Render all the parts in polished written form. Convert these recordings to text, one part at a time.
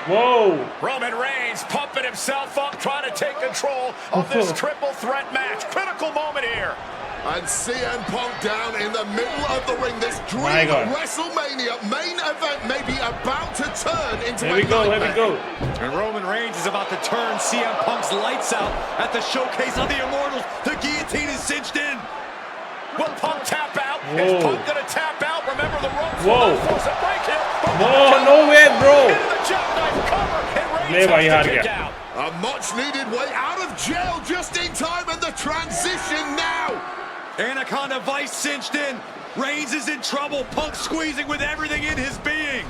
Whoa! Roman Reigns pumping himself up, trying to take control of this triple threat match. Critical moment here. And CM Punk down in the middle of the ring. This dream WrestleMania main event may be about to turn into a nightmare. Here we go. And Roman Reigns is about to turn CM Punk's lights out at the showcase of the Immortals. The guillotine is cinched in. Will Punk tap out? Is Punk gonna tap out? Remember the ropes. Whoa! Force a break here. No way, bro! Into the jackknife cover, and Reigns has to kick out. A much-needed way out of jail just in time, and the transition now. Anaconda Vice cinched in. Reigns is in trouble. Punk squeezing with everything in his being.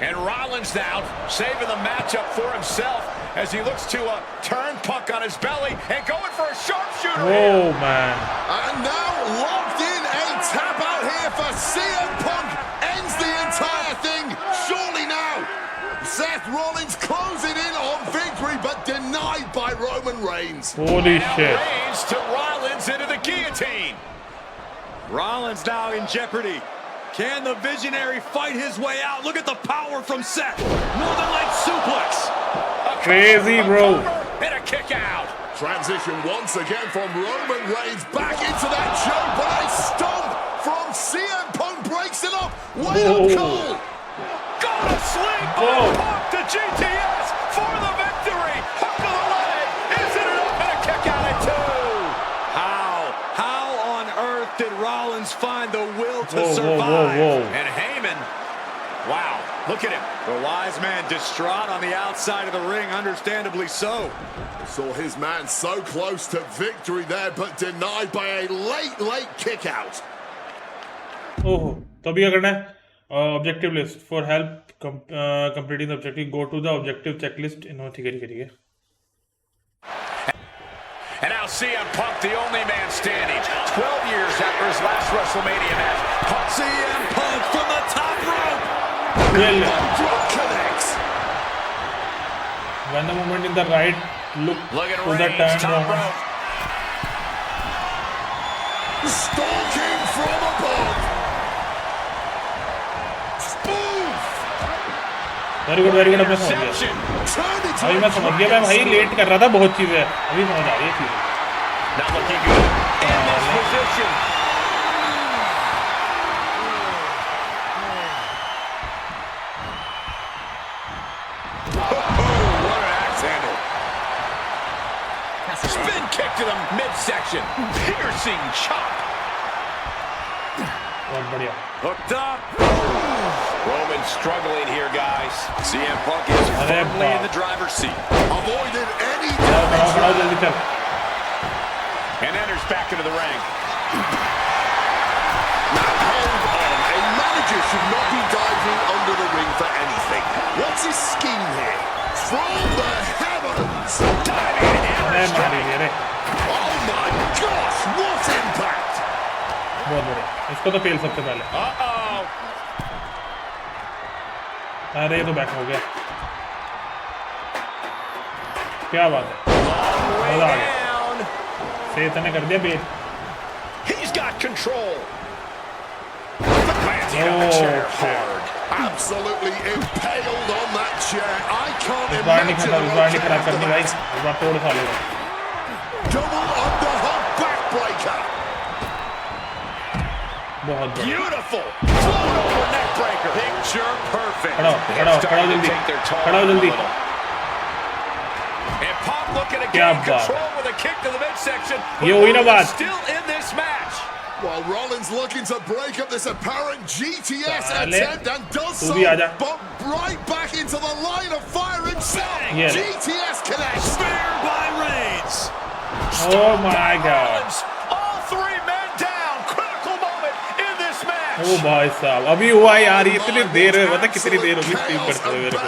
And Rollins now saving the matchup for himself as he looks to turn Punk on his belly and going for a sharpshooter. Oh, man. And now locked in, a tap out here for CM Punk. Ends the entire thing. Surely now. Seth Rollins closing in on victory, but denied by Roman Reigns. Holy shit. Reigns to Rollins into the guillotine. Rollins now in jeopardy. Can the Visionary fight his way out? Look at the power from Seth. Northern Lights suplex. Crazy, bro. And a kick out. Transition once again from Roman Reigns back into that choke, but a stomp from CM Punk breaks it up. Way up, Cole. Got a sling by Punk to GTS for the victory. Hook of the leg. Is it enough? And a kick out at two. How on earth did Rollins find the will to survive? And Heyman, wow, look at him. The wise man distraught on the outside of the ring, understandably so. Saw his man so close to victory there, but denied by a late kick out. Oh, तो अभी क्या करना है? Objective list for help completing the objective. Go to the objective checklist. No, ठीक है. And now CM Punk, the only man standing. 12 years after his last WrestleMania match. CM Punk from the top rope. Well, Drop connects. When the movement in the right, look at to the Reigns, turn top round. rope. Stalking from above. Spoof. Very good. अपने समझ गया. अभी मैं समझ गया. मैं भाई late कर रहा था बहुत चीजें. अभी समझ आ रही है चीजें. Not looking good in this position. What an axe handle. Spin kick to the midsection. Piercing chop. बहुत बढ़िया. Hooked up. Roman struggling here, guys. CM Punk is firmly in the driver's seat. Avoided any बढ़ाओ जल्दी चल. And enters back into the ring. Now hold on. A manager should not be diving under the ring for anything. What's his scheme here? From the heavens. Diving hammer. Oh my gosh, what impact! बहुत बढ़िया. इसको तो fail सबसे पहले. Uh-oh. अरे ये तो back हो गया. क्या बात है. मजा आ गया. सेठ ने कर दिया बेट. He's got control. Planting on the chair hard. Absolutely impaled on that chair. I can't इस बार नहीं imagine. खराब. इस बार नहीं खराब करनी भाई. इस बार तोड़ खा लेगा. Double underhook backbreaker. बहुत बढ़िया. Beautiful. Float over neck breaker. Picture perfect. खड़ा जल्दी. खड़ा जल्दी. And Punk looking to क्या gain बात. control with a kick to the midsection. ये हुई ना बात. Still in this match. While Rollins looking to break up this apparent GTS attempt and does so, but right back into the line of fire himself. Yeah. GTS connects. Spear by Reigns. Oh my God. All three men down. Critical moment in this match. ओ भाई साहब अभी हुआ यार. इतनी देर में पता कितनी देर होगी स्ट्रीम करते हुए मेरे को.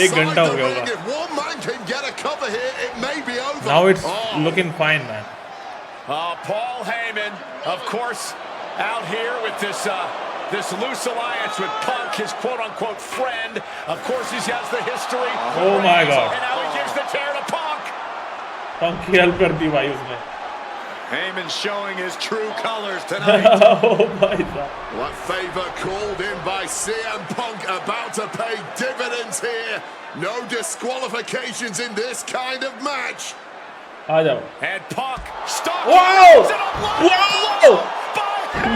1 घंटा हो गया होगा. Now it's looking fine, man. Paul Heyman, of course, out here with this loose alliance with Punk, his quote-unquote friend. Of course, he has the history. Oh my God. And now he gives the chair to Punk. Punk की help कर दी भाई उसने. Heyman showing his true colors tonight. Oh my God. What favor called in by CM Punk about to pay dividends here. No disqualifications in this kind of match. आ जाओ. And Punk stalking. Wow! Is it a blow? Wow! By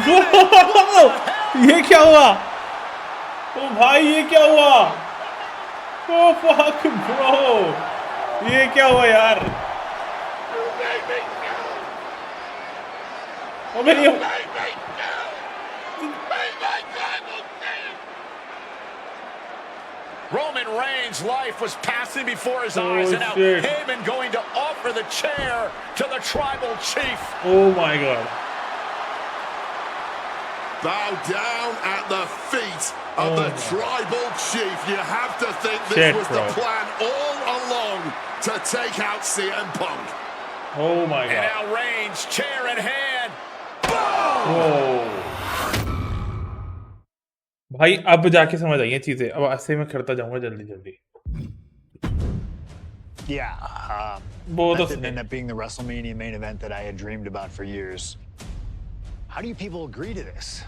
Wow! ये क्या हुआ? ओ भाई ये क्या हुआ? ओ fuck bro. ये क्या हुआ यार? ओ मेरी Roman Reigns' life was passing before his Oh, eyes, and now shit. Heyman going to offer the chair to the tribal chief. Oh my God. Bow down at the feet of the tribal chief. You have to think this Shit, was bro. the plan all along to take out CM Punk. Oh my And God. now Reigns, chair in hand. Oh. भाई अब जाके समझ आई ये चीजें. अब ऐसे मैं करता जाऊंगा जल्दी जल्दी. Yeah, वो तो that didn't सही. end up being the WrestleMania main event that I had dreamed about for years. How do you people agree to this?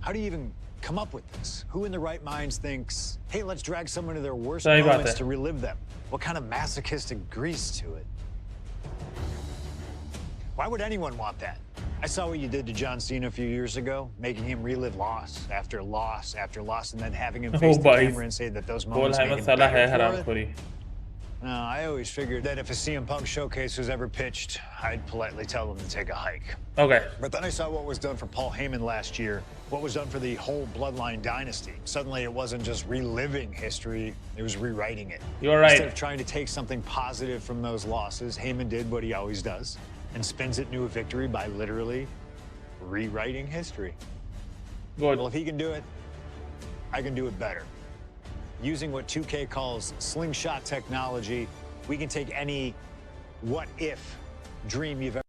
How do you even come up with this? Who in their right minds thinks, hey, let's drag someone to their worst सही बात moments है. to relive them? What kind of masochistic agrees to it? Why would anyone want that? I saw what you did to John Cena a few years ago, making him relive loss after loss after loss, and then having him face the भाई. camera and say that those बोल moments है made मैं him साला है better for it. हरामखोरी. No, I always figured that if a CM Punk showcase was ever pitched, I'd politely tell them to take a hike. Okay. But then I saw what was done for Paul Heyman last year, what was done for the whole Bloodline dynasty. Suddenly it wasn't just reliving history, it was rewriting it. You're right. Instead of trying to take something positive from those losses, Heyman did what he always does and spins it into a victory by literally rewriting history. Good. Well, if he can do it, I can do it better. Using what 2K calls slingshot technology, we can take any what-if dream you've ever...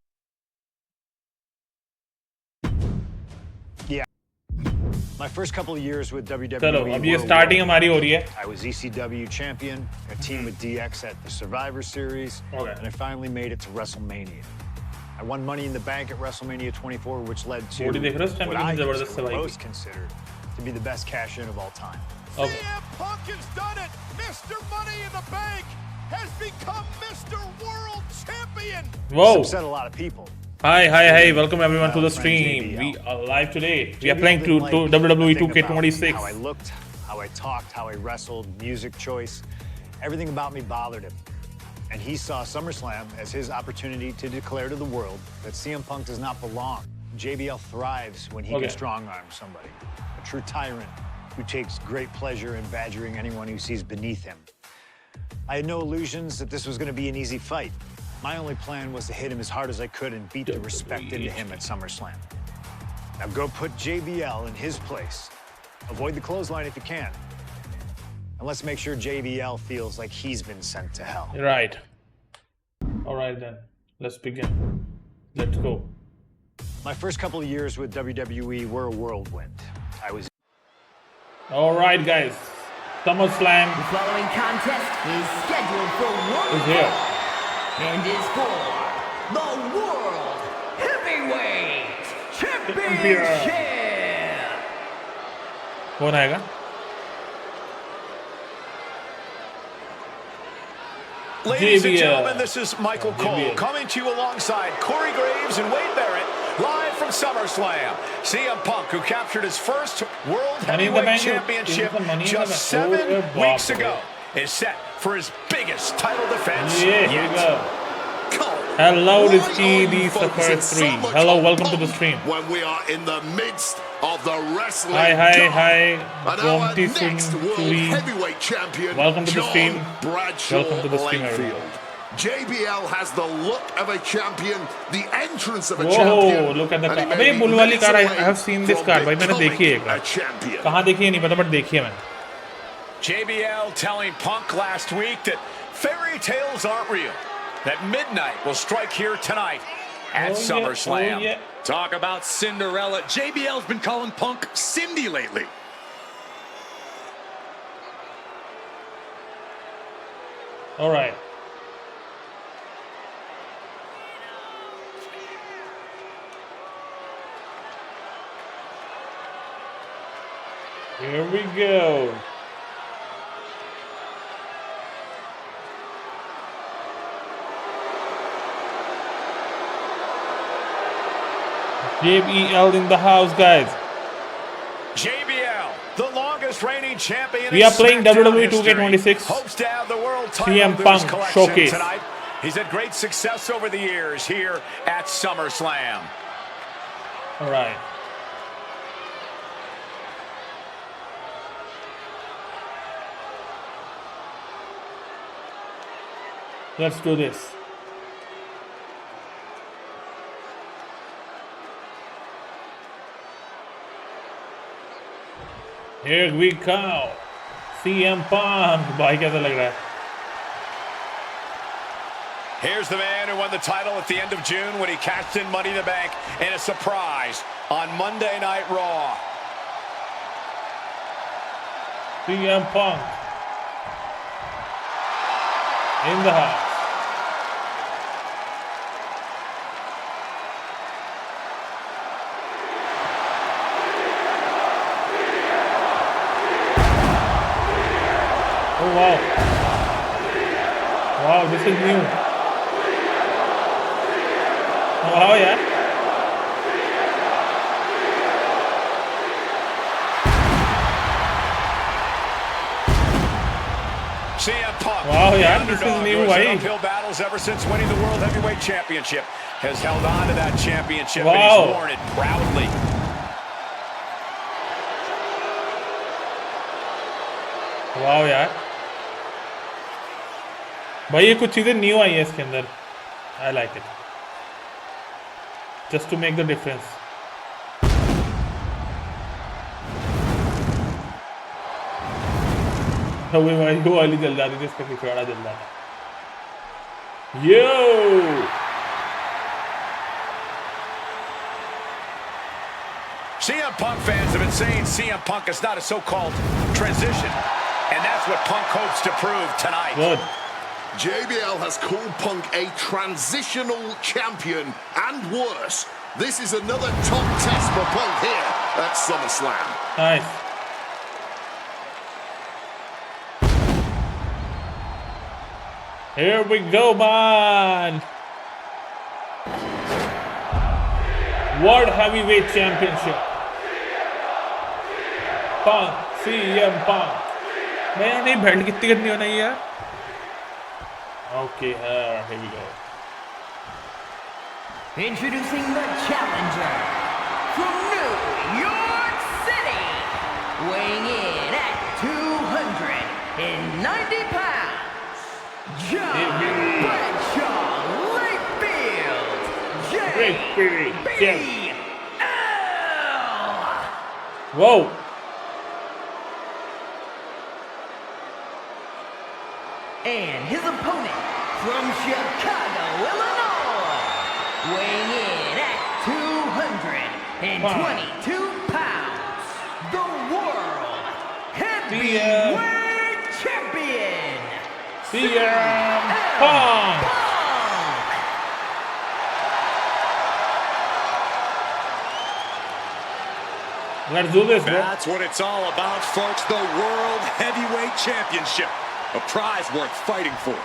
Yeah. My first couple of years with WWE चलो अब ये were starting wild. हमारी हो रही है. I was ECW champion, a team with DX at the Survivor Series, Okay. and I finally made it to WrestleMania. I won Money in the Bank at WrestleMania 24, which led to Body देख रहे हो इस time what पे I कितनी जबरदस्त consider, भाई. most considered to be the best cash-in of all time. Okay. CM Punk has done it. Mr. Money in the Bank has become Mr. World Champion. Whoa. This upset a lot of people. Hi. Welcome everyone to the Friend stream. JBL. We are live today. We are JBL playing didn't to like WWE a thing about 2K26. How I looked, how I talked, how I wrestled, music choice, everything about me bothered him. And he saw SummerSlam as his opportunity to declare to the world that CM Punk does not belong. JBL thrives when he Okay. can strong-arm somebody. A true tyrant who takes great pleasure in badgering anyone who sees beneath him. I had no illusions that this was going to be an easy fight. My only plan was to hit him as hard as I could and beat the respect into him at SummerSlam. Now go put JBL in his place. Avoid the clothesline if you can. And let's make sure JBL feels like he's been sent to hell. Right. Alright then. Let's begin. Let's go. My first couple of years with WWE were a whirlwind. I was Alright guys. SummerSlam The following contest is scheduled for one is here. and is for the World Heavyweight Championship. कौन आएगा? Ladies and JBL. gentlemen, this is Michael Cole JBL. coming to you alongside Corey Graves and Wade Barrett, live from SummerSlam. CM Punk, who captured his first World Money in the Heavyweight Bank? Championship Is it Money in the just Bank? 7 Oh, yeah, weeks baap re. ago, is set for his biggest title defense Yeah, here we yet. go. Hello, this is ED Suffer 3. Hello, welcome to the stream. When we are in the midst of the wrestling Hi. and our Gomti next World Suri. Heavyweight Champion, Welcome to the John stream. Bradshaw Welcome to the stream, Layfield. everyone. JBL has the look of a champion, the entrance of a Whoa, champion. look at the and he car. may अबे be bull वाली minutes car I away have seen this from car भाई मैंने देखी है एक becoming a bar. champion. कहाँ देखी है नहीं पता बट देखी है मैंने. JBL telling Punk last week that fairy tales aren't real, that midnight will strike here tonight at Oh, yeah. SummerSlam. Oh, yeah. Talk about Cinderella. JBL's been calling Punk Cindy lately. Alright. Here we go. JBL in the house, guys. JBL, the longest reigning champion. We are playing WWE 2K26 hopes to have the world CM title Punk collection showcase. tonight. He's had great success over the years here at SummerSlam. All right. Let's do this. Here we go. CM Punk. भाई कैसा लग रहा है? Here's the man who won the title at the end of June when he cashed in Money in the Bank in a surprise on Monday Night Raw. CM Punk in the house. Oh wow. Wow, this is new. Wow, yeah. CM Punk. Wow, yeah, this is new, who has right? uphill battles ever since winning the World Heavyweight Championship. Has held on to that championship Wow. and he's worn it proudly. Wow यार भाई ये कुछ चीज़ें new आई है इसके अंदर I like it just to make the difference भाई वो वाली जल जाती थी इसका पिछवाड़ा जल जाता यो CM Punk fans have been saying CM Punk is not a so-called transition. And that's what Punk hopes to prove tonight. Good. JBL has called Punk a transitional champion, and worse. This is another top test for Punk here at SummerSlam. Nice. Here we go, man. World Heavyweight Championship. Punk, CM Punk. मैं नहीं belt कितनी करनी होना है यार okay here we go Introducing the challenger from New York City, weighing in at 290 pounds, John Bradshaw Layfield, JBL. Whoa. And his opponent from Chicago, Illinois, weighing in at 222 pounds, the World Heavyweight Champion, CM Punk. Let's do this, bro. That's what it's all about, folks. The World Heavyweight Championship. A prize worth fighting for.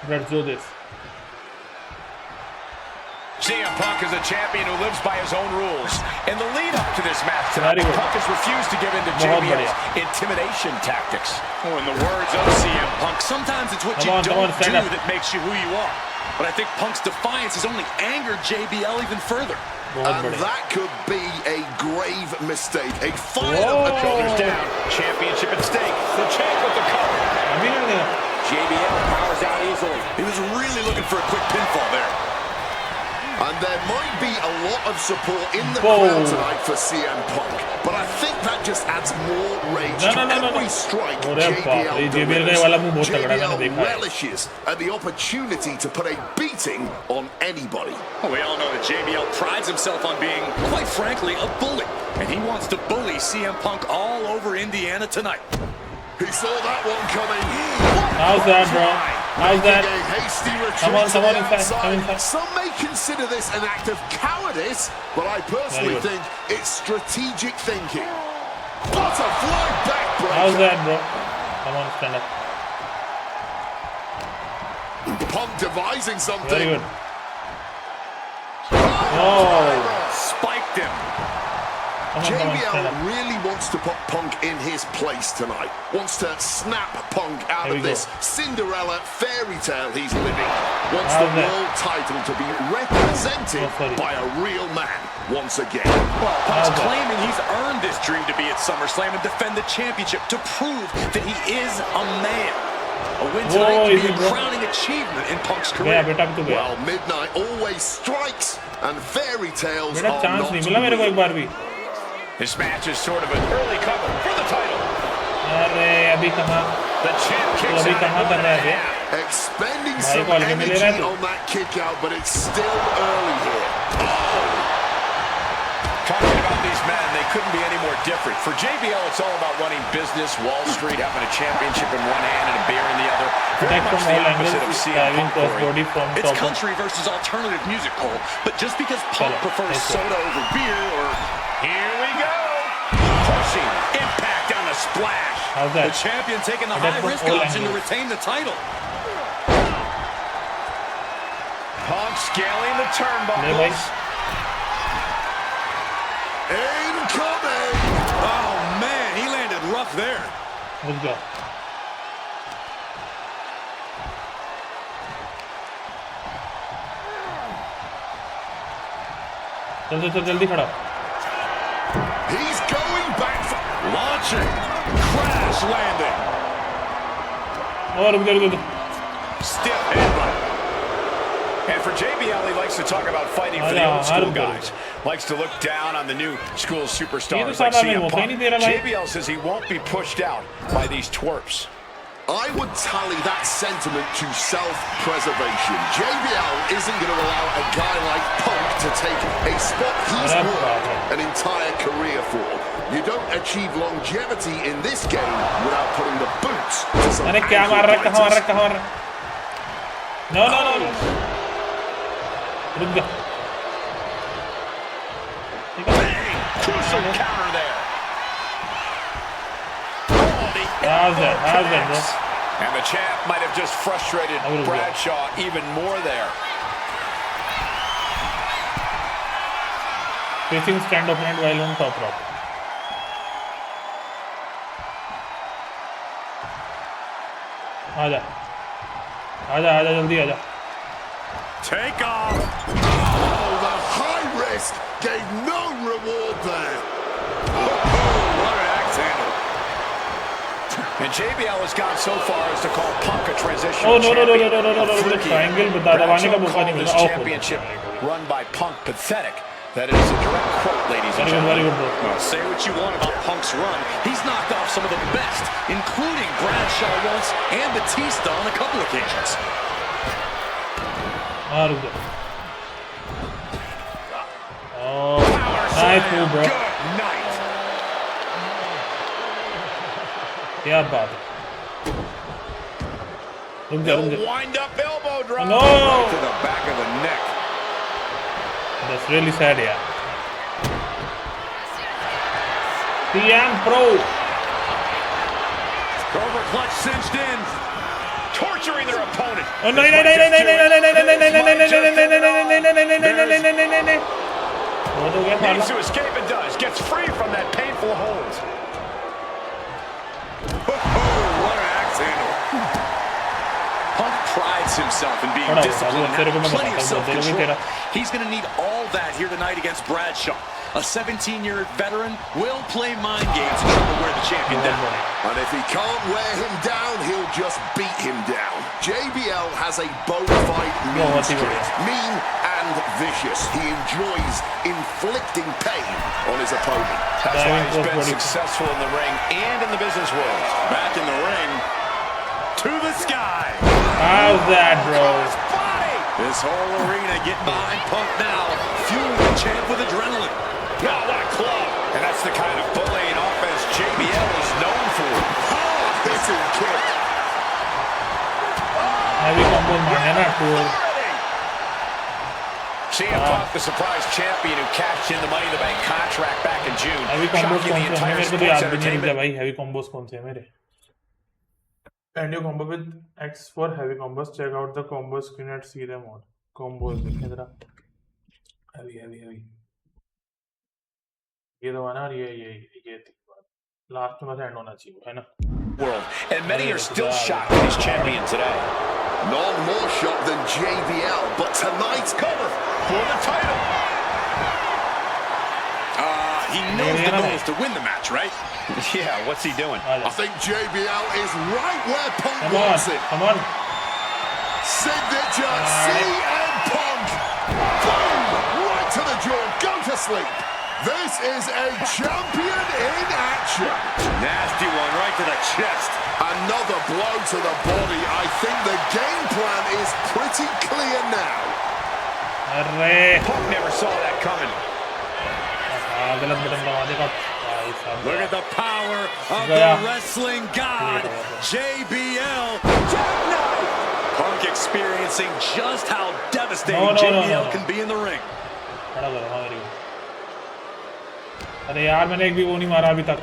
Let's do this. CM Punk is a champion who lives by his own rules. In the lead up to this match tonight, Punk has refused to give in to JBL's intimidation tactics. Oh, in the words of CM Punk, sometimes it's what you don't do that makes you who you are. But I think Punk's defiance has only angered JBL even further. And that could be a grave mistake. A fired-up Shoulders down, championship at stake. The champ with the cover. JBL powers out easily. He was really looking for a quick pinfall there. And there might be a lot of support in the crowd tonight for CM Punk, but I think that just adds more rage to every strike JBL delivers. JBL relishes at the opportunity to put a beating on anybody. Well, we all know that JBL prides himself on being, quite frankly, a bully. And he wants to bully CM Punk all over Indiana tonight. He saw that one coming. How's that, bro? How's that? A hasty retreat Come on, to the inside. outside. Some may consider this an act of cowardice cowardice, but I personally think it's strategic thinking. Butterfly backbreaker. How's that, bro? Come on, stand up. Punk devising something. Very good. Oh, Spiked him. JBL really wants to put Punk in his place tonight. Wants to snap Punk out of this Cinderella fairy tale he's living. Wants the world title to be represented by a real man once again. Well, Punk's claiming he's earned this dream to be at SummerSlam and defend the championship to prove that he is a man. A win tonight could be a crowning achievement in Punk's career. Well, midnight always strikes, and fairy tales are not real. This match is sort of an early cover for the title. The champ kicks out. Expending some energy on that kick out, but it's still early here. Talking about these men, they couldn't be any more different. For JBL, it's all about running business, Wall Street, having a championship in one hand and a beer in the other. Very much the opposite of CM Punk. It's country versus alternative music, Cole. But just because Punk prefers soda over beer, or here we go, pushing, impact on the splash. The champion taking the high-risk option to retain the title. Punk scaling the turnbuckles. Incoming! Oh, man, he landed rough there. let's go. चल जल्दी खड़ा. He's going back for launching, crash landing. और रुक. Stiff headbutt. And for JBL, he likes to talk about fighting for the old school guys. Likes to look down on the new school superstars like CM Punk. JBL says he won't be pushed out by these twerps. I would tally that sentiment to self-preservation. JBL isn't going to allow a guy like Punk to take a spot he's worked an entire career for. You don't achieve longevity in this game without putting the boots to some ankle. No. Bang! Crucial counter there. How's that, bro? And the champ might have just frustrated Bradshaw even more there. Facing stand opponent while on top rope. आजा जल्दी आजा. Take off. Oh, the high risk gave no reward there. What an axe handle. And JBL has gone so far as to call Punk a transitional champion. Triangle दबाने का मौका नहीं This मिला. championship run by Punk pathetic. That is a direct quote, ladies and gentlemen. Well, say what you want about Punk's run. He's knocked off some of the best, including Bradshaw once and Batista on a couple occasions. Oh, nice move, bro. Good night. क्या बात है. Wind up elbow drop. No. Right to the back of the neck. That's really sad, yeah. CM Pro. Cobra clutch cinched in. Torturing their opponent. Oh no. Needs to escape and does. Gets free from that painful hold. What an axe handle. Punk prides himself in being disciplined and plenty of self-control. He's going to need all that here tonight against Bradshaw. A 17-year veteran will play mind games to try to wear the champion down. And if he can't wear him down, he'll just beat him down. JBL has a bona fide mean streak. Mean and vicious. He enjoys inflicting pain on his opponent. That's why he's been successful in the ring and in the business world. Back in the ring. To the sky. How's that, bro? This whole arena getting behind Punk now, fueling the champ with adrenaline. Oh, what a club. And that's the kind of bullying offense JBL is known for. Hitting kick. Heavy combo मारने ना tour. CM Punk, the surprise champion who cashed in the Money in the Bank contract back in June. Heavy combos Shocking कौन the से हैं entire मेरे को तो sports याद भी नहीं रुक entertainment. भाई हैवी कॉम्बोस कौन से हैं मेरे and you combo with X for heavy combos check out the combo screen at see them all combos देखें जरा हैवी हैवी हैवी ये तो है ना और ये लास्ट में एंड होना चाहिए है ना World. And many are still shocked that he's champion today. None more shocked than JBL, but tonight's cover for the title. He knows the goal is to win the match, right? Yeah, what's he doing? I think JBL is right where Punk come wants on it. come on Signature CM Punk. Boom! Right to the jaw. Go to sleep. This is a champion in action. Nasty one right to the chest. Another blow to the body. I think the game plan is pretty clear now. अरे Punk never saw that coming. गलत button दबा देगा Look at the power of the wrestling god, JBL. Punk experiencing just how devastating No. JBL can be in the ring. खड़ा करो हाँ मेरी अरे यार मैंने एक भी वो नहीं मारा अभी तक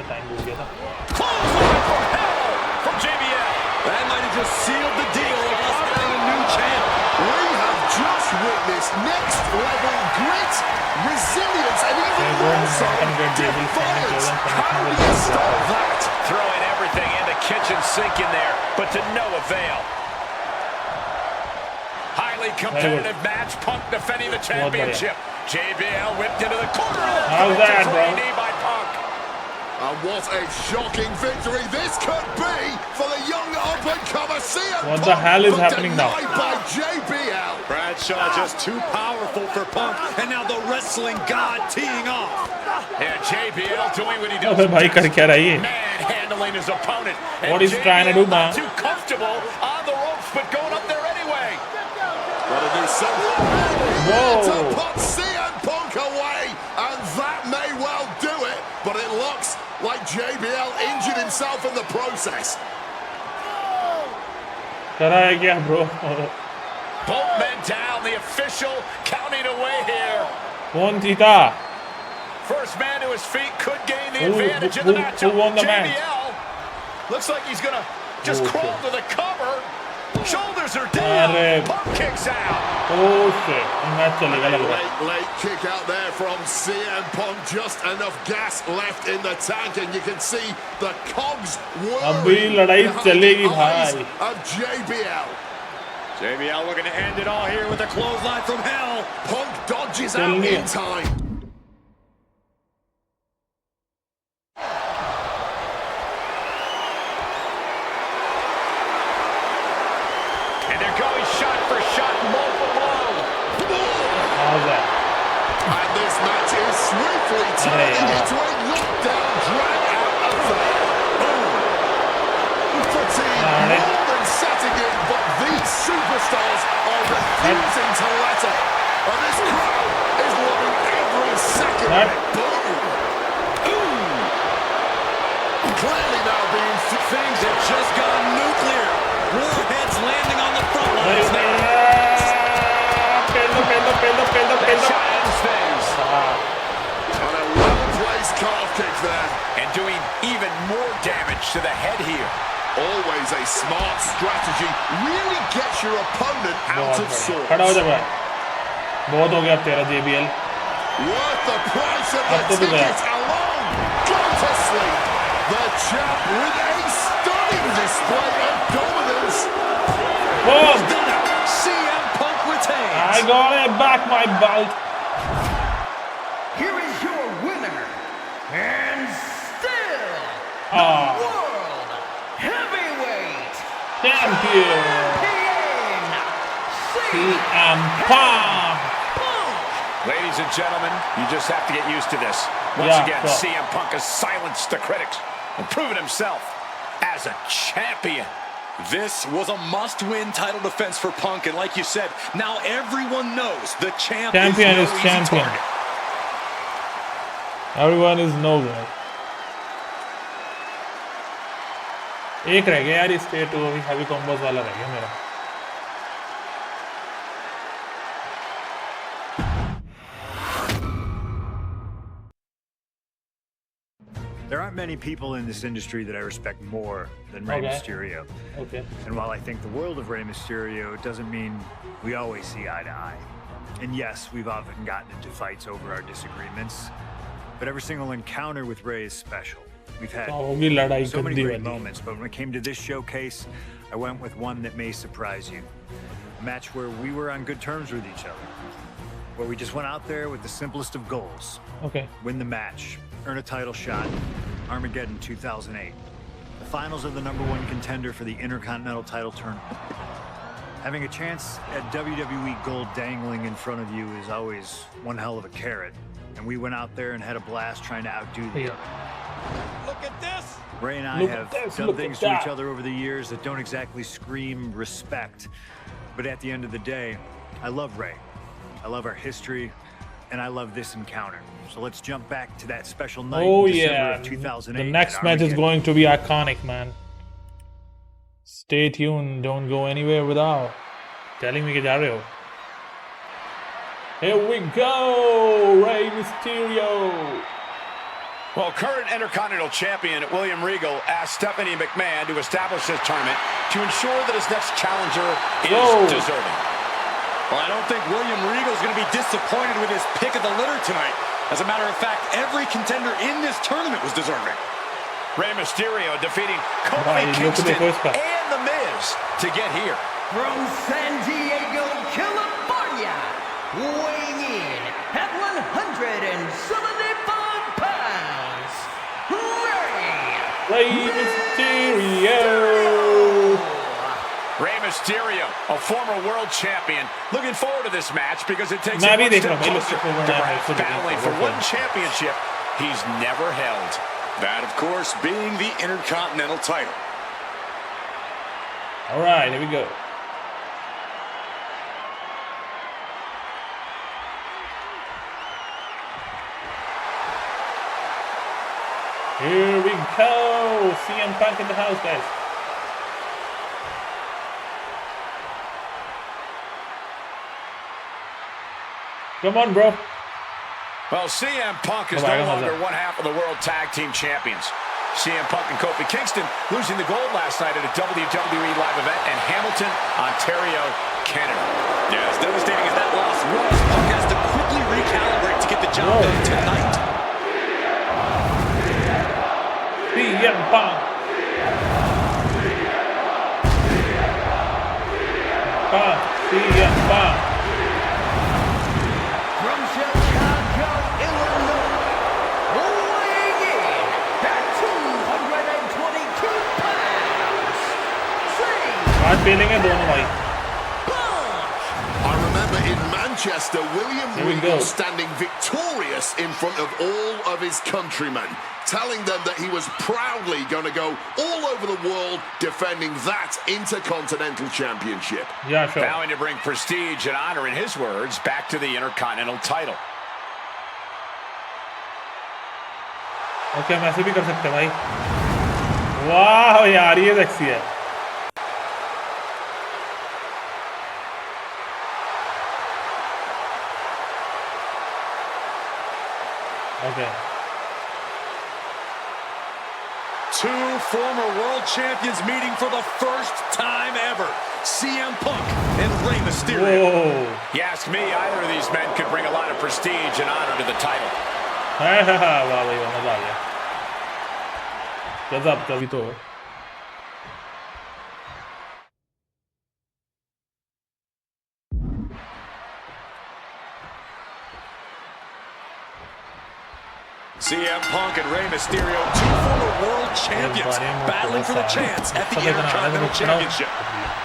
टाइम भूल गया था Clothesline from hell from JBL. That might have just sealed the deal of us getting a new champ. We have just witnessed next level grit, resilience, and even more so defiance. How do you stop that? Throwing everything in the kitchen sink in there, but to no avail. Highly competitive match. Punk defending the championship. JBL whipped into the corner. How's that, bro? Knee by Punk. And what a shocking victory this could be for the young up-and-comer CM What Punk, the hell is but happening now? denied by JBL. Bradshaw just too powerful for Punk, and now the wrestling god teeing off. And JBL doing what he does. अबे भाई कर क्या रही है Manhandling his opponent. And What is he trying to do, JBL man? not too comfortable on the ropes, but going up there anyway. Gotta do something Whoa. to put CM Punk away, and that may well do it, but it looks like JBL injured himself in the process. करा है क्या bro Both men down, the official counting away here. कौन जीता First man to his feet could gain the Who- advantage in who- the who matchup. won the match? JBL looks like he's gonna just Okay. crawl to the cover. Shoulders are down. अरे Punk kicks out. Oh shit match चलेगा लग रहा है Late kick out there from CM Punk. Just enough gas left in the tank, and you can see the cogs अभी whirling लड़ाई behind चलेगी the eyes भाई of JBL. JBL looking to end it all here with a clothesline from hell. Punk dodges out चलनी in time. And they're going shot for shot, multiple blow. How's that And this match is swiftly turning yeah. into a knockdown drag out affair. Fatigue Alright. more than setting in, but these superstars are refusing to let up. And this crowd is loving every second of Right. it. Boom! Clearly now being Things have just gone nuclear. Warheads landing on the front lines now. पेलो Shot ends things. on a well-placed calf kick there. And doing even more damage to the head here. Always a smart strategy. Really gets your opponent out of sorts. खड़ा हो जा भाई बहुत हो गया अब तेरा JBL Worth the price of अब तो the तू गया ticket alone. Go to sleep. The champ with a stunning display of dominance. boom CM Punk retains. I got it back my belt Here is your winner, and still World Heavyweight champion CM Punk Ladies and gentlemen, you just have to get used to this. Once Yeah, again, sure. CM Punk has silenced the critics and proven himself as a champion. This was a must-win title defense for Punk, and like you said, now everyone knows the champion is no easy champion. target. everyone is no good एक रह गया यार state वो भी heavy combos वाला रह गया मेरा There aren't many people in this industry that I respect more than Rey Mysterio. Okay. And while I think the world of Rey Mysterio, it doesn't mean we always see eye to eye. And yes, we've often gotten into fights over our disagreements, but every single encounter with Rey is special. We've had so many great moments, but when it came to this showcase, I went with one that may surprise you. A match where we were on good terms with each other, where we just went out there with the simplest of goals. Okay. Win the match, earn a title shot, Armageddon 2008. The finals of the #1 contender for the Intercontinental title tournament. Having a chance at WWE Gold dangling in front of you is always one hell of a carrot. And we went out there and had a blast trying to outdo the other. Look at this! Ray and I have done things to each other over the years that don't exactly scream respect. But at the end of the day, I love Ray. I love our history, and I love this encounter. So let's jump back to that special night in December of 2008. The next match is going to be iconic, man. Stay tuned. Don't go anywhere without telling me that. Here we go, Rey Mysterio. Well, current Intercontinental Champion William Regal asked Stephanie McMahon to establish this tournament to ensure that his next challenger is deserving. Well, I don't think William Regal is going to be disappointed with his pick of the litter tonight. As a matter of fact, every contender in this tournament was deserving. Rey Mysterio defeating Kofi Kingston and The Miz to get here. From San Diego, California, weighing in at 175 pounds, Rey Mysterio. Rey Mysterio, a former world champion, looking forward to this match because it takes him one step closer to perhaps battling for one championship he's never held. That, of course, being the Intercontinental title. All right, here we go. Here we go. CM Punk in the house, guys. Come on, bro. Well, CM Punk is no longer one half of the World Tag Team Champions. CM Punk and Kofi Kingston losing the gold last night at a WWE live event in Hamilton, Ontario, Canada. Yeah, as devastating as that loss was, Punk has to quickly recalibrate to get the job done tonight. CM Punk. CM Punk. from Chicago, Illinois, weighing in at 222 pounds, आज पेलेंगे दोनों भाई. I remember in Manchester, William Regal standing victorious in front of all of his countrymen, telling them that he was proudly going to go all over the world defending that Intercontinental Championship. Yeah, sure. Vowing to bring prestige and honor, in his words, back to the Intercontinental title. Okay, हम ऐसे भी कर सकते हैं भाई. वाह यार, ये सेक्सी है. Okay. Two former world champions meeting for the first time ever. CM Punk and Rey Mysterio. Whoa. You ask me, either of these men could bring a lot of prestige and honor to the title. वाह भाई, मजा आ गया. गजब कभी तो. CM Punk and Rey Mysterio, two former world champions, battling for the chance at the Intercontinental Championship.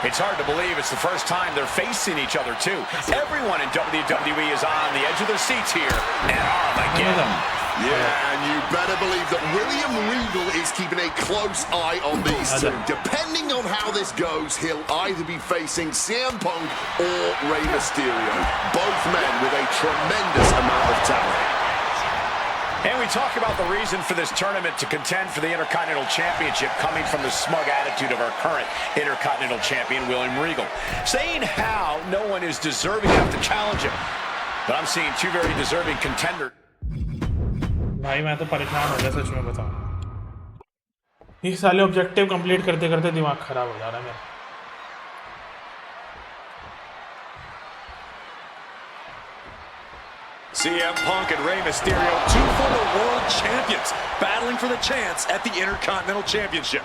It's hard to believe it's the first time they're facing each other, too. Everyone in WWE is on the edge of their seats here at Armageddon. Yeah, and you better believe that William Regal is keeping a close eye on these two. Depending on how this goes, he'll either be facing CM Punk or Rey Mysterio. Both men with a tremendous amount of talent. And we talk about the reason for this tournament to contend for the Intercontinental Championship coming from the smug attitude of our current Intercontinental Champion, William Regal. Saying how no one is deserving enough to challenge him. But I'm seeing two very deserving contenders. भाई मैं तो परेशान हो गया सच में बताऊं. ये साले ऑब्जेक्टिव कंप्लीट करते करते दिमाग खराब हो जा रहा है मेरा। CM Punk and Rey Mysterio, two former world champions, battling for the chance at the Intercontinental Championship.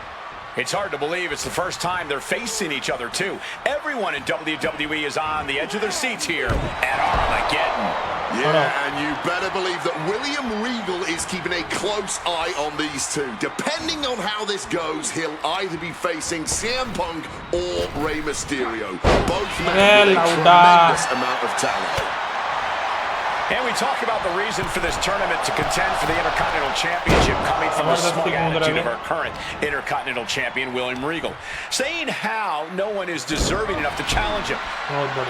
It's hard to believe it's the first time they're facing each other, too. Everyone in WWE is on the edge of their seats here at Armageddon. Yeah, and you better believe that William Regal is keeping a close eye on these two. Depending on how this goes, he'll either be facing CM Punk or Rey Mysterio. Both men with a tremendous amount of talent. And we talk about the reason for this tournament to contend for the Intercontinental Championship coming from the smug attitude of our current Intercontinental Champion, William Regal. Saying how no one is deserving enough to challenge him.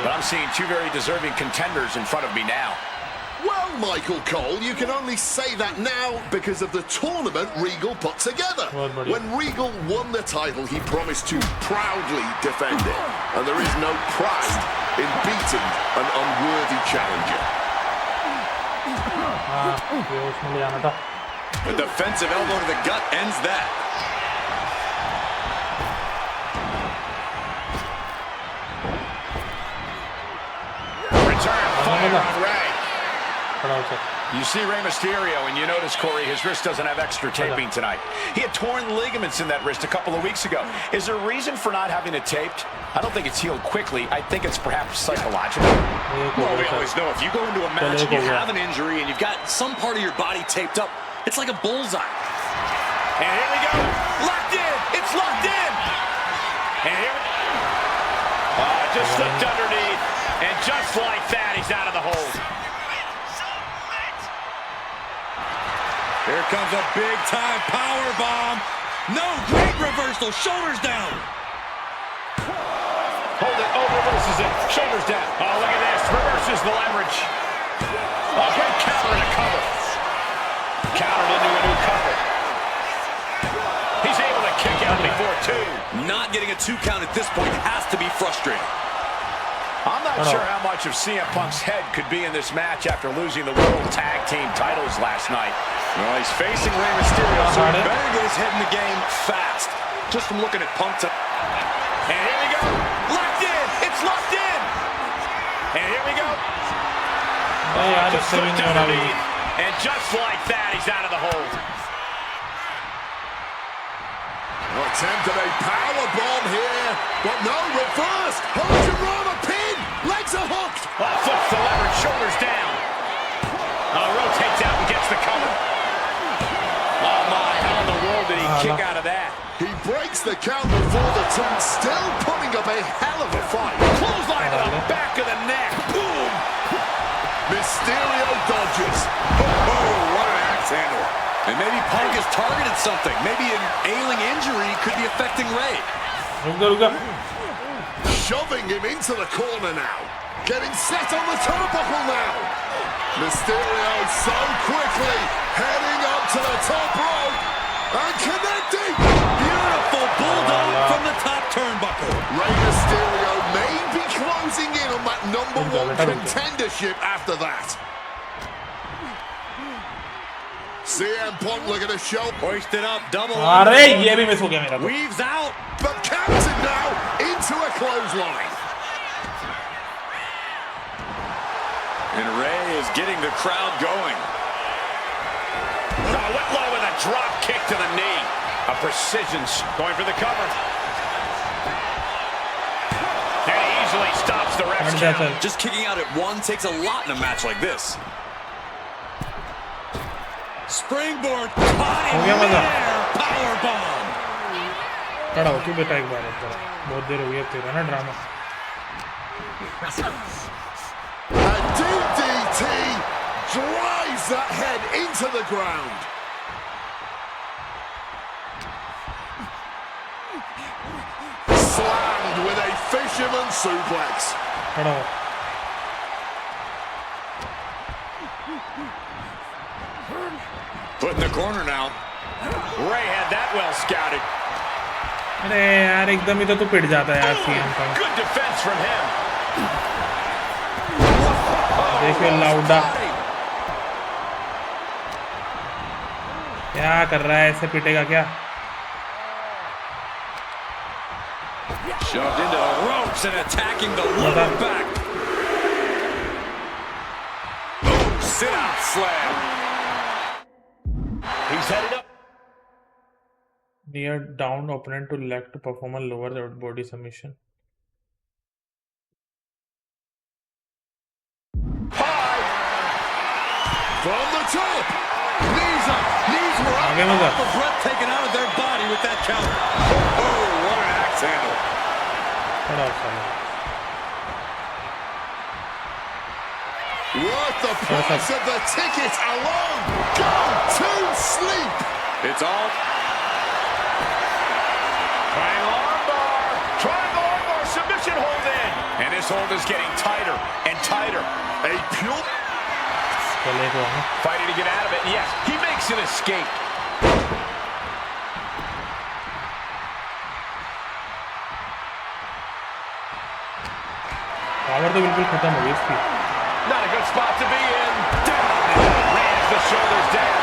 But I'm seeing two very deserving contenders in front of me now. Well, Michael Cole, you can only say that now because of the tournament Regal put together. When Regal won the title, he promised to proudly defend it. And there is no pride in beating an unworthy challenger. A defensive elbow to the gut ends that. Return fire on Rey. You see Rey Mysterio, and you notice, Corey, his wrist doesn't have extra taping tonight. He had torn ligaments in that wrist a couple of weeks ago. Is there a reason for not having it taped? I don't think it's healed quickly. I think it's perhaps psychological. Well, we always know if you go into a match and you have an injury and you've got some part of your body taped up, it's like a bullseye. And here we go. Locked in. It's locked in. And here we go. Just slipped underneath. And just like that, he's out of the hold. Here comes a big-time power bomb. No, great reversal. Shoulders down. Hold it. Oh, reverses it. Shoulders down. Oh, look at this. Reverses the leverage. Oh, great counter and a cover. Countered into a new cover. He's able to kick out before two. Not getting a 2 count at this point has to be frustrating. I'm not sure how much of CM Punk's head could be in this match after losing the World Tag Team titles last night. Well, he's facing Rey Mysterio, so he better get his head in the game fast. Just from looking at Punk. And here we go. Locked in. It's locked in. And here we go. Just slipped underneath. And just like that, he's out of the hold. Attempted a power bomb here, but no, reverse. Hurricanrana pin. Legs are hooked. Flips the leverage, shoulders down. Rotates out and gets the cover. Oh my, how in the world did he kick out of that? He breaks the count before the two, still putting up a hell of a fight. Clothesline to the back of the neck. Boom. Mysterio dodges. Oh, what an axe handle. And maybe Punk has targeted something. Maybe an ailing injury could be affecting Rey. Shoving him into the corner now. Getting set on the turnbuckle now. Mysterio so quickly heading up to the top rope and connecting. Beautiful bulldog from the top turnbuckle. Rey Mysterio may be closing in on that #1 contendership after that. CM Punk looking to show. Hoisted up, double. ये भी miss हो गया मेरा। Weaves out. But counted now into a clothesline. And Rey is getting the crowd going. Went low with a drop kick to the knee. A precision going for the cover. And he easily stops the ref's count. Just kicking out at one takes a lot in a match like this. Springboard caught in midair. Power bomb. खड़ा हो तू बेटा एक बार बहुत देर हो गया तेरा ना drama. A DDT drives that head into the ground. Slammed with a fisherman suplex. खड़ा हो। Put in the corner now. Rey had that well scouted. अरे यार एकदम ही तो तू पिट जाता है यार सीएम का। Good defense from him. देखिए लाउडा क्या कर रहा है, ऐसे पिटेगा क्या? Shoved into the ropes and attacking the lower back. Oh, sit-out slam. He's headed up. Near down opponent to leg to perform a lower body submission. From the top. Knees up. Knees were up. The breath taken out of their body with that counter. Oh, what an axe handle. Worth the price of the ticket alone. Go to sleep. It's all. Triangle armbar submission hold in. And this hold is getting tighter and tighter. A pure. Fighting to get out of it. And yes, he makes an escape. Power तो बिल्कुल खत्म हो गई इसकी. Not a good spot to be in. Down. Rams the shoulders down.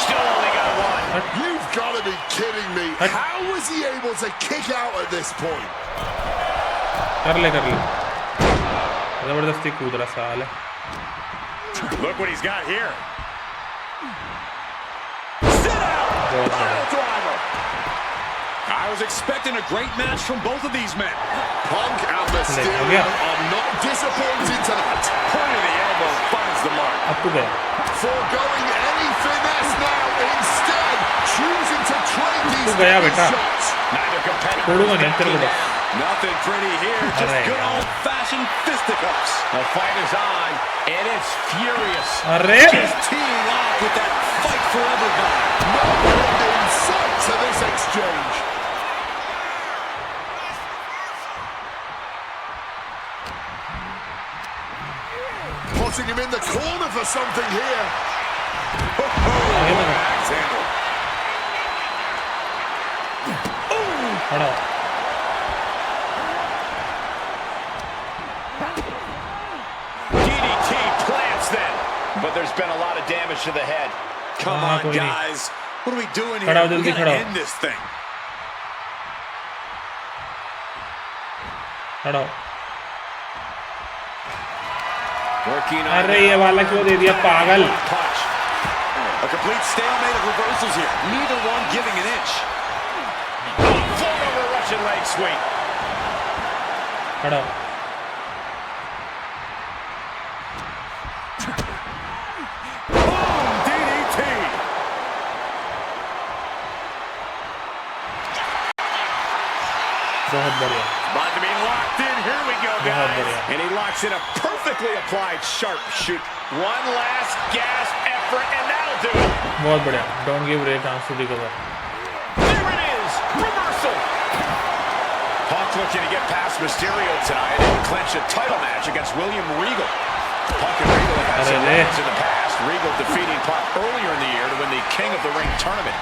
Still only got one. You've got to be kidding me. How was he able to kick out at this point? कर ले जबरदस्ती कूद रहा साल है. Look what he's got here. Sit out. Driver. I was expecting a great match from both of these men. Punk and Mysterio are not disappointed tonight. Point of the elbow finds the mark. अब तो गया. Foregoing any finesse now, instead choosing to trade these shots. Neither competitor. छोड़ूंगा नहीं तेरे को बस. Nothing pretty here, just good old-fashioned fisticuffs. The fight is on, and it's furious. Just teeing off with that fight forever guy. No end in sight to this exchange. Putting him in the corner for something here. Axe handle. DDT plants then, but there's been a lot of damage to the head. Come on, guys. What are we doing here? We gotta end this thing. Working on अरे ये वाला क्यों दे दिया पागल. punch. A complete stalemate of reversals here. Neither one giving an inch. Float over Russian leg sweep. Boom! DDT. बहुत बढ़िया. About to be locked in. Here we go, guys. And he locks in a perfectly applied sharpshoot. One last gasp effort, and that'll do it. बहुत बढ़िया. Don't give Ray chance to recover. There it is. Reversal. Punk looking to get past Mysterio tonight and clinch a title match against William Regal. Punk and Regal have had some runs in the past. Regal defeating Punk earlier in the year to win the King of the Ring tournament.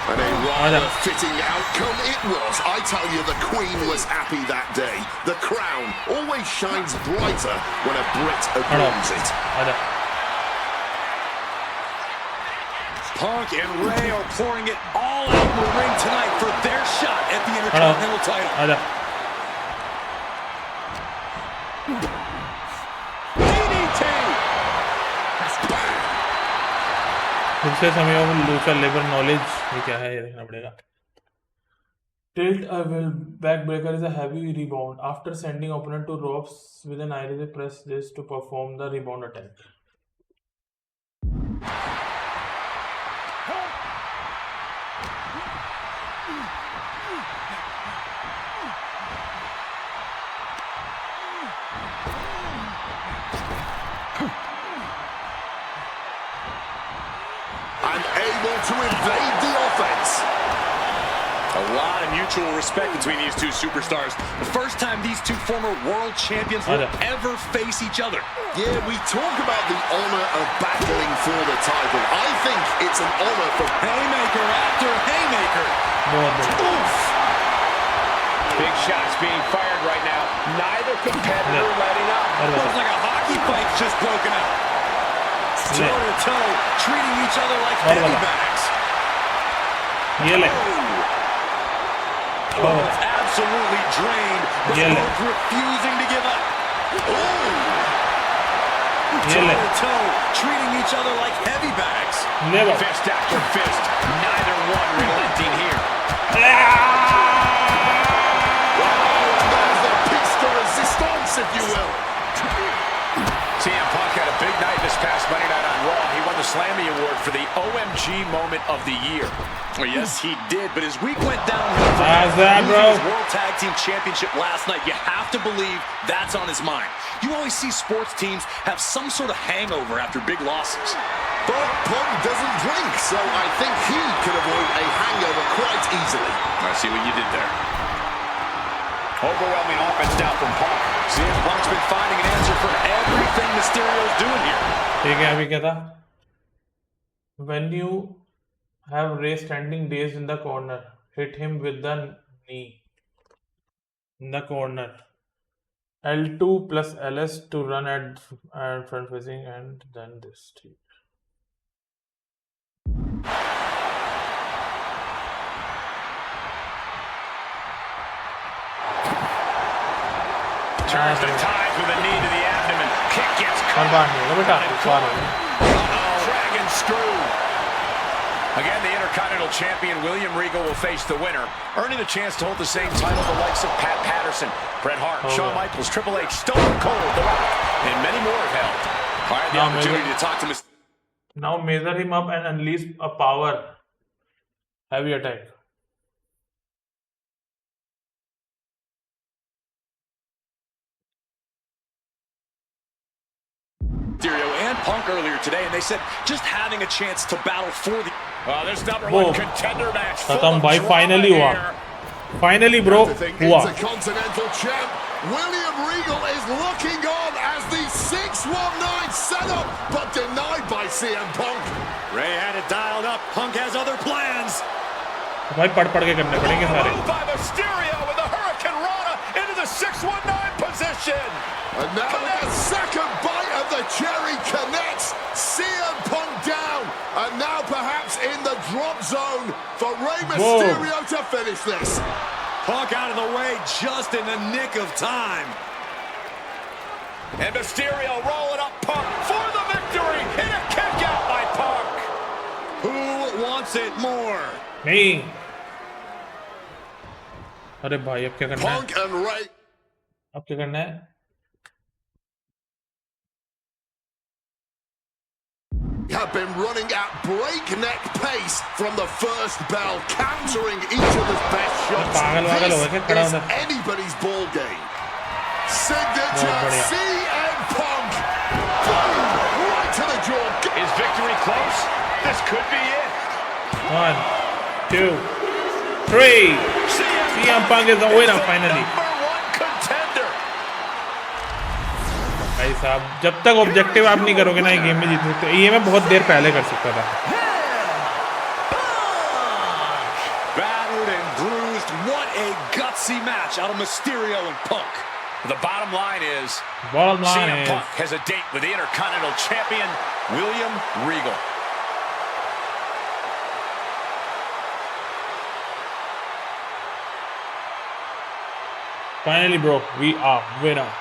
And a rather fitting outcome it was. I tell you, the Queen was happy that day. The crown always shines brighter when a Brit adorns it. Punk and Ray are pouring it all out in the ring tonight for their shot at the Intercontinental title. DDT! दूसरे समय और Lucha labour knowledge ये क्या है ये देखना पड़ेगा. Tilt a backbreaker is a heavy rebound. After sending opponent to ropes with an Irish press this to perform the rebound attack. And able to evade the offense. A lot of mutual respect between these two superstars. The first time these two former world champions will ever face each other. Yeah, we talk about the honor of battling for the title. I think it's an honor for haymaker after haymaker. Oof. Big shots being fired right now. Neither competitor letting up. Looks like a hockey fight's just broken out. Toe to toe, treating each other like penny bags. both absolutely drained, but both refusing to give up. Toe-to-toe, treating each other like heavy bags. Fist after fist, neither one relenting here. There's the piece de resistance, if you will. CM Punk had a big night this past Monday night on Raw. He won the Slammy Award for the OMG Moment of the Year. Well, yes, he did, but his week went downhill. How's that, bro? His World Tag Team Championship last night. You have to believe that's on his mind. You always see sports teams have some sort of hangover after big losses. But Punk doesn't drink, so I think he could avoid a hangover quite easily. I see what you did there. Overwhelming offense now from Punk. CM Punk's been finding an answer for everything Mysterio's doing here. ठीक है अभी क्या था? When you have Ray standing dazed in the corner, hit him with the knee in the corner. L2 plus LS to run at front facing, and then this. Turns the tide with a knee to the abdomen. Kick gets caught. Dragon screw. Again, the Intercontinental Champion William Regal will face the winner, earning the chance to hold the same title the likes of Pat Patterson, Bret Hart, Shawn Michaels, Triple H, Stone Cold, The Rock, and many more have held. I had the opportunity to talk to Mr. Now measure him up and unleash a power heavy attack. Mysterio and Punk earlier today, and they said just having a chance to battle for the... This #1 contender match. खत्म भाई finally हुआ. Finally bro हुआ. Intercontinental champ William Regal is looking on as the 619 setup, but denied by CM Punk. Ray had it dialed up. Punk has other plans. भाई पढ़ के करने पड़ेंगे सारे. By Mysterio with the Hurricane Rana into the 619 position. And now the second bite of the cherry connects. CM Punk down. And now perhaps in the drop zone for Rey Mysterio to finish this. Punk out of the way just in the nick of time. And Mysterio rolling up Punk for the victory. And a kick out by Punk. Who wants it more? नहीं. अरे भाई अब क्या करना है? Punk and Rey. अब क्या करना है? Have been running at breakneck pace from the first bell, countering each other's best shots. This is anybody's ball game. Signature CM Punk. Boom! Right to the jaw. Is victory close? This could be it. 1, 2, 3. CM Punk is the winner finally. भाई साहब जब तक objective आप नहीं करोगे ना ये game में जीत सकते. ये मैं बहुत देर पहले कर सकता था. Battered and bruised. What a gutsy match out of Mysterio and Punk. The bottom line is CM Punk has a date with the Intercontinental Champion William Regal. Finally bro, we are winner.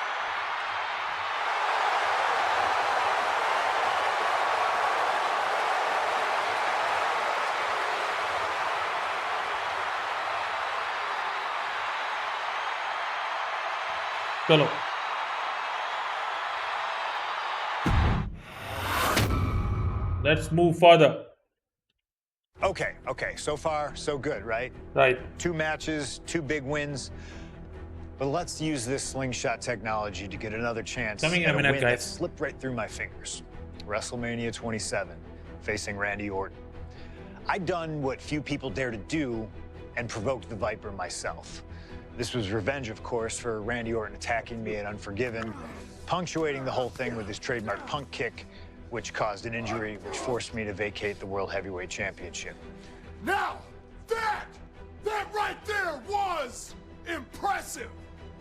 चलो let's move further. Okay, so far, so good, right? Right. 2 matches, 2 big wins. But let's use this slingshot technology to get another chance at a win that slipped right through my fingers. WrestleMania 27, facing Randy Orton. I'd done what few people dare to do and provoked the Viper myself. This was revenge, of course, for Randy Orton attacking me at Unforgiven, punctuating the whole thing with his trademark punk kick, which caused an injury, which forced me to vacate the World Heavyweight Championship. Now, that right there was impressive.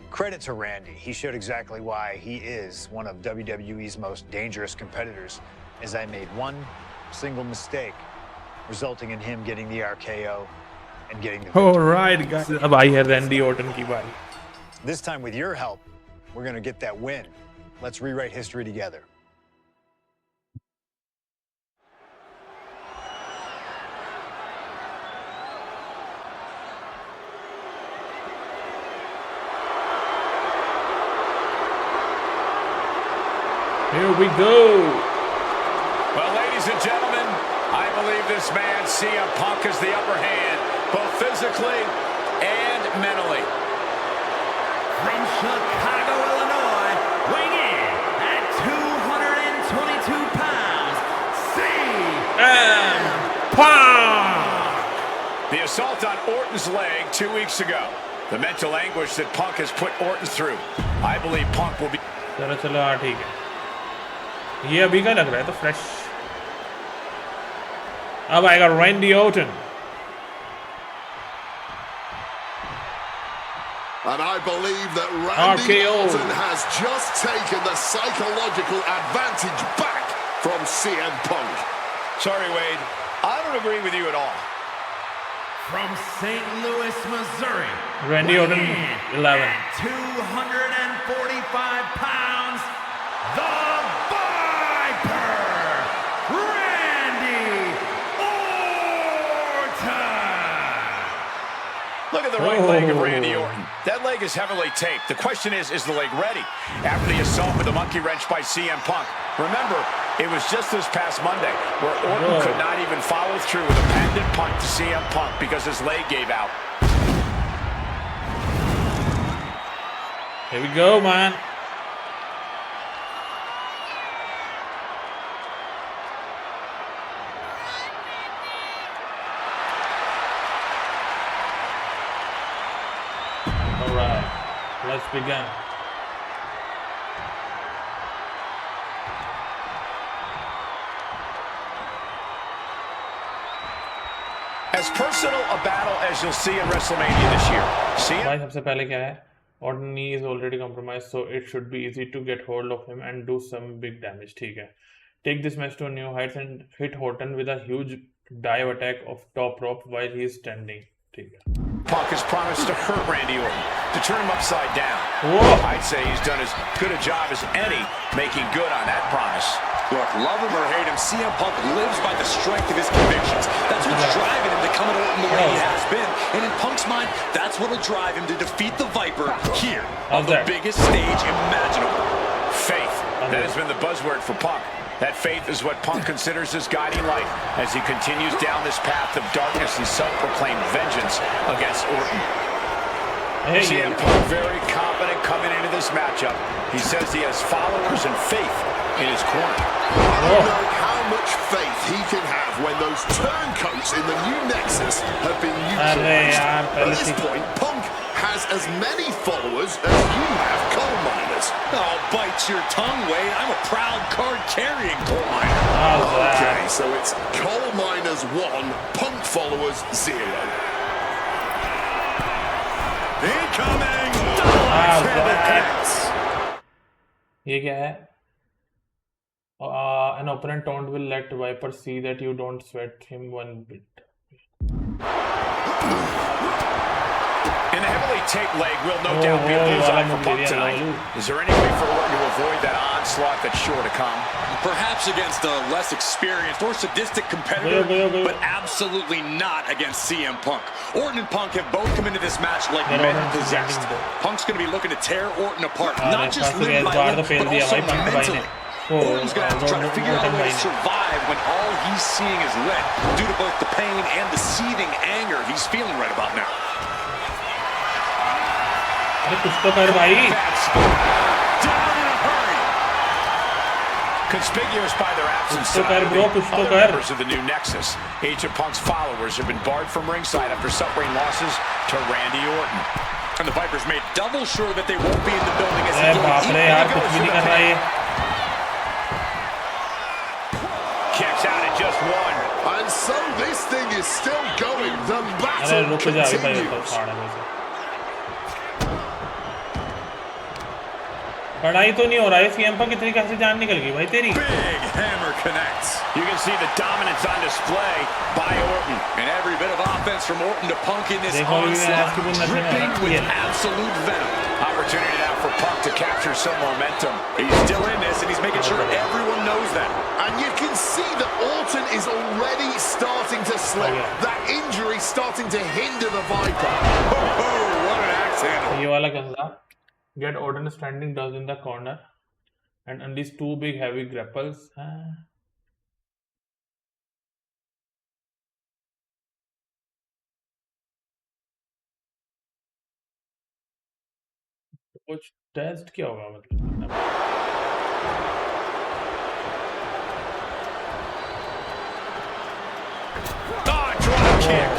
Credit to Randy. He showed exactly why he is one of WWE's most dangerous competitors, as I made one single mistake, resulting in him getting the RKO and getting the victory. Alright guys, अब आई है Randy Orton की बारी. This time, with your help, we're going to get that win. Let's rewrite history together. Here we go. Well, ladies and gentlemen, I believe this man, CM Punk, has the upper hand, both physically and mentally. From Chicago, Illinois, weighing in at 222 pounds, CM Punk. The assault on Orton's leg 2 weeks ago. The mental anguish that Punk has put Orton through. I believe Punk will be... चलो हाँ ठीक है. ये अभी का लग रहा है तो फ्रेश. अब आएगा Randy Orton. And I believe that Randy RKO. Orton has just taken the psychological advantage back from CM Punk. Sorry, Wade. I don't agree with you at all. from St. Louis, Missouri. Randy Orton, 11. 245 pounds, the Viper, Randy Orton. Look at the right leg of Randy Orton. That leg is heavily taped. The question is the leg ready? After the assault with the monkey wrench by CM Punk. Remember, it was just this past Monday where Orton could not even follow through with a patented punt to CM Punk because his leg gave out. Here we go, man. All right, let's begin. As personal a battle as you'll see in WrestleMania this year. भाई सबसे पहले क्या है? Orton knee is already compromised, so it should be easy to get hold of him and do some big damage. ठीक है. Take this match to new heights and hit Orton with a huge dive attack of top rope while he is standing. ठीक है. Punk has promised to hurt Randy Orton, to turn him upside down. Whoa. I'd say he's done as good a job as any making good on that promise. Look, love him or hate him, CM Punk lives by the strength of his convictions. That's what's driving him to come at Orton the way he has been. And in Punk's mind, that's what'll drive him to defeat the Viper here on the biggest stage imaginable. Faith. That has been the buzzword for Punk. That faith is what Punk considers his guiding light as he continues down this path of darkness and self-proclaimed vengeance against Orton. Hey, CM Punk very confident coming into this matchup. He says he has followers and faith in his corner. I don't know how much faith he can have when those turncoats in the new Nexus have been neutralized. At this point, Punk has as many followers as you have coal miners. Oh, bite your tongue, Wade. I'm a proud card-carrying coal miner. Okay, so it's coal miners 1, Punk followers 0. Incoming! ये क्या है? An opponent taunt will let Viper see that you don't sweat him one bit. And a heavily taped leg will no doubt be a bullseye for Punk tonight. Is there any way for Orton to avoid that onslaught that's sure to come? Perhaps against a less experienced or sadistic competitor, but absolutely not against CM Punk. Orton and Punk have both come into this match like men possessed. Punk's going to be looking to tear Orton apart, not just limb by limb, but also mentally. Orton's going to have to try to figure out a way to survive when all he's seeing is lit due to both the pain and the seething anger he's feeling right about now. अरे कुछ तो कर भाई. Down in a hurry. Conspicuous by their absence Kuch to kar, bro, kuch to other kar. members of the new Nexus. Each of Punk's followers have been barred from ringside after suffering losses to Randy Orton. And the Vipers made double sure that they won't be in the building as अरे बाप रे यार कुछ भी नहीं कर रहा ये. Kicks out at just one. And so this thing is still going. The अरे battle रुक जा अभी भाई तो continues. फाड़ है मुझे. पढ़ाई तो नहीं हो रहा है सीएम पर, कितनी कैसे जान निकल गई भाई तेरी। Big hammer connects. You can see the dominance on display by Orton. And every bit of offense from Orton to Punk in this देखो भी मैं onslaught, आपकी बुंदा से dripping ना with absolute venom. Opportunity now for Punk to capture some momentum. He's still in this, and he's making sure everyone knows that. And you can see that Orton is already starting to slip. That injury starting to hinder the Viper. Oh, what an axe handle. ये वाला कैसा था? Get Orton standing does in the corner and unleash two big heavy grapples. कुछ test क्या होगा मतलब? Oh, drop kick.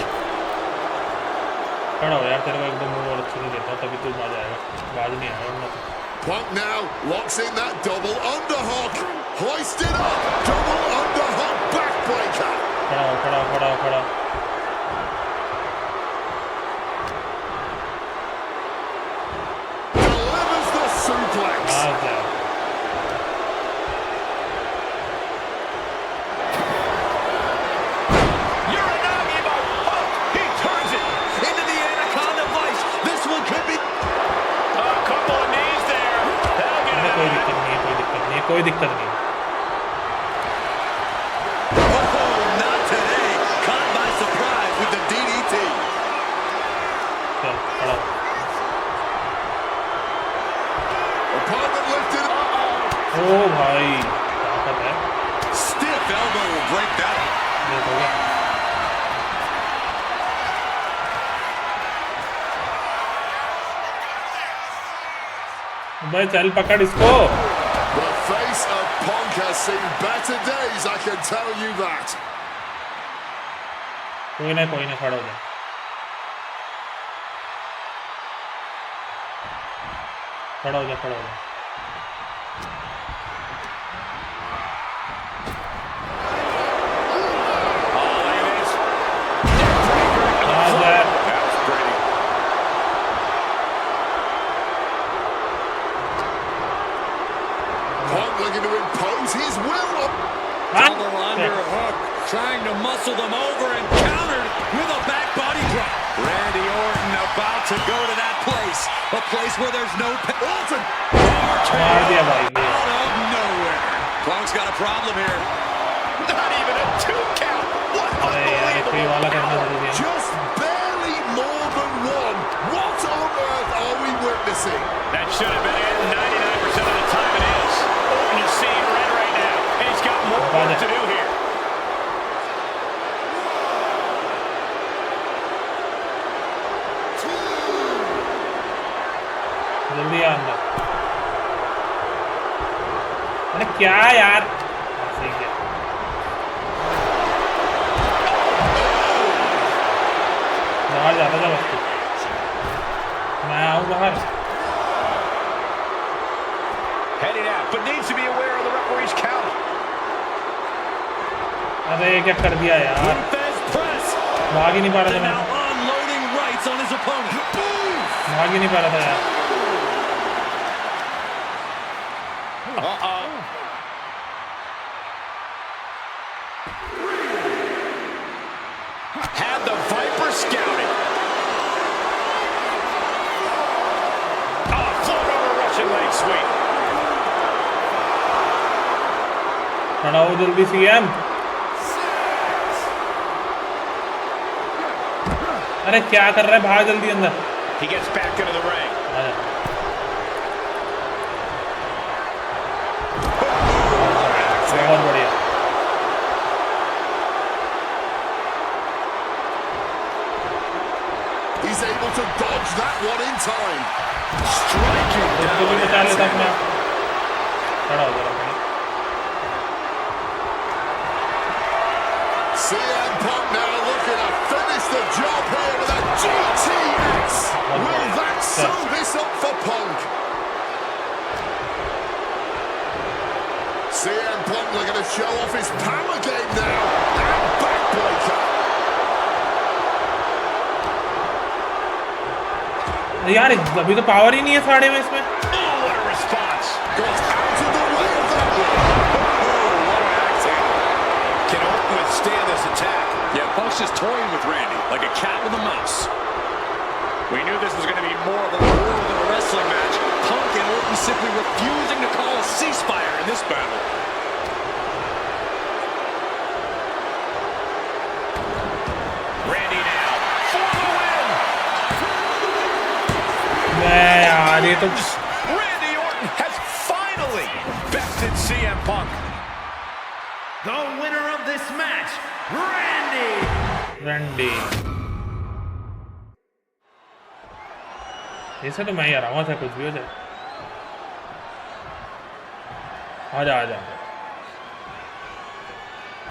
खड़ा हो यार, तेरे को एकदम मुंह और अच्छे से देता हूँ, तभी तू बाज आएगा, बाज नहीं आएगा वरना तो। Punk now locks in that double underhook. Hoisted up. Double underhook backbreaker. खड़ा हो, खड़ा हो, खड़ा हो, खड़ा हो। Delivers the suplex. बाज यार। Uranagi by Punk. He turns it into the Anaconda Vice. This one could be. A couple of knees there. That'll get अरे him कोई out. दिक्कत नहीं है, कोई दिक्कत नहीं है, कोई दिक्कत नहीं है। Oh, not today. Caught by surprise with the DDT. चल खड़ा हो। Opponent lifted up. ओ भाई ताकत है। Stiff elbow will break that up. देखोगे भाई, चल पकड़ इसको। The face of Punk has seen better days, I can tell you that. कोई ना खड़ा हो जा। खड़ा हो जा, खड़ा हो जा। Oh, look at this. बाज यार। That was pretty. Punk looking to impose his will on. Double underhook, trying to muscle them over and countered with a back body drop. Randy Orton about to go to that place, a place where there's no Orton. मार दिया भाई ये। Out of nowhere. Punk's got a problem here. Not even a 2 count. What अरे यार एक कोई वाला करना जरूरी है। Just barely more than one. What on earth are we witnessing? That should have been it. 99% of the time it is. Orton is seeing red right now, and he's got more work to do here. जल्दी आ अंदर। अरे क्या यार, सही किया। बाहर जाता था वस्तु, मैं आऊँ बाहर। Heading out, but needs to be aware of the referee's count. अरे क्या कर दिया यार, Fez press. भाग ही नहीं पा रहा था And मैं, now unloading rights on his opponent. भाग ही नहीं पा रहा था यार। Had the Viper scouted. Oh, float over Russian leg sweep. खड़ा हो जल्दी सीएम। अरे क्या कर रहा है, भाग जल्दी अंदर। He gets back into the ring. आजा। बहुत बढ़िया। He's able to dodge that one in time. Striking उसको भी down. बचा लेता अपने आप। खड़ा हो जरा भाई। CM Punk now looking to finish the job here with a GTS. Will that sew this up for Punk? CM Punk looking to show off his power game now. And backbreaker. यार अभी तो power ही नहीं है साढ़े में इसमें। Oh, what a response. Punk's just toying with Randy like a cat with a mouse. We knew this was going to be more of a war than a wrestling match. Punk and Orton simply refusing to call a ceasefire in this battle. Randy now for the win. यार ये तो Randy Orton has finally bested CM Punk. The winner of this match, Randy. ऐसा तो मैं ही आराम से कुछ भी हो जाए आजा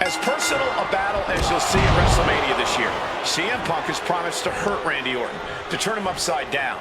As personal a battle as you'll see at WrestleMania this year, CM Punk has promised to hurt Randy Orton, to turn him upside down.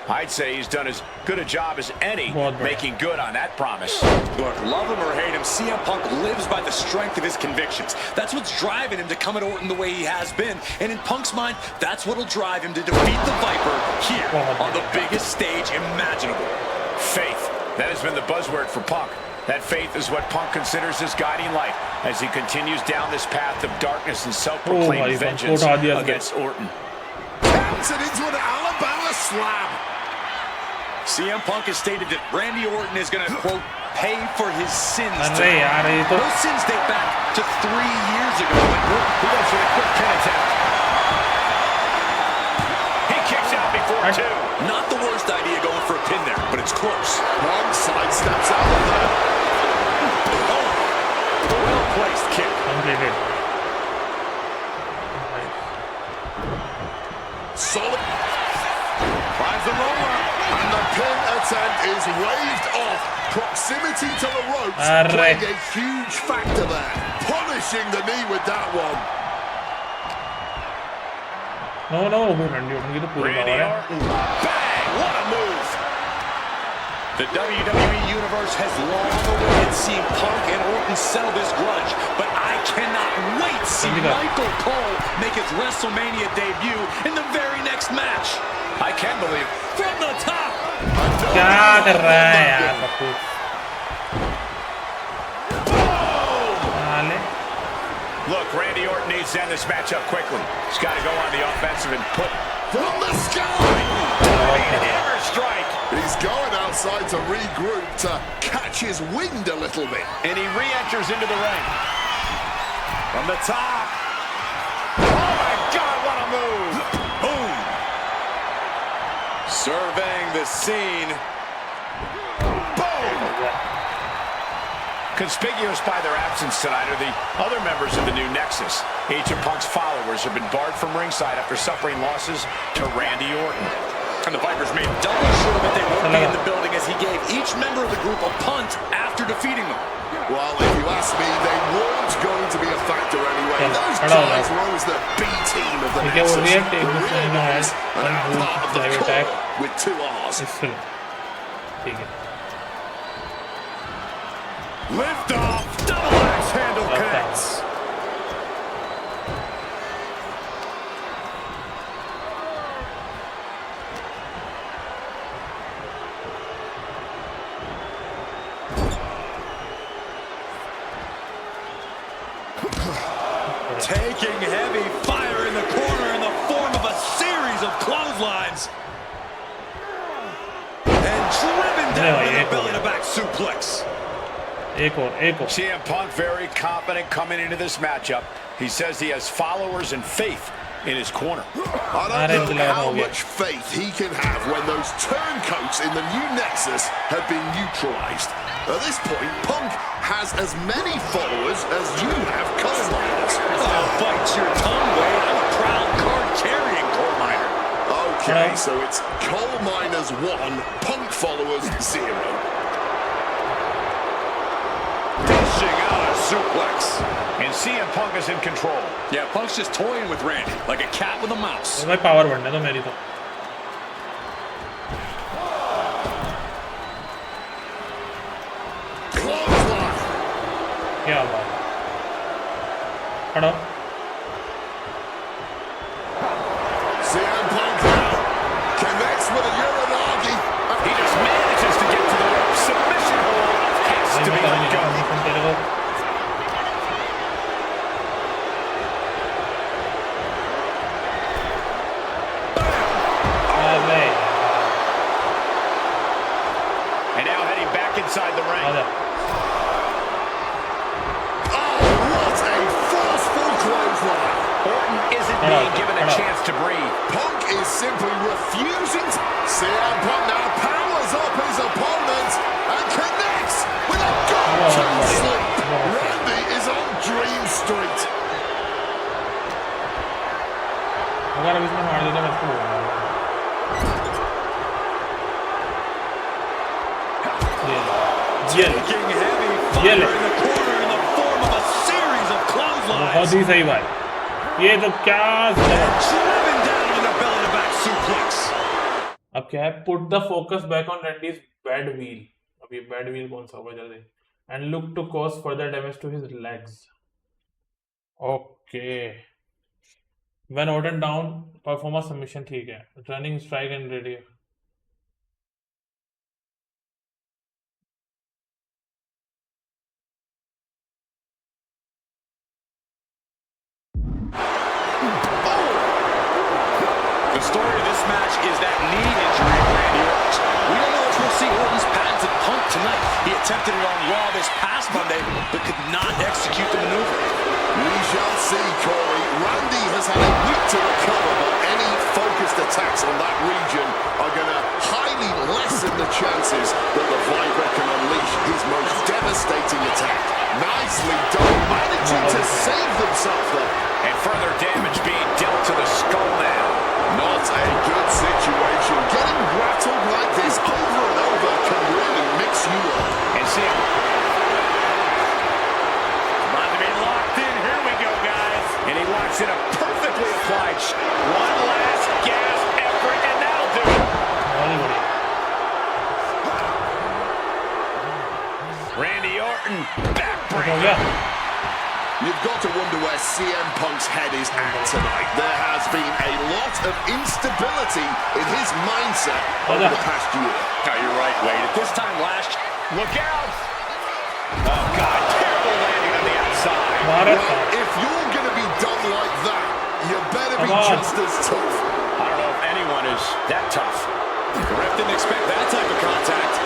I'd say he's done as good a job as any making good on that promise. Look, love him or hate him, CM Punk lives by the strength of his convictions. That's what's driving him to come at Orton the way he has been. And in Punk's mind, that's what'll drive him to defeat the Viper here on the biggest stage imaginable. Faith. That has been the buzzword for Punk. That faith is what Punk considers his guiding light as he continues down this path of darkness and self-proclaimed vengeance against Orton. Counted into an Alabama slam. CM Punk has stated that Randy Orton is going to, quote, pay for his sins. Those sins date back to 3 years ago when Orton goes for a quick pin attempt. He kicks out before two. Not the worst idea going for a pin there, but it's close. Punk sidesteps out of there. Oh, well-placed kick. Solid. Finds the roller. And the pin attempt is waved off. Proximity to the ropes playing a huge factor there. Punishing the knee with that one. No, Randy Orton तो पूरी Randy Orton. Bang! What a move! The WWE Universe has long awaited seeing Punk and Orton settle this grudge, but I cannot wait to see Michael Cole make his WrestleMania debut in the very next match. I can't believe From the top. क्या कर रहा है यार Pappu Look, Randy Orton needs to end this matchup quickly. He's got to go on the offensive and put From the sky. hammer strike. He's going outside to regroup, to catch his wind a little bit. And he re-enters into the ring. From the top. Oh my God, what a move. Boom. Surveying the scene. Boom. Conspicuous by their absence tonight are the other members of the new Nexus. Each of Punk's followers have been barred from ringside after suffering losses to Randy Orton. And the Vipers made double sure that they won't be in the building as he gave each member of the group a punt after defeating them. Well, if you ask me, they weren't going to be a factor anyway. Those guys rose the B team of the Nexus. The real ones are now part of the core with 2 R's. ठीक है Lift off. Double axe handle connects. Taking heavy fire in the corner in the form of a series of clotheslines. And driven down with a belly-to-back suplex. एक और CM Punk very confident coming into this matchup. He says he has followers and faith in his corner. I don't know how much faith he can have when those turncoats in the new Nexus have been neutralized. At this point, Punk has as many followers as you have coal miners. Oh, bite your tongue, Wade. I'm a proud card-carrying coal miner. Okay, so it's coal miners 1, Punk followers 0. Dishing out a suplex. And CM Punk is in control. Yeah, Punk's just toying with Randy like a cat with a mouse. भाई power बढ़ने दो मेरी तो क्या बात खड़ा CM Punk now connects with a Uranagi. He just manages to get to the rope. Submission hold has to be let go. being given a chance to breathe. Punk is simply refusing to... CM Punk now powers up his opponent and connects with a gut-check sleep. Randy is on Dream Street. अगर अब इसमें मार देता मैं इसको बोलूँगा Taking heavy fire in the corner in the form of a series of clotheslines. बहुत ही सही बात ये तो क्या Driven down in the belly to back suplex. अब क्या है put the focus back on Randy's bad wheel अब ये bad wheel कौन सा होगा जल्दी and look to cause further damage to his legs okay when ordered down perform a submission ठीक है running strike and ready The story of this match is that knee injury of Randy Orton. We don't know if we'll see Orton's patented Punk tonight. He attempted it on Raw this past Monday, but could not execute the maneuver. We shall see, Corey. Randy has had a week to recover, but any focused attacks on that region are going to highly lessen the chances that the Viper can unleash his most devastating attack. Nicely done, managing to save themselves there. And further damage being dealt to the skull now. Not a good situation. Getting rattled like this over and over can really mix you up. And see him. About to be locked in. Here we go, guys. And he locks in a perfectly applied shot. One last gasp effort, and that'll do it. Randy Orton, backbreaker. You've got to wonder where CM Punk's head is at tonight. There has been a lot of instability in his mindset over the past year. Oh, you're right, Wade. At this time last year, look out! Oh, God, terrible landing on the outside. Well, if you're going to be done like that, you better be just as tough. I don't know if anyone is that tough. The ref didn't expect that type of contact.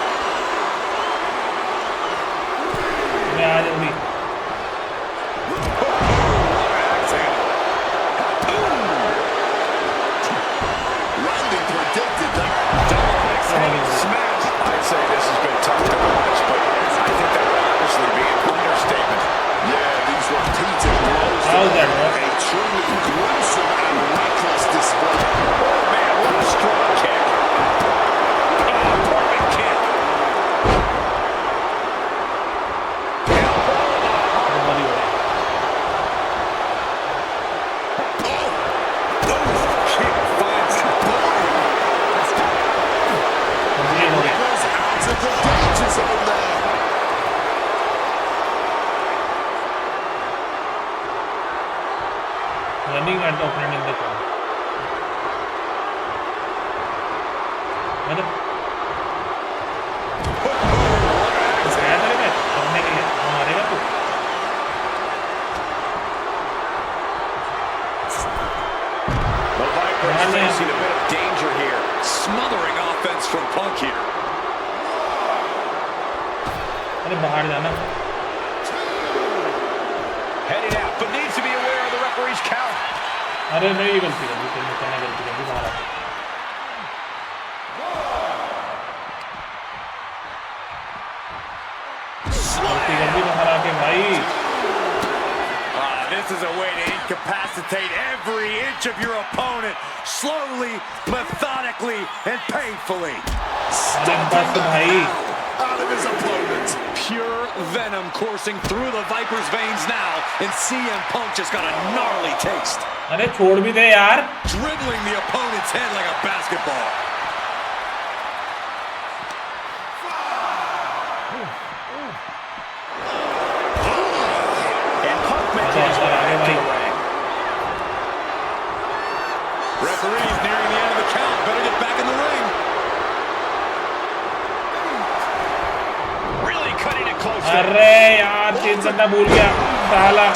Randy predicted that. Smash. I'd say this has been tough to watch, but I think that would honestly be an understatement. Yeah, these were heated blows. A truly gruesome and reckless display. Oh, man, what a strong kick. Oh, perfect kick. Running at the opponent in the corner. मतलब आया तेरे पे करने के लिए मारेगा तू The Viper is facing a bit of danger here. Smothering offense from Punk here. अरे बाहर जाना Heading out, but needs to be aware of the referee's count. अरे नहीं गलती कर दी तुमने गलती कर दी बाहर आ गलती कर दी बाहर आके भाई This is a way to incapacitate every inch of your opponent, slowly, methodically, and painfully. Out of his opponent. Pure venom coursing through the Viper's veins now, and CM Punk just got a gnarly taste. अरे छोड़ भी दे यार Dribbling the opponent's head like a basketball. And Punk making his way back to the ring. Referee's nearing the end of the count. Better get back in the ring. Really cutting it close. अरे यार 3 करना भूल गया साला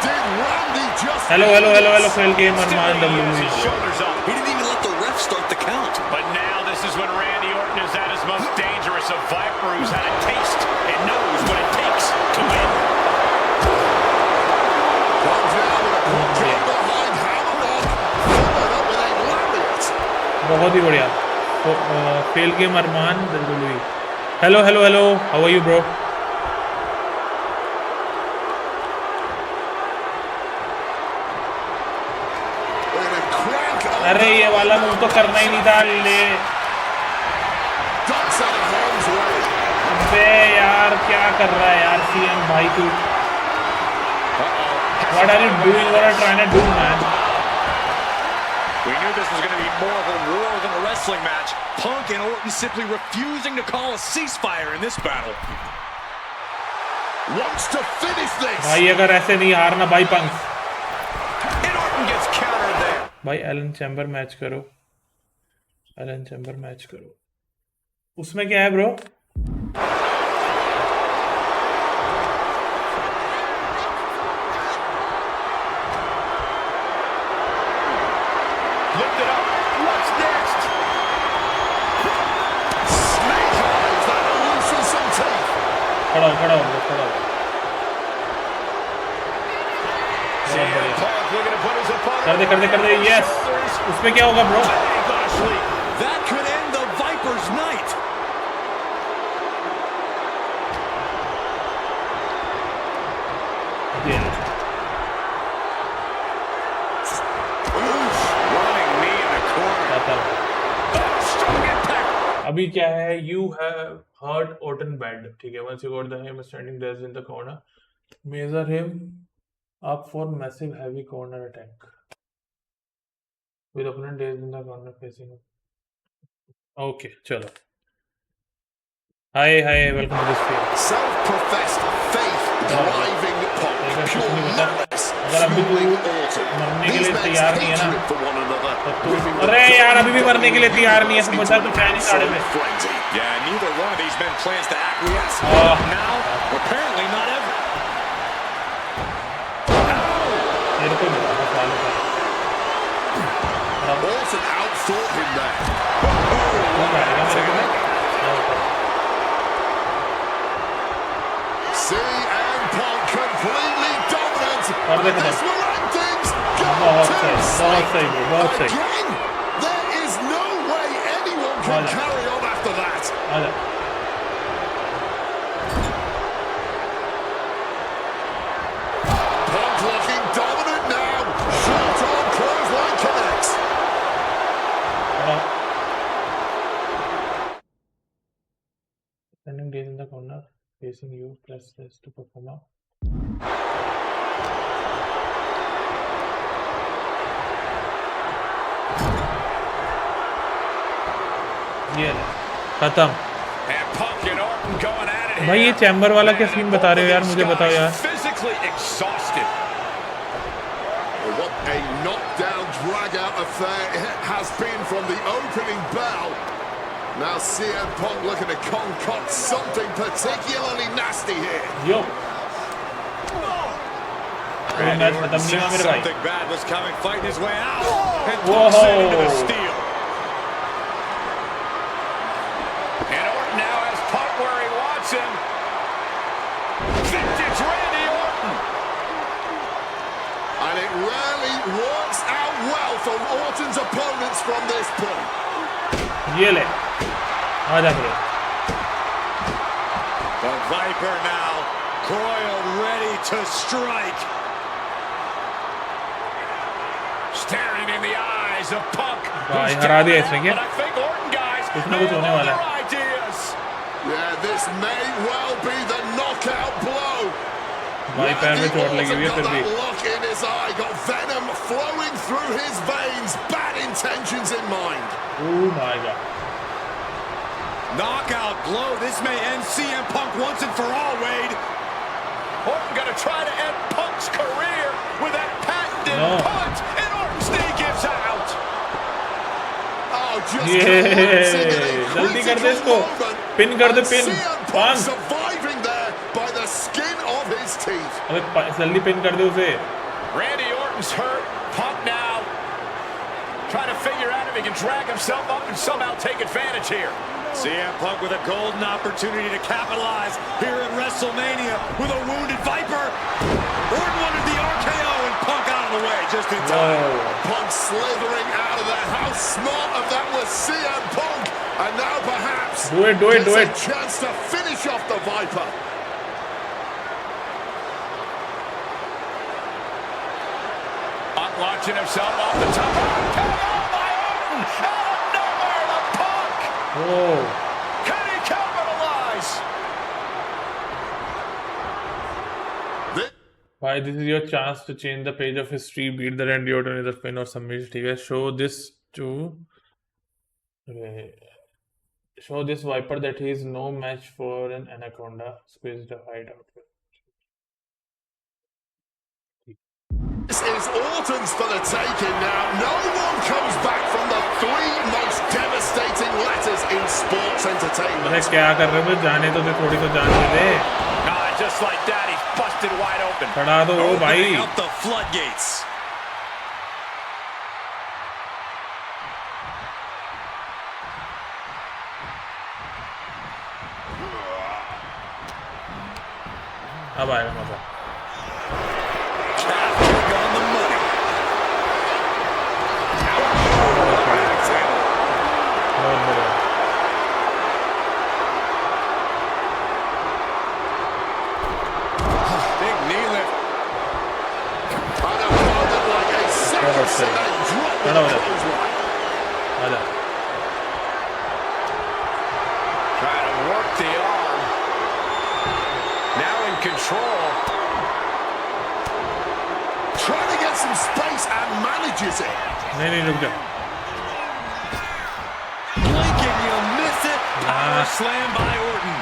Did Randy just... hello fail game Armaan His shoulders up. He didn't even let the ref start the count. But now this is when Randy Orton is at his most dangerous. A Viper who's had a taste and knows what it takes to win. Comes down with a put behind hammer. बहुत ही बढ़िया। Fail game Armaan WWE। Hello hello hello, how are you bro? अरे ये वाला move तो करना ही नहीं था। ले अबे यार क्या कर रहा है यार सीएम भाई तू? What are you doing? What are you trying to do, man? We knew this was going to be more of a war than a wrestling match. Punk and Orton simply refusing to call a ceasefire in this battle. Wants to finish this. भाई अगर ऐसे नहीं हारना भाई पंक। And Orton gets countered there. भाई Elon chamber match करो, Elon chamber match करो। उसमें क्या है bro? Lift it up. What's next? Snake eyes, that'll loosen some teeth. खड़ा हो खड़ा हो खड़ा हो। CM Punk looking to put his opponent कर दे यस। उसमें क्या होगा bro? That could end the Viper's night. Running knee in the corner. Strong impact. अभी क्या है? You have hurt Orton bad, ठीक है? Once you got the him standing there in the corner, measure him up for massive heavy corner attack. With opponent days in the corner facing him. Okay, चलो। Hi, welcome to this field. Self-professed faith driving Punk. Pure malice अगर अभी तू fueling Orton. मरने के These लिए men's तैयार नहीं है ना, hatred for one another. तो तू अरे यार अभी भी मरने के लिए तैयार नहीं है तो बचा तो क्या नहीं साढ़े में। Frenzy. Yeah, neither one of these men plans to acquiesce. Now, apparently not ever. मेरे को नहीं पता सालों का। Orton outthought him there. वो मारेगा मेरे को नहीं। CM Punk completely dominant. और देखो This will end things. बहुत सही ब्रो, बहुत सही। Again, there is no way anyone can आजा। carry on after that. आजा। Punk looking dominant now. Short arm clothesline connects. Standing days in the corner, facing you, press this to perform a ये खत्म। And Punk and Orton going at it. भाई ये chamber वाला क्या scene बता रहे हो यार? मुझे बताओ यार। Physically exhausted. What a knockdown, drag-out affair it has been from the opening bell. Now CM Punk looking to concoct something particularly nasty here. Yo match खत्म नहीं हुआ मेरे भाई। Something bad was coming, fighting his way out. And Whoa. Punk sent into the steel. And Orton now has Punk where he wants him. Vintage Randy Orton. And it rarely works out well for Orton's opponents from this point. ये ले आजा bro. The Viper now coiled, ready to strike. Staring in the eyes of Punk. भाई हरा दिया इसने क्या? But I think Orton guys कुछ ना कुछ होने वाला है। ideas. Yeah, this may well be the knockout blow. भाई पैर में चोट लगी हुई है फिर भी। Look in his eye, got venom flowing through his veins, bad intentions in mind. Oh my god. Knockout blow. This may end CM Punk once and for all, Wade. Orton gonna try to end Punk's career with that patented punch, and Orton's knee gives out. Oh, just जल्दी कर दे इसको। Pin कर दे pin. Punk surviving there by the skin of his teeth. अबे जल्दी pin कर दे उसे। Randy Orton's hurt. Punk now trying to figure out if he can drag himself up and somehow take advantage here. CM Punk with a golden opportunity to capitalize here at WrestleMania with a wounded Viper. Orton wanted the RKO and Punk out out of the way just in time. Punk slithering out of there. How smart of that was CM Punk. And now perhaps do it. a chance to finish off the Viper. Launching himself off the top. Oh, by Orton! Out of nowhere, the Punk! Whoa. Can he capitalize? Why, this is your chance to change the page of history, beat the Randy Orton either pin or submission. ठीक है, show this Viper that he is no match for an Anaconda. Squeeze the hide out. This is Orton's for the taking now. No one comes back from the 3 most devastating letters in sports entertainment. अरे क्या कर रहे हो? जाने तो दे, थोड़ी तो जान दे. Just like that, he's busted wide open. खड़ा दो वो भाई. Opening up the floodgates. अब आएगा मजा. On the money. बहुत बढ़िया. Big knee lift. खड़ा हो जा. आजा. Trying to work the arm. Now in control. Trying to get some space and manages it. नहीं रुक जा. Blink and you miss it. Power slam by Orton.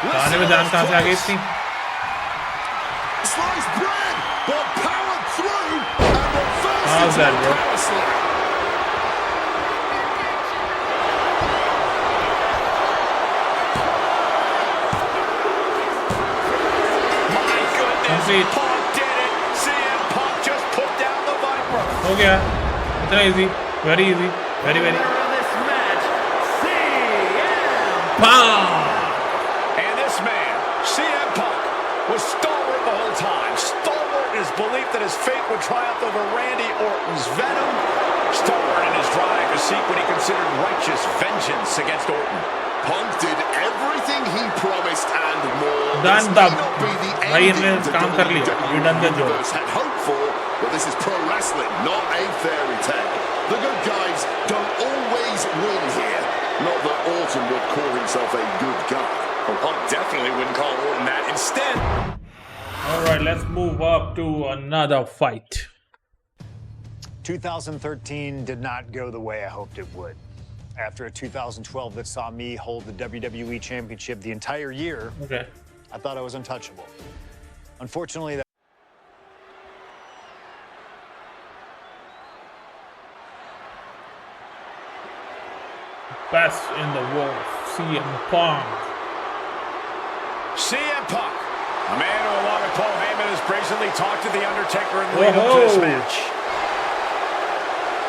खाने में जान कहाँ से आ गई इतनी? Sliced bread, but powered through and reverses How's that, bro? power slam. My goodness. Complete. Punk did it. CM Punk just put down the Viper. हो गया. इतना easy. Very easy. Very. Winner of this match, CM Punk. And this man, CM Punk, was stalwart the whole time. Stalwart in his belief that his fate would triumph over Randy Orton's venom. Stalwart in his drive to seek what he considered righteous vengeance against Orton. Punk did everything he promised and more. Done This may the- not be the भाई ending इन्होंने the काम कर लिया. You done the job. universe had hoped for, but this is pro wrestling, not a fairy tale. The good guys don't always win here. Not that Orton would call himself a good guy. Well, Punk definitely wouldn't call Orton that. Instead, All right, let's move up to another fight. 2013 did not go the way I hoped it would. After a 2012 that saw me hold the WWE Championship the entire year, Okay. I thought I was untouchable. Unfortunately, that Best in the world, CM Punk. CM Punk, a man who, along with Paul Heyman, has brazenly talked to The Undertaker in the lead up to this match.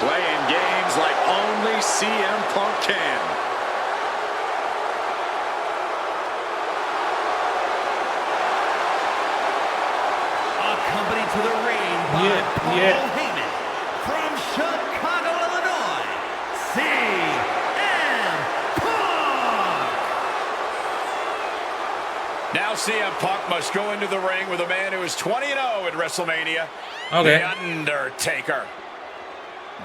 playing games like only CM Punk can. accompanied to the ring by Paul Heyman from Chicago, Illinois, CM Punk. Now CM Punk must go into the ring with a man who is 20-0 at WrestleMania, Okay. The Undertaker.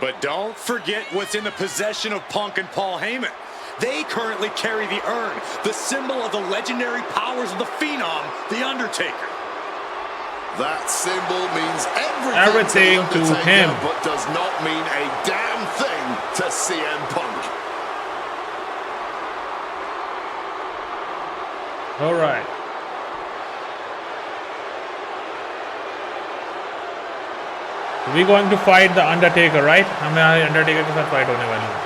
But don't forget what's in the possession of Punk and Paul Heyman. They currently carry the urn, the symbol of the legendary powers of the Phenom, The Undertaker. That symbol means Everything everything to him. but does not mean a damn thing to CM Punk. All right. We going to fight the Undertaker, right? हमें Undertaker के साथ fight होने वाली है.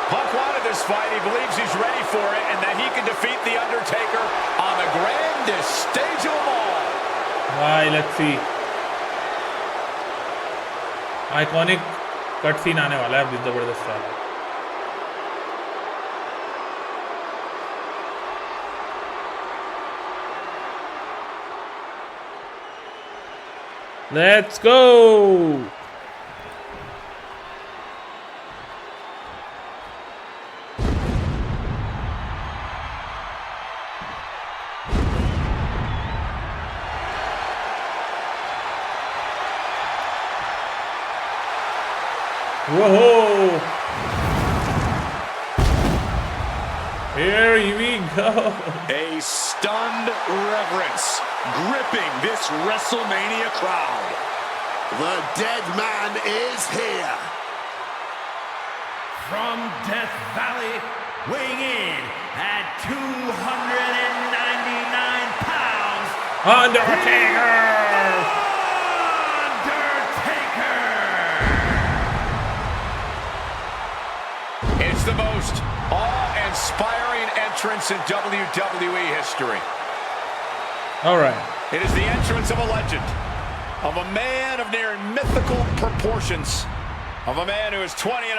Punk wanted this fight. He believes he's ready for it and that he can defeat The Undertaker on the grandest stage of them all. Why? Let's see. Iconic cut scene आने वाला है अब जबरदस्त वाला. Let's go. Whoa! Here we go. A stunned reverence gripping this WrestleMania crowd. The dead man is here. From Death Valley, weighing in at 299 pounds, Undertaker! It's the most awe-inspiring entrance in WWE history. All right. It is the entrance of a legend, of a man of near mythical proportions, of a man who is 20-0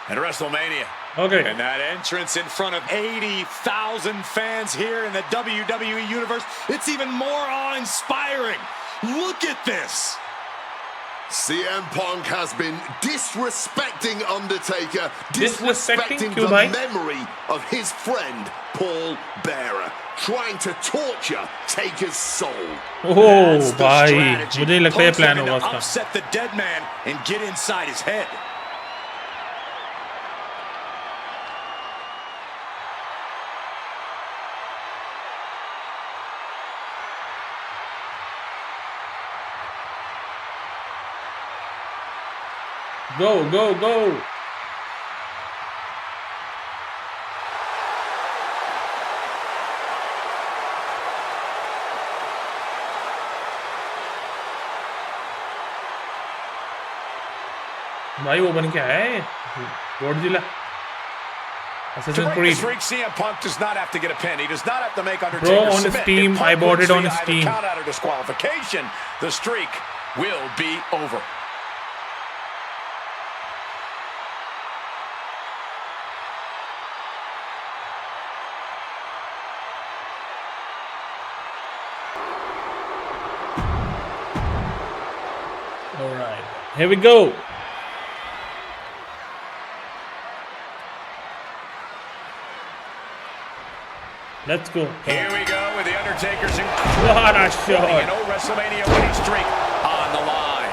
at WrestleMania. Okay. And that entrance in front of 80,000 fans here in the WWE Universe, it's even more awe-inspiring. Look at this. CM Punk has been disrespecting Undertaker, Disrespecting the bhai? memory of his friend Paul Bearer, trying to torture Taker's soul. Oh, That's the भाई strategy. मुझे लगता है Punk's plan looking होगा to उसका. upset the dead man and get inside his head. Go, go, go. भाई वो बन क्या है? Godzilla. To Assassin's break the Creed. streak, CM Punk does not have to get a pin. He does not have to make Bro, Undertaker on submit. Steam, If Punk I bought wins it on via either Steam. count out or disqualification, the streak will be over. All right. Here we go. Let's go. Here we go with The Undertaker's What a incredible shot. WrestleMania winning streak on the line.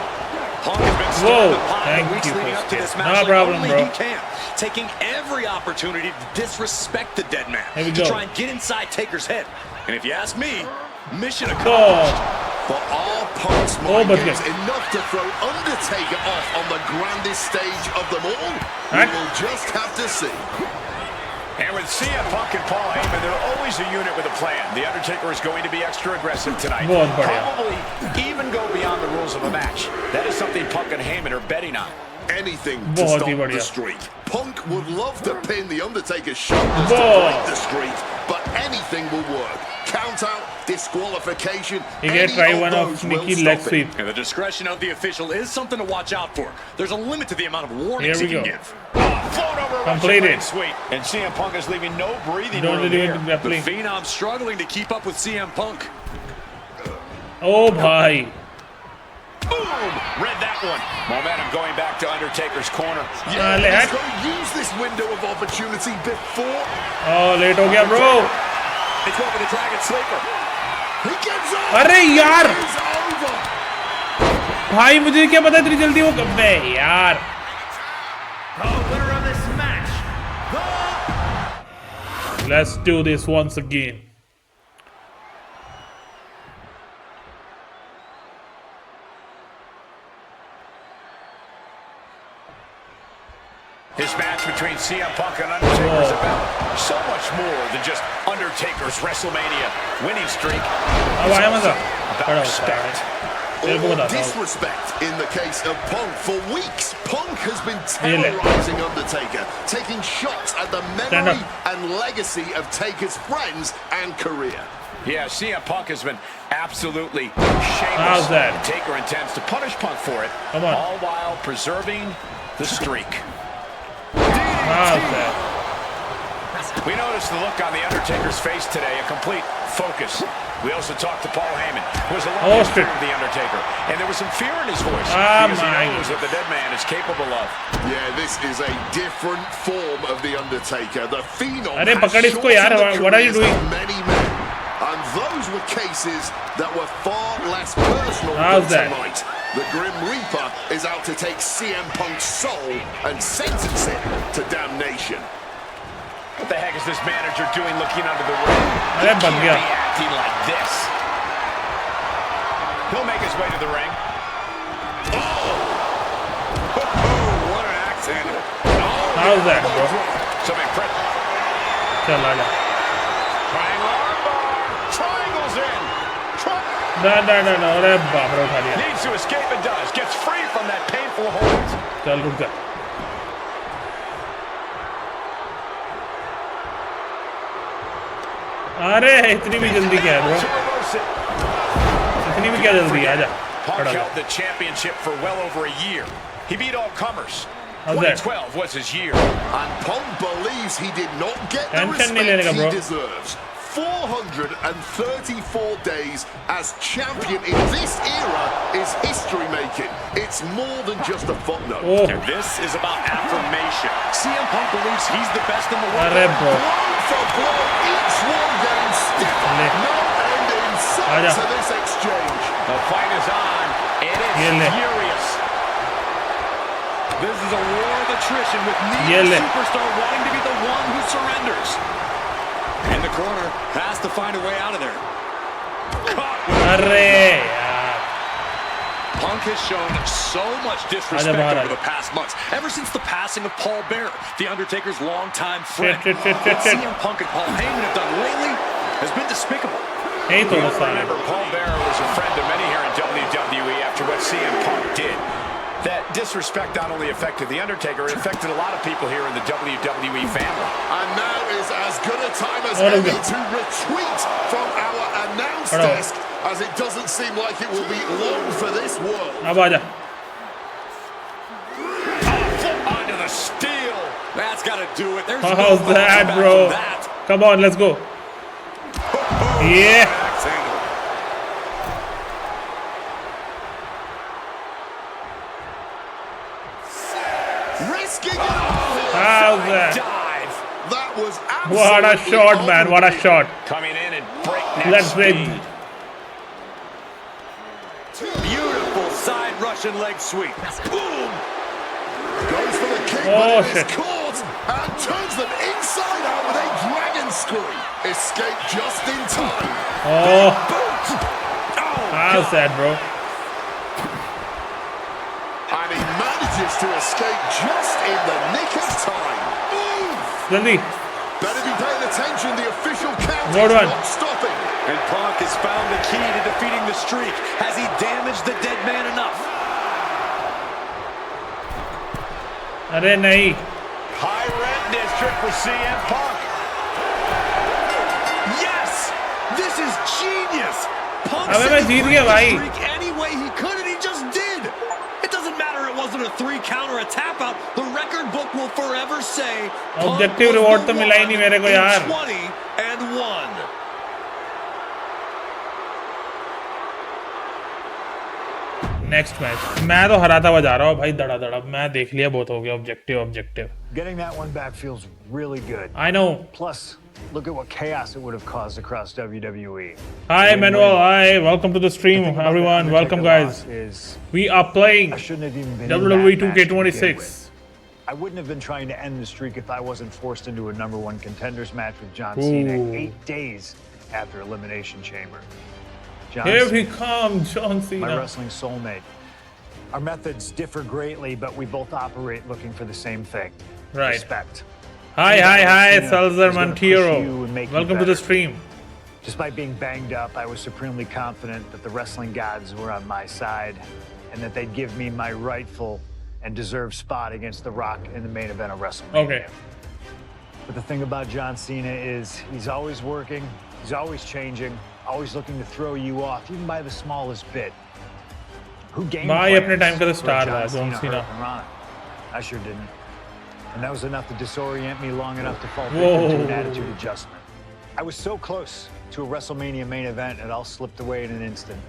Punk has been Whoa, stirring the pot in thank the weeks you, leading up to Chris. this No match like problem, only bro. he can, taking every opportunity to disrespect the dead man, Here we to go. try and get inside Taker's head. And if you ask me, mission Go. accomplished. For all Punk's Oh, mind but games, yes. enough to throw Undertaker off on the grandest stage of them all, we Huh? will just have to see. And with CM Punk and Paul Heyman, they're always a unit with a plan. The Undertaker is going to be extra aggressive tonight. बहुत बढ़िया. Probably even go beyond the rules of a match. That is something Punk and Heyman are betting on. Anything to बहुत stop he the बढ़िया. streak. Punk would love to pin the Undertaker's shoulders to Whoa. break the streak, but anything will work. Count out, disqualification, He any can try of one of those will Sneaky stop leg it. sweep. And the discretion of the official is something to watch out for. There's a limit to the amount of warnings Here he we can go. give. Float over Completed. sweet. And CM Punk is leaving no breathing Don't room leave here. it The grappling. Phenom struggling to keep up with CM Punk. Oh भाई. Boom! Read that one. Momentum going back to Undertaker's corner. Yeah, ले he's हट. going to use this window of opportunity before Oh, late हो गया bro. It's going for the Dragon Sleeper. he gets up. अरे यार. It's over. भाई मुझे क्या पता इतनी जल्दी वो कब है यार. The winner of this match, Let's do this once again. This match between CM Punk and Undertaker is about so much more than just Undertaker's WrestleMania winning streak. अब आया मजा. About खड़ा होता respect. है. तेरे को Or बताता हूँ. disrespect in the case of Punk. For weeks, Punk has been Really? terrorizing Undertaker, taking shots at the Stand memory up. and legacy of Taker's friends and career. Yeah, CM Punk has been absolutely How's shameless. that? Taker intends to punish Punk for it, Come on. all while preserving the streak. We noticed the look on The Undertaker's face today, a complete focus. We also talked to Paul Heyman, who was a long history of The Undertaker, and there was some fear in his voice because he knows what the dead man is capable of. Yeah, this is a different form of The Undertaker. The Phenom Arre, has pakad isko yaar, shortened the what are you careers doing? of many men, and those were cases that were far less personal How's than that? tonight. The Grim Reaper is out to take CM Punk's soul and sentence it to damnation. What the heck is this manager doing looking under the ring? He Arre, bag can't gaya. be acting like this. He'll make his way to the ring. Oh, what an axe handle. How's that, bro? Some impressive. Chal aaja. Triangle armbar. Triangles in. No. Arre baap re utha liya. Needs to escape and does. Gets free from that painful hold. Chal ruk ja. अरे इतनी भी जल्दी क्या है bro? इतनी भी क्या जल्दी है? आजा. Punk held the championship for well over a year. He beat all comers. How's that? 2012 was his year. And Punk believes he did not get the Tension nahi lene respect ka, he bro. deserves. 434 days as champion in this era is history-making. It's more than just a footnote. Oh. And this is about affirmation. CM Punk believes he's the best in the world. अरे bro. Blow for blow, each one getting stiffer. Le. No end in sight Aja. to this exchange. The fight is on. It is Ye le. furious. This is a war of attrition with Ye neither le. superstar wanting to be the one who surrenders. In the corner, has to find a way out of there. Caught with अरे यार. Punk has shown so much disrespect bahar over the past months. Ever since the passing of Paul Bearer, The Undertaker's longtime friend. Shit. What CM Punk and Paul Heyman have done lately has been despicable. यही तो You'll साले. remember Paul Bearer was a friend of many here in WWE after what CM Punk did. That disrespect not only affected The Undertaker, it affected a lot of people here in the WWE family. And now is as good a time as Oh, any no. to retreat from our announce Oh, no. desk, as it doesn't seem like it will be long for this world. अब आजा. Onto the steel. That's got to do it. There's How's no bouncing that, back bro? from that. Come on, let's go. Yeah. Axe handle. Risking it all here. How's that? Dive. That was What a absolutely shot, man. What a unbelievable. shot. Coming in and breakneck Let's break. speed. Beautiful side Russian leg sweep. Boom. Goes for the kick, Oh, but it shit. is caught and turns them inside out with a dragon screw. Escape just in time. Oh, Boot. how's that, bro? And he manages to escape just in the nick of time. Move. जल्दी. Better be paying attention. The official count Good is one. not stopping. And Punk has found the key to defeating the streak. Has he damaged the dead man enough? अरे नहीं. High rent district for CM Punk. Yes! This is genius! Punk अबे said मैं he'd जीत break गया the भाई. streak any way he could, and he just did! It doesn't matter it wasn't a 3 count or a tap out. The record book will forever say Punk Objective was reward the तो मिला ही नहीं मेरे को one in यार. 20-1. Next match मैं तो हराता हुआ जा रहा हूँ भाई. दड़ा मैं देख लिया, बहुत हो गया. Objective. Getting that one back feels really good. I know. Plus, look at what chaos it would have caused across WWE. Hi Manuel. Hi, welcome to the stream, The thing about everyone. that Welcome, Undertaker guys. loss is We are playing I shouldn't have even been in WWE that match to begin 2K26. with. I wouldn't have been trying to end the streak if I wasn't forced into a #1 contenders match with John Cena Ooh. 8 days after Elimination Chamber. John Here Cena, we come, John my Cena. wrestling soulmate. Our methods differ greatly, but we both operate looking for the same thing. Right. Respect. Hi, Cena Salazar is gonna push Montiero. you and make you Welcome to the better. stream. Despite being banged up, I was supremely confident that the wrestling gods were on my side and that they'd give me my rightful and deserved spot against The Rock in the main event of WrestleMania. Okay. But the thing about John Cena is he's always working, he's always changing, always looking to throw you off, even by the smallest bit. Who game भाई अपने plans time का तो for star था John John Cena सीना. hurt and Ronda? I sure didn't. And that was enough to disorient me long enough to fall Whoa. victim to an attitude adjustment. I was so close to a WrestleMania main event, it all slipped away in an instant.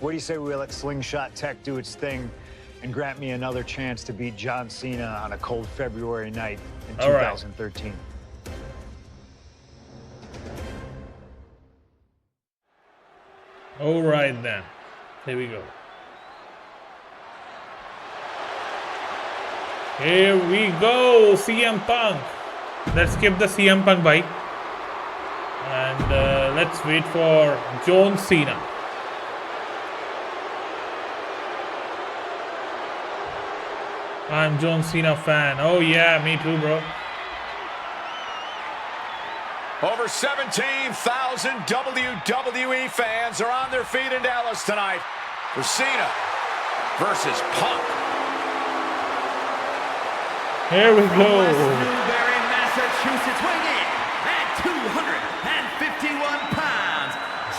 What do you say we let Slingshot Tech do its thing and grant me another chance to beat John Cena on a cold February night in 2013? All right then. Here we go. Here we go. CM Punk. Let's skip the CM Punk bike. And let's wait for John Cena. I'm John Cena fan. Oh yeah, me too, bro. Over 17,000 WWE fans are on their feet in Dallas tonight for Cena versus Punk. Here we go. Newbury, Massachusetts, weighing in at 251 pounds,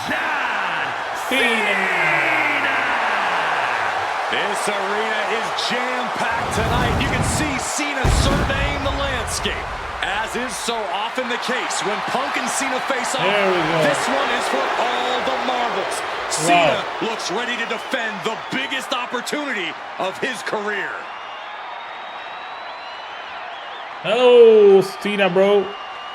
John Cena. This arena is jam-packed tonight. You can see Cena surveying the landscape, as is so often the case when Punk and Cena face off. This one is for all the marbles. Cena looks ready to defend the biggest opportunity of his career. Hello, Cena, bro.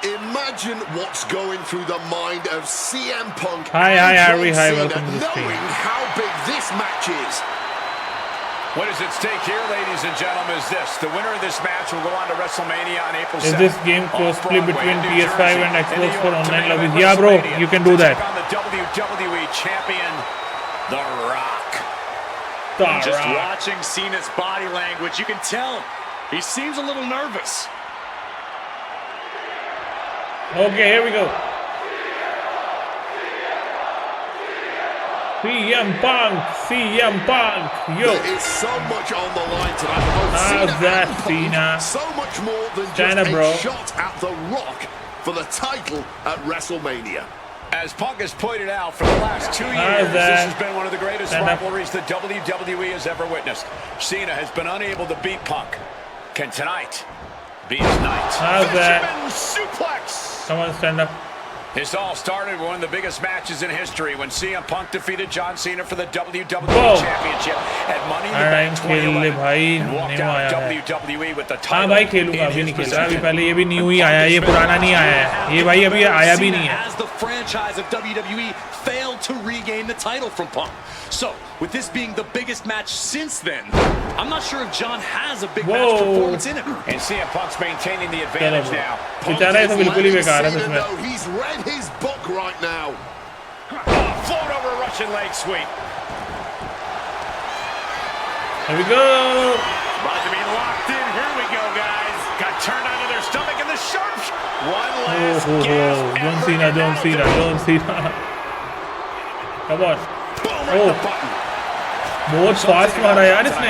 Imagine what's going through the mind of CM Punk Hi, and Harry. John Hi, Cena, welcome to the stream. knowing how big this match is. What is at stake here, ladies and gentlemen, is this. The winner of this match will go on to WrestleMania on April 7th. Is this game crossplay between PS5 and Xbox for online lobbies? Yeah, bro, you can do that. On the WWE champion, The Rock. Just watching Cena's body language, you can tell he seems a little nervous. Okay, here we go. CM Punk, yo. There is so much on the line tonight for both How's Cena that, and Punk. Cena? So much more than Stand just up, bro. a shot at The Rock for the title at WrestleMania. As Punk has pointed out, for the last 2 years, this has been one of the greatest rivalries the WWE has ever witnessed. Cena has been unable to beat Punk. Can tonight be his night? How's that? Suplex! Come on, stand up. This all started with one of the biggest matches in history when CM Punk defeated John Cena for the WWE Championship at Money in the Bank 2011 and walked out of WWE with the title. हाँ भाई खेलूंगा अभी नहीं खेल रहा अभी पहले ये भी न्यू ही आया ये पुराना नहीं आया है ये भाई अभी आया भी नहीं है. As the franchise of WWE failed to regain the title from Punk. So, with this being the biggest match since then, I'm not sure if John has a big match performance in him. And CM Punk's maintaining the advantage now. बेचारा ये तो बिल्कुल ही बेकार है इसमें. He's read his book right now. Float over Russian leg sweep. Here we go. About to be locked in. Here we go, guys. Got turned onto their stomach and the sharp. One last gasp. John Cena. Come on. Oh. बहुत fast मारा यार इसने.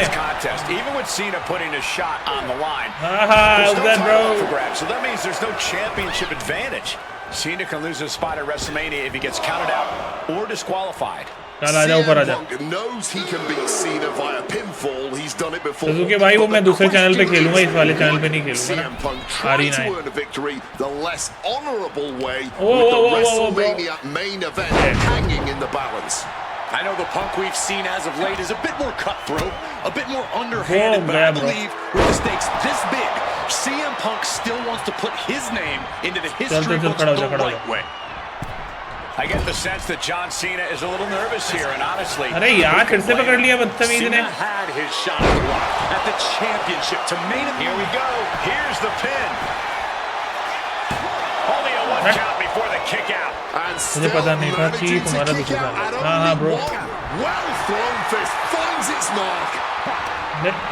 Even with Cena putting a shot on the line, how's that, bro? for grabs, so that means there's no championship advantage. Cena can lose his spot at WrestleMania if he gets counted out or disqualified. CM Punk knows he can beat Cena via pinfall. He's done it before. तो भाई वो मैं दूसरे channel पे खेलूंगा इस वाले channel पे नहीं खेलूंगा ना. CM Punk tried to earn a victory the less honorable way with the WrestleMania main event hanging in the balance. I know the Punk we've seen as of late is a bit more cutthroat, a bit more underhanded, but I believe with the stakes this big, CM Punk still wants to put his name into the history books the right way. I get the sense that John Cena is a little nervous here, and honestly, अरे यार फिर से पकड़ लिया बदतमीज ने. Cena had his shot at the Rock at the championship to main event. Here we go. Here's the pin. Only a one count before the kick out. मुझे पता नहीं था कि तुम्हारा दूसरा था. हाँ bro. Well thrown fist finds its mark.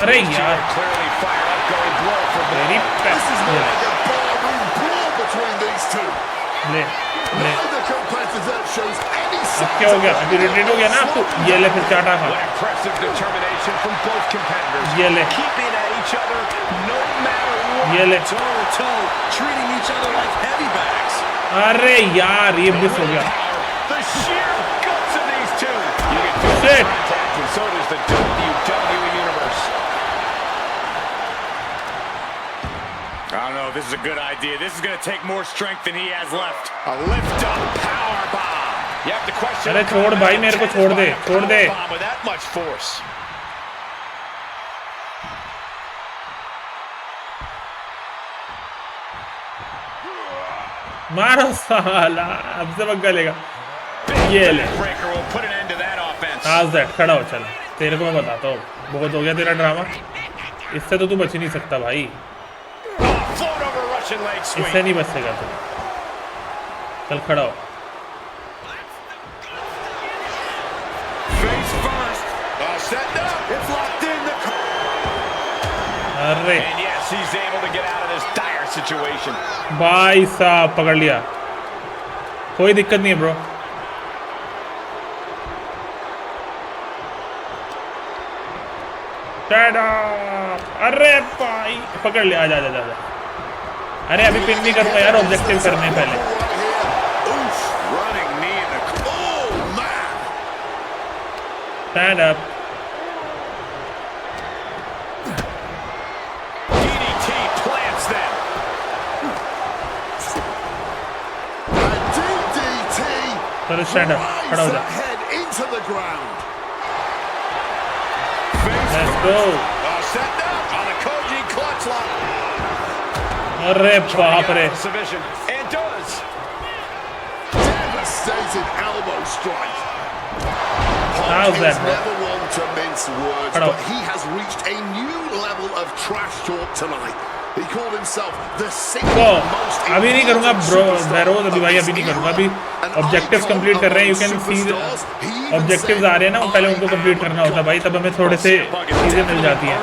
अरे यार. Clearly fired up, going blow for blow. This is more like a barroom brawl between these two. ले. Neither competitor shows any अब क्या हो गया? अभी रिटेट हो गया ना आपको. ये ले फिर चाटा खा. Impressive determination from both competitors. ये ले. Keeping at each other no matter what. ये ले. Toe to toe, treating each other like heavy bags. अरे यार ये मिस हो गया. The sheer guts of these two. You get Shit. contact with and so does the WWE Universe. I don't know if this is a good idea. This is going to take more strength than he has left. A lift-up power bomb. You have to question. अरे छोड़ भाई मेरे को छोड़ दे with that much force. मारो साला अब से बग्गा लेगा ये ले खड़ा हो चल तेरे को मैं बताता हूँ बहुत हो गया तेरा ड्रामा इससे तो तू बच ही नहीं सकता भाई इससे नहीं बच सकेगा तू चल खड़ा हो अरे भाई साहब पकड़ लिया कोई दिक्कत नहीं है ब्रो अरे भाई पकड़ लिया आजा आजा आजा अरे अभी पिन नहीं करूंगा यार ऑब्जेक्टिव करने पहले स्टैंड अप चलो स्टैंड अप खड़ा हो जा लेट्स गो अरे बाप रे How's that, bro? Never one to mince words, but he has reached a new level of trash talk tonight. He called himself the single most अभी नहीं करूँगा ब्रो बैरोज अभी भाई अभी नहीं करूँगा अभी ऑब्जेक्टिव्स कंप्लीट कर रहे हैं यू कैन सी ऑब्जेक्टिव्स आ रहे हैं ना पहले उनको कंप्लीट करना होता है भाई तब हमें थोड़े से चीजें मिल जाती हैं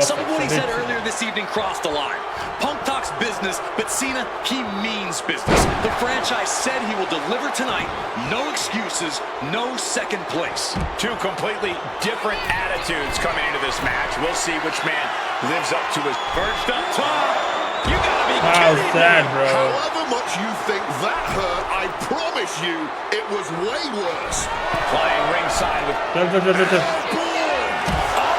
Somebody said earlier this evening crossed the line. Punk talks business, but Cena, he means business. The franchise said he will deliver tonight. No excuses, no second place. Two completely different attitudes coming into this match. We'll see which man lives up to his perched up top. You gotta be kidding me. How's that, bro? However much you think that hurt, I promise you it was way worse. Playing ringside with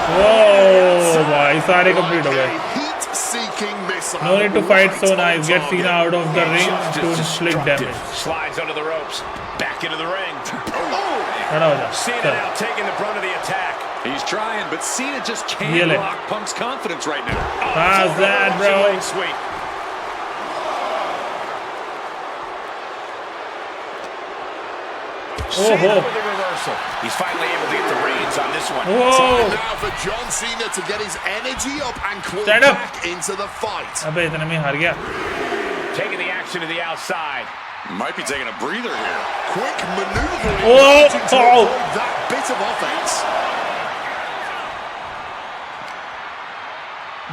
Whoa, भाई सारे complete हो गए Heat-seeking missile. No need to fight so nice. Get Cena out of the ring to inflict damage. Slides under the ropes. Back into the ring. खड़ा हो जा Cena now taking the brunt of the attack. He's trying, but Cena just can't rock Punk's confidence right now. How's that, bro? Sweet. Oh, he's finally able to get the reins on this one. Time now for John Cena to get his energy up and claw back into the fight. अबे इतने में हार गया. Taking the action to the outside. Might be taking a breather here. Quick maneuvering to avoid that bit of offense.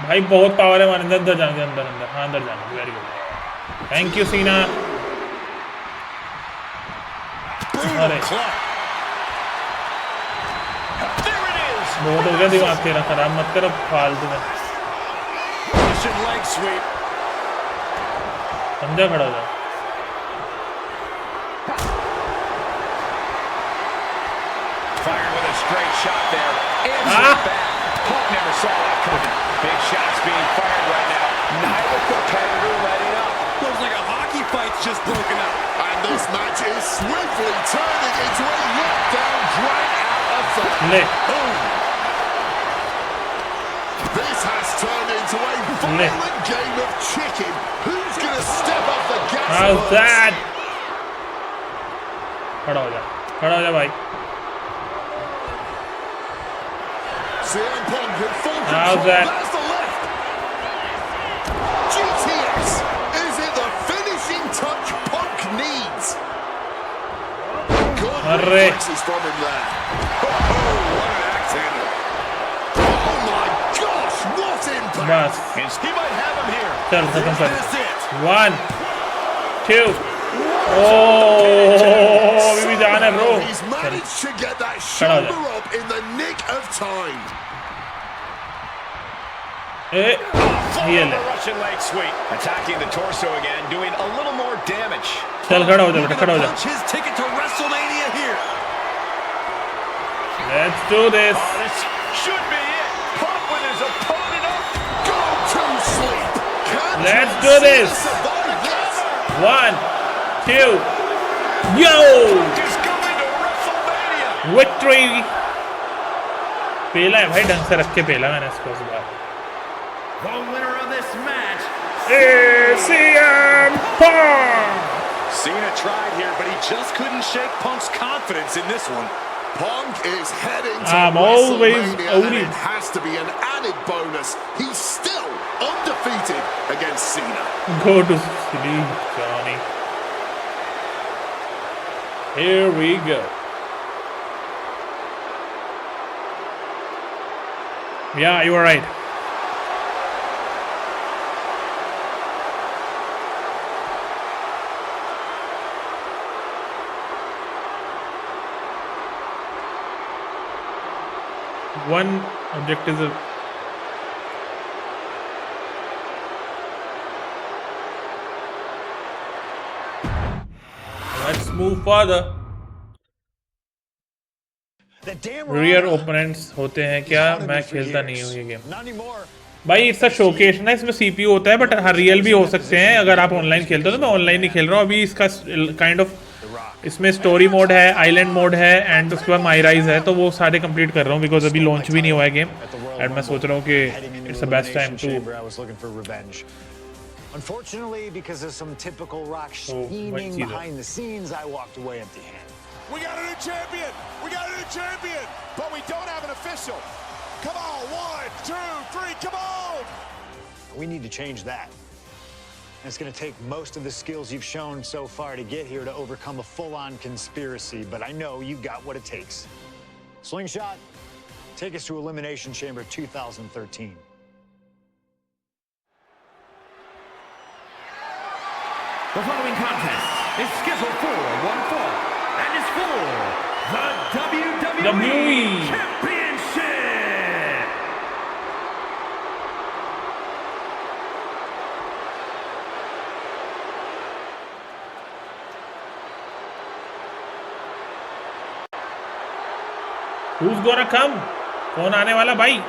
भाई बहुत power है हमारे अंदर जाने अंदर अंदर हाँ अंदर जाने वेरी गुड थैंक यू सीना अरे बहुत हो गया दिमाग तेरा खराब मत कर अब फालतू में समझा खड़ा हो जा Never saw that coming. Big shots being fired right now. Neither competitor letting up. Looks like a hockey fight's just broken up. And this match is swiftly turning into a knockdown, drag-out affair. Boom. This has turned into a violent game of chicken. Who's going to step up the gas? How's that? खड़ा हो जा भाई. CM Punk in full control. How's that? That's the left. GTS. Is it the finishing touch Punk needs? Good reflexes from him there. Oh, what an accident. Oh my gosh, what impact. बस. He might have him here. चल खत्म कर. This is it. 1 2 Oh, अभी भी जाना है bro. He's managed to get that shoulder up in the nick of time. Russian leg sweep, attacking the torso again, doing a little more damage. चल खड़ा हो जा बेटा खड़ा हो जा. Punch his ticket to WrestleMania here. Let's do this. Oh, this should be it. Punk with his opponent up. Go to sleep. Let's do this. 1, 2. Yo! Just going to WrestleMania. Victory. पेला है भाई, ढंग से रख के पेला मैंने इसको इस बार. The winner of this match, CM Punk. Cena tried here, but he just couldn't shake Punk's confidence in this one. Punk is heading to I'm always WrestleMania, and owning. it has to be an added bonus. He's still undefeated against Cena. Go to sleep, Johnny. Here we go. Yeah, you were right. One objective is let's move further. Rear opponents होते हैं क्या? मैं खेलता नहीं हूँ ये game भाई. It's a showcase ना, इसमें सीपीयू होता है, बट हाँ रियल भी हो सकते हैं अगर आप ऑनलाइन खेलते हो. तो मैं ऑनलाइन नहीं खेल रहा हूँ अभी. इसका काइंड ऑफ इसमें स्टोरी मोड है, आइलैंड मोड है, एंड उसके बाद माई राइज है. तो वो सारे कंप्लीट कर रहा हूँ बिकॉज अभी लॉन्च भी नहीं हुआ है गेम. एंड मैं सोच रहा हूँ कि it's the best time to. Unfortunately, because of some typical Rock scheming behind the scenes, I walked away empty-handed. We got a new champion. We got a new champion. But we don't have an official. Come on. 1, 2, 3. Come on. We need to change that. It's going to take most of the skills you've shown so far to get here to overcome a full-on conspiracy, but I know you've got what it takes. Slingshot, take us to Elimination Chamber 2013. the following contest is scheduled for one fall and is for the WWE Championship. Who's gonna come? कौन आने वाला भाई?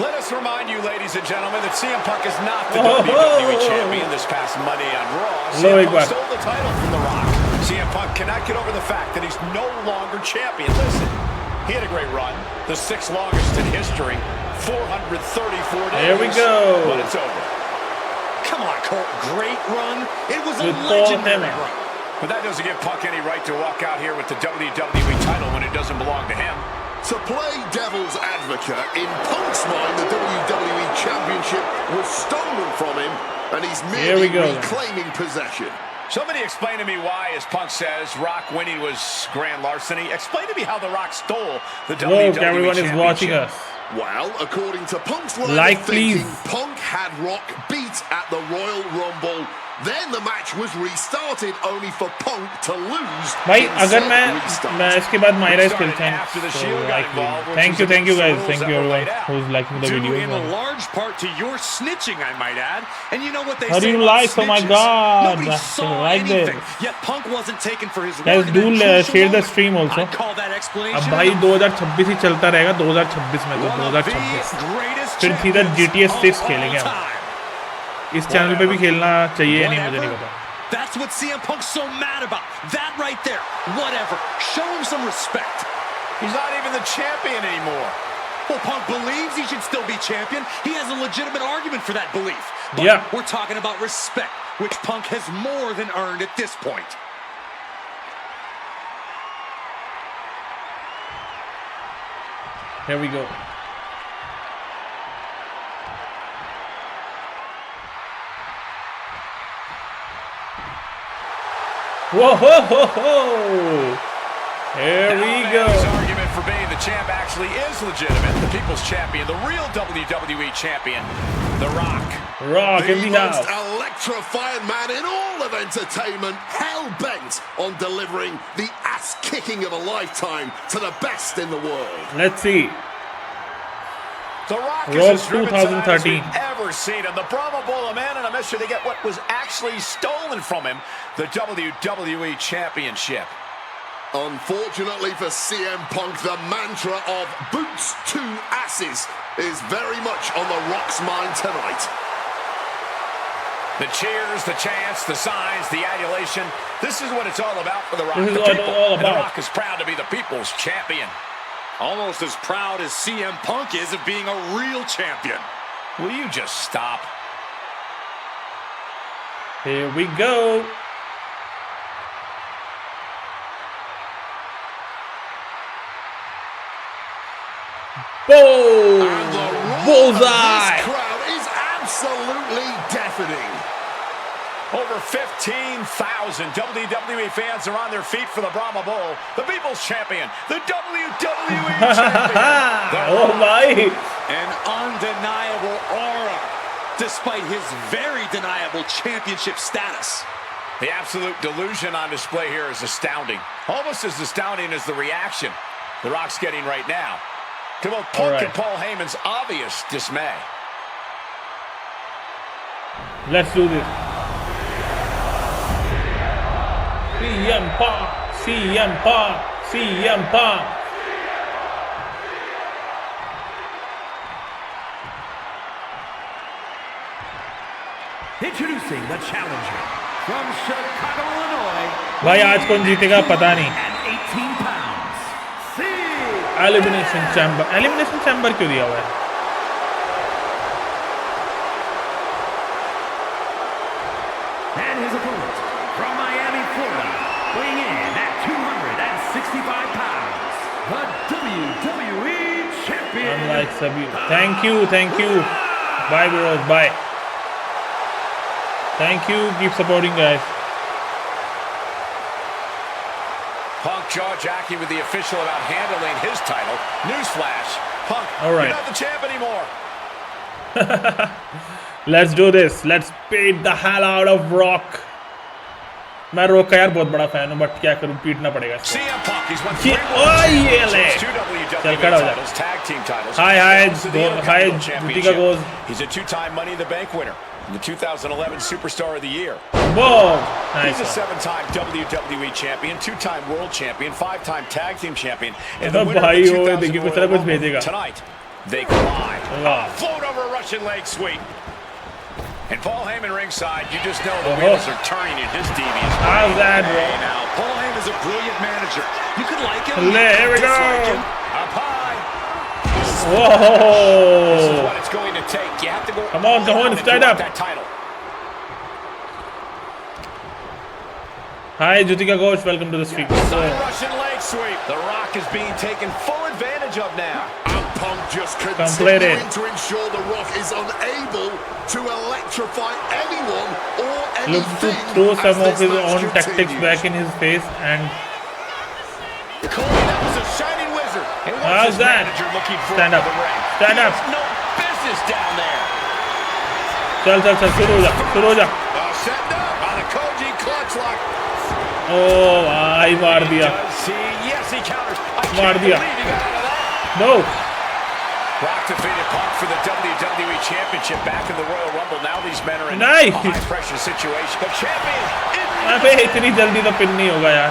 Let us remind you, ladies and gentlemen, that CM Punk is not the WWE Champion this past Monday on Raw. CM Punk stole the title from The Rock. CM Punk cannot get over the fact that he's no longer champion. Listen, he had a great run, the 6th longest in history, 434 days. There we go. But it's over. Come on, Colt. Great run. It was a legendary run. But that doesn't give Punk any right to walk out here with the WWE title when it doesn't belong to him. To play devil's advocate, in Punk's mind, the WWE Championship was stolen from him, and he's merely reclaiming possession. Somebody explain to me why, as Punk says, Rock winning was grand larceny. Explain to me how The Rock stole the WWE Championship. Everyone is watching us. Well, according to Punk's line of thinking, Punk had Rock beat at the Royal Rumble. Then the match was restarted, only for Punk to lose. भाई अगर मैं इसके बाद माइराइज खेलते हैं. Thank you guys. Thank you everyone who's liking the video. In a large part to your snitching, I might add. And you know what they say. How do you like? Oh my God! Nobody saw anything. Yet Punk wasn't taken for his guys, do share the stream also. I call that explanation. अब भाई 2026 ही चलता रहेगा. 2026 में तो 2026 फिर सीधा GTA 6 खेलेंगे हम. इस चैनल पे भी खेलना चाहिए नहीं, मुझे नहीं पता. That's what CM Punk's so mad about. That right there. Whatever. Show him some respect. He's not even the champion anymore. Well, Punk believes he should still be champion. He has a legitimate argument for that belief. But we're talking about respect, which Punk has more than earned at this point. Here we go. Whoa, ho, ho, ho. Here we go. His argument for being the champ actually is legitimate. The people's champion, the real WWE champion, The Rock. Rock in the house. The most electrifying man in all of entertainment, hell-bent on delivering the ass-kicking of a lifetime to the best in the world. Let's see. The Rock is Rock as driven as 2013. we've ever seen him. The Brahma Bull, a man on a mission to get what was actually stolen from him, the WWE Championship. Unfortunately for CM Punk, the mantra of boots to asses is very much on The Rock's mind tonight. The cheers, the chants, the signs, the adulation. This is what it's all about for The Rock. This is The what people. it's all And The about. Rock is proud to be the people's champion. Almost as proud as CM Punk is of being a real champion. Will you just stop? Here we go. Boom! And the roar Bullseye! of this crowd is absolutely deafening. Over 15,000 WWE fans are on their feet for the Brahma Bull, the People's Champion, the WWE Champion. Oh my! An undeniable aura, despite his very deniable championship status. The absolute delusion on display here is astounding. Almost as astounding as the reaction The Rock's getting right now to both Punk and Paul Heyman's obvious dismay. Let's do this. CM Punk, CM Punk, CM Punk. Introducing the challenger from Chicago, Illinois. भाई आज कौन जीतेगा पता नहीं. And 18 pounds. See. Elimination chamber. Elimination chamber क्यों दिया हुआ है? And his opponent from Miami, Florida, weighing in at 265 pounds, the WWE Champion. Unlike सभी. Thank you. Bye bros, bye. Thank you. Keep supporting, guys. Punk jaw-jacking with the official about handling his title. Newsflash, Punk, All right. you're not the champ anymore. Let's do this. Let's beat the hell out of Rock. मैं rock का यार बहुत बड़ा fan हूँ, but क्या करूँ, पीटना पड़ेगा इसको. CM Punk, he's won ये 3 World ये ले. Championships, 2 WWE चल खड़ा हो जा. titles, tag team titles. Hi, also the Intercontinental Jutika Championship. goes. He's a 2-time Money in the Bank winner and the 2011 Superstar of the Year. Whoa! He's a Nice. 7-time WWE champion, 2-time world champion, 5-time tag team champion, and the अब winner of भाई the वो 2000 देखिए कुछ Royal ना कुछ Rumble. भेजेगा. Tonight, they collide. Wow. Float over a Russian leg sweep. And Paul Heyman ringside, you just know the Oh. wheels are turning in his devious. How's that, bro? Hey now, Paul Heyman's a brilliant manager. You could like him. Here we go. dislike him. Up high. This is Whoa! what it's going to take. You have to go. Come on, all out if stand you want up. that title. Hi, Jutika Ghosh. Welcome to the stream. Side Russian leg sweep. The Rock is being taken full advantage of now. And Punk just Completed. continuing to ensure The Rock is unable to electrify anyone or Look to anything throw as some of this his match own tactics continues. back in his face, and Cody, that was a shining wizard. And what's how's his that? manager looking for Stand in up. the ring? Stand He up. has no business down there. चल शुरू हो जा. Set up on a Koji clutch lock. Oh, भाई मार दिया. Does he? Yes, he counters. I मार can't दिया. believe he got out of that. No. Rock defeated Punk for the WWE Championship back in the Royal Rumble. Now these men are in Nice. a high-pressure situation. The champion is अबे इतनी जल्दी तो pin नहीं होगा यार.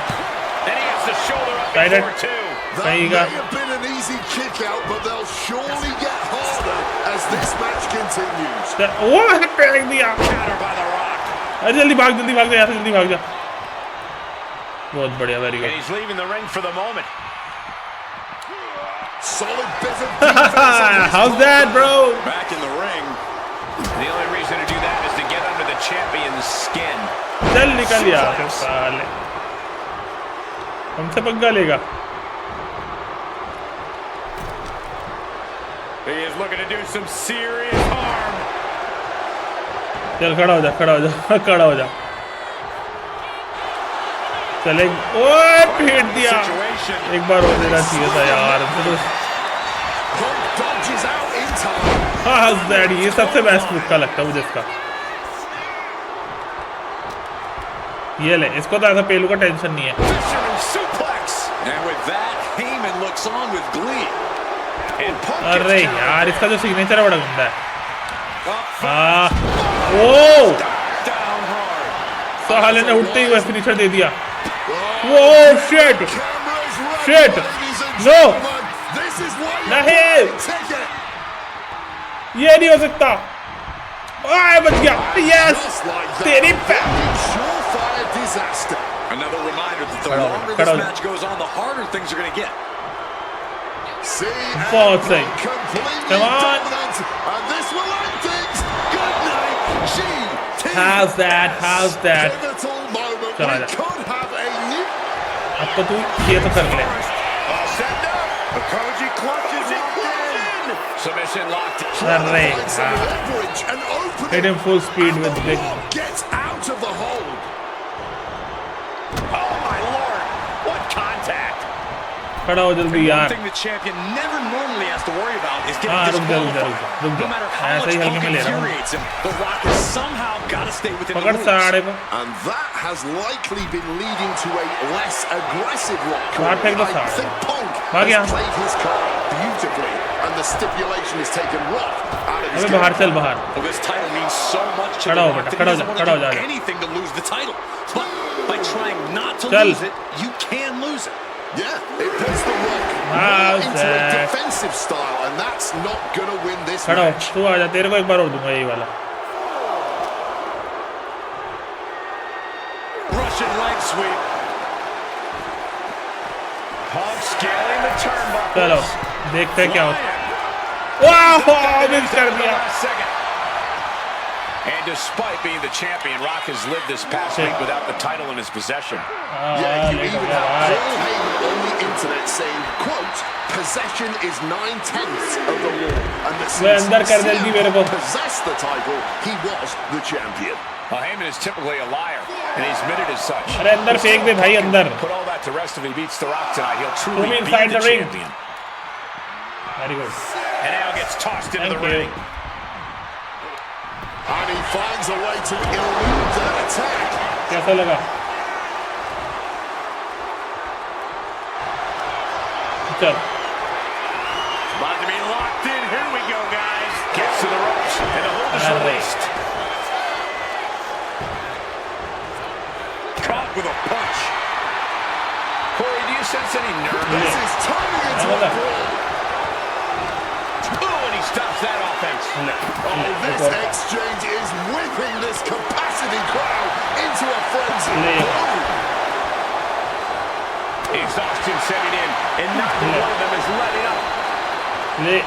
and he gets the shoulder up Right before two. That There you may go. have been an easy kick out, but they'll surely get harder as this match continues. वो फेंक दिया. Counter by the Rock. अरे जल्दी भाग जा यार, जल्दी भाग जा. बहुत बढ़िया, very And good. he's leaving the ring for the moment. Solid bit of defense on his How's part. that, bro? Back in the ring. The only reason to do that is to get under the champion's skin. चल निकल यार साले. हमसे पंगा लेगा. He is looking to do some serious harm. चल खड़ा हो जा. चले. ओए पीट दिया. Situation. एक बार हो देना चाहिए था यार. Punk dodges out in time. How's that? ये सबसे बेस्ट मुक्का लगता है मुझे इसका. ये ले, इसको तो ऐसा पेलू का टेंशन नहीं है. Fisherman suplex. And with that, Heyman looks on with glee. अरे यार इसका जो सिग्नेचर है बड़ा गंदा है। ओ साले ने उठते ही वह फिनिशर दे दिया। वो शिट शिट नो नहीं, ये नहीं हो सकता। बच गया। यस तेरी Another reminder that the longer this match goes on, the harder things are going to get. बहुत सही। Come on. How's that? How's that? चला जा। अब तो तू ये तो कर ले। Submission locked. अरे hit him full speed with big. Gets out of the hold. Oh my lord! What contact! खड़ा हो जल्दी यार। One thing the champion never normally has to worry about is getting रुक जा disqualified. रुक जा। No matter how ऐसे ही much हल्के Punk में ले रहा हूँ। infuriates him, The Rock has somehow got to stay within the पकड़ rules. साड़े को। And that has likely been leading to a less aggressive Rock. बाहर फेंक दो I साड़े। think Punk भाग गया। has played his card beautifully, and the stipulation has taken Rock out of his अबे game. बाहर चल बाहर। Well, this title means so much to खड़ा The हो Rock बेटा, that खड़ा he हो जा, doesn't खड़ा हो want to जा। do anything to lose the title. But by trying not to चल। lose it, you can lose it. Yeah, it puts the Rock more How's into a that? defensive style, and that's not going to win this खड़ा हो match. तू आ जा, तेरे को एक बार और दूंगा यही वाला। Russian leg sweep. Punk scaling the turnbuckles. चलो देखते हैं क्या होता है। वाह मिस कर दिया। And despite being the champion, Rock has lived this past week without the title in his possession. Yeah, you late हो even गया have भाई। Paul Heyman on the internet saying, quote, possession is 9/10 of the war. And that मैं अंदर कर since जल्दी मेरे को। CM possessed the title, he was the champion. Well, Heyman is typically a liar, and he's admitted as such. अरे अंदर फेंक दे भाई अंदर। Put all that to rest if he beats The Rock tonight. He'll Pull truly me be inside the the ring. champion. Very good. And now gets tossed into the Thank you. ring. And he finds a way to elude that attack. कैसा लगा? चल। About to be locked in. Here we go, guys. Gets to the ropes, and the hold is released. Caught with a punch. Corey, do you sense any nerve? This is turning into a brawl. Oh, and he stops that offense. Oh, this exchange is whipping this capacity crowd into a frenzy. Exhaustion setting in, and neither one of them is letting up. ले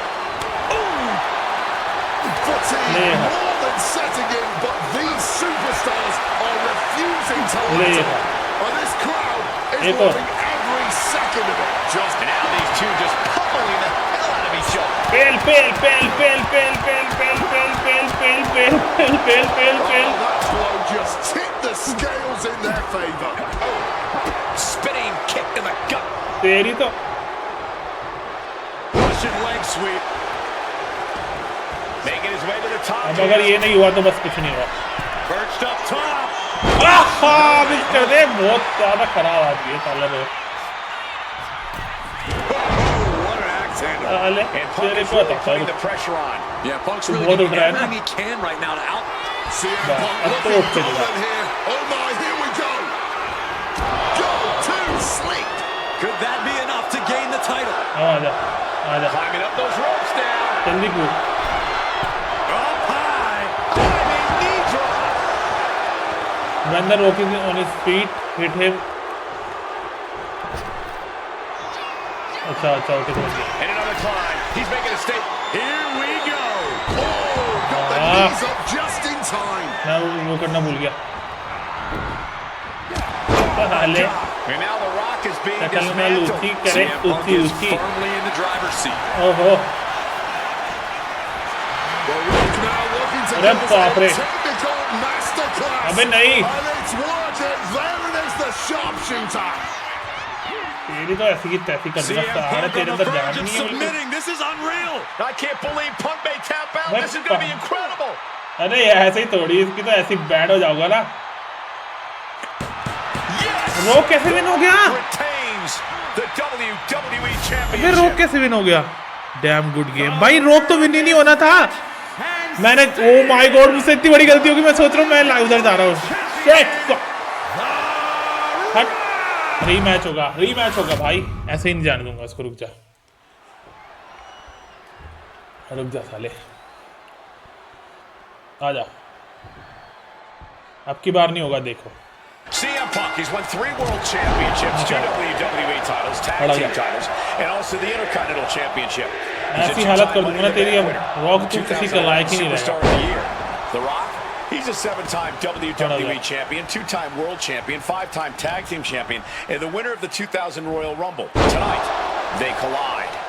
Fatigue more than setting in, but these superstars are refusing to let up. And this crowd is loving every second of it. Just And now these two just pummeling the hell out of each other. Pail pail pail pail pail pail pail pail pail pail pail pail pail pail pail. oh, that blow just tipped the scales in their favor. Spinning kick in the gut. तेरी तो Russian leg sweep. Making his way to the top. अब अगर ये नहीं हुआ तो बस कुछ नहीं हुआ। Perched up top. मिस कर दे। बहुत ज्यादा खराब आदमी है साला रो। What an axe handle. साले And Punk तेरे is को really आता putting है। the pressure on. Yeah, Punk's बहुत really उठ doing रहा है ना। everything he can right now to out. CM But Punk I looking thought it golden here. Oh my, here we go. Go to sleep. Could that be enough to gain the title? आजा Climbing up those ropes now. जल्दी कूद। Up high. Diving knee drop. When the Rock is on his feet, hit him. अच्छा okay समझ गया। And another climb. He's making a statement. Here we go. Oh, got the knees up just in time. मैं वो करना भूल गया। साले And now The Rock is being शक्ल में dismantled. लूची करे CM Punk luchi is luchi. firmly in the driver's seat. ओहो The Rock now looking to अरे give us बाप रे। a technical masterclass. अबे नहीं। And it's working. There it is, the sharpshooter. तेरी तो ऐसी की तैसी कर देगा। CM सारे Punk तेरे on the अंदर जान verge of नहीं है बिल्कुल। submitting. This is unreal. I can't believe Punk may tap out. मैं This is going to be incredible. अरे ऐसे ही थोड़ी इसकी तो ऐसी बैड हो जाऊंगा ना। रोक कैसे विन हो गया? Retains the WWE अबे रोक Championship. कैसे विन हो गया? डैम गुड गेम भाई, रोक तो विन ही नहीं होना था। मैंने ओ माय गॉड, मुझसे इतनी बड़ी गलती होगी। मैं सोच रहा हूँ मैं उधर जा रहा हूँ। रीमैच होगा भाई, ऐसे ही नहीं जाने दूंगा उसको। रुक जा साले, आजा, अब की बार नहीं होगा देखो। CM Punk, he's won 3 world championships, 2 WWE titles, tag team titles, and also the Intercontinental Championship. ऐसी हालत कर दूंगा ना तेरी, अब रॉक तू किसी का लायक ही नहीं रहेगा। The Rock, he's a 7-time WWE champion, 2-time world champion, 5-time tag team champion, and the winner of the 2000 Royal Rumble. Tonight, they collide.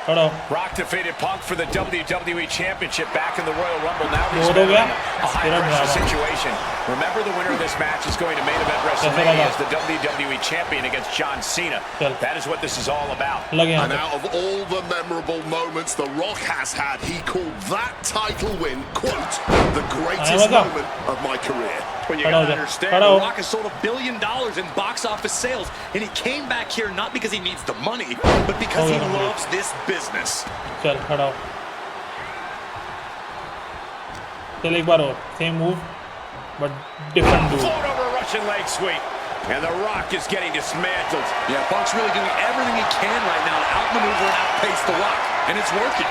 Rock defeated Punk for the WWE Championship back in the Royal Rumble. Now he's in a high-pressure situation. Remember, the winner of this match is going to main event WrestleMania as the WWE Champion against John Cena. That is what this is all about. And out of all the memorable moments The Rock has had, he called that title win, quote, the greatest moment of my career. Well, you gotta understand, The Rock has sold $1 billion in box office sales, and he came back here not because he needs the money, but because he loves this business. चल खड़ा हो, चल एक बार और, same move but different dude. Float over Russian leg sweep, and The Rock is getting dismantled. Yeah, Punk's really doing everything he can right now to outmaneuver and outpace The Rock, and it's working.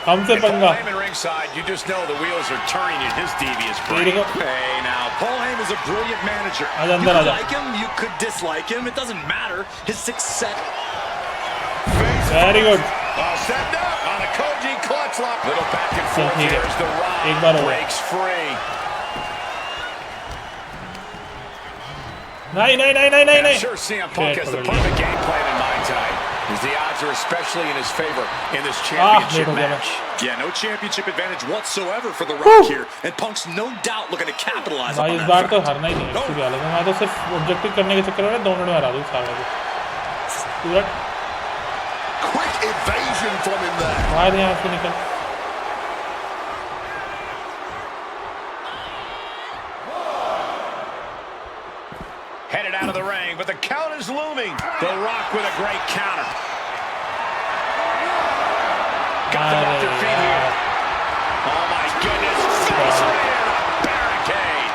हमसे पंगा। Ringside, you just know the wheels are turning in his devious brain. Hey, now Paul Heyman's a brilliant manager. You could like him, you could dislike him. It doesn't matter. His success. Very good. Set up on a Koji clutch lock. Little back and forth here as The Rock breaks free. नहीं। I'm sure CM Punk has the perfect game plan in mind tonight, as the odds are especially in his favor in this championship match. Yeah, no championship advantage whatsoever for The Rock here, and Punk's no doubt looking to capitalize on that. इस बार तो हारना ही नहीं है, सीधी हालत है। मैं तो सिर्फ ऑब्जेक्टिव करने के चक्कर में 2 मिनट में हरा दूँ साले को। पूरा Quick evasion from him there. बाहर यहाँ से निकल। Headed out of the ring, but the count is looming. The Rock with a great counter. Got them off their feet here. Oh my goodness. Face right on a barricade.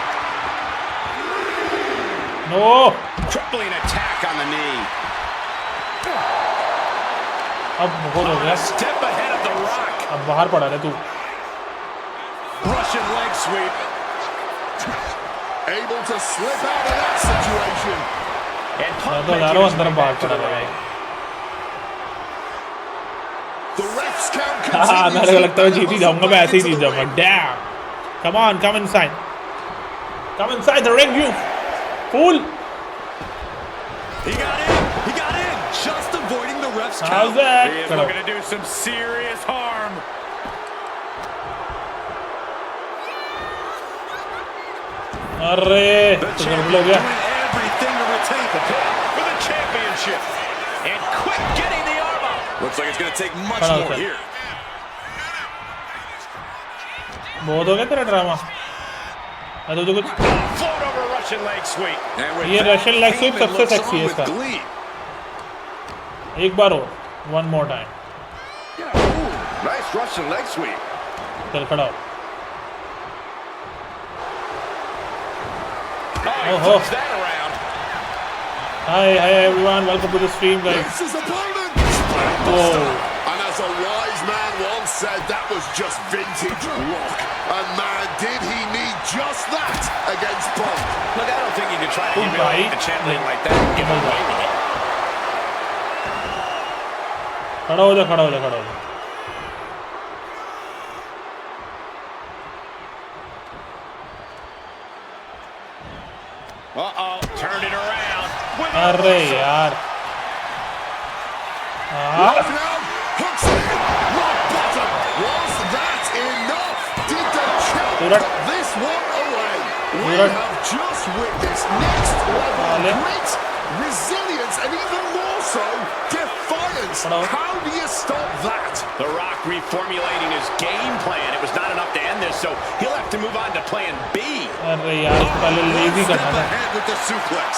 No. Crippling attack on the knee. अब बहुत हो गया। Step ahead of The Rock. अब बाहर पड़ा रहे तू। Russian leg sweep. Able to slip out of that situation. And Punk अंदर बाहर पड़ा रहा है। The ref's count हाँ, मेरे को लगता है continues. जीत ही जाऊंगा, मैं ऐसे ही जीत जाऊंगा। Damn. Come on, come inside. Come inside the ring, you fool. He got in, just avoiding the ref's count. How's that? He is looking to do some serious harm. अरे The तो champion गड़बड़ हो गया। doing everything to retain the pin for the championship. And quick getting the arm up. Looks like it's going to take much Hold on, more sir. here. बहुत हो गया तेरा drama. मैं तुझे कुछ Float over Russian leg sweep. And with ये that, Russian leg sweep Heyman सबसे looks sexy on है with इसका। glee. एक बार और, one more time. Nice Russian leg sweep. चल खड़ा हो। Oh, he flips that around. Hi everyone, welcome to the stream, guys. This is opponent. Oh. And as a wise man once said, that was just vintage Rock. And man, did he need just that against Punk. Look, I don't think you can try to Oh, humiliate right. the champion like that and get away with it. खड़ा हो जा। Uh-oh, turned it around. अरे यार। हाँ। Right now, hooks it in. Rock bottom. Was that enough? Did the champ Virat. put this one away? We Virat. have just witnessed next level Ale. grit, resilience, and even more so, defiance. Hello. How do you stop that? The Rock reformulating his game plan. It was not enough to end this, so he'll have to move on to plan B. अरे यार, इसको पहले lazy Step करना था। ahead with the suplex.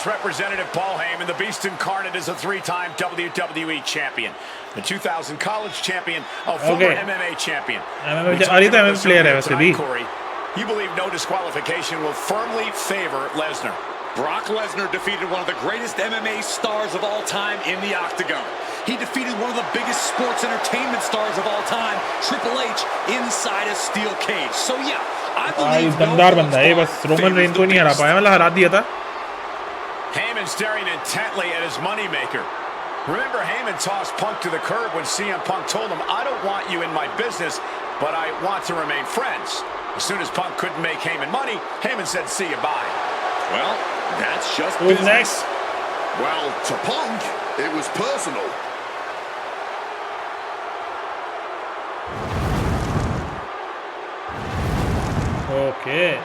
Newest representative, Paul Heyman, the Beast Incarnate, is a three-time WWE champion, the 2000 college champion, a former MMA champion. MMA player है वैसे भी. Corey, you believe no disqualification will firmly favor Lesnar. Brock Lesnar defeated one of the greatest MMA stars of all time in the octagon. He defeated one of the biggest sports entertainment stars of all time, Triple H, inside a steel cage. So yeah, I believe दमदार बंदा है, बस Roman rain को नहीं हरा पाया, मतलब हरा दिया था. Heyman staring intently at his moneymaker. Remember, Heyman tossed Punk to the curb when CM Punk told him, "I don't want you in my business, but I want to remain friends." As soon as Punk couldn't make Heyman money, Heyman said, "See you, bye." Well, that's just Who's business. next? Well, to Punk, it was personal. Okay.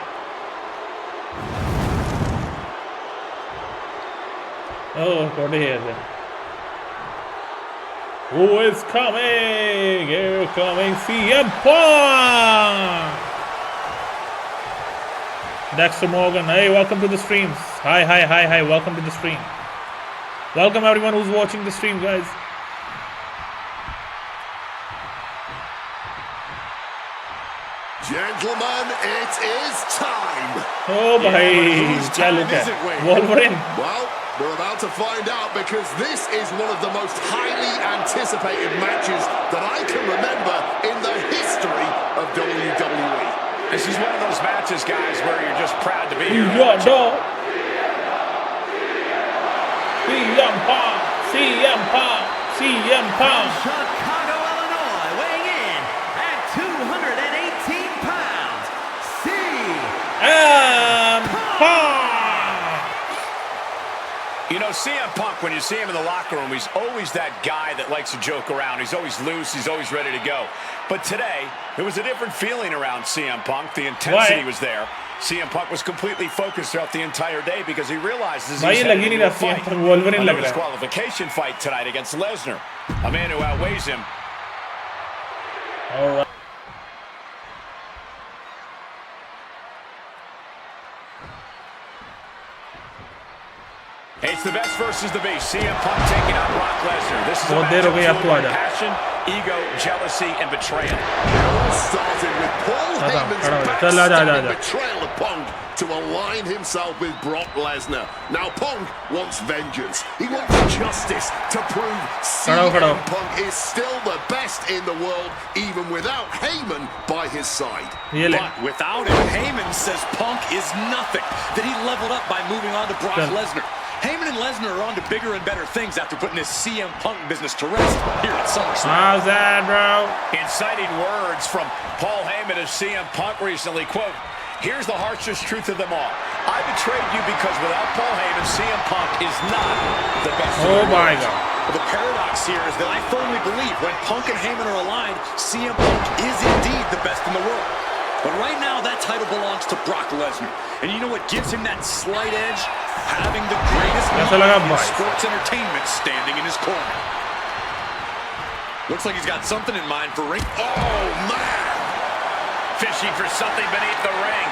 Oh, got it here then. Who is coming? Here coming CM Punk! Dexter Morgan, hey, welcome to the streams. Hi, welcome to the stream. Welcome everyone who's watching the stream, guys. Gentlemen, it is time. Oh, bhai, kya look hai? Wolverine. Well, we're about to find out because this is one of the most highly anticipated matches that I can remember in the history of WWE. This is one of those matches, guys, where you're just proud to be here. Yeah, dog. CM Punk, CM Punk, CM Punk. Chicago, Illinois, weighing in at 218 pounds, CM Punk. You know, CM Punk, when you see him in the locker room, he's always that guy that likes to joke around. He's always loose. He's always ready to go. But today, there was a different feeling around CM Punk. The intensity was there. CM Punk was completely focused throughout the entire day because he realizes he's heading into a fight. A disqualification fight tonight against Lesnar, a man who outweighs him. All right. It's the best versus the beast. CM Punk taking on Brock Lesnar. This is a बहुत देर हो गई आपको आजा. passion, ego, jealousy, and betrayal. It all started with Paul Heyman's backstabbing betrayal of Punk to align himself with Brock Lesnar. Now Punk wants vengeance. He wants justice to prove CM Punk is still the best in the world, even without Heyman by his side. But without him, Heyman says Punk is nothing, that he leveled up by moving on to Brock Lesnar. Heyman and Lesnar are on to bigger and better things after putting this CM Punk business to rest here at SummerSlam. How's that, bro? Inciting words from Paul Heyman to CM Punk recently. Quote, "Here's the harshest truth of them all. I betrayed you because without Paul Heyman, CM Punk is not the best in the world." Oh my God. The paradox here is that I firmly believe when Punk and Heyman are aligned, CM Punk is indeed the best in the world. But right now, that title belongs to Brock Lesnar. And you know what gives him that slight edge? Having the greatest man in sports entertainment standing in his corner. Looks like he's got something in mind for ring. Oh, man! Fishing for something beneath the ring.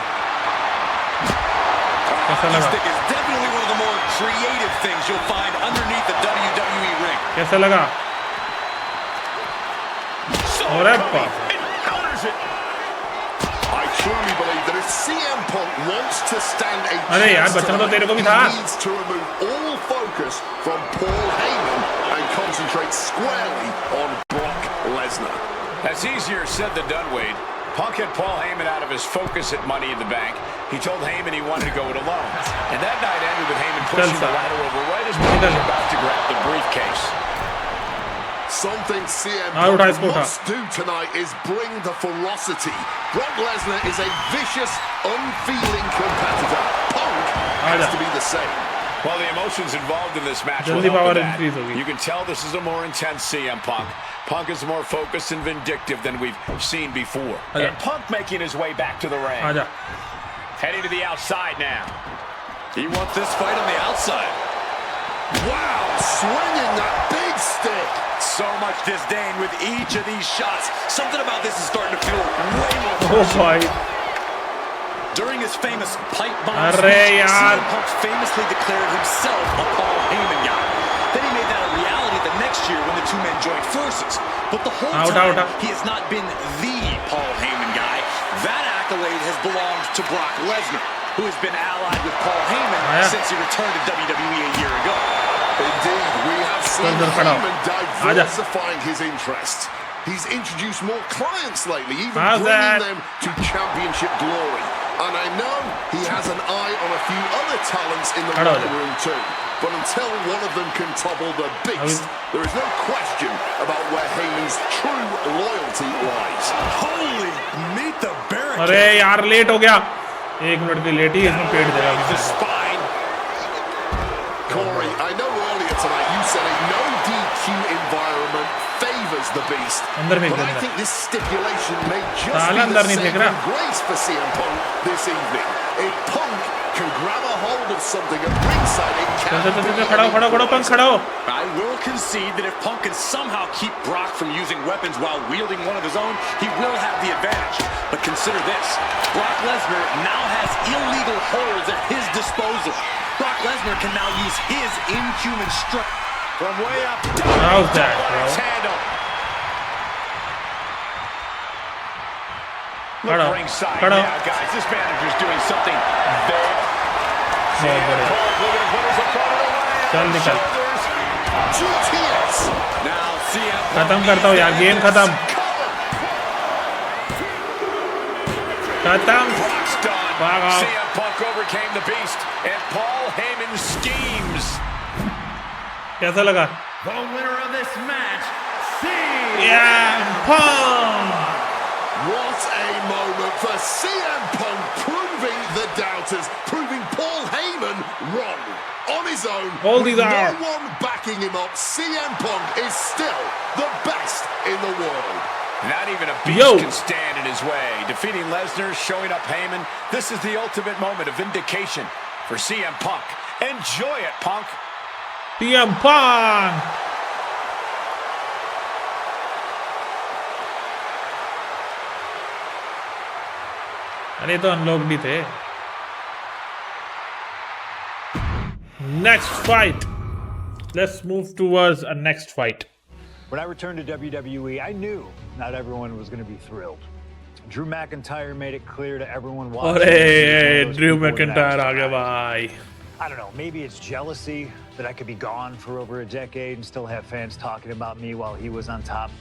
Hockey stick is definitely one of the more creative things you'll find underneath the WWE ring. कैसा लगा? अरे बाप. Encounters it. I truly believe that if CM Punk wants to stand a यार, chance बचना तो तेरे को भी था. he needs to remove all focus from Paul Heyman and concentrate squarely on Brock Lesnar. That's easier said than done, Wade. Punk had Paul Heyman out of his focus at Money in the Bank. He told Heyman he wanted to go it alone. And that night ended with Heyman pushing the ladder over right as Punk was about to grab the briefcase. Something CM Punk must do tonight is bring the ferocity. Brock Lesnar is a vicious, unfeeling competitor. Punk has to be the same. Well, the emotions involved in this match will help with that. You can tell this is a more intense CM Punk. Punk is more focused and vindictive than we've seen before. And Punk making his way back to the ring. Heading to the outside now. He wants this fight on the outside. Wow, swinging that big stick. So much disdain with each of these shots. Something about this is starting to feel way more Oh, boy. During his famous pipe bomb Arre speech, yaar. CM Punk famously declared himself a Paul Heyman guy. Then he made that a reality the next year when the two men joined forces. But the whole time, he has not been the Paul Heyman guy. That accolade has belonged to Brock Lesnar, who has been allied with Paul Heyman since he returned to WWE a year ago. Indeed, we have seen Heyman diversifying his interests. He's introduced more clients lately, even bringing them to championship glory. And I know he has an eye on a few other talents in the locker room too. But until one of them can topple the beast, there is no question about where Heyman's true loyalty lies. Holy, meet the barricade. अरे यार late हो गया 1 minute की late ही इसमें पेट देगा The spine. Corey, I know earlier tonight you said a no DQ environment favors the beast. But I think this stipulation may just be the saving grace for CM Punk this evening. If Punk can grab a hold of something at ringside, it can I will concede that if Punk can somehow keep Brock from using weapons while wielding one of his own, he will have the advantage. But consider this, Brock Lesnar now has illegal holds at his disposal. Brock Lesnar can now use his inhuman strength from way up. How's that, bro? Look ringside now, guys. This manager's doing something big. चल निकल Now CM खत्म करता हूँ यार game खत्म CM Punk overcame the beast and Paul Heyman's schemes. कैसा लगा? The winner of this match, CM Punk. What a moment for CM Punk, proving the doubters, proving Paul Heyman wrong. On his own, with no one backing him up, CM Punk is still the best in the world. Not even a beast can stand in his way. Defeating Lesnar, showing up Heyman. This is the ultimate moment of vindication for CM Punk. Enjoy it, Punk. CM Punk. अरे तो unlock भी थे next fight let's move towards a next fight when I returned to WWE I knew not everyone was going to be thrilled Drew McIntyre made it clear to everyone watching Drew McIntyre aa gaya bhai I don't know maybe it's jealousy that I could be gone for over a decade and still have fans talking about me while he was on top.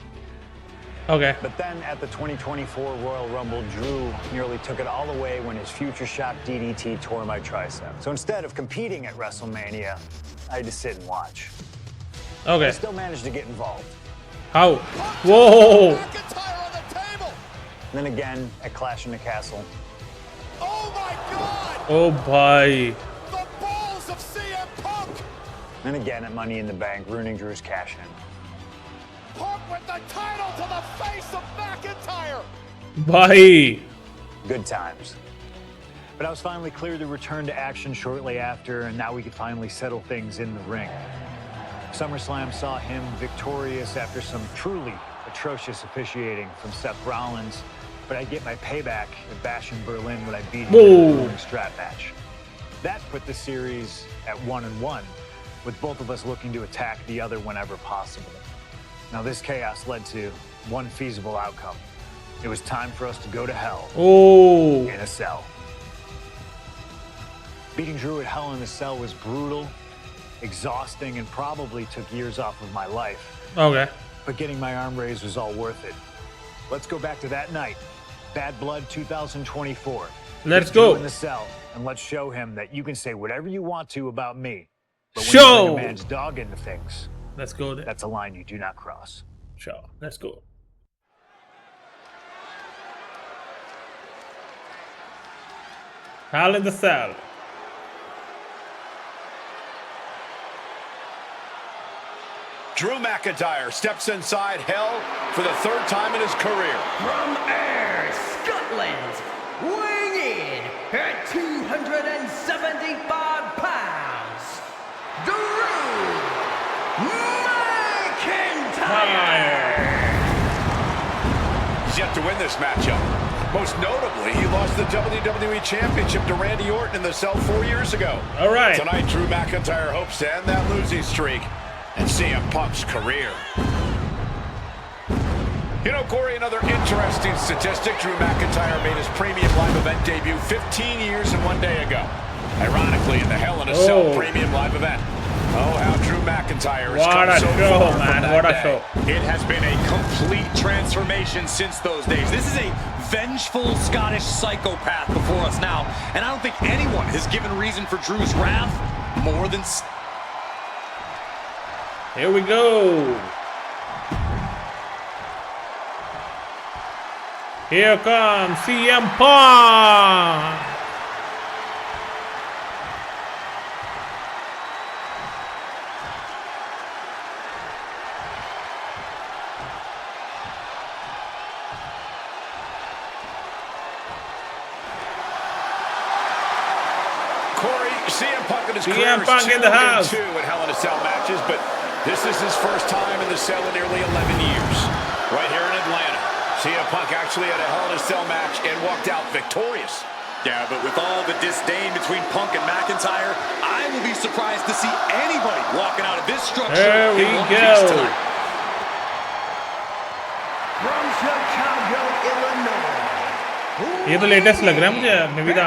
Okay. But then at the 2024 Royal Rumble, Drew nearly took it all away when his future shock DDT tore my tricep. So instead of competing at WrestleMania, I had to sit and watch. Okay. I still managed to get involved. How? Whoa! Then again at Clash in the Castle. Oh my God! Oh bhai. The balls of CM Punk! Then again at Money in the Bank, ruining Drew's cash-in. Punk with the title to the face of McIntyre! Bhai. Good times. But I was finally cleared to return to action shortly after, and now we could finally settle things in the ring. SummerSlam saw him victorious after some truly atrocious officiating from Seth Rollins, but I get my payback at Bash in Berlin when I beat him in a strap match. That put the series at 1-1, with both of us looking to attack the other whenever possible. Now this chaos led to one feasible outcome. It was time for us to go to hell in a cell. Beating Drew at Hell in a Cell was brutal, exhausting, and probably took years off of my life. Okay. But getting my arm raised was all worth it. Let's go back to that night. Bad Blood 2024. Let's go. In the cell, and let's show him that you can say whatever you want to about me. But when you bring a man's dog into things, let's go there. That's a line you do not cross. Sure. Let's go. Hell in the Cell. Drew McIntyre steps inside Hell for the third time in his career. From Ayr, Scotland, weighing in at 275 pounds, Drew McIntyre. He's yet to win this matchup. Most notably, he lost the WWE Championship to Randy Orton in the cell 4 years ago. All right. Tonight, Drew McIntyre hopes to end that losing streak and CM Punk's career. You know, Corey, another interesting statistic. Drew McIntyre made his premium live event debut 15 years and 1 day ago. Ironically, in the Hell in a Cell premium live event. Oh, how Drew McIntyre has come so far from that day. It has been a complete transformation since those days. This is a vengeful Scottish psychopath before us now, and I don't think anyone has given reason for Drew's wrath more than... Here we go. Here comes CM Punk. Corey, CM Punk in his CM Punk in the house. 2 at Hell in a Cell matches, but this is his first time in the cell in nearly 11 years. Right here in Atlanta. CM Punk actually had a Hell in a Cell match and walked out victorious. Yeah, but with all the disdain between Punk and McIntyre, I will be surprised to see anybody walking out of this structure. There we go. Tonight. From Chicago, Illinois. ये तो latest लग रहा है मुझे maybe the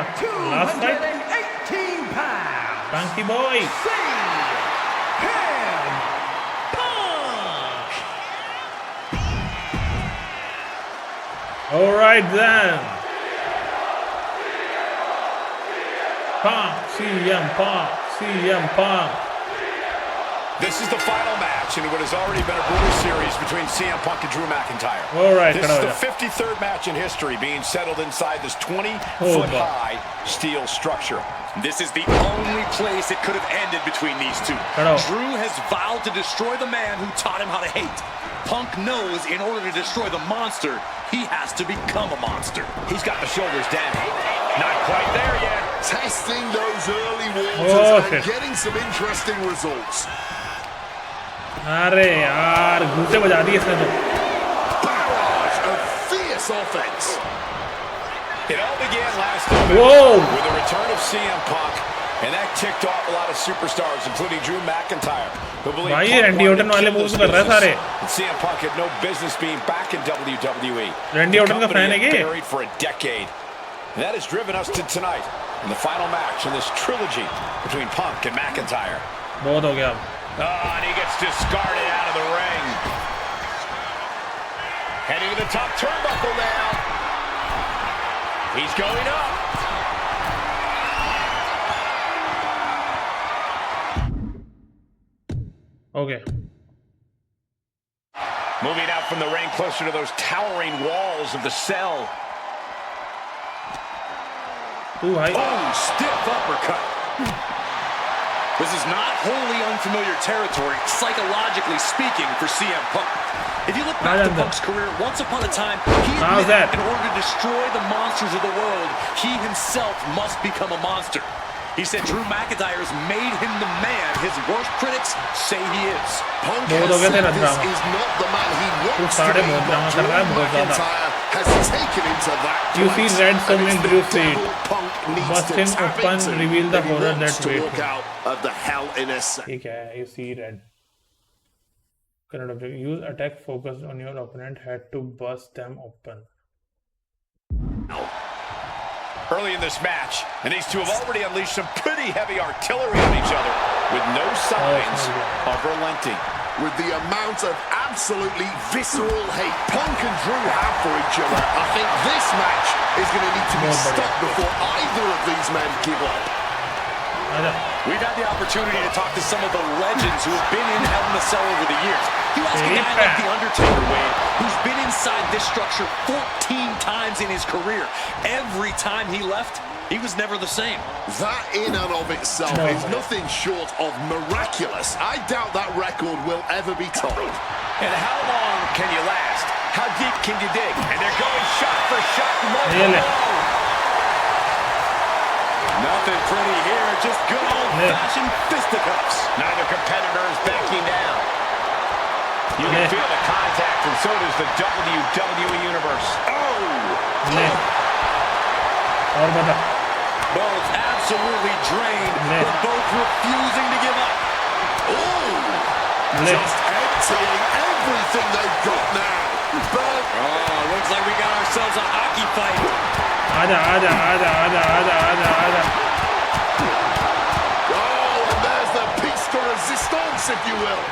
last fight 218 pounds. Punky boy Alright then. Punk, CM Punk, CM Punk. This is the final match in what has already been a brutal series between CM Punk and Drew McIntyre. Alright, this is the 53rd match in history being settled inside this 20-foot-high steel structure. This is the only place it could have ended between these two. Drew has vowed to destroy the man who taught him how to hate. Punk knows in order to destroy the monster, he has to become a monster. He's got the shoulders down. Not quite there yet. Testing those early waters and getting some interesting results. अरे यार घूसे बजा दी इसने तो. Barrage of fierce offense. It all began last November with the return of CM Punk, and that ticked off a lot of superstars, including Drew McIntyre, who believed भाई Randy Orton वाले moves कर रहे हैं सारे. CM Punk had no business being back in WWE. Randy Orton का fan है क्या? Buried for a decade. And that has driven us to tonight in the final match in this trilogy between Punk and McIntyre. बहुत हो गया. Oh, and he gets discarded out of the ring. Heading to the top turnbuckle now. He's going up. Okay. Moving out from the ring closer to those towering walls of the cell. Ooh, hi. Oh, stiff uppercut. This is not wholly unfamiliar territory, psychologically speaking, for CM Punk. If you look back to Punk's career, once upon a time, he admitted in order to destroy the monsters of the world, he himself must become a monster. He said Drew McIntyre has made him the man his worst critics say he is. Punk has said this is not the man he wants to be, but Drew McIntyre has taken him to that place. You see red so many Drew said. Punk needs Busting to tap open, into reveal the if he horror wants that to waits walk him. out of the Hell in a Cell. ठीक है, you see red. Current objective: use attack focused on your opponent head to bust them open. Early in this match, and these two have already unleashed some pretty heavy artillery on each other with no signs of relenting. With the amount of absolutely visceral hate Punk and Drew have for each other, I think this match is going to need to be stopped before either of these men give up. We've had the opportunity to talk to some of the legends who have been in Hell in a Cell over the years. You ask a guy like The Undertaker, Wade, who's been inside this structure 14 times in his career. Every time he left, he was never the same. That in and of itself is nothing short of miraculous. I doubt that record will ever be topped. And how long can you last? How deep can you dig? And they're going shot for shot. Nothing pretty here, just good old-fashioned fisticuffs. Neither competitor is backing down. You can feel the contact, and so does the WWE Universe. Oh! ले और बता Both absolutely drained, but both refusing to give up. ले Just emptying everything they've got now. But Looks like we got ourselves a hockey fight. आजा आजा आजा आजा आजा आजा आजा and there's the piece de resistance, if you will.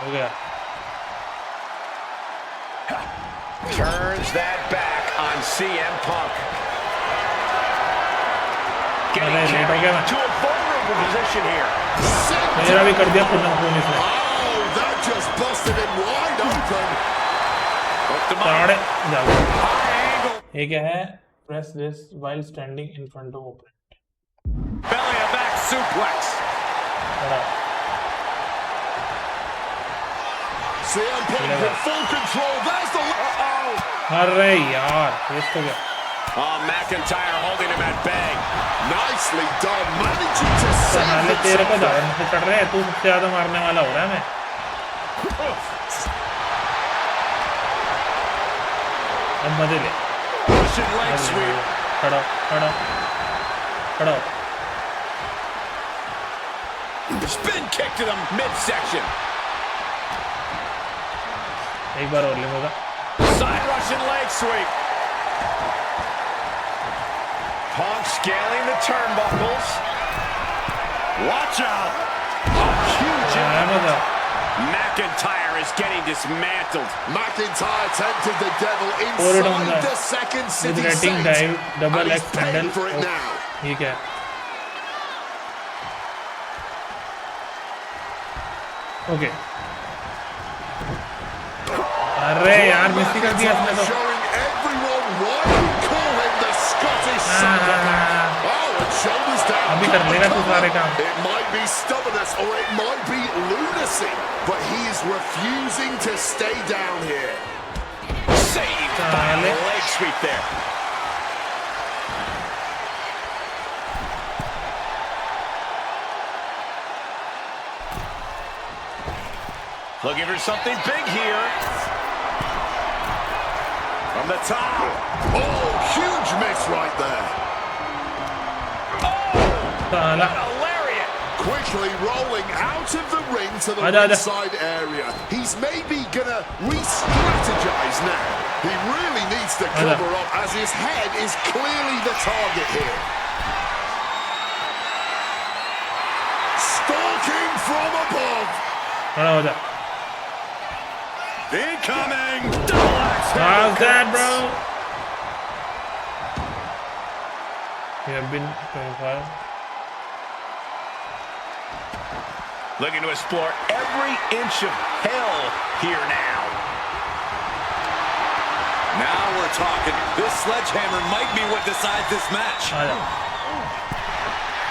हो गया Turns that back on CM Punk. Getting अरे लेट हो गया मैं to a vulnerable position here. मेरा भी कर दिया पूर्ण पूर्ण इसने Oh, that just busted him wide open. साढ़े जाओ High angle. ये क्या है press this while standing in front of opponent Belly to back suplex. बड़ा CM Punk in full control. There's the... अरे यार वेस्ट हो गया Oh, McIntyre holding him at bay. Nicely done. Managing to save हाले it. तेरे को दाढ़ से चढ़ रहे हैं तू सबसे ज्यादा मारने वाला हो रहा है मैं अब मजे ले Russian leg sweep. खड़ा खड़ा खड़ा Spin kick to the midsection. एक बार और ले होगा Side Russian leg sweep. Punk scaling the turnbuckles. Watch out. A huge मजा McIntyre is getting dismantled. McIntyre tempted the devil Pour it on inside the- the second with city rating saint. dive double And he's X paying handle for it now. ठीक है okay अरे यार miss कर दिया इसने तो Showing everyone why we call him the Scottish Saint. Oh, and shoulders down. अभी कर लेगा तू सारे काम It might be stubbornness or it might be lunacy, but he is refusing to stay down here. Saved by a leg sweep there. Looking for something big here. From the top. Oh, huge miss right there. साला A lariat. Quickly rolling out of the ring to the Aja, aja. ringside area. He's maybe gonna re-strategize now. He really needs to Aja. cover up as his head is clearly the target here. Stalking from above. खड़ा हो जा Incoming. Double axe how's handle that cuts. bro we have been 25 Looking to explore every inch of hell here now. Now we're talking. This sledgehammer might be what decides this match. आ जा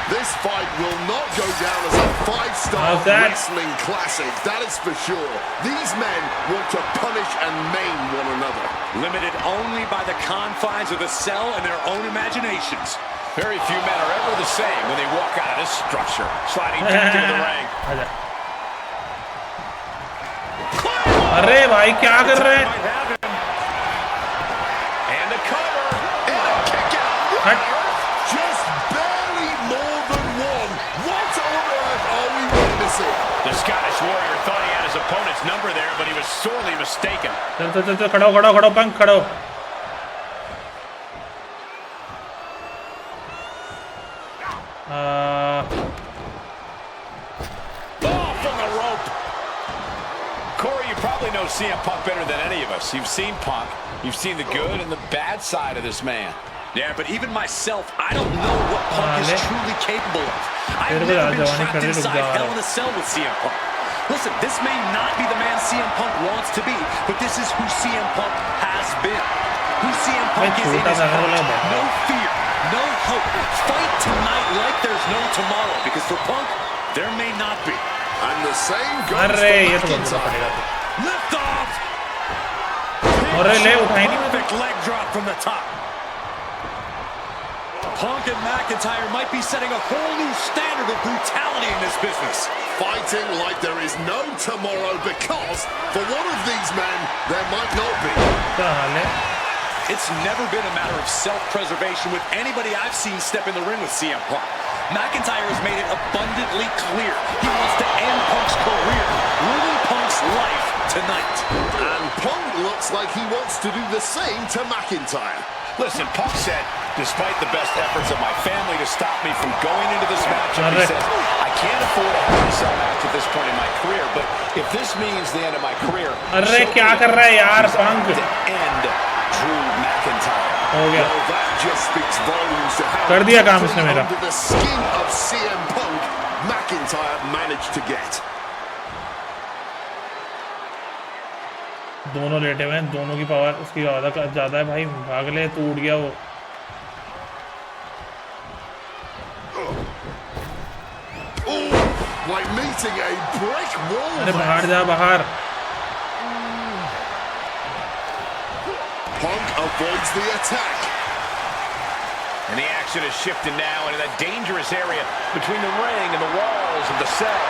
This fight will not go down as a 5-star How's that? wrestling classic, that is for sure. These men want to punish and maim one another. Limited only by the confines of the cell and their own imaginations. Very few men are ever the same when they walk out of this structure. Sliding back into the ring. आ जा अरे भाई क्या कर रहे हैं Might have him. And a cover. And a kick out. हट Just barely more than one. What on earth are we witnessing? The Scottish Warrior thought he had his opponent's number there, but he was sorely mistaken. चल चल चल खड़ो खड़ो खड़ो पंख खड़ो Oh, from the rope. Corey, you probably know CM Punk better than any of us. You've seen Punk. You've seen the good and the bad side of this man. Yeah, but even myself, I don't know what Punk is Vale. truly capable of. I've Terve never been jawani trapped karne ruk inside ja Hell raha in a Cell with CM Punk. Listen, this may not be the man CM Punk wants to be, but this is who CM Punk has been. Who CM Punk is in छोटा his सा घर वाला heart. बड़ा। No fear, no hope. Fight tonight like there's no tomorrow, because for Punk, there may not be. And the same goes अरे ये तो for बंद McIntyre. पड़ेगा Lift off! अरे ले उठाई नहीं Perfect leg drop from the top. Punk and McIntyre might be setting a whole new standard of brutality in this business. Fighting like there is no tomorrow because for one of these men, there might not be. It's never been a matter of self-preservation with anybody I've seen step in the ring with CM Punk. McIntyre has made it abundantly clear he wants to end Punk's career, ruin Punk's life tonight. And Punk looks like he wants to do the same to McIntyre. Listen, Punk said, despite the best efforts of my family to stop me from going into this matchup, he says, I can't afford a Hell in a Cell match at this point in my career, but if this means the end of my career, अरे क्या कर रहा है यार पंक? end Drew McIntyre. हो गया. Well, that just speaks volumes to how कर दिया काम इसने मेरा. under the skin of CM Punk, McIntyre managed to get. दोनों लेटे हुए हैं, दोनों की पावर उसकी ज़्यादा है भाई. भाग ले, टूट गया वो. Like meeting a brick wall. अरे बाहर जा बाहर. Punk avoids the attack. And the action is shifted now into that dangerous area between the ring and the walls of the cell.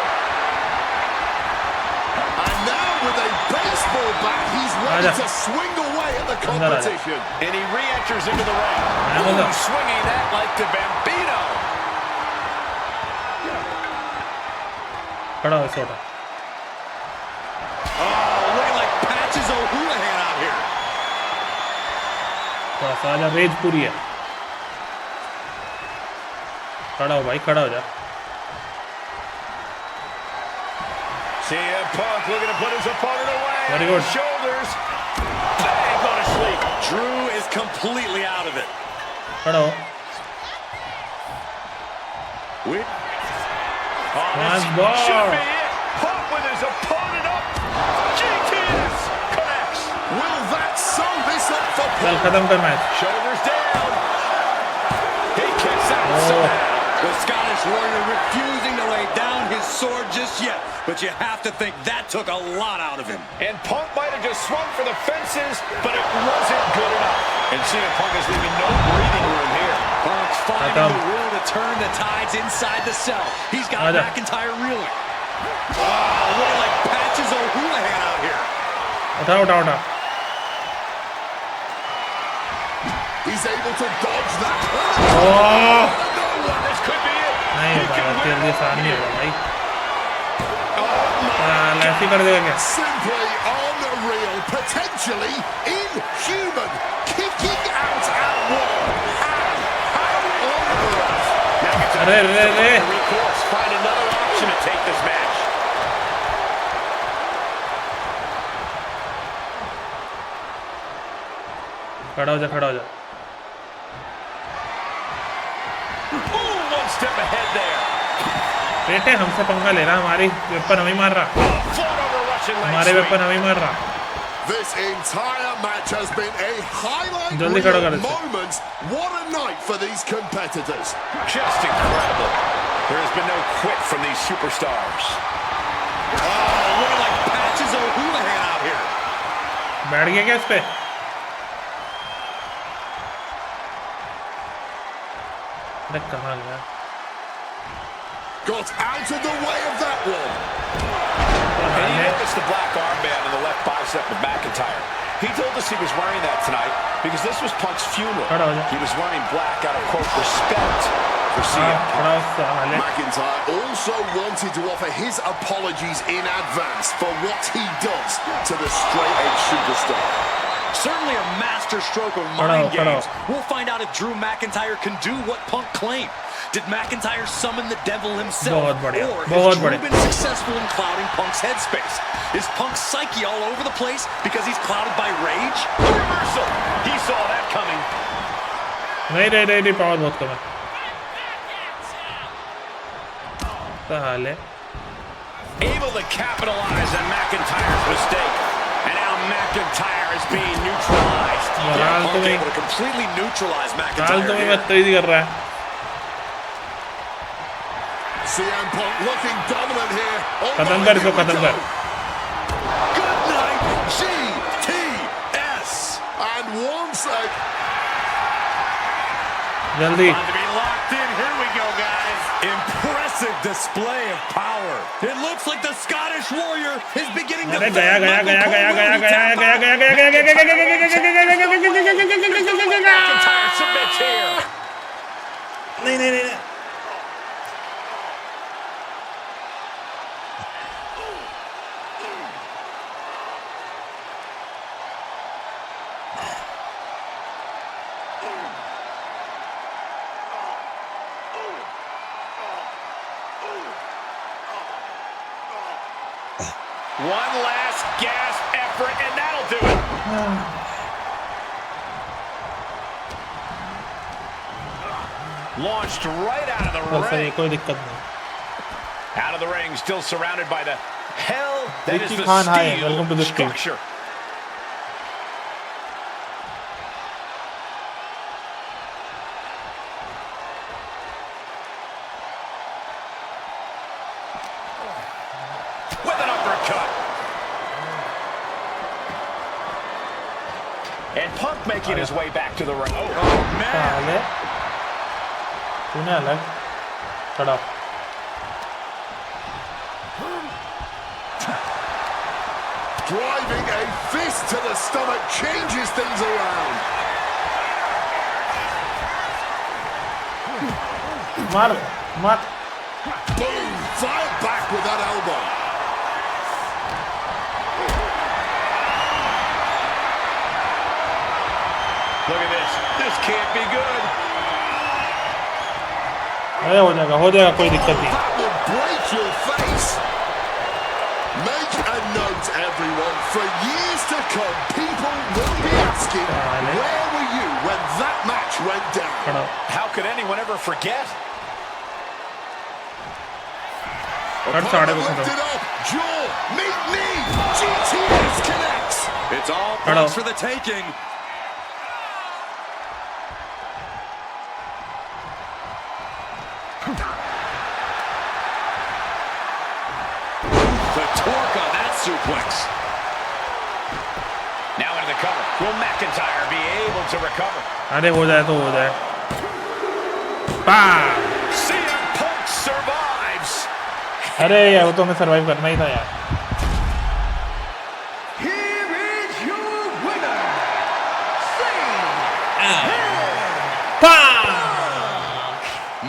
And now with a baseball bat, he's ready to swing away at the competition. And he re-enters into the ring. Ooh, swinging that like the Bambino. खड़ा हो छोटा. Oh, looking like Patches O'Houlihan out here. थोड़ा सा आजा, raise पूरी है. खड़ा हो भाई, खड़ा हो जा. CM Punk looking to put his opponent away. Very good. Shoulders. Bang, go to sleep. Drew is completely out of it. खड़ा हो. This should be it. Punk with his opponent up. GTS connects. Will that sum this up for चल Punk? खत्म कर match. Shoulders down. He kicks out somehow. The Scottish Warrior refusing to lay down his sword just yet. But you have to think that took a lot out of him. And Punk might have just swung for the fences, but it wasn't good enough. And CM Punk is leaving no breathing room here. Punk's finding the will to turn the tides inside the cell. He's got McIntyre reeling. Looking like Patches O'Houlihan out here. उठा उठा उठा. He's able to dodge that. This could be it. नहीं होगा, तेरे लिए आसान नहीं होगा भाई. ऐसे कर देगा क्या? Simply unreal, potentially inhuman, kicking out at will. How on earth? अरे रे रे. Recourse, find another option to take this match. खड़ा हो जा, खड़ा हो जा. One step ahead there. बेटे हमसे पंगा ले रहा, हमारी वेपन हमें मार रहा. हमारे वेपन हमें मार रहा. This entire match has been a highlight जल्दी खड़ा कर reel इसे. moment. What a night for these competitors. Just incredible. There has been no quit from these superstars. Looking like Patches O'Houlihan out here. बैठ गया क्या इस पे? अरे कहाँ गया? Got out of the way of that one. And you notice the black armband on the left bicep of McIntyre. He told us he was wearing that tonight because this was Punk's funeral. He was wearing black out of, quote, respect for CM Punk. McIntyre also wanted to offer his apologies in advance for what he does to the straight-edge superstar. Certainly a master stroke of mind games. We'll find out if Drew McIntyre can do what Punk claimed. Did McIntyre summon the devil himself? Or has Drew been successful in clouding Punk's headspace? Is Punk's psyche all over the place because he's clouded by rage? Reversal! He saw that coming. नहीं power बहुत कम है. क्या हाल है? Able to capitalize on McIntyre's mistake. And now McIntyre is being neutralized. Punk able to completely neutralize McIntyre. CM Punk looking dominant here. खत्म कर इसको, खत्म कर. Good night, GTS. And once जल्दी About to be locked in. Here we go, guys. Impressive display of power. It looks like the Scottish Warrior is beginning to अरे गया गया गया गया गया गया गया गया गया गया McIntyre submits here. नहीं नहीं नहीं One last gasp effort, and that'll do it. Launched right out of the ring. कोई दिक्कत नहीं Out of the ring, still surrounded by the hell that is Ricky the Khan, hi, steel welcome to the stream. structure. With an uppercut. And Punk making his way back to the ring. Oh, man. पहले तूने अलग खड़ा Driving a fist to the stomach changes things around. मार मार Boom! Fired back with that elbow. Look at this. This can't be good. अरे हो जाएगा कोई दिक्कत नहीं That will break your face. Make a note, everyone. For years to come, people will be asking, where were you when that match went down? खड़ा How could anyone ever forget? हट साढ़े को Opponent खड़ा lifted up. Jaw, meet knee. GTS connects. It's all Hello. points for the taking. The torque on that suplex. Now into the cover. Will McIntyre be able to recover? अरे हो जाए तो हो जाए बाम CM Punk survives. अरे यार वो तो हमें सरवाइव करना ही था यार Here is your winner,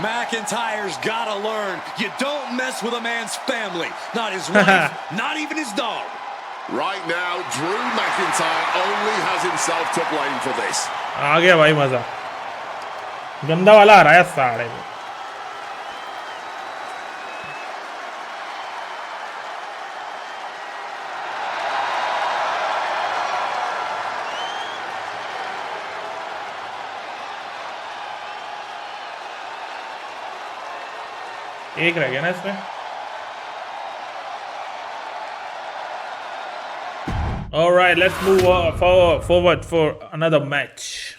McIntyre's gotta learn. You don't mess with a man's family. Not his wife, not even his dog. Right now, Drew McIntyre only has himself to blame for this. आ गया भाई मजा गंदा वाला आ रहा है साढ़े को एक रह गया ना इसमें All right, let's move forward for another match.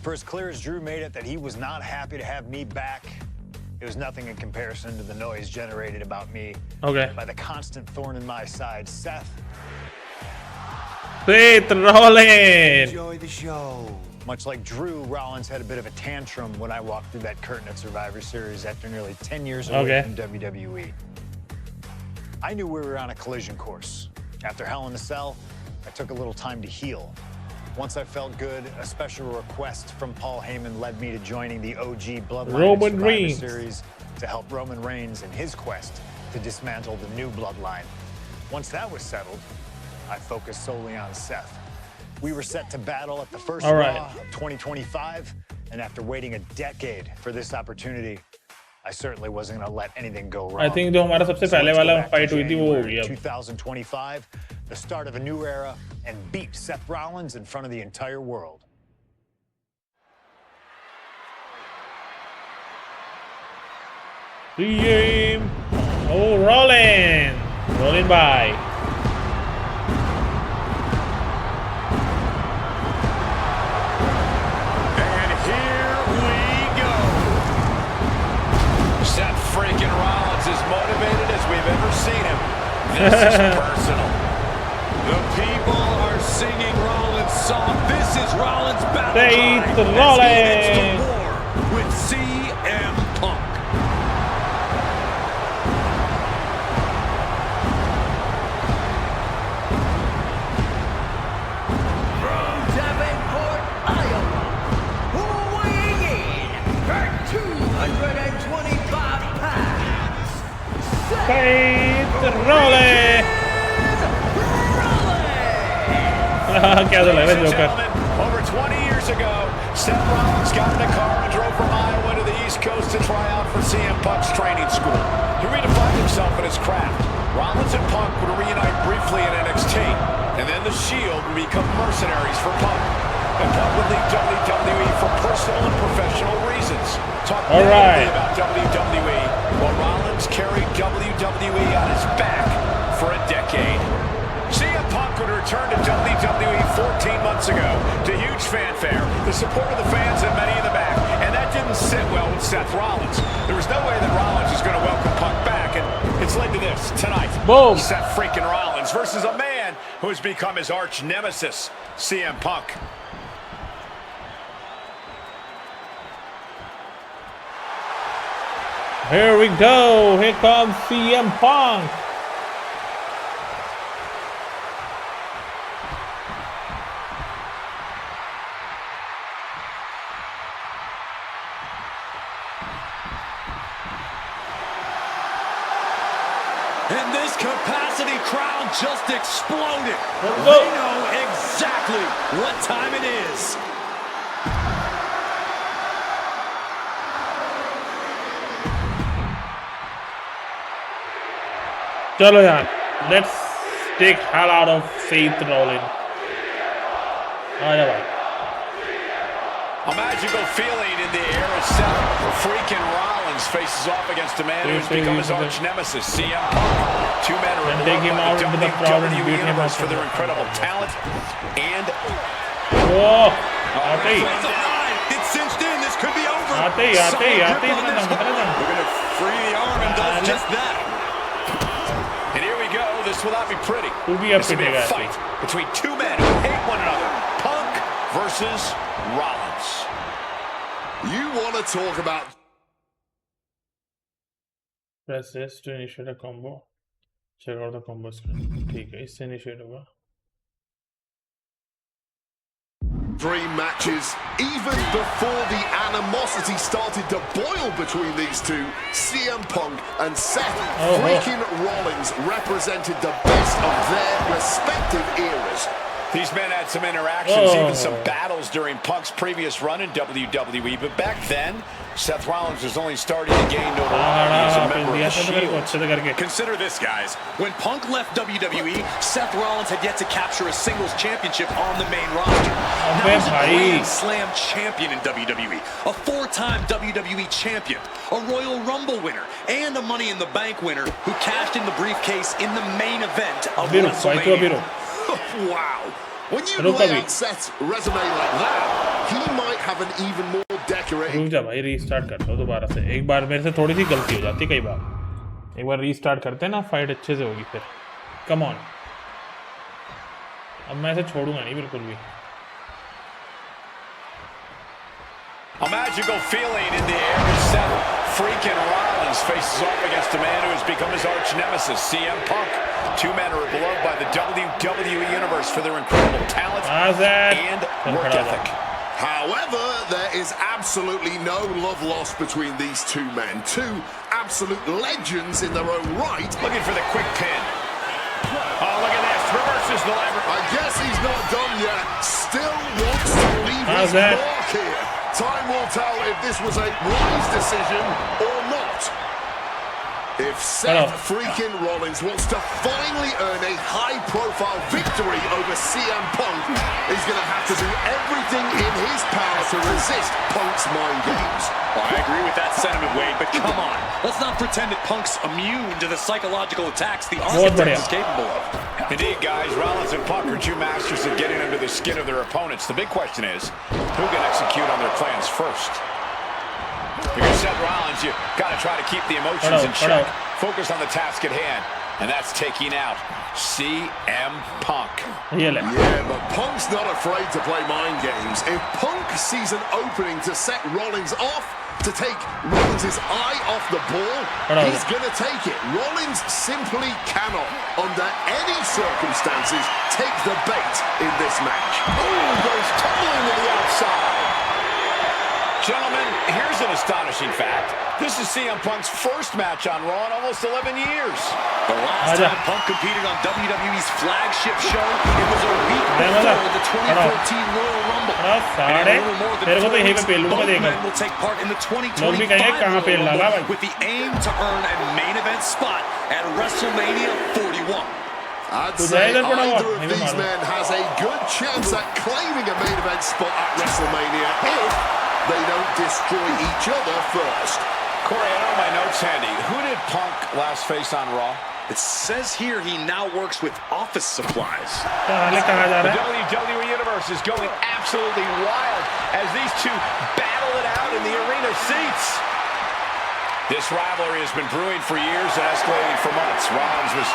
For as clear as Drew made it that he was not happy to have me back, it was nothing in comparison to the noise generated about me Okay. by the constant thorn in my side, Seth. Seth Rollins. enjoy the show. Much like Drew, Rollins had a bit of a tantrum when I walked through that curtain at Survivor Series after nearly 10 years away Okay. from WWE. I knew we were on a collision course. After Hell in a Cell, I took a little time to heal. Once I felt good, a special request from Paul Heyman led me to joining the OG Bloodline Roman Survivor Reigns. Series to help Roman Reigns in his quest to dismantle the new Bloodline. Once that was settled, I focused solely on Seth. We were set to battle at the first All Raw right. of 2025, and after waiting a decade for this opportunity, I certainly wasn't going to let anything go wrong. I think जो हमारा सबसे So पहले let's go वाला back to fight हुई थी वो हो January गई अब 2025, the start of a new era, and beat Seth Rollins in front of the entire world. Team Oh rolling by And here we go. Seth freaking Rollins is motivated as we've ever seen him. This is personal. The people are singing Rollins' song. This is Rollins' battle cry Seth as he heads Rollins. to war with CM Punk. From Davenport, Iowa, weighing in at 225 pounds, Seth Rollins. क्या तो लग रहा है joker? Over 20 years ago, Seth Rollins got in a car and drove from Iowa to the East Coast to try out for CM Punk's training school. He redefined himself in his craft. Rollins and Punk would reunite briefly in NXT, and then the Shield would become mercenaries for Punk. And Punk would leave WWE for personal and professional reasons. Talk negatively about WWE, while Rollins carried WWE on his back for a decade. CM Punk would return to WWE 14 months ago to huge fanfare, the support of the fans and many in the back, and that didn't sit well with Seth Rollins. There was no way that Rollins was going to welcome Punk back, and it's led to this tonight. Boom. Seth freaking Rollins versus a man who has become his arch nemesis, CM Punk. Here we go. Here comes CM Punk. And this capacity crowd just exploded. Let's go. They know exactly what time it is. चलो यार, let's take hell out of Seth Rollins. आजा भाई. A magical feeling in the air as Seth freaking Rollins faces off against a man who has become his arch nemesis, CM Punk. Two men are take him out into the crowd and beat WWE him Universe up. for their incredible talent and... Oh, आते ही, It's cinched in. This could be over. आते ही. We're going to free the arm and does just that. And here we go. This will not be pretty. तू भी अब This will be a पिटेगा fight between two men who hate one another. Punk versus Rollins. You want to talk about Press S to initiate a combo. Check out the combo screen. ठीक है, इससे initiate होगा. dream matches. Even before the animosity started to boil between these two, CM Punk and Seth freaking Rollins represented the best of their respective eras. These men had some interactions, even some battles during Punk's previous run in WWE, but back then, Seth Rollins was only starting to gain notoriety as a member of the Shield. Consider this, guys. When Punk left WWE, Seth Rollins had yet to capture a singles championship on the main roster. Now he's a Grand Slam champion in WWE, a four-time WWE champion, a Royal Rumble winner, and a Money in the Bank winner who cashed in the briefcase in the main event of WrestleMania. Wow. When you lay out Seth's resume like that, he might have an even more decorated... रुक जा भाई, restart कर लो दोबारा से. एक बार मेरे से थोड़ी सी गलती हो जाती है कई बार. एक बार रीस्टार्ट करते हैं ना, फाइट अच्छे से होगी फिर. Come on. अब मैं इसे छोड़ूंगा नहीं बिल्कुल भी. A magical feeling in the air as Seth freaking Rollins faces off against a man who has become his arch nemesis, CM Punk. Two men are beloved by the WWE Universe for their incredible talent and work ethic. However, there is absolutely no love lost between these two men. Two absolute legends in their own right. Looking for the quick pin. Oh, look at this. Reverses the lever. I guess he's not done yet. Still wants to leave his mark here. Time will tell if this was a wise decision or not. If Seth freaking Rollins wants to finally earn a high-profile victory over CM Punk, he's going to have to do everything in his power to resist Punk's mind games. Well, I agree with that sentiment, Wade, but come on. Let's not pretend that Punk's immune to the psychological attacks the Architect is capable of. Indeed, guys, Rollins and Punk are two masters of getting under the skin of their opponents. The big question is, who can execute on their plans first? If you're Seth Rollins, you got to try to keep the emotions in check. Focus on the task at hand. and that's taking out CM Punk. Yeah, but Punk's not afraid to play mind games. If Punk sees an opening to set Rollins off, to take Rollins' eye off the ball, he's going to take it. Rollins simply cannot, under any circumstances, take the bait in this match. Oh, goes tumbling to the outside. Gentlemen, here's an astonishing fact. This is CM Punk's first match on Raw in almost 11 years. The last time Punk competed on WWE's flagship show, it was a week before the 2014 Royal Rumble. And in a little more than 4 weeks, both men will take part in the 2025 Royal Rumble with the aim to earn a main event spot at WrestleMania 41. I'd say either of these men has a good chance at claiming a main event spot at WrestleMania if they don't destroy each other first. Corey, I know my notes handy. Who did Punk last face on Raw? It says here he now works with office supplies. The WWE Universe is going absolutely wild as these two battle it out in the arena seats. This rivalry has been brewing for years and escalating for months. Rollins was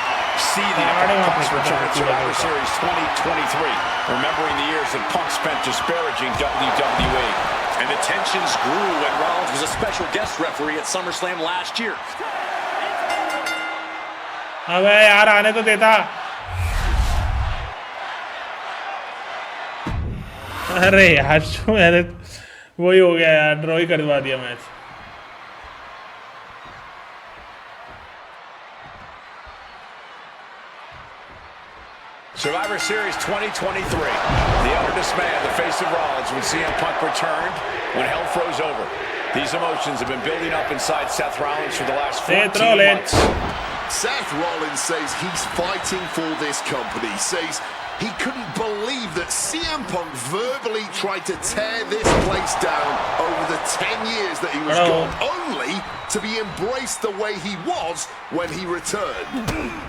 seething upon Punk's return at Survivor Series 2023, remembering the years that Punk spent disparaging WWE. And the tensions grew when Rollins was a special guest referee at SummerSlam last year. अबे यार आने तो देता. अरे यार क्यों यार वही हो गया यार, ड्रॉ ही करवा दिया match. Survivor Series 2023. The utter dismay on the face of Rollins when CM Punk returned, when hell froze over. These emotions have been building up inside Seth Rollins for the last 14 months. Seth Rollins says he's fighting for this company, says he couldn't believe that CM Punk verbally tried to tear this place down over the 10 years that he was gone, only to be embraced the way he was when he returned.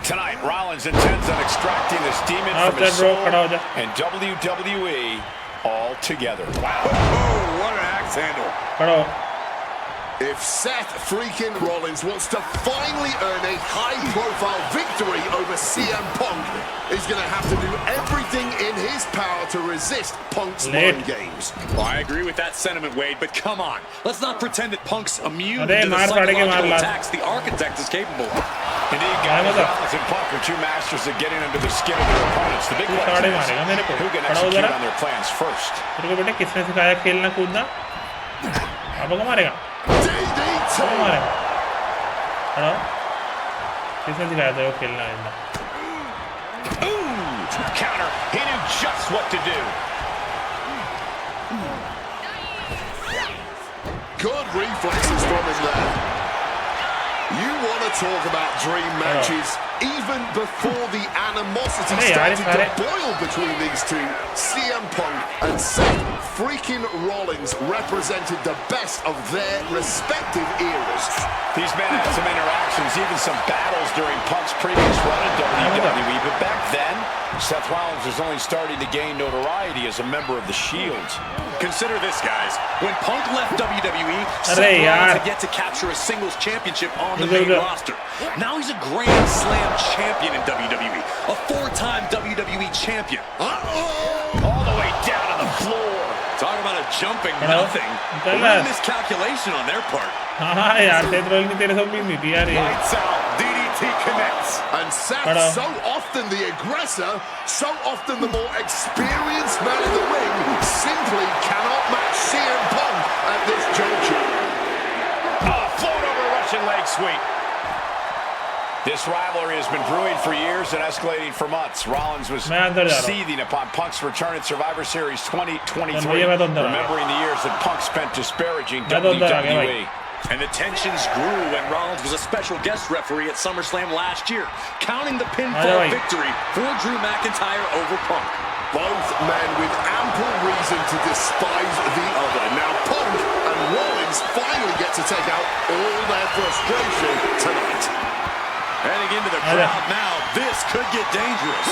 Tonight, Rollins intends on extracting this demon from his soul and WWE all together. Wow. Oh, what an axe handle. If Seth freaking Rollins wants to finally earn a high-profile victory over CM Punk, he's going to have to do everything in his power to resist Punk's mind games. Well, I agree with that sentiment, Wade, but come on. Let's not pretend that Punk's immune to the psychological attacks the Architect is capable of. Indeed, guys, Rollins and Punk are two masters at getting under the skin of their opponents. The big question is, who can execute on their plans first? किसने सिखाया खेलना कूदना? अब को मारेगा? DDT! किसने सिखाया था वो खेलना है? Ooh, counter. He knew just what to do. Good reflexes from him there. You want to talk about dream matches? Even before the animosity started to boil between these two, CM Punk and Seth freaking Rollins represented the best of their respective eras. These men had some interactions, even some battles during Punk's previous run in WWE, but back then, Seth Rollins was only starting to gain notoriety as a member of the Shield. Consider this, guys. When Punk left WWE, Seth Rollins had yet to capture a singles championship on the main roster. Now he's a Grand Slam champion in WWE, a 4-time WWE champion. All the way down on the floor. Talk about a jumping nothing. A miscalculation on their part. Lights out, DDT connects. And Seth, so often the aggressor, so often the more experienced man in the ring, simply cannot match CM Punk at this juncture. Float over Russian leg sweep. This rivalry has been brewing for years and escalating for months. Rollins was seething upon Punk's return at Survivor Series 2023, remembering the years that Punk spent disparaging WWE. And the tensions grew when Rollins was a special guest referee at SummerSlam last year, counting the pinfall victory for Drew McIntyre over Punk. Both men with ample reason to despise the other. Now Punk and Rollins finally get to take out all their frustration tonight. Heading into the crowd now, this could get dangerous.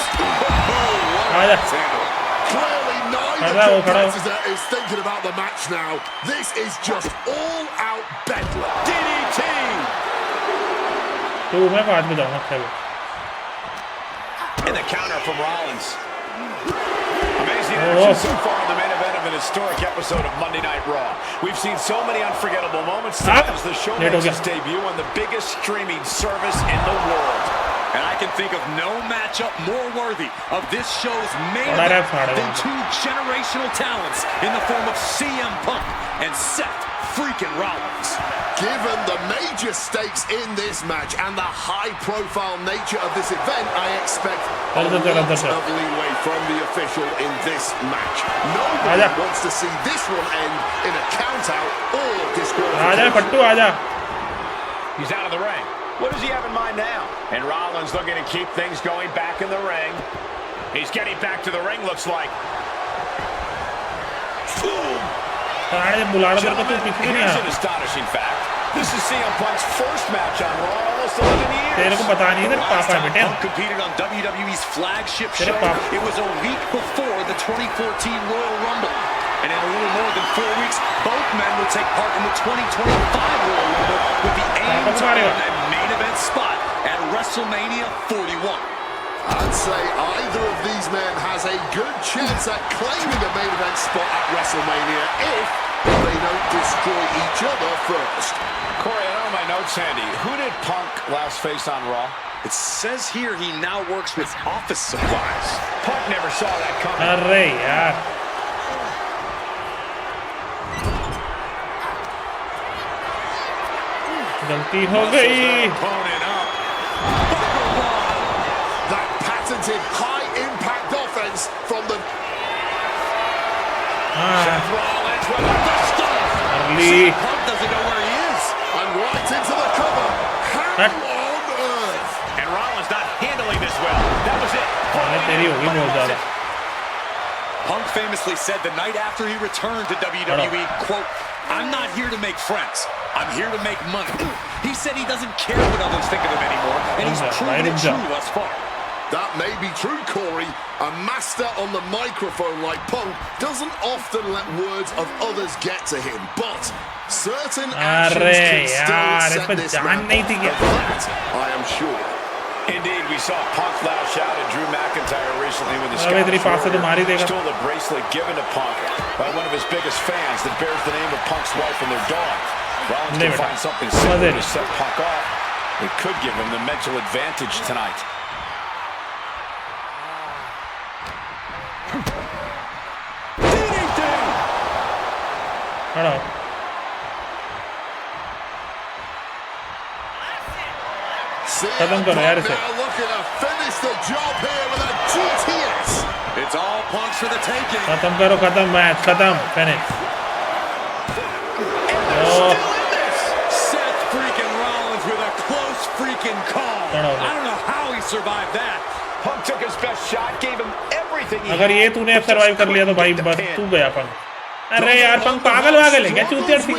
What a handle. Clearly neither competitor is thinking about the match now. This is just all-out bedlam. DDT! And the counter from Rollins. Amazing action so far in the main event of an historic episode of Monday Night Raw. We've seen so many unforgettable moments as the show makes its debut on the biggest streaming service in the world. And I can think of no matchup more worthy of this show's main event than two generational talents in the form of CM Punk and Seth freaking Rollins. Given the major stakes in this match and the high-profile nature of this event, I expect a lot of leeway from the official in this match. Nobody wants to see this one end in a count-out or disqualification. He's out of the ring. What does he have in mind now? And Rollins looking to keep things going back in the ring. He's getting back to the ring, looks like. Here's an astonishing fact. This is CM Punk's first match on Raw in almost 11 years. Last time Punk competed on WWE's flagship show, it was a week before the 2014 Royal Rumble. And in a little more than 4 weeks, both men will take part in the 2025 Royal Rumble with the aim to earn a main event spot at WrestleMania 41. I'd say either of these men has a good chance at claiming a main event spot at WrestleMania if they don't destroy each other first. Corey, I know my notes handy. Who did Punk last face on Raw? It says here he now works with office supplies. Punk never saw that coming. गलती हो गई. That patented high-impact offense from the Seth Rollins with a early. Punk doesn't know where he is. and right into the cover. How on earth? And Rollins not handling this well. That was it. Punk famously said the night after he returned to WWE, quote, "I'm not here to make friends. I'm here to make money." He said he doesn't care what others think of him anymore, and he's proven it true thus far. That may be true, Corey. A master on the microphone like Punk doesn't often let words of others get to him, but certain actions can still set this man off. Of that, I am sure. Indeed, we saw Punk lash out at Drew McIntyre recently with the Scottish stole the bracelet given to Punk by one of his biggest fans that bears the name of Punk's wife and their dog. Rollins can find something similar to set Punk off. It could give him the mental advantage tonight. खत्म करो यार इसे. Looking to finish the job here with a GTS. It's all Punks for the taking. खत्म करो, खत्म match, खत्म, finish. Seth freaking Rollins with a close freaking call. I don't know how he survived that. Punk took his best shot, gave him everything he अगर ये तूने survive कर लिया तो भाई बस तू गया पंक. अरे यार पंक पागल है क्या चूतिया थी.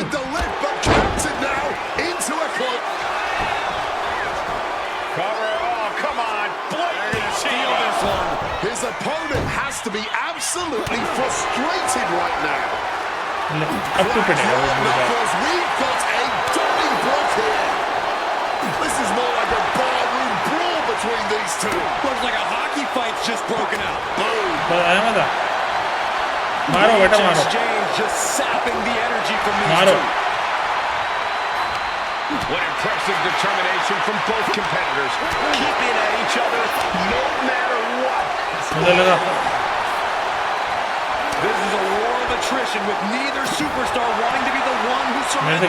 His opponent has to be absolutely frustrated right now. अब तू पिटेगा. Because we've got a dummy block here. This is more like a barroom brawl between these two. Looks like a hockey fight's just broken out. Boom. आया मजा. मारो बेटा मारो. Just sapping the energy from these two. What impressive determination from both competitors, keeping at each other no matter what. This is a war of attrition with neither superstar wanting to be the one who survives.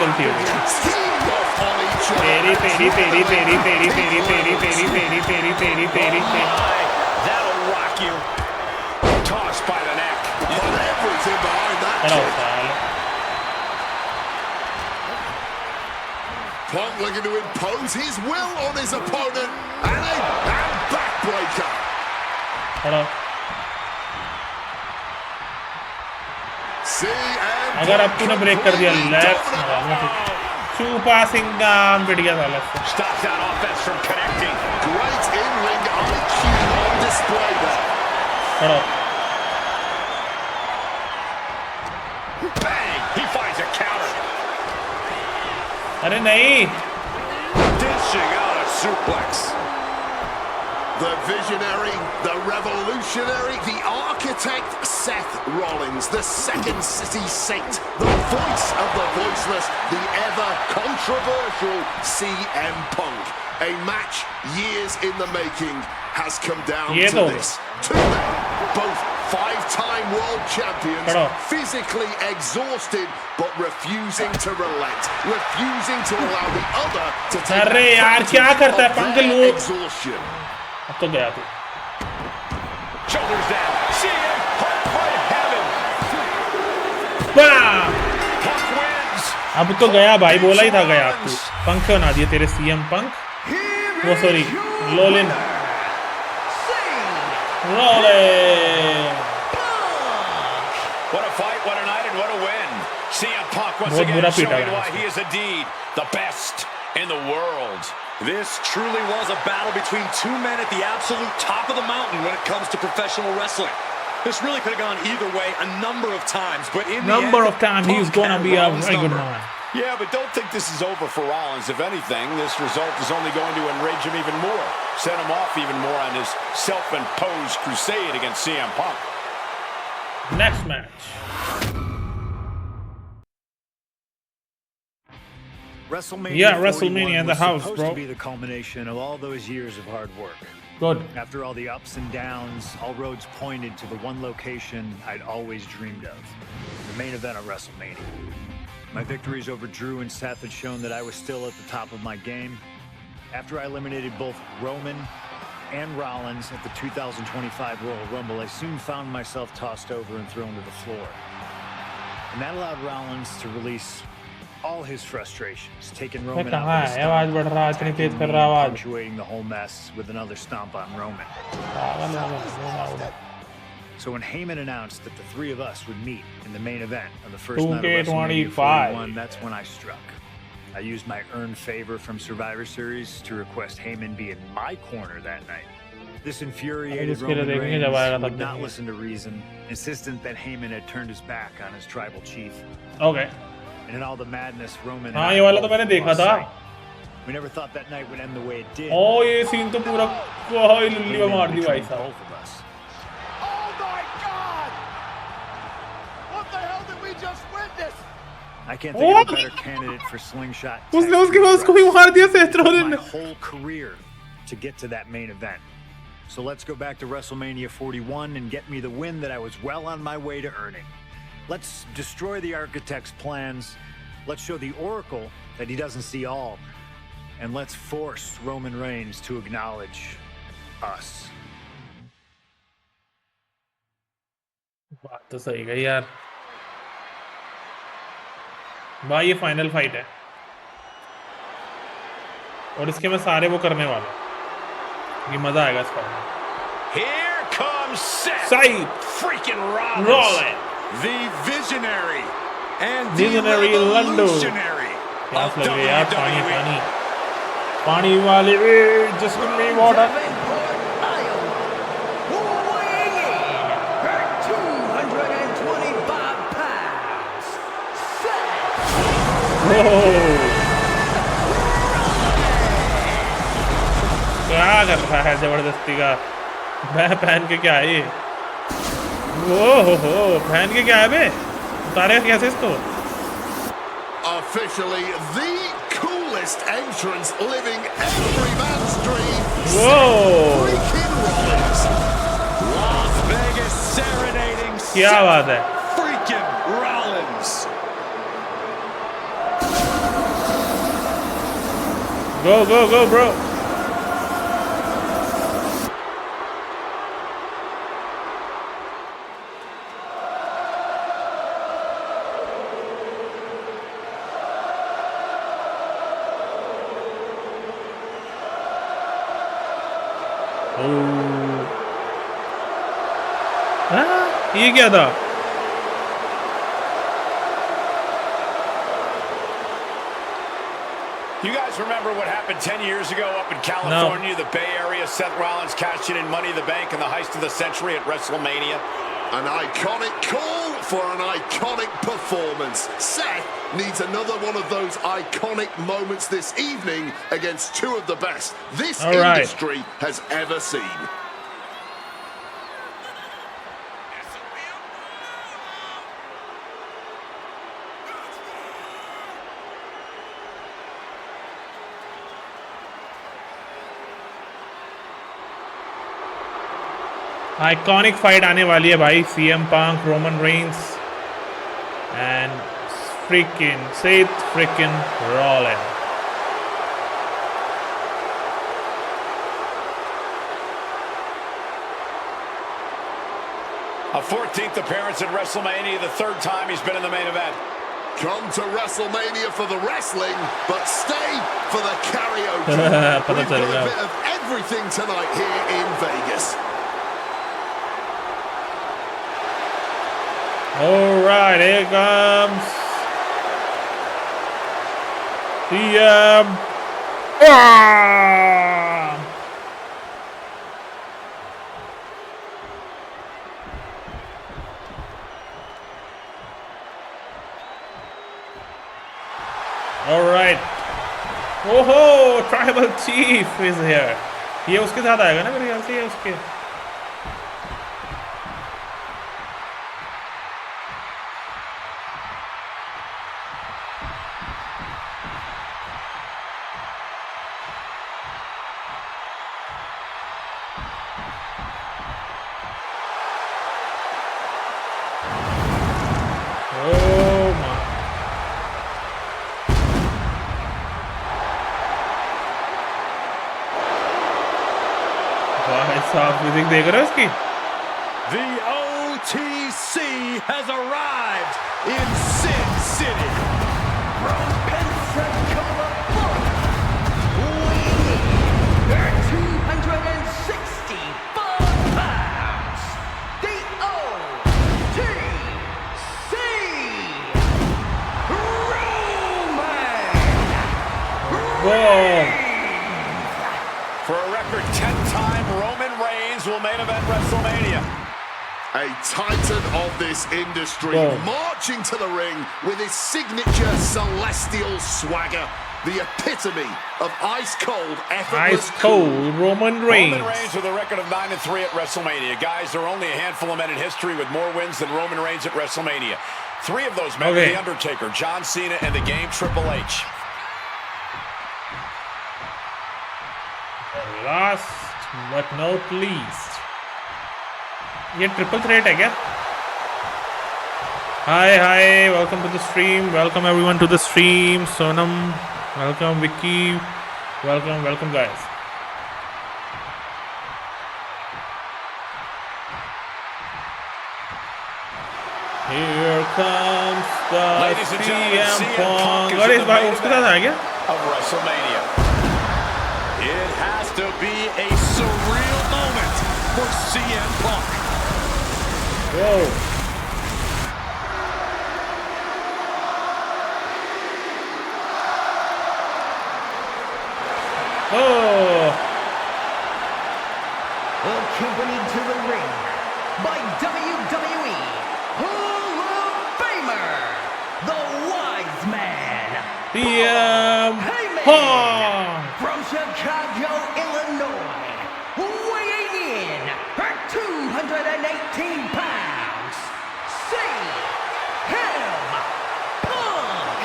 That'll rock you. Tossed by the neck. Everything behind that. Punk looking to impose his will on his opponent, and a backbreaker. अगर अब तूने break कर दिया left super Singham पिट गया था left. Stops that offense from connecting. Great in-ring IQ on display there. Bang! He finds a counter. अरे नहीं. Dishing out a suplex. The visionary, the revolutionary, the architect, Seth Rollins, the second city saint, the voice of the voiceless, the ever-controversial CM Punk. A match years in the making has come down to this. Two men, both five-time world champions, physically exhausted, but refusing to relent, refusing to allow the other to take advantage of their exhaustion. अब तो गया तू. Shoulders down. CM Punk by heaven. Bam! Punk wins. अब तो गया भाई, बोला ही था गया तू. पंख बना दिए तेरे CM पंख. वो sorry लोलिन. Rollins. What a fight, what a night, and what a win. CM Punk once again showing why he is indeed the best in the world. This truly was a battle between two men at the absolute top of the mountain when it comes to professional wrestling. This really could have gone either way a number of times, but in the end, he's gonna be a very good man. Yeah, but don't think this is over for Rollins. If anything, this result is only going to enrage him even more, set him off even more on his self-imposed crusade against CM Punk. Next match. WrestleMania in the house, bro. To be the culmination of all those years of hard work. Good. After all the ups and downs, all roads pointed to the one location I'd always dreamed of, the main event of WrestleMania. My victories over Drew and Seth had shown that I was still at the top of my game. After I eliminated both Roman and Rollins at the 2025 Royal Rumble, I soon found myself tossed over and thrown to the floor. And that allowed Rollins to release all his frustrations, taking Roman out with a stomp, punctuating the whole mess with another stomp on Roman. So when Heyman announced that the three of us would meet in the main event on the first night of WrestleMania 41, that's when I struck. I used my earned favor from Survivor Series to request Heyman be in my corner that night. This infuriated Roman Reigns, who would not listen to reason, insistent that Heyman had turned his back on his tribal chief. Okay. And in all the madness, Roman हाँ ये वाला तो मैंने देखा था. We never thought that night would end the way it did. Oh ये scene तो पूरा कोई लुल्ली में मार दी भाई साहब. Oh my God! What the hell did we just witness? I can't think of a better candidate for slingshot. उसने उसके बाद उसको भी मार दिया Seth Rollins. My whole career to get to that main event. So let's go back to WrestleMania 41 and get me the win that I was well on my way to earning. Let's destroy the architect's plans. Let's show the Oracle that he doesn't see all. And let's force Roman Reigns to acknowledge us. बात तो सही है यार. भाई ये final fight है. और इसके मैं सारे वो करने वाला हूँ. ये मजा आएगा इस फाइट में. Here comes Seth freaking Rollins. The visionary and the Visionary revolutionary. प्यास लग रही है यार. पानी पानी पानी वाले just give me water. Weighing in at 225 pounds, क्या कर रहा है जबरदस्ती का. मैं पहन के क्या है ये. हो पहन के क्या है बे. उतारेगा कैसे इसको. Officially the coolest entrance living every man's dream. Freaking Rollins. Las Vegas serenading. क्या बात है. Freaking Rollins. Go bro. ये क्या था. You guys remember what happened 10 years ago up in California, the Bay Area? Seth Rollins cashing in Money in the Bank in the heist of the century at WrestleMania. An iconic call for an iconic performance. Seth needs another one of those iconic moments this evening against two of the best this industry has ever seen. Iconic fight आने वाली है भाई. CM Punk, Roman Reigns and freaking Seth freaking Rollins. A 14th appearance at WrestleMania, the third time he's been in the main event. Come to WrestleMania for the wrestling, but stay for the karaoke. We've got a bit of everything tonight here in Vegas. All right, here comes CM. All right. Oh, Tribal Chief is here. ये उसके साथ आएगा ना मेरे ख्याल से. ये उसके म्यूजिक देख रहे हो इसकी. The OTC has arrived in Sin City. From Pensacola, Florida, weighing 265 pounds, the OTC Roman. For a record 10-time Roman Reigns will main event WrestleMania. A titan of this industry marching to the ring with his signature celestial swagger. The epitome of ice-cold, effortless Ice-cold Roman Reigns. Roman Reigns with a record of 9-3 at WrestleMania. Guys, there are only a handful of men in history with more wins than Roman Reigns at WrestleMania. 3 of those men were The Undertaker, John Cena, and the Game Triple H. Last but not least, ये triple threat है क्या? Hi, welcome to the stream. Welcome everyone to the stream. Sonam, welcome Vicky, welcome guys. Here comes the CM Punk. और इस बार उसके साथ आ गया? Of WrestleMania. It has to be a surreal moment for CM Punk. Whoa. Oh. Accompanied to the ring by WWE Hall of Famer, the Wise Man, CM Punk. from Chicago, Illinois, weighing in at 218 pounds, CM Punk.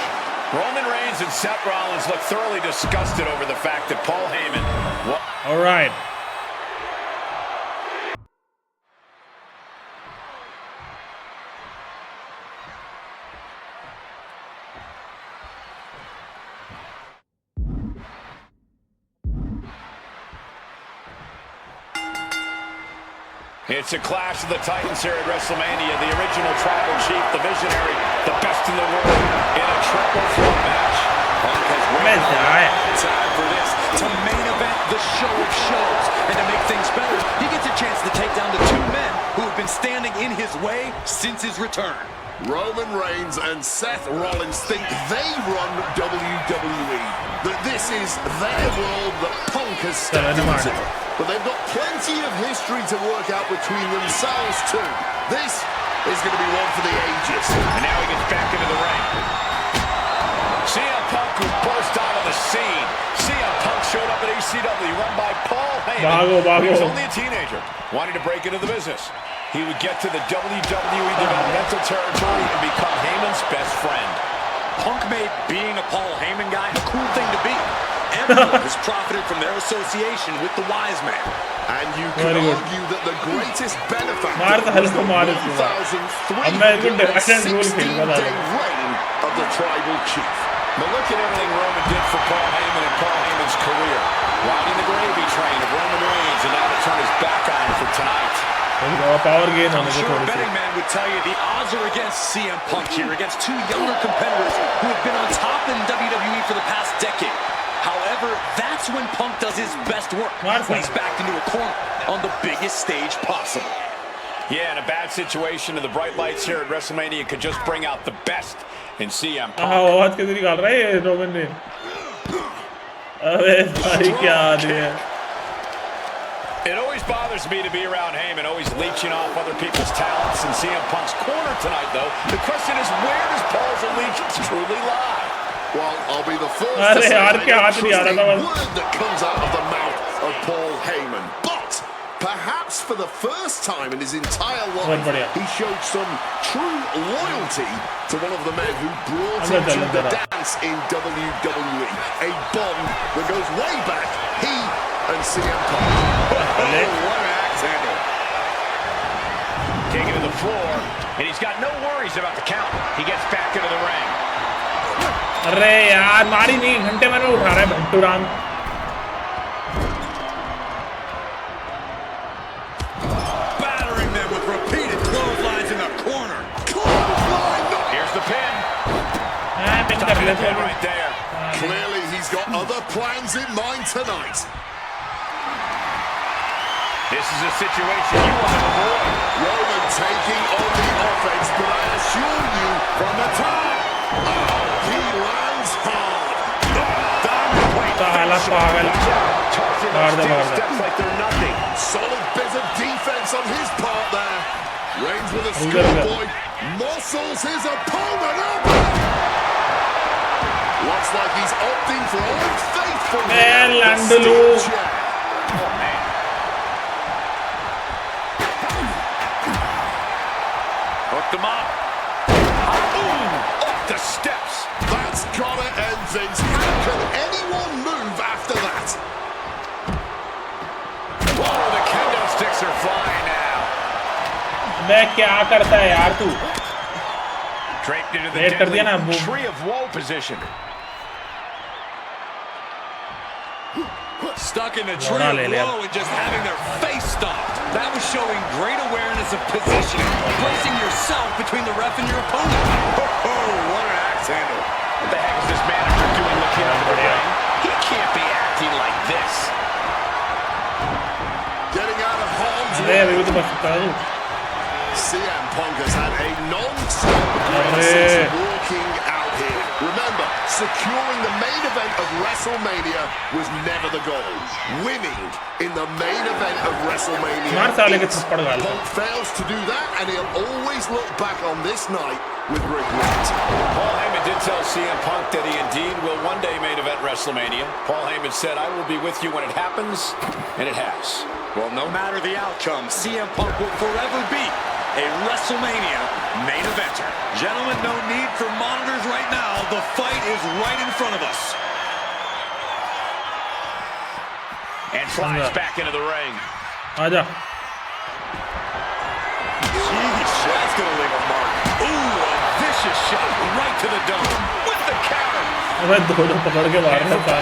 Roman Reigns and Seth Rollins look thoroughly disgusted over the fact that Paul Heyman... All right. It's a clash of the Titans here at WrestleMania. The original tribal chief, the visionary, the best in the world in a triple threat match. Punk has waited time for this to main event the show of shows. And to make things better, he gets a chance to take down the 2 men who have been standing in his way since his return. Roman Reigns and Seth Rollins think they run WWE, that this is their world that Punk has stepped into. but they've got plenty of history to work out between themselves too. This is going to be one for the ages. And now he gets back into the ring. CM Punk who burst out of the scene. CM Punk showed up at ECW, run by Paul Heyman. He was only a teenager, wanting to break into the business. He would get to the WWE developmental territory and become Heyman's best friend. Punk made being a Paul Heyman guy a cool thing to be. Everyone has profited from their association with the wise man. And you could argue that the greatest benefactor was the 1,316-day reign of the tribal chief. But look at everything Roman did for Paul Heyman and Paul Heyman's career. Riding the gravy train of Roman Reigns, and now to turn his back on him for tonight. Power gain I'm sure a betting man would tell you the odds are against CM Punk here, against two younger competitors who have been on top in WWE for the past decade. However, that's when Punk does his best work, when he's backed into a corner on the biggest stage possible. Yeah, in a bad situation, and the bright lights here at WrestleMania could just bring out the best in CM Punk. आवाज कैसे निकाल रहा है Roman ने? अबे भाई क्या आदमी है? It always bothers me to be around Heyman, always leeching off other people's talents in CM Punk's corner tonight, though. The question is, where does Paul's allegiance truly lie? Well, I'll be the first to say I don't trust a word that comes out of the mouth of Paul Heyman. But perhaps for the first time in his entire life, he showed some true loyalty to one of the men who brought him to the dance in WWE. A bond that goes way back. He and CM Punk. What an axe handle. Taking to the floor, and he's got no worries about the count. He gets back into the ring. अरे यार मारी नहीं घंटे में उठा रहा है Bhattu Ram Battering them with repeated clotheslines in the corner. Here's the pin. Right there. Clearly he's got other plans in mind tonight. This is a situation you want to avoid. Roman taking on the offense, but I assure you from the top. He lands hard. Steps like they're nothing. Solid bit of defense on his part there. Reigns with a schoolboy. Muscles his opponent up. Looks like he's opting for Old Faithful. Hooked him up. Off the steps. That's gotta end things. How can anyone move after that? Whoa, the kendo sticks are flying now. मैं क्या करता है यार तू? Draped into the deadly tree of woe position. Stuck in the tree of woe and just having their face stomped. That was showing great awareness of positioning, placing yourself between the ref and your opponent. Oh, what an axe handle. What the heck is this manager doing looking under the ring? He can't be acting like this. Getting out of harm's way. CM Punk has had a non-stop grace walking out here. Remember, securing the main event of WrestleMania was never the goal. Winning in the main event of WrestleMania Punk fails to do that, and he'll always look back on this night with regret. Paul Heyman did tell CM Punk that he indeed will one day main event WrestleMania. Paul Heyman said, "I will be with you when it happens," and it has. Well, no matter the outcome, CM Punk will forever be a WrestleMania main eventer. Gentlemen, no need for monitors right now. The fight is right in front of us. And flies back into the ring. आजा. Jeez, that's going to leave a mark. Ooh, a vicious shot right to the dome with the counter. अबे दोनों पकड़ के मार रहा था.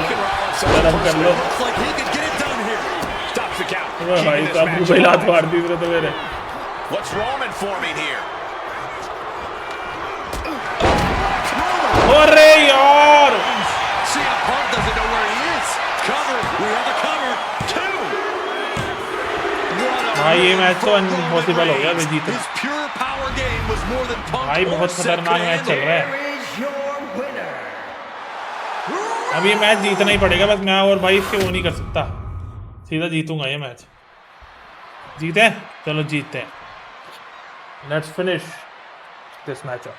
गरम कर लो. Looks like he could get it done here. Stops the count. भाई साहब को लात मार दी तो मेरे. What's Roman forming here? अरे यार! CM Punk doesn't know where he is. Cover. We have a cover. Two. भाई ये मैच तो इम्पॉसिबल हो गया जीत. His pure power game was more than Punk. भाई बहुत खतरनाक मैच चल रहा है. अब ये मैच जीतना ही पड़ेगा बस मैं और भाई इसके वो नहीं कर सकता. सीधा जीतूंगा ये मैच. जीते? चलो जीतते हैं. Let's finish this matchup.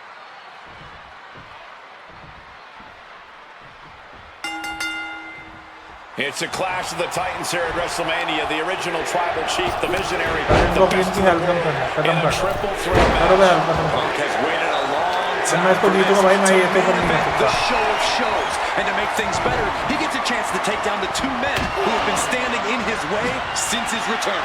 It's a clash of the Titans here at WrestleMania. The original tribal chief, the visionary, the best in the world, in a triple threat match. Punk has waited a long time for this to make the show of shows. And to make things better, he gets a chance to take down the two men who have been standing in his way since his return.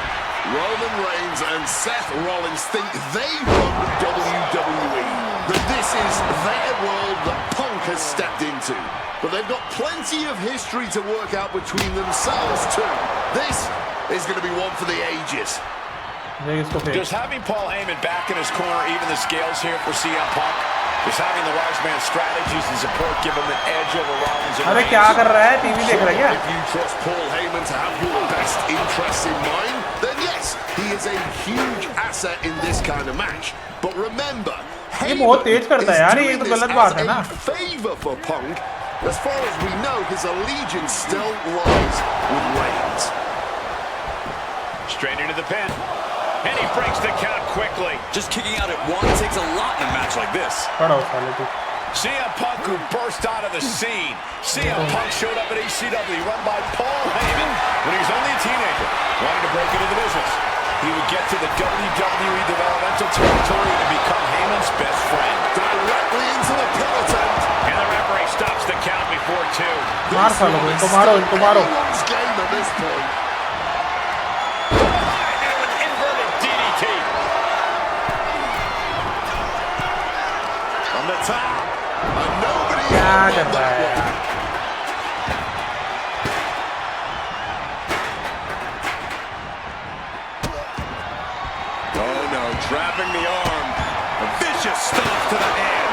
Roman Reigns and Seth Rollins think they run WWE, that this is their world that Punk has stepped into. But they've got plenty of history to work out between themselves too. This is going to be one for the ages. Just having Paul Heyman back in his corner, even the scales here for CM Punk. Just having the wise man strategies and support give him an edge over Rollins and Reigns. If you trust Paul Heyman to have your best interests in mind, then yes, he is a huge asset in this kind of match. But remember, Heyman is doing this as a favor for Punk. As far as we know, his allegiance still lies with Reigns. Straight into the pin. And he breaks the count quickly. Just kicking out at one takes a lot in a match like this. CM Punk, who burst out of the scene. CM Punk showed up at ECW, run by Paul Heyman when he was only a teenager, wanting to break into the business. He would get to the WWE developmental territory and become Heyman's best friend. Directly into the pin attempt. And the referee stops the count before two. This is anyone's game at this point. Top, and nobody won that one. Oh no, trapping the arm. A vicious stomp to the hand.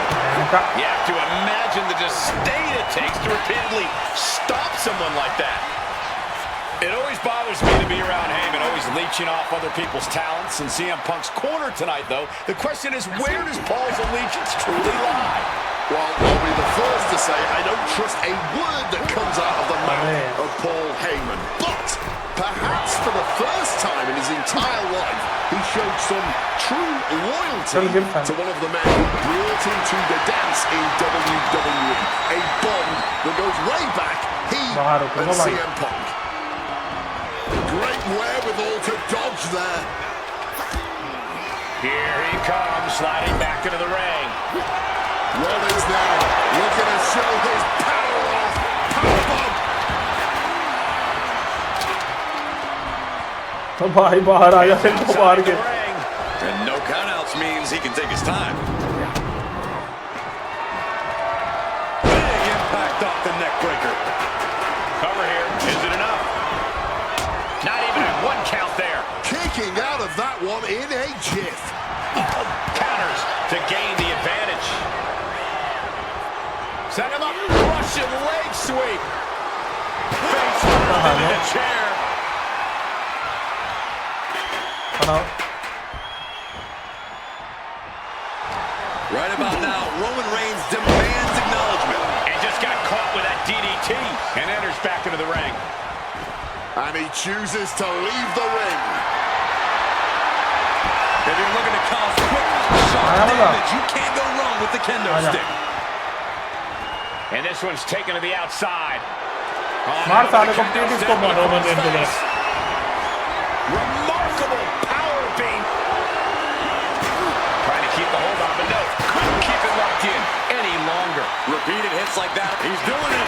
You have to imagine the disdain it takes to repeatedly stop someone like that. It always bothers me to be around Heyman, always leeching off other people's talents. In CM Punk's corner tonight, though, the question is, where does Paul's allegiance truly lie? Well, I'll be the first to say I don't trust a word that comes out of the mouth of Paul Heyman. But perhaps for the first time in his entire life, he showed some true loyalty to one of the men who brought him to the dance in WWE. A bond that goes way back, he and CM Punk. Great wherewithal to dodge there. Here he comes, sliding back into the ring. Rollins now looking to show his power off. Powerbomb. And no countouts means he can take his time. Big impact off the neck breaker. Cover here. Is it enough? Not even a one count there. Kicking out of that one in a jiff. Counters to gain the advantage. Set him up. Russian leg sweep. Face first into the chair. Right about now, Roman Reigns demands acknowledgement. And just got caught with that DDT and enters back into the ring. And he chooses to leave the ring. If you're looking to cause quick, sharp damage, you can't go wrong with the kendo stick. And this one's taken to the outside. Remarkable power beam. Trying to keep the hold on, but no, couldn't keep it locked in any longer. Repeated hits like that, he's doing it.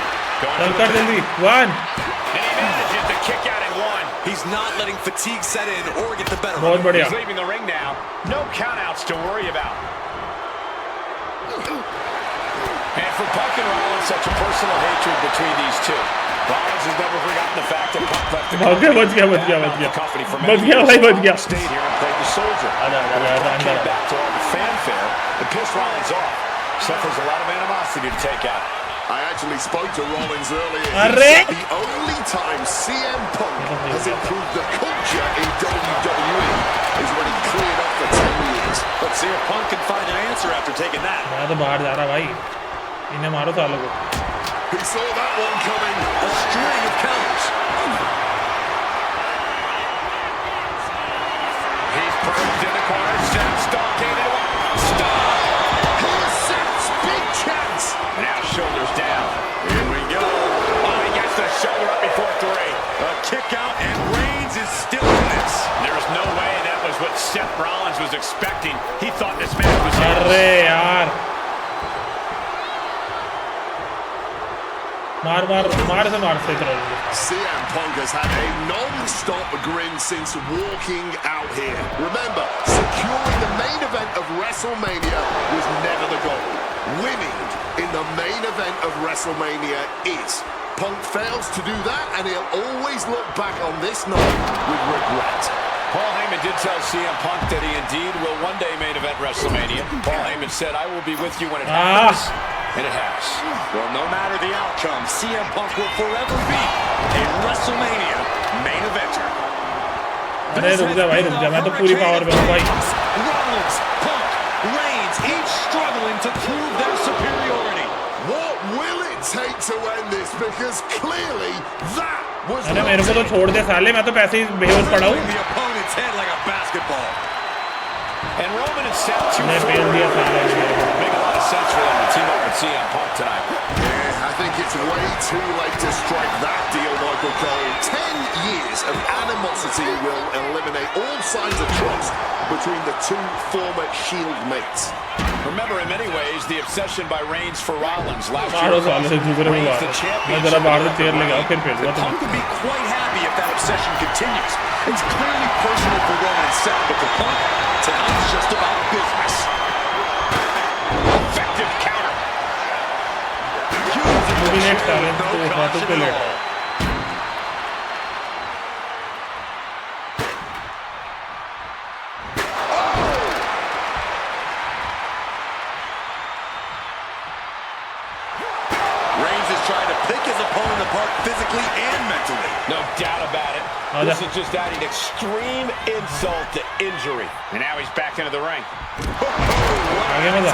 And he manages to kick out in one. He's not letting fatigue set in or get the better बहुत of him. बढ़िया. He's leaving the ring now. No countouts to worry about. And for Punk and Rollins, such a personal hatred between these two. Rollins has never forgotten the fact that Punk left the company for many years. Stayed here and played the soldier. Punk came back to all the fanfare and pissed Rollins off. Suffers a lot of animosity to take out. I actually spoke to Rollins earlier. He said the only time CM Punk has improved the culture in WWE is when he cleared up for 10 years. But CM Punk can find an answer after taking that. He saw that one coming. A string of counters. Seth Rollins was expecting. He thought this match was his. अरे यार मार से CM Punk has had a non-stop grin since walking out here. Remember, securing the main event of WrestleMania was never the goal. Winning in the main event of WrestleMania is. Punk fails to do that, and he'll always look back on this night with regret. Paul Heyman did tell CM Punk that he indeed will one day main event WrestleMania. Paul Heyman said, "I will be with you when it happens," and it has. Well, no matter the outcome, CM Punk will forever be a WrestleMania main eventer. अरे रुक जा मैं तो पूरी power पे हूँ भाई Rollins, Punk, Reigns, each struggling to prove their superiority. What will it take to end this? Because clearly that was अरे मेरे को तो छोड़ दे साले मैं तो पैसे ही बेहोश पड़ा हूँ The opponent's head like a basketball. And Roman and Seth, two मैं फेल दिया साले make a lot of sense for them to team up with CM Punk tonight. Yeah, I think it's way too late to strike that deal, Michael Cole. 10 years of animosity will eliminate all signs of trust between the two former Shield mates. Remember, in many ways, the obsession by Reigns for Rollins last मारो year. साले से जुगरे में Reigns the मैं जरा बाहर से chair ले गया फिर Punk तो would be quite happy if that obsession continues. It's clearly personal for Roman and Seth, but for Punk, tonight's just about business. Effective counter. Movie next साले तो बातों पे late Reigns is trying to pick his opponent apart physically and mentally. No doubt about it. This is just adding extreme insult to injury. And now he's back into the ring. आगे मजा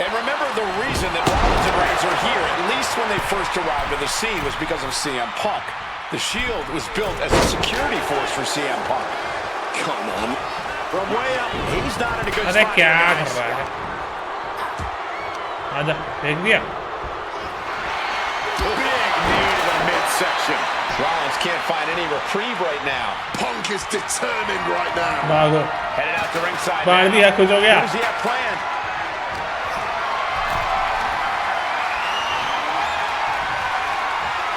And remember, the reason that Rollins and Reigns are here, at least when they first arrived at the scene, was because of CM Punk. The Shield was built as a security force for CM Punk. Come on. From way up, he's not in a good अरे spot. क्या here, कर guys. रहा है आजा देख दिया Big knee to the midsection. Rollins can't find any reprieve right now. Punk is determined right now. भागो Headed out to ringside. मार दिया कुछ हो गया What does he have planned?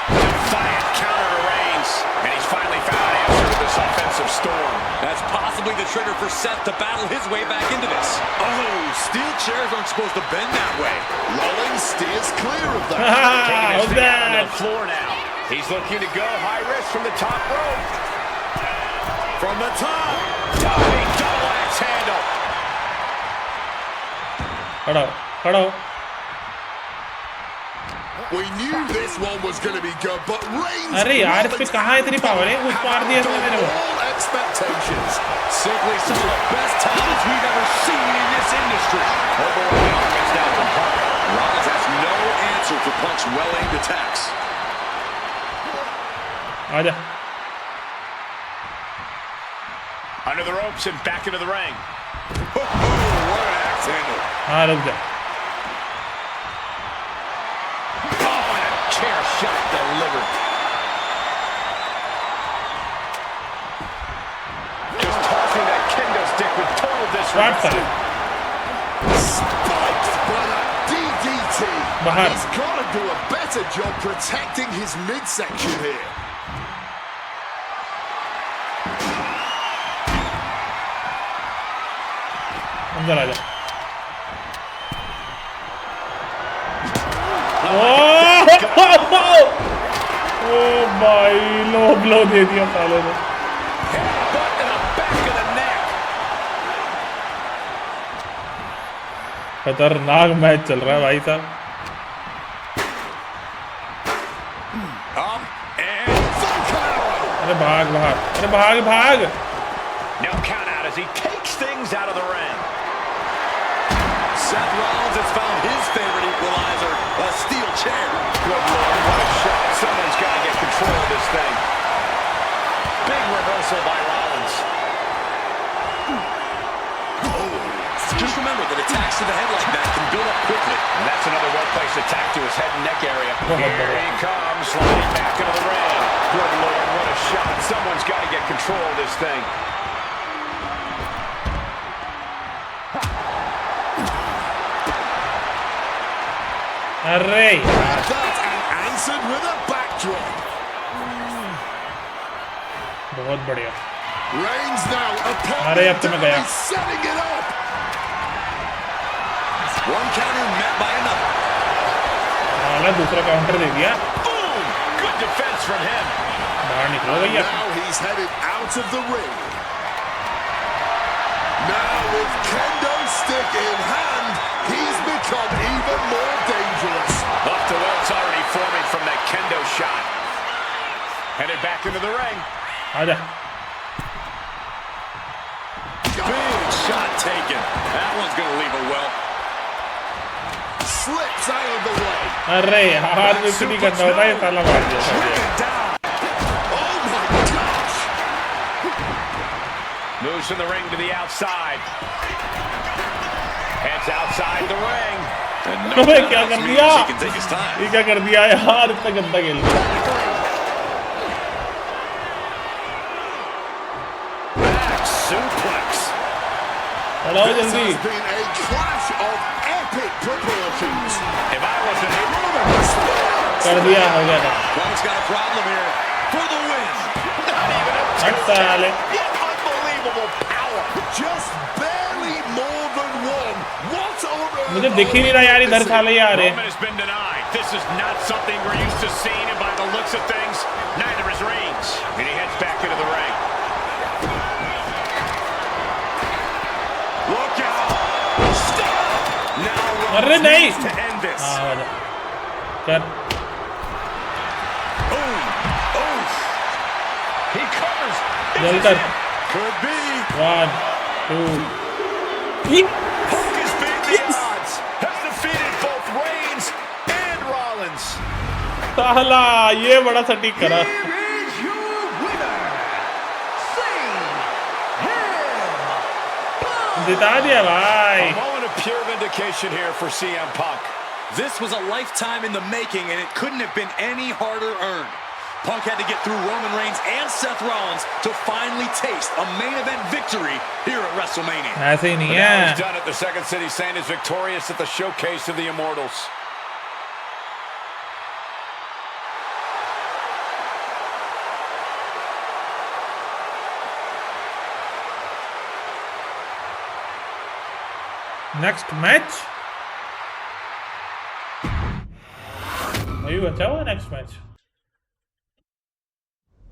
Defiant counter to Reigns. And he's finally found an answer to this offensive storm. That's possibly the trigger for Seth to battle his way back into this. Oh, steel chairs aren't supposed to bend that way. Rollins steers clear of that. Taking his how's feet onto that the floor now. He's looking to go high risk from the top rope. From the top. Diving double axe handle. खड़ा हो We knew this one was going to be good, but Reigns. अरे यार इस पे कहाँ इतनी power है कुछ मार दिया इसने मेरे को all expectations. Simply some of the best talents we've ever seen in this industry. Overall offense down from Punk. Rollins has no answer for Punk's well-aimed attacks. आजा Under the ropes and back into the ring. What an axe handle. हाँ रुक जा Oh, and a chair shot delivered. Just tossing that kendo stick with total What the? disrespect. Spiked by that DDT. बाहर He's got to do a better job protecting his midsection here. अंदर आजा ओ भाई लो blow दे दिया साले ने Headbutt in the back of the neck. खतरनाक match चल रहा है भाई साहब Up and अरे भाग भाग अरे भाग भाग No count out as he takes things out of the ring. Seth Rollins has found his favorite equalizer, a steel chair. Good Lord, what a shot. Someone's got to get control of this thing. Big reversal by Rollins. Just remember that attacks to the head like that can build up quickly. And that's another well-placed attack to his head and neck area. Here he comes, sliding back into the ring. Good Lord, what a shot. Someone's got to get control of this thing. अरे यार That and answered with a backdrop. बहुत बढ़िया Reigns now upon अरे अब तो मैं गया setting it up. One counter met by another. हालांकि दूसरा काउंटर दे दिया Boom! Good defense from him. बाहर निकलो भैया Now he's headed out of the ring. Now with kendo stick in hand, he's become even more dangerous. Up to what's already forming from that kendo shot. Headed back into the ring. आजा Big shot taken. That one's going to leave a well. Slips out of the way. अरे यार कुछ नहीं करना होता ये साला मार दिया Driven down. Oh my gosh. Moves from the ring to the outside. Heads outside the ring. And no अबे doubt क्या कर means दिया he can take his time. ये क्या कर दिया यार इतना गंदा खेल दिया Back suplex. चलाओ This जल्दी has been a clash of epic proportions. If I wasn't able कर दिया हो गया था Punk's got a problem here for the win. not even a हट साले what unbelievable power. Just barely more than one. What on earth? मुझे दिख ही नहीं रहा यार इधर साले ही आ रहे Roman has been denied. This is not something we're used to seeing, and by the looks of things, neither is Reigns. And he heads back into the ring. Look out. Stop. Now अरे Roman नहीं needs to end this. हाँ आजा कर Boom. Oof. He covers. जल्दी कर Could be. 1 2 Punk is beating the odds. Has defeated both Reigns and Rollins. साला ये बड़ा सटीक करा Here is your winner, Sing Him Punk. जिता दिया भाई A moment of pure vindication here for CM Punk. This was a lifetime in the making, and it couldn't have been any harder earned. Punk had to get through Roman Reigns and Seth Rollins to finally taste a main event victory here at WrestleMania. ऐसे ही नहीं But now he's है done it. The Second City Saint is victorious at the showcase of the Immortals. Next match अभी बचा हुआ next match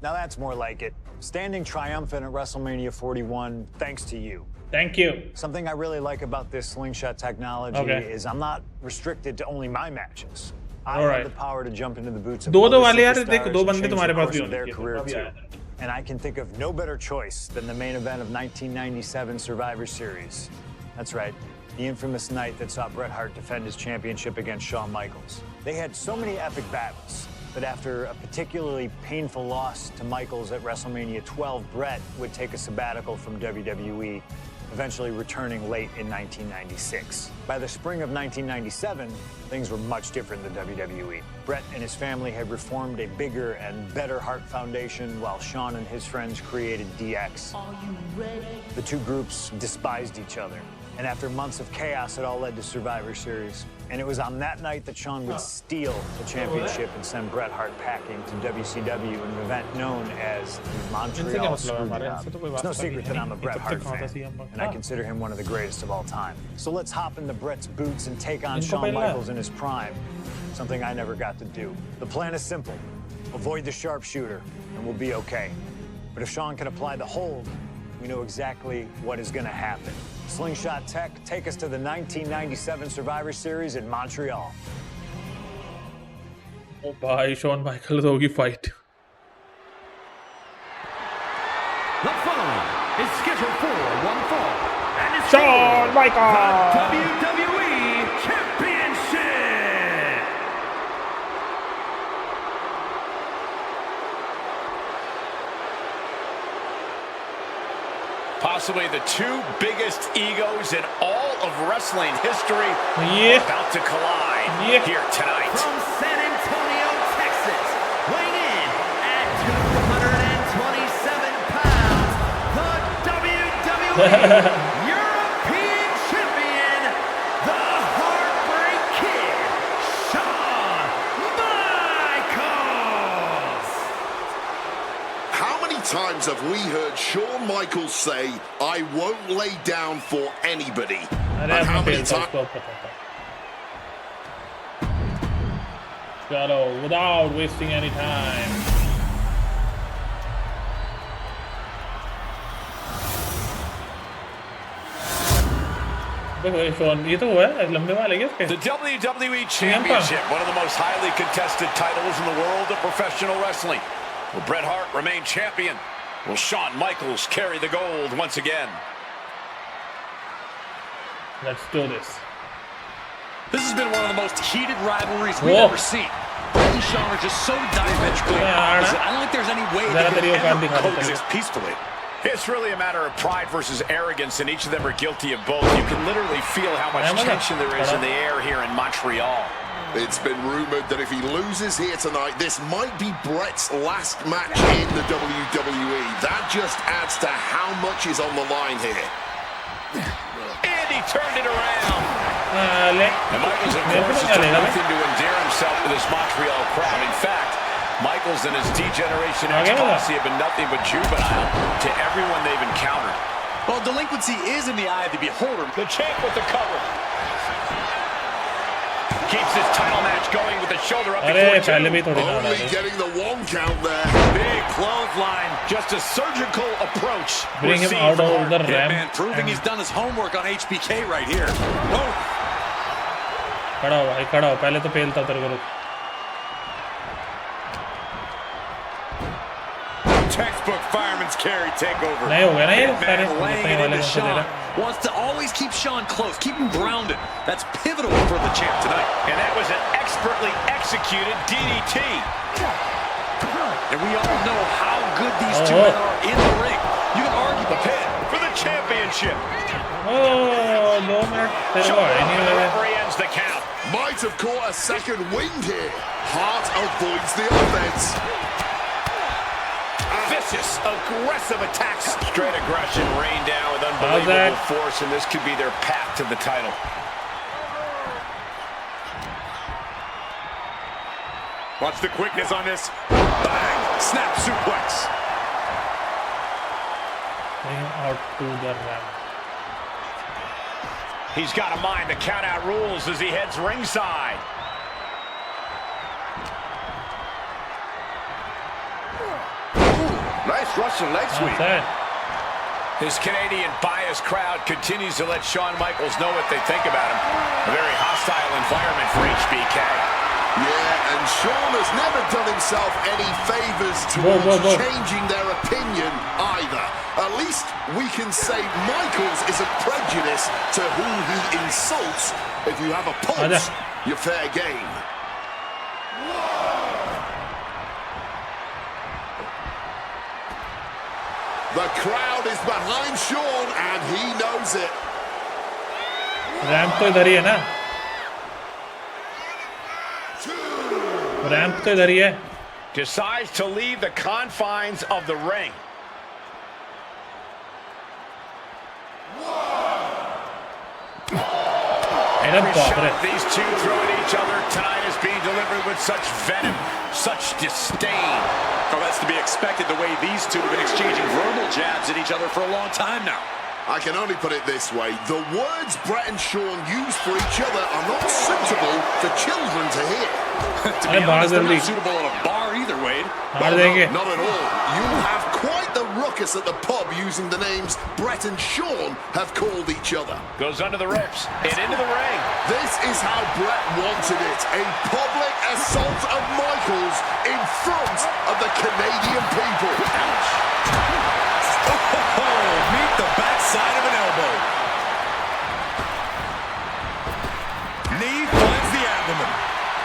Now that's more like it. Standing triumphant at WrestleMania 41 thanks to you. Thank you Something I really like about this slingshot technology Okay. is I'm not restricted to only my matches. I All have right. the power to jump into the boots of दो other वाले यार देख superstars दो and बंदे change तुम्हारे the pass course भी of होने their चाहिए career अभी too. आया था। And I can think of no better choice than the main event of 1997 Survivor Series. That's right, the infamous night that saw Bret Hart defend his championship against Shawn Michaels. They had so many epic battles, but after a particularly painful loss to Michaels at WrestleMania 12, Bret would take a sabbatical from WWE, eventually returning late in 1996. By the spring of 1997, things were much different than WWE. Bret and his family had reformed a bigger and better Hart Foundation, while Shawn and his friends created DX. Are you ready? The two groups despised each other. And after months of chaos, it all led to Survivor Series. And it was on that night that Shawn would steal the championship and send Bret Hart packing to WCW in an event known as the इनसे क्या Montreal मतलब है Screw हमारे Job. इनसे तो कोई It's no वास्ता secret नहीं that है I'm a नहीं Bret तब Hart तक कहाँ था fan, CM and I consider him one of the greatest of all time. So let's hop into Bret's boots and take on इनको Shawn पहला Michaels in his prime, something I never got to do. The plan is simple. Avoid the sharpshooter, and we'll be okay. But if Shawn can apply the hold, we know exactly what is going to happen. Slingshot Tech, take us to the 1997 Survivor Series in Montreal. ओ भाई Shawn Michaels होगी fight The following is scheduled for one fall, and it's Shawn for Michaels! the WWE Championship. Possibly the two biggest egos in all of wrestling history Yeah. about to collide Yeah. here tonight. From San Antonio, Texas, weighing in at 227 pounds, the WWE European Champion, the Heartbreak Kid, Shawn times have we heard Shawn Michaels say, "I won't lay down for anybody"? And how many times? Chalo, without wasting any time. ये तो हुआ है लंबे वाले क्या इसके? The WWE Championship, one of the most highly contested titles in the world of professional wrestling. Will Bret Hart remain champion? Will Shawn Michaels carry the gold once again? Let's do this. This has been one of the most heated rivalries we've ever seen. Bret and Shawn are just so diametrically opposite. I don't think there's any way they can ever coexist peacefully. It's really a matter of pride versus arrogance, and each of them are guilty of both. You can literally feel how much tension there is in the air here in Montreal. It's been rumored that if he loses here tonight, this might be Bret's last match in the WWE. That just adds to how much is on the line here. And he turned it around. And Michaels, of course, has done nothing to endear himself to this Montreal crowd. In fact, Michaels and his D-Generation X posse have been nothing but juvenile to everyone they've encountered. Well, delinquency is in the eye of the beholder. The champ with the cover. Keeps his title match going with the shoulder up before two. Only getting the one count there. Big clothesline. Just a surgical approach. Bring him out of the ramp. Man, proving he's done his homework on HBK right here. Oh. खड़ा हो भाई खड़ा हो पहले तो फेलता तेरे को Textbook fireman's carry takeover. नहीं हो गया ना ये सारे laying it into Shawn. Wants to always keep Shawn close, keep him grounded. That's pivotal for the champ tonight. And that was an expertly executed DDT. And we all know how good these two men are in the ring. You can argue the pin for the championship. Oh, 2 minutes. The referee ends the count. Might have caught a second wind here. Hart avoids the offense. Vicious, aggressive attacks. Straight aggression rained down with unbelievable force, and this could be their path to the title. Watch the quickness on this. Bang! Snap suplex. Bring him out to the ramp. He's got to mind the count-out rules as he heads ringside. Nice Russian leg sweep. His Canadian biased crowd continues to let Shawn Michaels know what they think about him. A very hostile environment for HBK. Yeah, and Shawn has never done himself any favors towards changing their opinion either. At least we can say Michaels isn't prejudiced to who he insults. If you have a pulse, you're fair game. The crowd is behind Shawn, and he knows it. Ramp तो इधर ही है ना ramp तो इधर ही है Decides to leave the confines of the ring. Every shot these two throw at each other tonight is being delivered with such venom, such disdain. Oh, that's to be expected the way these two have been exchanging verbal jabs at each other for a long time now. I can only put it this way. The words Bret and Shawn use for each other are not suitable for children to hear. To be honest, they're not suitable at a bar either, Wade. Not at all. You have quite the ruckus at the pub using the names Bret and Shawn have called each other. Goes under the ropes and into the ring. This is how Bret wanted it. A public assault of Michaels in front of the Canadian people. Ouch. Oh, meet the backside of an elbow. Knee finds the abdomen.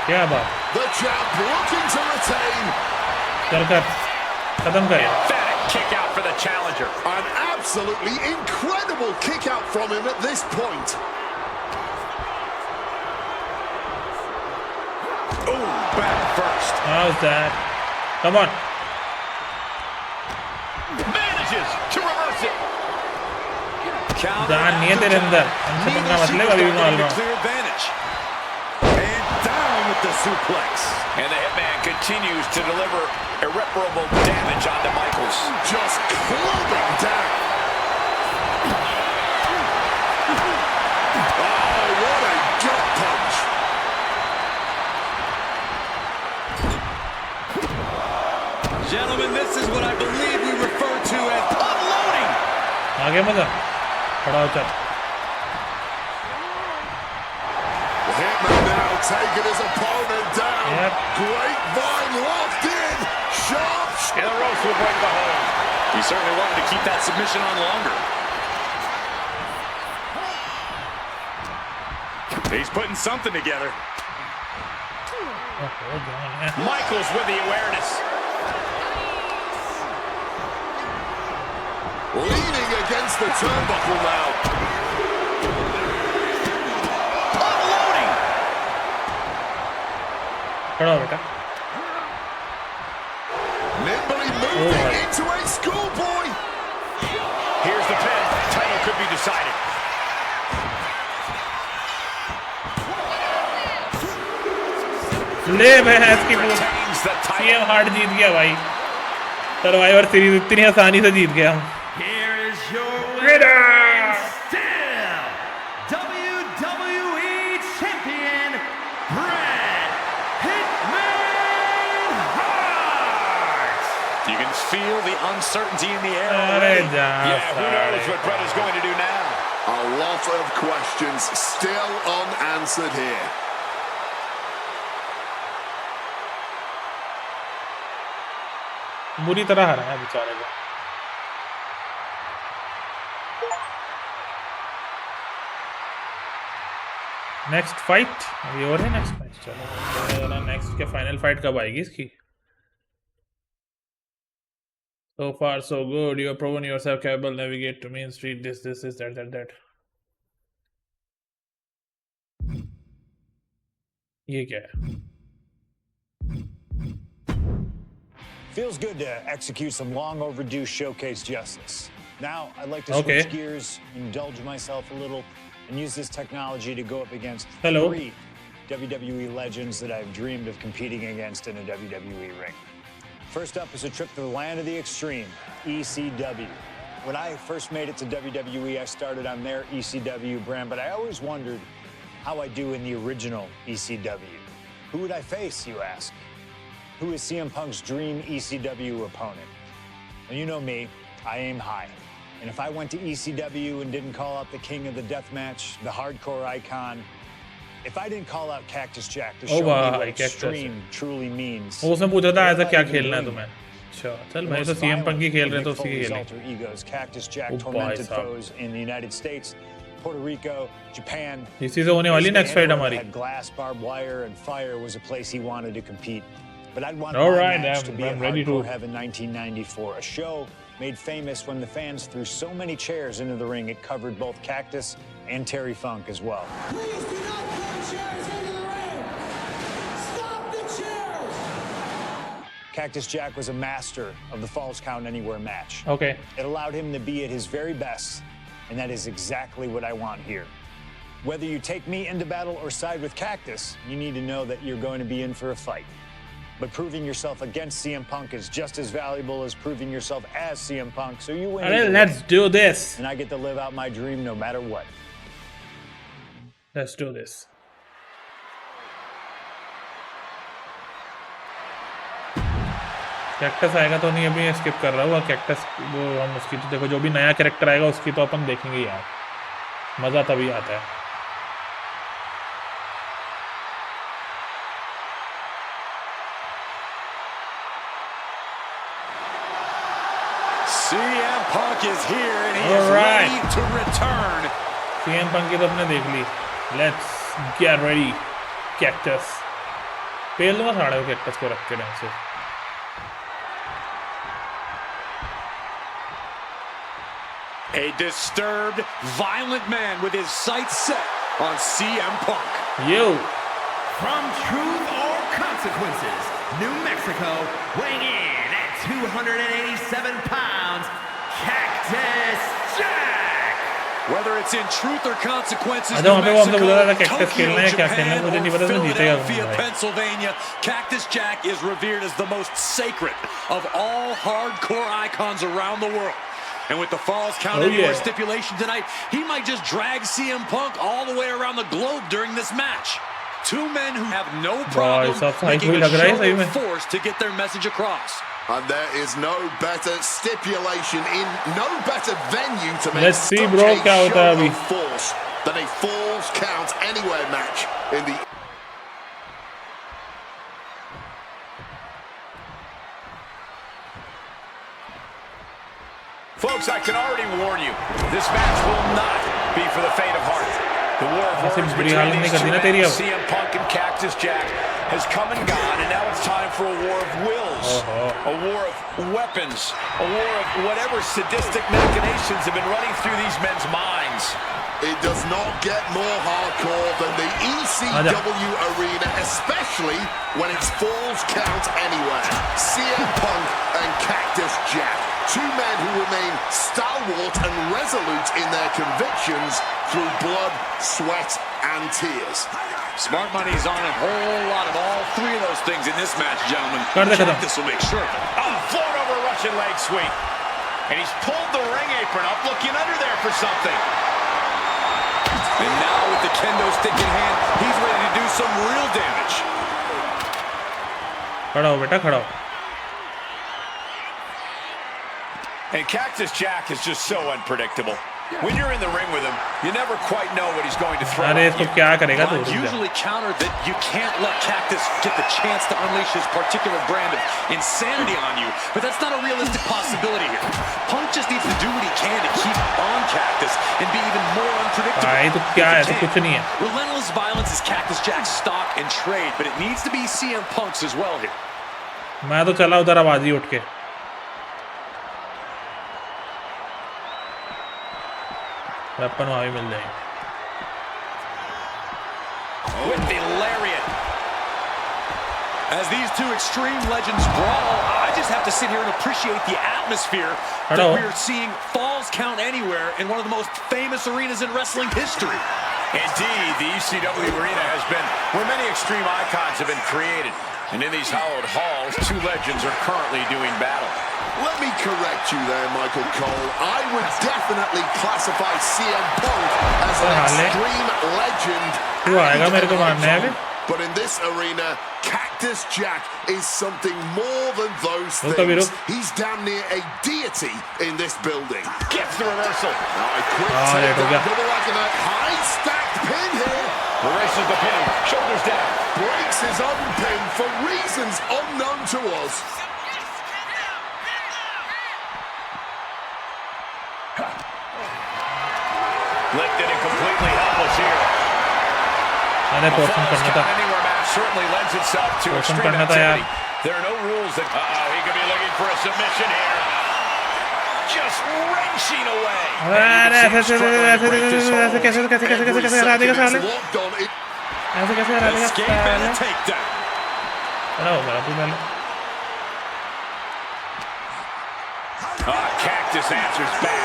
क्या बात The champ looking to retain. कर खत्म कर Emphatic kick out for the challenger. An absolutely incredible kick out from him at this point. Oh, back first. How's that? Come on. Manages to reverse it. जान नहीं है तेरे अंदर हमसे पंगा मत ले अभी भी मालूम clear advantage. And down with with the suplex. And the Hitman continues to deliver irreparable damage onto Michaels. Just clubbing down. Oh, what a gut punch. Gentlemen, this is what I believe we refer to as unloading. आगे मजा खड़ा हो चल The Hitman now taking his opponent down. Yep. Grapevine locked in. Sharp. And the ropes will break the hold. He certainly wanted to keep that submission on longer. He's putting something together. Michaels with the awareness. Leaning against the turnbuckle now. Unloading. खड़ा हो बेटा Nimbly moving into a schoolboy. Here's the pin. Title could be decided. ले भैंस की पूछ Retains the title. CM heart जीत गया भाई सर्वाइवर सीरीज इतनी आसानी से जीत गया हम Here is your Winner! winner, still WWE Champion, Bret Hitman Hart. You can feel the uncertainty in the air अरे already. जा Yeah, who knows what Bret is going to do now? A lot of questions still unanswered here. बुरी तरह हरा है बेचारे को next fight अभी और है नेक्स्ट फाइट चलो नेक्स्ट के फाइनल फाइट कब आएगी इसकी So far so good. You have proven yourself capable. Navigate to Main Street. This, that. ये क्या है? Feels good to execute some long overdue showcase justice. Now, I'd like to Okay. switch gears, indulge myself a little, and use this technology to go up against Hello. 3 WWE legends that I've dreamed of competing against in a WWE ring. First up is a trip to the land of the extreme, ECW. When I first made it to WWE, I started on their ECW brand, but I always wondered how I do in the original ECW. Who would I face, you ask? Who is CM Punk's dream ECW opponent? Well, you know me, I aim high. And if I went to ECW and didn't call out the king of the deathmatch, the hardcore icon, if I didn't call out Cactus Jack to show me what extreme truly means. उसने पूछा था ऐसा क्या खेलना है तुम्हें अच्छा चल भाई तो सीएम पंक ही खेल रहे तो उसी की खेलें alter egos, Cactus Jack Oh, tormented boy, foes in the United States, Puerto Rico, Japan. इसी से होने वाली नेक्स्ट फाइट हमारी Had glass, barbed wire, and fire was a place he wanted to compete. But I'd want All my right, match to be I'm at ready to- Hardcore Heaven 1994, a show made famous when the fans threw so many chairs into the ring it covered both Cactus and Terry Funk as well. Please do not throw chairs into the ring! Stop the chairs! Cactus Jack was a master of the Falls Count Anywhere match. Okay It allowed him to be at his very best, and that is exactly what I want here. Whether you take me into battle or side with Cactus, you need to know that you're going to be in for a fight. But proving yourself against CM Punk is just as valuable as proving yourself as CM Punk, so you win. अरे either let's way. Do this And I get to live out my dream no matter what. Let's do this cactus आएगा तो नहीं अभी skip कर रहा हूँ cactus वो हम उसकी तो देखो जो भी नया कैरेक्टर आएगा उसकी तो अपन देखेंगे यार मज़ा तभी आता है CM Punk is here and he All is right. ready to return. CM Punk की तो अपने देख ली लेट्स गेट रेडी कैक्टस पेल दूंगा साढ़े को कैक्टस को रख के ढंग से A disturbed, violent man with his sights set on CM Punk. Yo From Truth or Consequences, New Mexico, weighing in at 287 pounds, Cactus Jack. Whether it's in truth or consequences, अच्छा वहाँ पे वो हमसे बोल रहा था Mexico, कैक्टस खेलना है क्या खेलना है Japan, मुझे नहीं or पता मैं जीतेगा कौन Philadelphia, भाई Pennsylvania, Cactus Jack is revered as the most sacred of all hardcore icons around the world. And with the Falls Count Anywhere stipulation tonight, he might just drag CM Punk all the way around the globe during this match. Two men who have no problem making a show of force to get their message across. And there is no better stipulation in no better venue to make Let's see, such bro, a क्या होता है show अभी of force than a Falls Count Anywhere match in the Folks, I can already warn you, this match will not be for the faint of heart. The war of words between these two men, CM Punk and Cactus Jack, has come and gone, and now it's time for a war of wills, a war of weapons, a war of whatever sadistic machinations have been running through these men's minds. It does not get more hardcore than the ECW arena, especially when it's Falls Count Anywhere. CM Punk and Cactus Jack, two men who remain stalwart and resolute in their convictions through blood, sweat, and tears. Smart money's on a whole lot of all three of those things in this match, gentlemen. Cactus will make sure of it. Oh, float over Russian leg sweep. And he's pulled the ring apron up, looking under there for something. And now with the kendo stick in hand, he's ready to do some real damage. खड़ा हो बेटा खड़ा हो And Cactus Jack is just so unpredictable. When you're in the ring with him, you never quite know what he's going to throw. अरे इसको क्या करेगा तू Usually countered that you can't let Cactus get the chance to unleash his particular brand of insanity on you, but that's not a realistic possibility here. Punk just needs to do what he can to keep on Cactus and be even more unpredictable. भाई तो क्या है तो कुछ नहीं है Relentless violence is Cactus Jack's stock and trade, but it needs to be CM Punk's as well here. मैं तो चला उधर आवाज ही उठ के वेपन वहां भी मिल जाएंगे With the lariat. As these two extreme legends brawl, I just have to sit here and appreciate the atmosphere that we're seeing Falls Count Anywhere in one of the most famous arenas in wrestling history. Indeed, the ECW arena has been where many extreme icons have been created. And in these hallowed halls, two legends are currently doing battle. Let me correct you there, Michael Cole. I would definitely classify CM Punk as an extreme legend. But in this arena, Cactus Jack is something more than those things. He's damn near a deity in this building. Gets the reversal. Quick takedown, double like a high stacked pin here. Erases the pin, shoulders down. Breaks his own pin for reasons unknown to us. Lifted and completely helpless here. Anywhere match certainly lends itself to extreme activity. There are no rules that. He could be looking for a submission here. Just wrenching away. Escape and a takedown. Cactus answers back.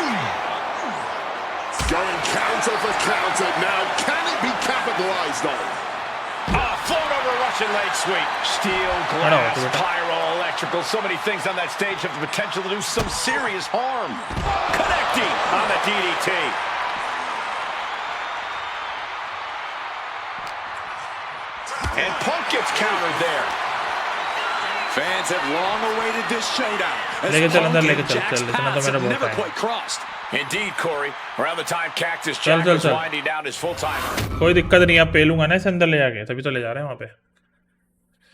Going counter for counter now. Can it be capitalized on? Float over Russian leg sweep. Steel, glass, pyro, electrical. So many things on that stage have the potential to do some serious harm. Connecting on the DDT. And Punk gets countered there. Fans have long awaited this showdown. As Punk and Jack's paths have never quite crossed. Indeed, Corey. Around the time Cactus Jack was winding down his full-timer. कोई दिक्कत नहीं आप पेलूंगा ना इसे अंदर ले जाके तभी तो ले जा रहे हैं वहाँ पे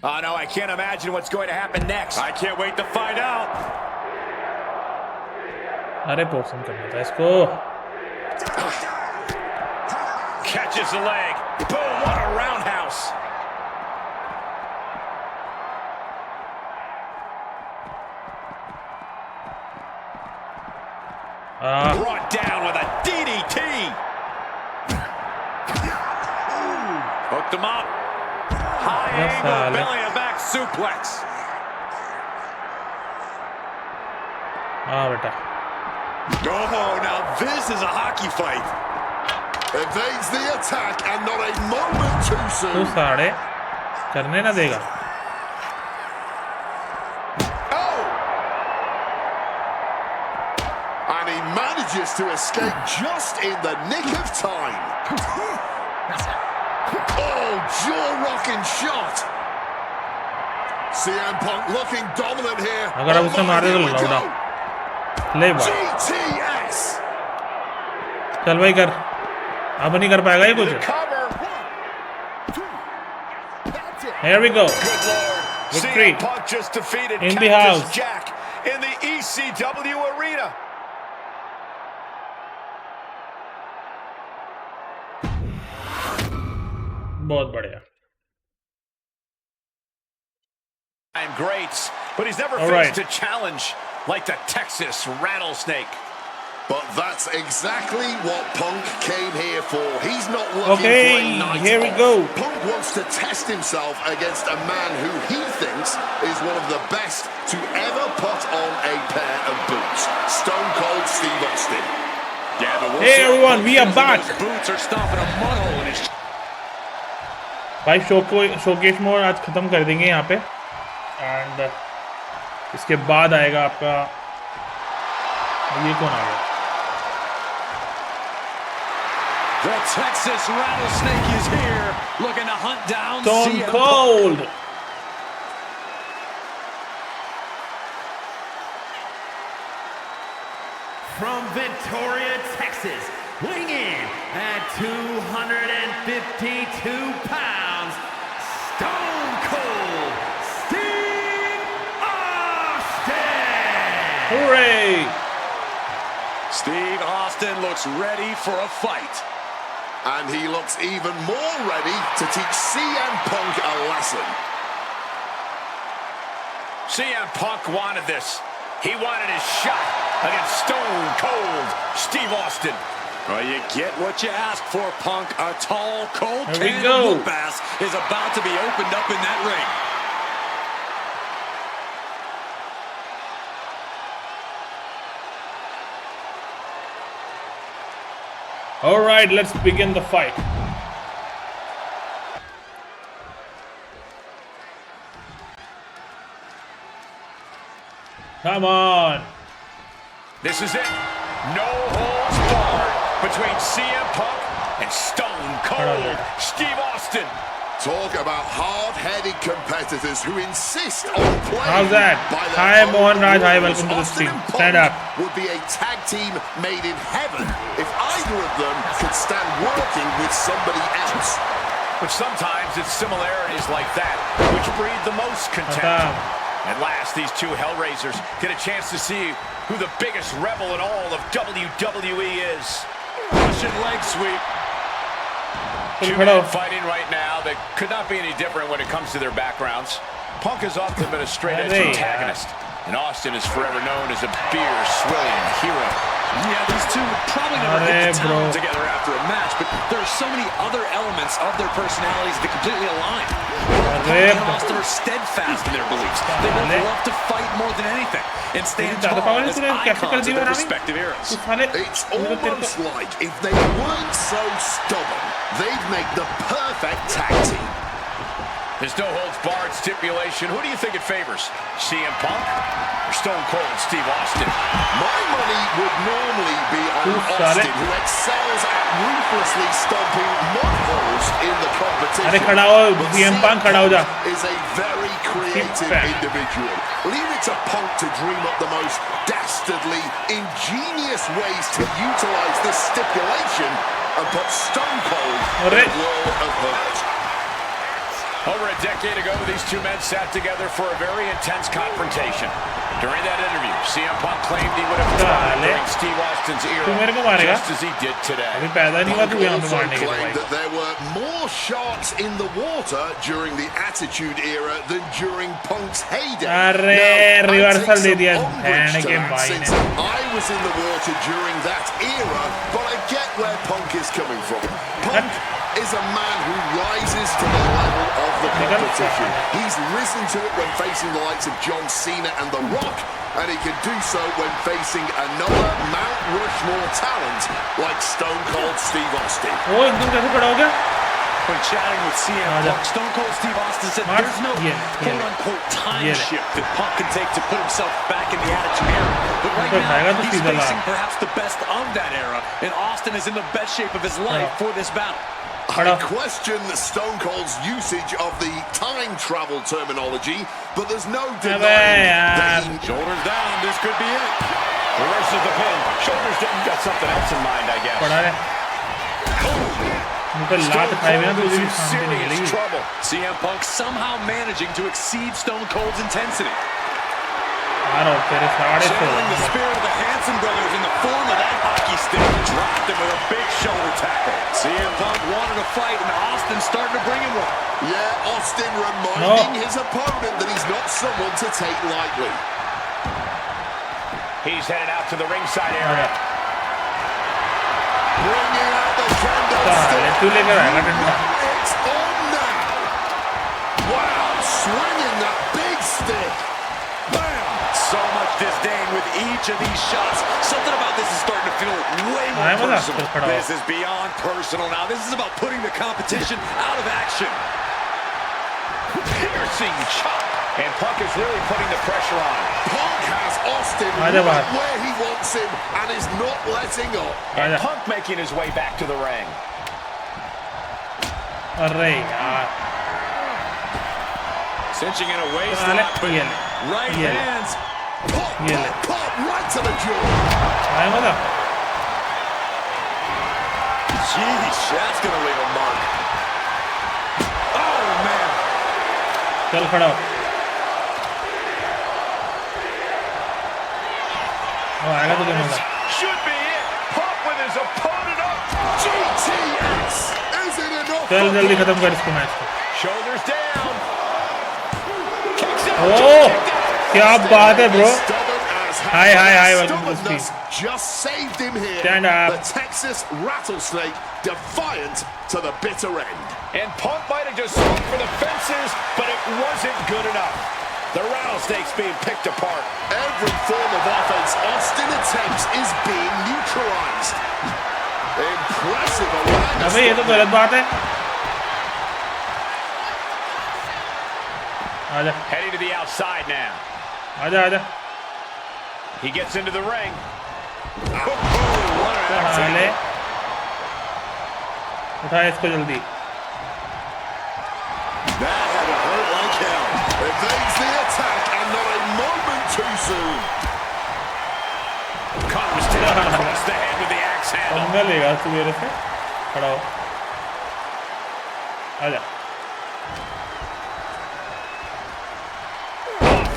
Oh no, I can't imagine what's going to happen next. I can't wait to find out. अरे पोर्शन करना था इसको Catches the leg. Boom, what a roundhouse. Brought down with a DDT. Hooked him up. High angle belly and back suplex. बेटा Oh, now this is a hockey fight. Evades the attack and not a moment too तो soon. साढ़े करने ना देगा. Oh! And he manages to escape just in the nick of time. Oh, jaw-rocking shot. CM Punk looking dominant here. अगर आप उससे मारे तो लौटा. ले भाई. GTS. चल भाई कर. अब नहीं कर पाएगा ये कुछ. Here we go. Good Lord. Victory. CM Punk just defeated In the Cactus house. Jack in the ECW arena. बहुत बढ़िया. And greats, but he's never All faced right. a challenge like the Texas Rattlesnake. But that's exactly what Punk came here for. He's not looking Okay, for a night here we off. go. Punk wants to test himself against a man who he thinks is one of the best to ever put on a pair of boots. Stone Cold Steve Austin. Yeah, but we'll Hey see how everyone, Punk we are feels when back. those boots are stomping a mud hole in his. भाई showcase mode आज खत्म कर देंगे यहाँ पे. And इसके बाद आएगा आपका. ये कौन आ गया? The Texas Rattlesnake is here, looking to hunt down Stone CM Cold. From Victoria, Texas, weighing in at 252 pounds, Stone Cold Steve Austin! Hooray! Steve Austin looks ready for a fight. And he looks even more ready to teach CM Punk a lesson. CM Punk wanted this. He wanted his shot against Stone Cold Steve Austin. Well, you get what you ask for, Punk. A tall, cold Here we can go. of whoop ass is about to be opened up in that ring. All right, let's begin the fight. Come on. This is it. No holds barred between CM Punk and Stone Cold Steve Austin. Talk about hard-headed competitors who insist on playing. How's that? by their Hi, own Mohan Raj. Hi, rules. welcome to the Austin stream. and Stand Punk up. would be a tag team made in heaven if either of them could stand working with somebody else. But sometimes it's similarities like that which breed the most contempt. At last, these two Hellraisers get a chance to see who the biggest rebel in all of WWE is. Russian leg sweep. Two men fighting right now that could not be any different when it comes to their backgrounds. Punk has often been a straight-edge antagonist, and Austin is forever known as a beer-swilling hero. Yeah, these two would probably never get to town together after a match, but there are so many other elements of their personalities that completely align. Punk and Austin are steadfast in their beliefs. They both love to fight more than anything and stand tall as icons of their respective eras. It's almost like if they weren't so stubborn, they'd make the perfect tag team. There's no holds barred stipulation. Who do you think it favors? CM Punk or Stone Cold Steve Austin? My money would normally be on Austin, who excels at ruthlessly stomping mud holes in the competition. अरे खड़ा हो, CM Punk खड़ा हो जा. Is a very creative individual. Leave it to Punk to dream up the most dastardly, ingenious ways to utilize this stipulation and put Stone Cold in a world of hurt. Over a decade ago, these two men sat together for a very intense confrontation. During that interview, CM Punk claimed he would have died during Steve Austin's era, just as he did today. Punk also claimed that there were more sharks in the water during the Attitude Era than during Punk's heyday. अरे reversal दे दिया Umbrage के to that, भाई since ने. I was in the water during that era, but I get where Punk is coming from. Punk is a man who rises to the level of the competition. He's risen to it when facing the likes of John Cena and The Rock, and he can do so when facing another Mount Rushmore talent like Stone Cold Steve Austin. Oh, एकदम कैसे खड़ा हो गया? When chatting with CM Punk, Stone Cold Steve Austin said there's no quote-unquote time shift that Punk can take to put himself back in the Attitude Era. But right now, he's facing perhaps the best of that era, and Austin is in the best shape of his life for this battle. I question Stone Cold's usage of the time travel terminology, but there's no denying that he... Shoulders down, this could be it. Reverses the pin. Shoulders down, got something else in mind, I guess. Serious trouble. CM Punk somehow managing to exceed Stone Cold's intensity. Channeling the spirit of the Hanson brothers in the form of that hockey stick. Dropped him with a big shoulder tackle. CM Punk wanted to fight, and Austin starting to bring him one. Yeah, Austin reminding his opponent that he's not someone to take lightly. He's headed out to the ringside area. Bringing out the kendo stick. It's on now. Wow, swinging that big stick. Bam! So much disdain with each of these shots. Something about this is starting to feel way more personal. This is beyond personal now. This is about putting the competition out of action. Piercing chop. And Punk is really putting the pressure on. Punk has Austin right where he wants him and is not letting up. And Punk making his way back to the ring. Cinching in a waist lock, but right hands. Pop, right to the jaw. Jeez, that's going to leave a mark. Oh, man. चल खड़ा हो आएगा तो दोनों का should be it. Punk with his opponent up. GTS isn't enough. चल जल्दी खत्म कर इसको मैच को Shoulders down. ओह क्या बात है bro hi welcome to the stream. Just saved him here. Stand up. The Texas Rattlesnake defiant to the bitter end. And Punk might have just swung for the fences, but it wasn't good enough. The Rattlesnake's being picked apart. Every form of offense Austin attempts is being neutralized. Impressive awareness. अबे ये तो गलत बात है आजा Heading to the outside now. आजा He gets into the ring. ले उठा इसको जल्दी That had to hurt like hell. Evades the attack and not a moment too soon. Comes down across the head with the axe handle. पंगा लेगा तू मेरे से खड़ा हो आजा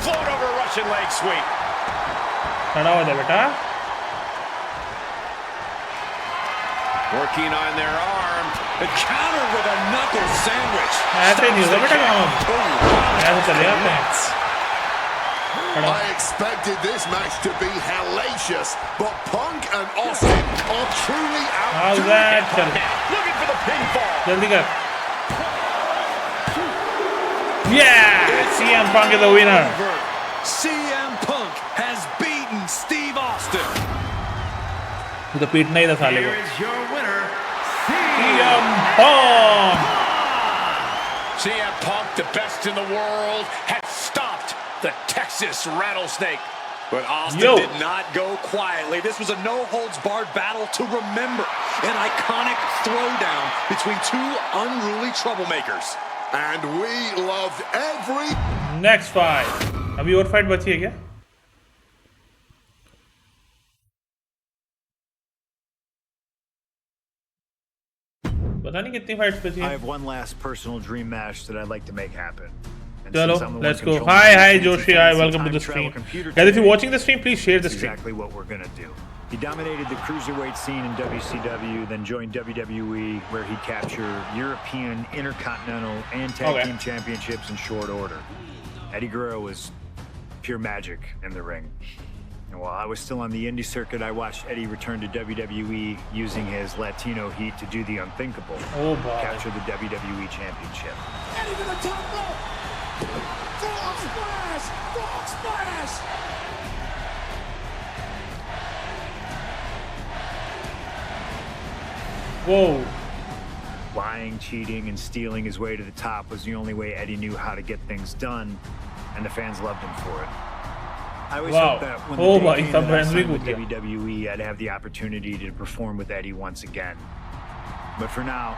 Float over Russian leg sweep. खड़ा हो जा बेटा Working on their arm. The counter with a knuckle sandwich. ऐसे नहीं होगा बेटा काम ऐसे चले जाते हैं I expected this match to be hellacious, but Punk and Austin are truly outdoing it. चल Looking for the pinfall. जल्दी कर Yeah! CM Punk is the winner. CM Punk has beaten Steve Austin. तू तो पीटना ही था साले को Here is your winner, CM Punk. CM Punk, the best in the world, had stopped the Texas Rattlesnake. But Austin did not go quietly. This was a no-holds-barred battle to remember. An iconic throwdown between two unruly troublemakers. And we loved every... Next fight. अभी और fight बची है क्या? पता नहीं कितनी fights बची हैं. I have one last personal dream match that I'd like to make happen. चलो, let's go. Hi, Joshi. Hi, welcome to the stream. Guys, if you're watching the stream, please share the stream. Exactly what we're gonna do. He dominated the cruiserweight scene in WCW, then joined WWE, where he captured European, Intercontinental, and Tag Team Championships in short order. Eddie Guerrero was pure magic in the ring. And While I was still on the indie circuit, I watched Eddie return to WWE using his Latino heat to do the unthinkable. Oh boy. Capture the WWE Championship. Eddie to the top rope. Frog splash. Frog splash. Whoa. Lying, cheating, and stealing his way to the top was the only way Eddie knew how to get things done, and the fans loved him for it. I always Wow. hoped that when Oh the my, day came सब that I fans भी signed with कूद गया। WWE, I'd have the opportunity to perform with Eddie once again. But for now,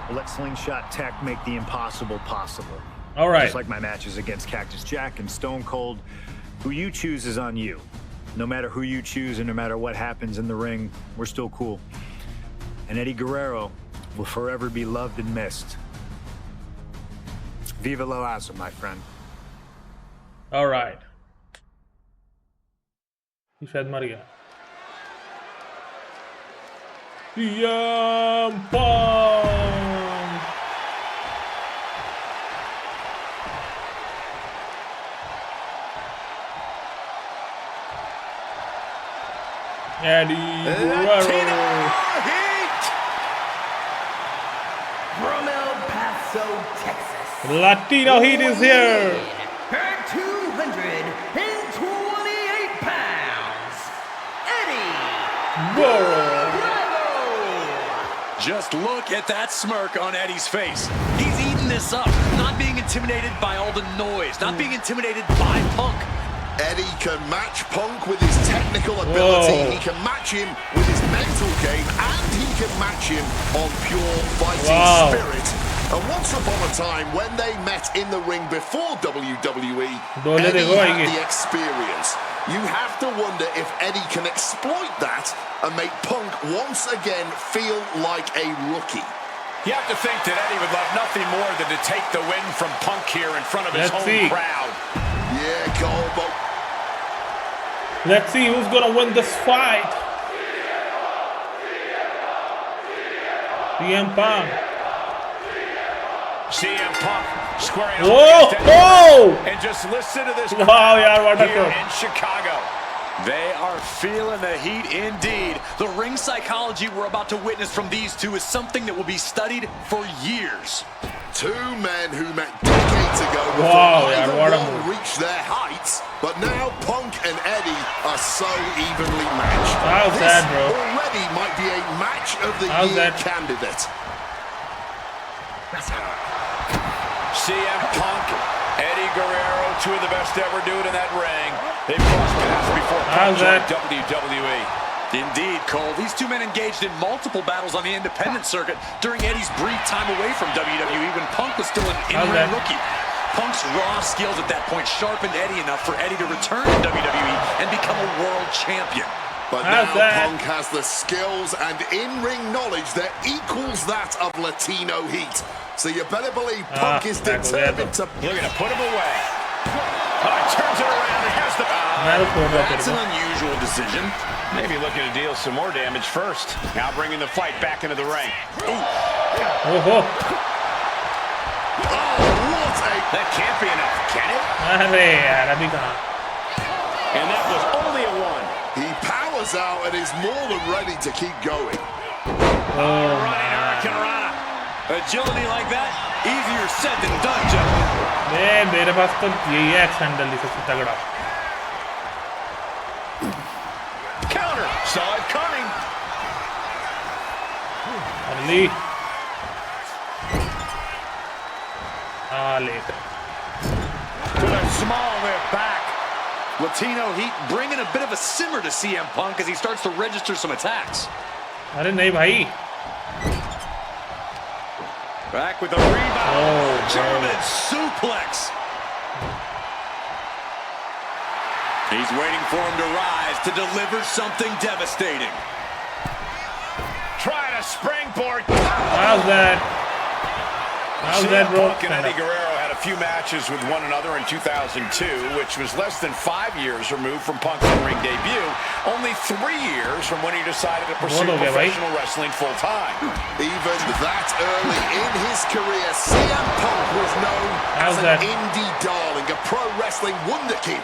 we'll let Slingshot Tech make the impossible possible. All right. Just like my matches against Cactus Jack and Stone Cold, who you choose is on you. No matter who you choose and no matter what happens in the ring, we're still cool. And Eddie Guerrero will forever be loved and missed. Viva la raza, my friend. All right. ये शायद मर गया। CM Punk. Eddie Guerrero. From El Paso, Texas. Latino Heat is here. Her 228 pounds. Eddie Guerrero. Just look at that smirk on Eddie's face. He's eating this up, not being intimidated by all the noise, not being intimidated by Punk. Eddie can match Punk with his technical ability. Whoa. He can match him with his mental game, and he can match him on pure fighting Wow. spirit. And once upon a time, when they met in the ring before WWE, Dole Eddie देखो had आएंगे। the experience. You have to wonder if Eddie can exploit that and make Punk once again feel like a rookie. You have to think that Eddie would love nothing more than to take the win from Punk here in front of his Let's home see. crowd. Yeah, Cole, but Let's see who's gonna win this fight. CM Punk. CM Punk squaring off Whoa! against Eddie. Oh! And just listen to this Wow, yaar, what a here crowd. in Chicago. They are feeling the heat indeed. The ring psychology we're about to witness from these two is something that will be studied for years. two men who met decades ago before Wow, yeah, either what a one move. reached their heights, but now Punk and Eddie are so evenly matched. How's This that, bro? already might be a match of the How's year that? candidate. CM Punk, Eddie Guerrero, two of the best to ever do it in that ring. They've crossed paths before Punk How's that? joined WWE. Indeed, Cole. These two men engaged in multiple battles on the independent circuit during Eddie's brief time away from WWE when Punk was still an How's in-ring that? rookie. Punk's raw skills at that point sharpened Eddie enough for Eddie to return to WWE and become a world champion. But How's now that? Punk has the skills and in-ring knowledge that equals that of Latino Heat. So you better believe Punk is back determined to... Look at it, put him away. Oh, he turns it around and has the... That's an unusual decision. Maybe looking to deal some more damage first. Now bringing the fight back into the ring. Oh, Oh, what a... That can't be enough, can it? अरे यार अभी कहाँ? And that was only a one. He powers out and is more than ready to keep going. Oh Running my. Hurricane Rana. Agility like that, easier said than done, gentlemen. मेरे पास तो यही है x handle सबसे तगड़ा. Counter. Saw it coming. Early. Late. To the small of their back. Latino Heat bringing a bit of a simmer to CM Punk as he starts to register some attacks. अरे नहीं भाई. Back with a rebound. Oh, German suplex. He's waiting for him to rise to deliver something devastating. Trying a springboard. How's that? How's that, bro? Punk and Eddie Guerrero had a few matches with one another in 2002, which was less than 5 years removed from Punk's in-ring debut, only 3 years from when he decided to pursue professional wrestling full-time. Even that early in his career, CM Punk was known as an indie darling, a pro wrestling wunderkind.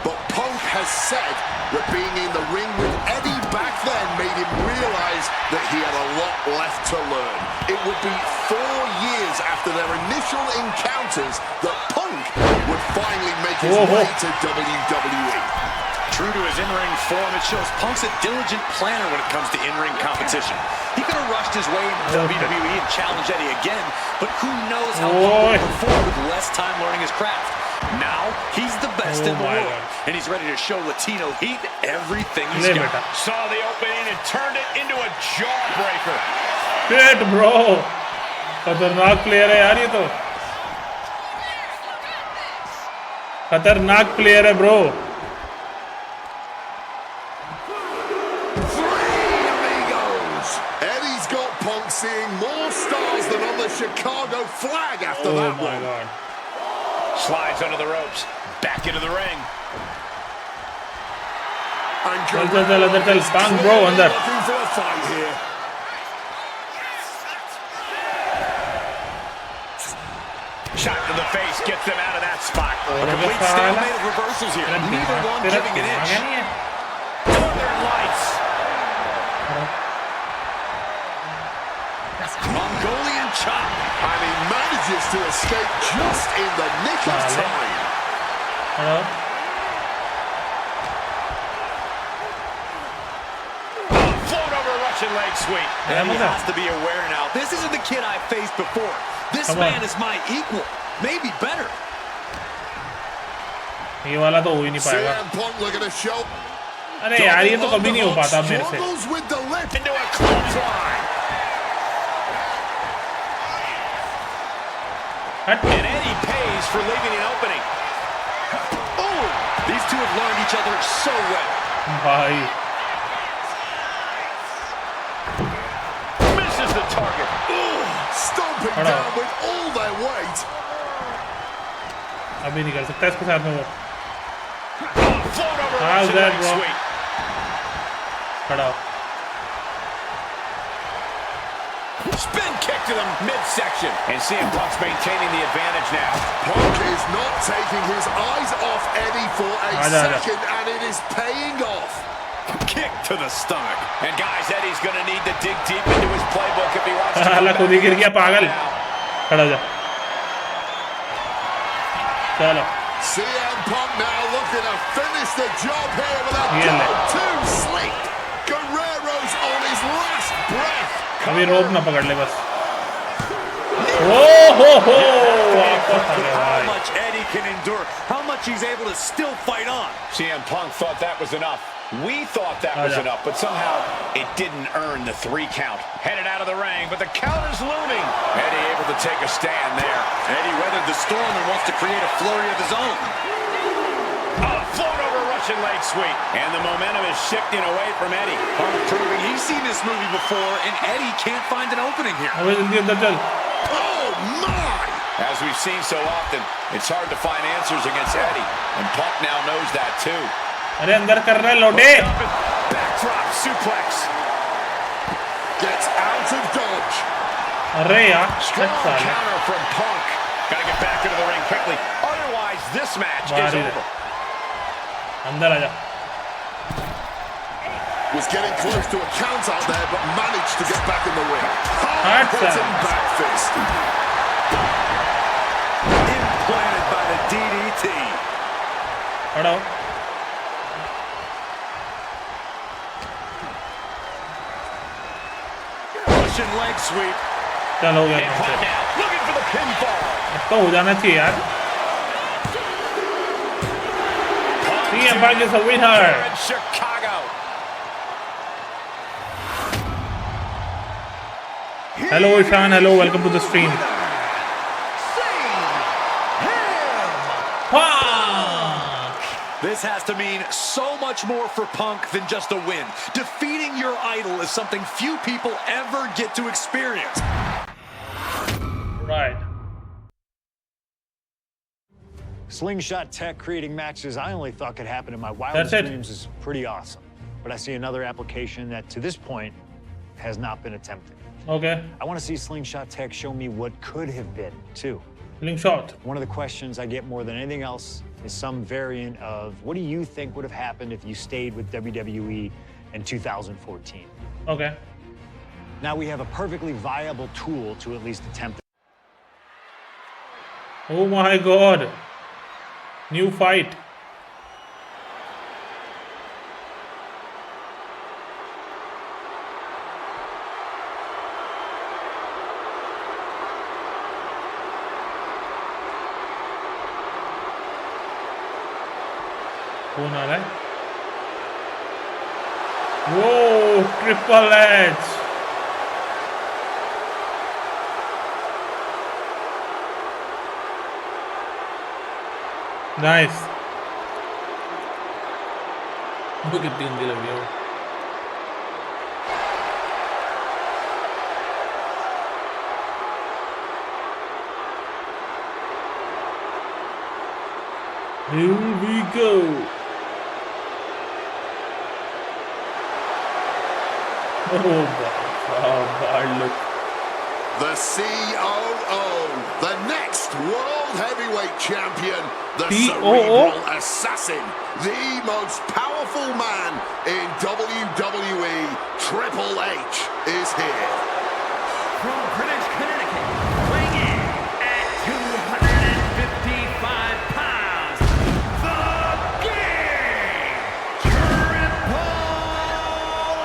But Punk has said that being in the ring with Eddie back then made him realize that he had a lot left to learn. It would be 4 years after their initial encounters that Punk would finally make his way to WWE. True to his in-ring form, it shows Punk's a diligent planner when it comes to in-ring competition. He could have rushed his way into WWE and challenged Eddie again, but who knows how Punk would perform with less time learning his craft. Now, he's the best in the world, and he's ready to show Latino Heat everything he's got. Saw the opening and turned it into a jawbreaker. Shit, bro. खतरनाक player है यार ये तो. खतरनाक player है bro. Eddie's got Punk seeing more stars than on the Chicago flag after that one. Oh my god. Slides under the ropes, back into the ring. चल bang bro अंदर. Looking for a fight here. Shot to the face gets them out of that spot. A complete stalemate of reversals here. Neither one giving an inch. Northern Lights. Mongolian chop. And he manages to escape just in the nick of time. Hello? Float over Russian leg sweep. And he has to be aware now. This isn't the kid I faced before. This man is my equal. Maybe better. ये वाला तो हो ही नहीं पाएगा. CM Punk looking to show. अरे यार ये तो कभी नहीं हो पाता मेरे से. Struggles with the lip. Into a clothesline. And Eddie pays for leaving an opening. Oh, these two have learned each other so well. भाई. Misses the target. Stomping down with all their weight. अभी नहीं कर सकता इसके साथ में वो. Float over Russian leg sweep. खड़ा. Spin kick to the midsection. And CM Punk's maintaining the advantage now. Punk is not taking his eyes off Eddie for a second, and it is paying off. Kick to the stomach. And guys, Eddie's going to need to dig deep into his playbook if he wants to. हालांकि खुद ही गिर गया पागल. खड़ा जा. चलो. CM Punk now looking to finish the job here with a go-to sleep. Guerrero's on his last breath. अभी रोप ना पकड़ ले बस. हो. How much Eddie can endure, how much he's able to still fight on. CM Punk thought that was enough. We thought that was enough, but somehow it didn't earn the 3 count. Headed out of the ring, but the count is looming. Eddie able to take a stand there. Eddie weathered the storm and wants to create a flurry of his own. Float over Russian leg sweep. And the momentum is shifting away from Eddie. Punk proving he's seen this movie before, and Eddie can't find an opening here. अबे जल्दी अंदर चल. Oh my! As we've seen so often, it's hard to find answers against Eddie, and Punk now knows that too. अरे अंदर कर रहा है लोटे. Backdrop suplex. Gets out of dodge. अरे यार. Strong counter from Punk. Gotta get back into the ring quickly. Otherwise, this match is over. अंदर आ जा. Was getting close to a count out there, but managed to get back in the ring. Hard back fist. Implanted by the DDT. खड़ा. Russian leg sweep. चल हो गया. Looking for the pinfall. अब तो हो जाना चाहिए यार. CM Punk is a winner. In Chicago. Hello Ishan, hello, welcome to the stream. This has to mean so much more for Punk than just a win. Defeating your idol is something few people ever get to experience. Right. Slingshot tech creating matches I only thought could happen in my wildest dreams is pretty awesome. But I see another application that to this point has not been attempted. Okay. I want to see Slingshot tech show me what could have been, too. Slingshot. One of the questions I get more than anything else is some variant of, what do you think would have happened if you stayed with WWE in 2014? Okay. Now we have a perfectly viable tool to at least attempt it. Oh my god. New fight. कौन आ रहा है? Whoa, Triple H. Nice. वो कितनी गंदी लग रही है वो. Here we go. Oh, bad look. The COO, the next World Heavyweight Champion, the cerebral assassin, the most powerful man in WWE, Triple H is here. From Greenwich, Connecticut, weighing in at 255 pounds, the King, Triple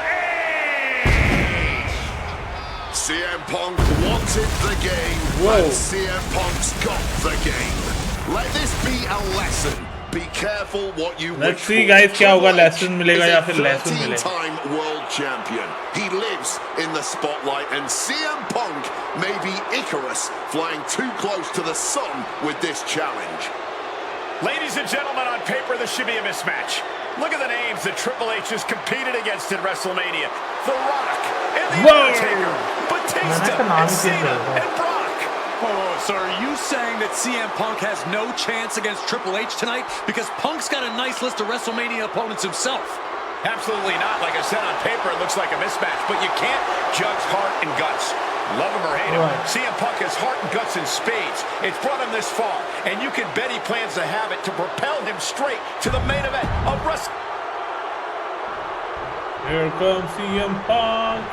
H! CM Punk wanted the game, and CM Punk's got the game. Let this be a lesson. Be careful what you Let's wish see, for. guys, क्या होगा, Triple H lesson मिलेगा is या a फिर lesson मिलेगा. 13-time world champion. He lives in the spotlight, and CM Punk may be Icarus flying too close to the sun with this challenge. Ladies and gentlemen, on paper, this should be a mismatch. Look at the names that Triple H has competed against in WrestleMania. The Rock and The Undertaker, Batista and Cena and Brock. Oh, so are you saying that CM Punk has no chance against Triple H tonight? Because Punk's got a nice list of WrestleMania opponents himself. Absolutely not. Like I said, on paper, it looks like a mismatch, but you can't judge heart and guts. Love him or hate him, CM Punk has heart and guts in spades. It's brought him this far, and you can bet he plans to have it to propel him straight to the main event of Wrestle. Here comes CM Punk.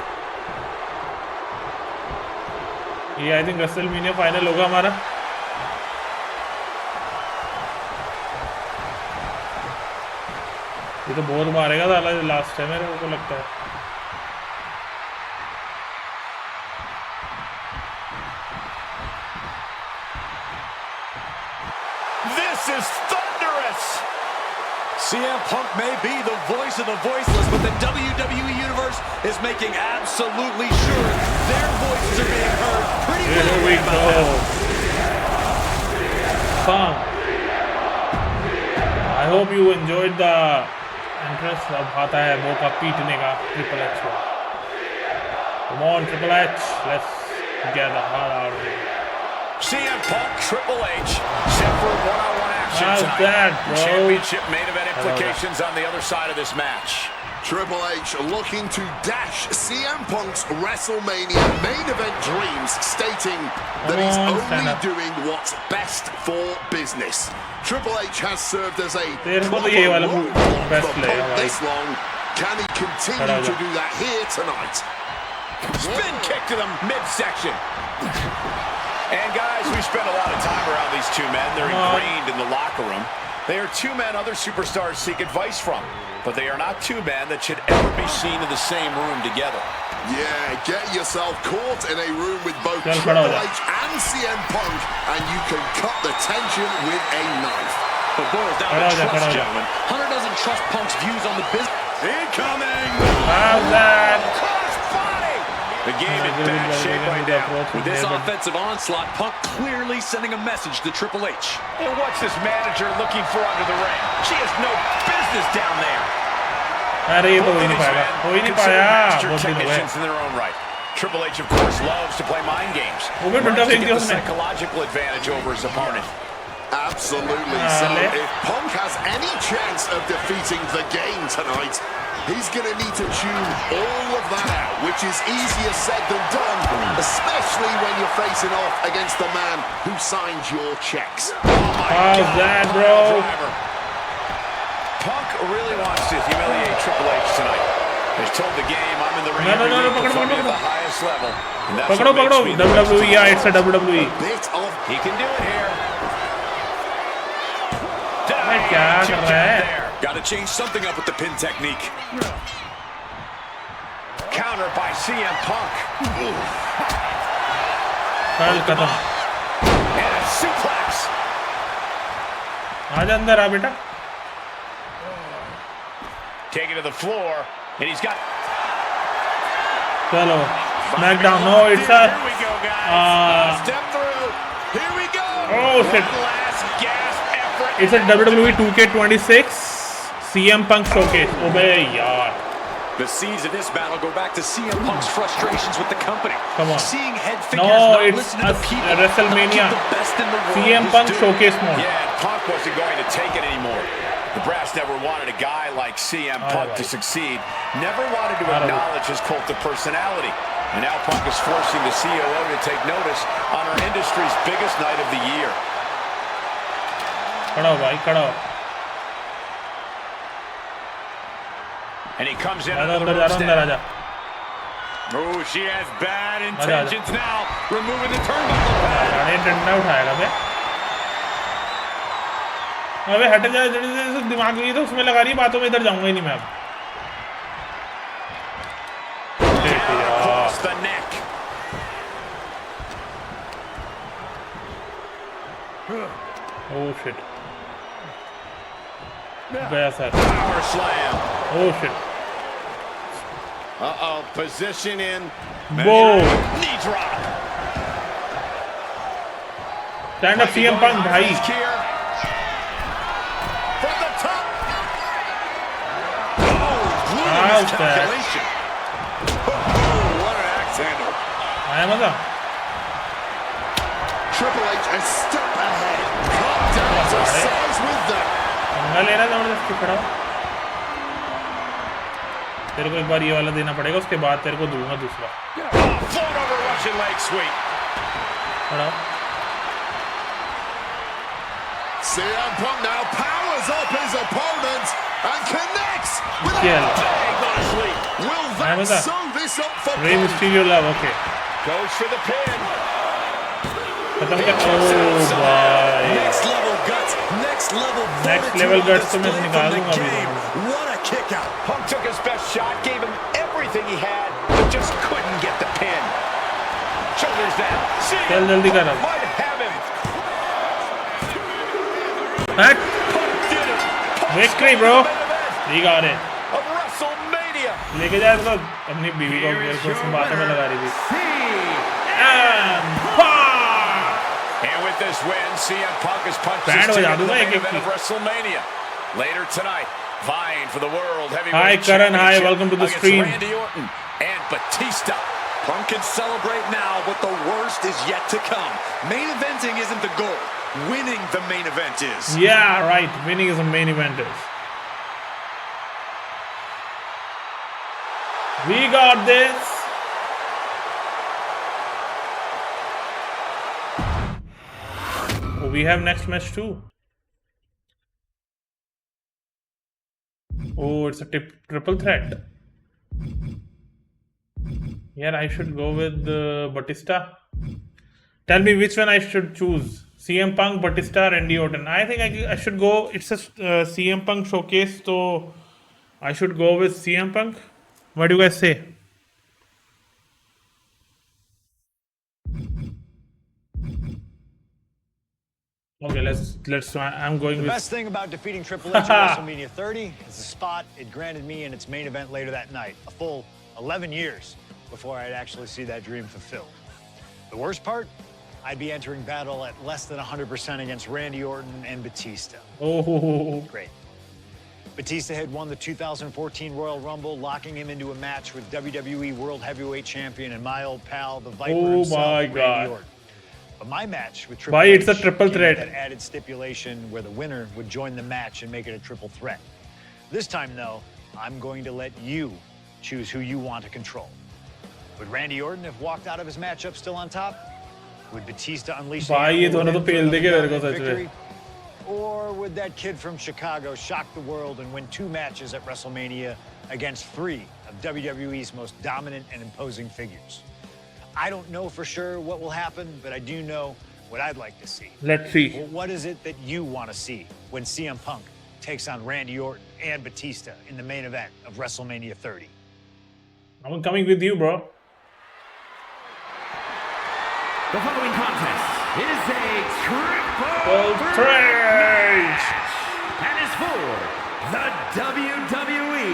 ये I think WrestleMania final होगा हमारा. ये तो बहुत मारेगा था last है मेरे को लगता है. This is thunderous. CM Punk may be the voice of the voiceless, but the WWE Universe is making absolutely sure their voices are being heard pretty well. Here we go. Punk. I hope you enjoyed the entrance. अब आता है मौका पीटने का Triple H को. Come on, Triple H. Let's get the hell out of here. CM Punk, Triple H, set for one-on-one action tonight. That, bro? Championship main event implications on the other side of this match. Triple H looking to dash CM Punk's WrestleMania main event dreams, stating that he's only doing what's best for business. Triple H has served as a proper roadblock for Punk this long. Can he continue to do that here tonight? Spin kick to the midsection. And guys, we spend a lot of time around these two men. They're ingrained in the locker room. They are two men other superstars seek advice from, but they are not two men that should ever be seen in the same room together. Yeah, get yourself caught in a room with both Triple H and CM Punk, and you can cut the tension with a knife. It boils down to trust, gentlemen. Hunter doesn't trust Punk's views on the business. Incoming! How's that? The game in bad shape right now. With this offensive onslaught, Punk clearly sending a message to Triple H. And what's this manager looking for under the ring? She has no business down there. अरे ये तो हो ही नहीं पाएगा. हो ही नहीं पाया. बहुत दिन हुए. In their own right. Triple H, of course, loves to play mind games. वो भी डंडा फेंक दिया The उसने. psychological advantage over his opponent. Absolutely. So if Punk has any chance of defeating the game tonight, he's going to need to tune all of that out, which is easier said than done, especially when you're facing off against the man who signed your checks. How's that, bro? Punk really wants to humiliate Triple H tonight. He's told the game, I'm in the ring every week performing at the highest level. And that's what makes me the best. WWE, yeah, it's a WWE. He can do it here. क्या कर रहा है? Got to change something up with the pin technique. Counter by CM Punk. कल खत्म. And a suplex. आजा अंदर आ बेटा. Taking to the floor, and he's got. चलो. SmackDown. No, it's a. Here we go, guys. Step through. Here we go. Oh shit. One last gasp effort. It's a WWE 2K26 CM Punk showcase. Oh man, yaar. The seeds of this battle go back to CM Punk's frustrations with the company. Come on. Seeing head figures No, not it's listen to the people, WrestleMania. not give the best in the world CM his Punk due. showcase mode. Yeah, and Punk wasn't going to take it anymore. The brass never wanted a guy like CM Punk to succeed. Never wanted to acknowledge his cult of personality. And now Punk is forcing the COO to take notice on our industry's biggest night of the year. खड़ा हो भाई, खड़ा हो. And he comes in. अंदर आजा. Oh, she has bad intentions now. Removing the turnbuckle pad. गाड़ी डंडा उठाएगा बे. अबे हट जा, दिमाग में तो उसमें लगा रही बातों में, इधर जाऊंगा ही नहीं मैं अब. Across the neck. Oh shit. गया sir. Power slam. Oh shit. Uh-oh, position in. Whoa. Knee drop. Stand up CM Punk भाई. From the top. How's that? What an axe handle. आया मजा. Triple H a step ahead. Come down to size with them. पंगा ले रहा जबरदस्ती खड़ा. तेरे को एक बार ये वाला देना पड़ेगा, उसके बाद तेरे को दूंगा दूसरा. Float over Russian leg sweep. खड़ा. CM Punk now powers up his opponent and connects with Kill. a bang on his lead. Will that sew this up for Rey Mysterio love, okay. Goes for the pin. खत्म कर. Oh भाई. Next level guts, next level guts तो मैं निकाल दूंगा अभी. What a kick out. Punk took his best shot, gave him everything he had, but just couldn't get the pin. Shoulders down. चल जल्दी कर अब. Might have him. Hut. Punk did it. Victory, bro. You got it. Of WrestleMania. लेके जा इसको. अपनी बीवी को बातों में लगा रही थी. And with this win, CM Punk is punched his Band ticket बजा to the दूंगा main एक-एक event की. of WrestleMania. Later tonight, vying for the World Hi, Heavyweight Karan. Hi, Championship welcome to the against stream. Randy Orton and Batista. Punk can celebrate now, but the worst is yet to come. Main eventing isn't the goal. Winning the main event is. Yeah, right. Winning is a main event. We got this. Oh, we have next match too. Oh, it's a triple threat. Yeah, I should go with Batista. Tell me which one I should choose. CM Punk, Batista, Randy Orton. I think I should go. It's a CM Punk showcase, so I should go with CM Punk. What do you guys say? Okay, let's. I'm going with. The best thing about defeating Triple H at WrestleMania 30 is the spot it granted me in its main event later that night. A full 11 years before I'd actually see that dream fulfilled. The worst part? I'd be entering battle at less than 100% against Randy Orton and Batista. Oh, great. Batista had won the 2014 Royal Rumble, locking him into a match with WWE World Heavyweight Champion and my old pal, the Viper himself, Randy Orton. But my match with Triple Why H it's a triple came with threat? that added stipulation where the winner would join the match and make it a triple threat. This time, though, I'm going to let you choose who you want to control. Would Randy Orton have walked out of his matchup still on top? Would Batista unleash the भाई ये animal दोनों तो within for fail देंगे another मेरे को dominant सच में. victory? Or would that kid from Chicago shock the world and win 2 matches at WrestleMania against 3 of WWE's most dominant and imposing figures? I don't know for sure what will happen, but I do know what I'd like to see. Let's see. Well, what is it that you want to see when CM Punk takes on Randy Orton and Batista in the main event of WrestleMania 30? I'm coming with you, bro. The following contest is a Triple threat. and is for the WWE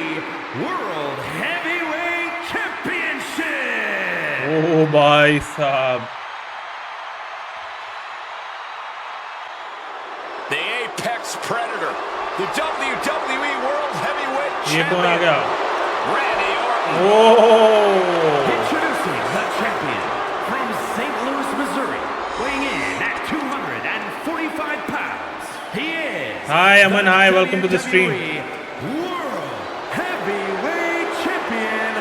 World Heavyweight Championship. Oh, bhai sahab. The Apex Predator, the WWE World Heavyweight ये कौन आ Champion, गया? Randy Orton. Oh. Introducing the champion from St. Louis, Missouri, weighing in at 245 pounds. He is Hi, Aman. the Hi, welcome to the stream. WWE World Heavyweight Champion,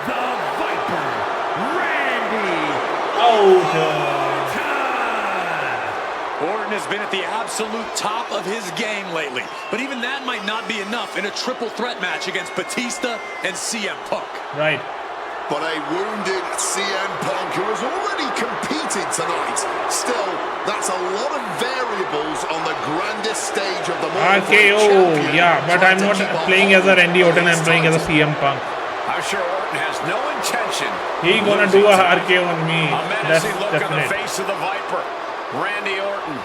the Viper, Randy Out. Orton has been at the absolute top of his game lately, but even that might not be enough in a triple threat match against Batista and CM Punk. Right. But a wounded CM Punk who has already competed tonight. Still, that's a lot of variables on the grandest stage of the moment. RKO. Yeah, but I'm not playing as a Randy Orton. I'm playing as a CM Punk. I'm sure Orton has no intention. He gonna do a RKO on me. A That's menacing look on the definite. face of the Viper, Randy Orton.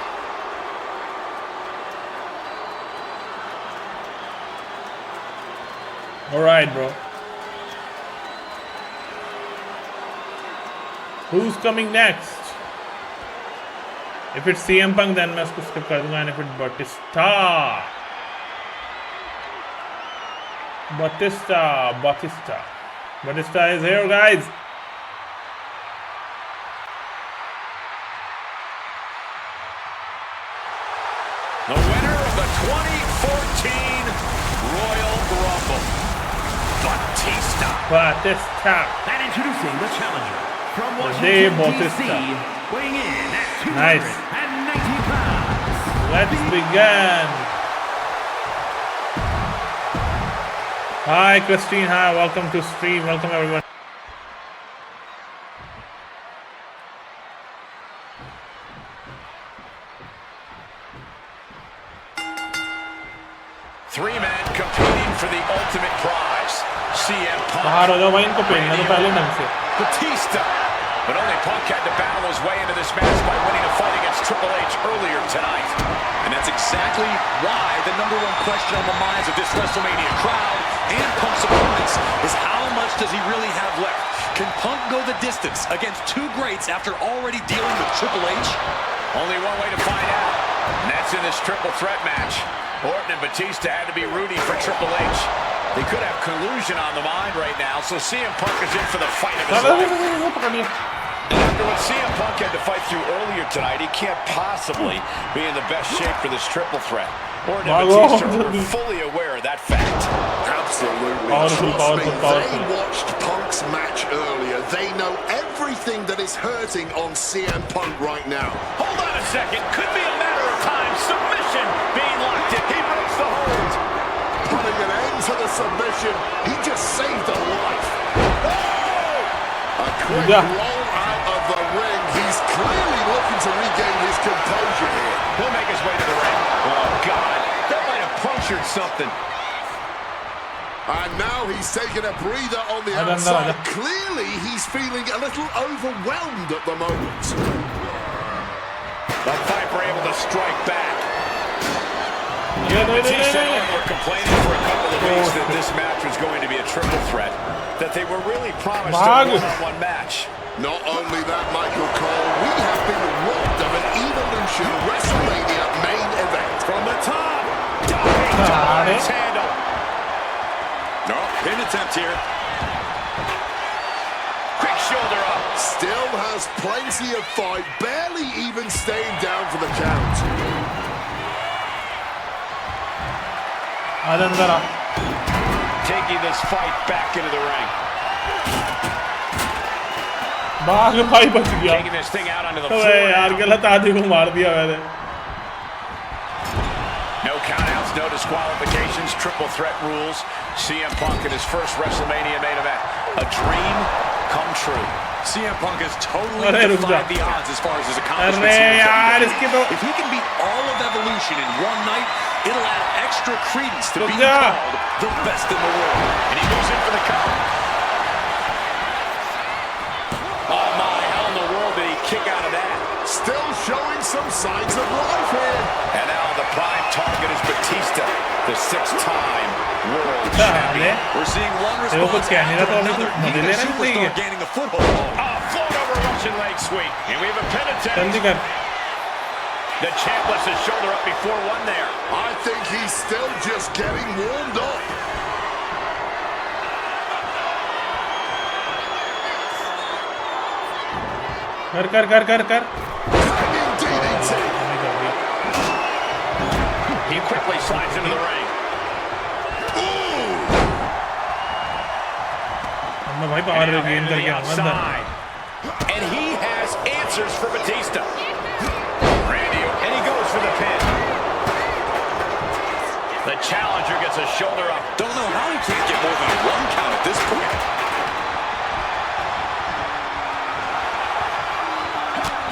All right, bro. Who's coming next? If it's CM Punk, then मैं उसको skip कर दूँगा. And if it's Batista is here, guys. The winner of the 2014 Royal Rumble, Batista. And introducing the challenger from Dave Washington, D.C., Bautista. weighing in at Nice. 290 pounds. Let's begin. Hi, Christine. Hi, welcome to stream. Welcome, everyone. Three men competing for the ultimate prize. CM Punk, बाहर हो जाओ भाई इनको पेलना तो पहले ढंग से. Batista. But only Punk had to battle his way into this match by winning a fight against Triple H earlier tonight. And that's exactly why the #1 question on the minds of this WrestleMania crowd and Punk's opponents is how much does he really have left? Can Punk go the distance against 2 greats after already dealing with Triple H? Only one way to find out, and that's in this triple threat match. Orton and Batista had to be rooting for Triple H. They could have collusion on the mind right now, so CM Punk is in for the fight of his life. And after what CM Punk had to fight through earlier tonight, he can't possibly be in the best shape for this triple threat. Orton and Batista were fully aware of that fact. Absolutely. Powerful, Trust me, powerful. they watched Punk's match earlier. They know everything that is hurting on CM Punk right now. Hold on a second. Could be a matter of time. Submission being locked in. He breaks the hold. Putting an end to the submission. He just saved a life. Oh! A quick roll out of the ring. He's clearly looking to regain his composure here. He'll make his way to the ring. Oh, God. That might have punctured something. And now he's taking a breather on the Adam, outside. Adam. Clearly, he's feeling a little overwhelmed at the moment. The Viper able to strike back. Yeah, Batista and Orton were complaining for a couple of weeks that this match was going to be a triple threat, that they were really promised a one-on-one match. Not only that, Michael Cole, we have been robbed of an Evolution WrestleMania main event. From the top, diving his hand up. No, pin attempt here. Quick shoulder up. Still has plenty of fight, barely even staying down for the count. Taking this fight back into the ring. Taking this thing out onto the floor. No countouts, no disqualifications, triple threat rules. CM Punk in his first WrestleMania main event. A dream come true. CM Punk has totally defied the odds as far as his accomplishments here. If he can beat all of Evolution in one night, it'll add extra credence to being called the best in the world. And he moves in for the cover. Oh my, how in the world did he kick out of that? Still showing some signs of life here. And now the prime target is Batista, the six-time world champion. We're seeing one response after another. Even the superstar gaining a foothold. Float over Russian leg sweep. And we have a penitent. The champ lets his shoulder up before one there. I think he's still just getting warmed up. कर DDT. He quickly slides into the ring. भाई power gain करके आऊंगा अंदर. And he has answers for Batista. Randy, and he goes for the pin. The challenger gets a shoulder up. Don't know how he can't get more than a one count at this point.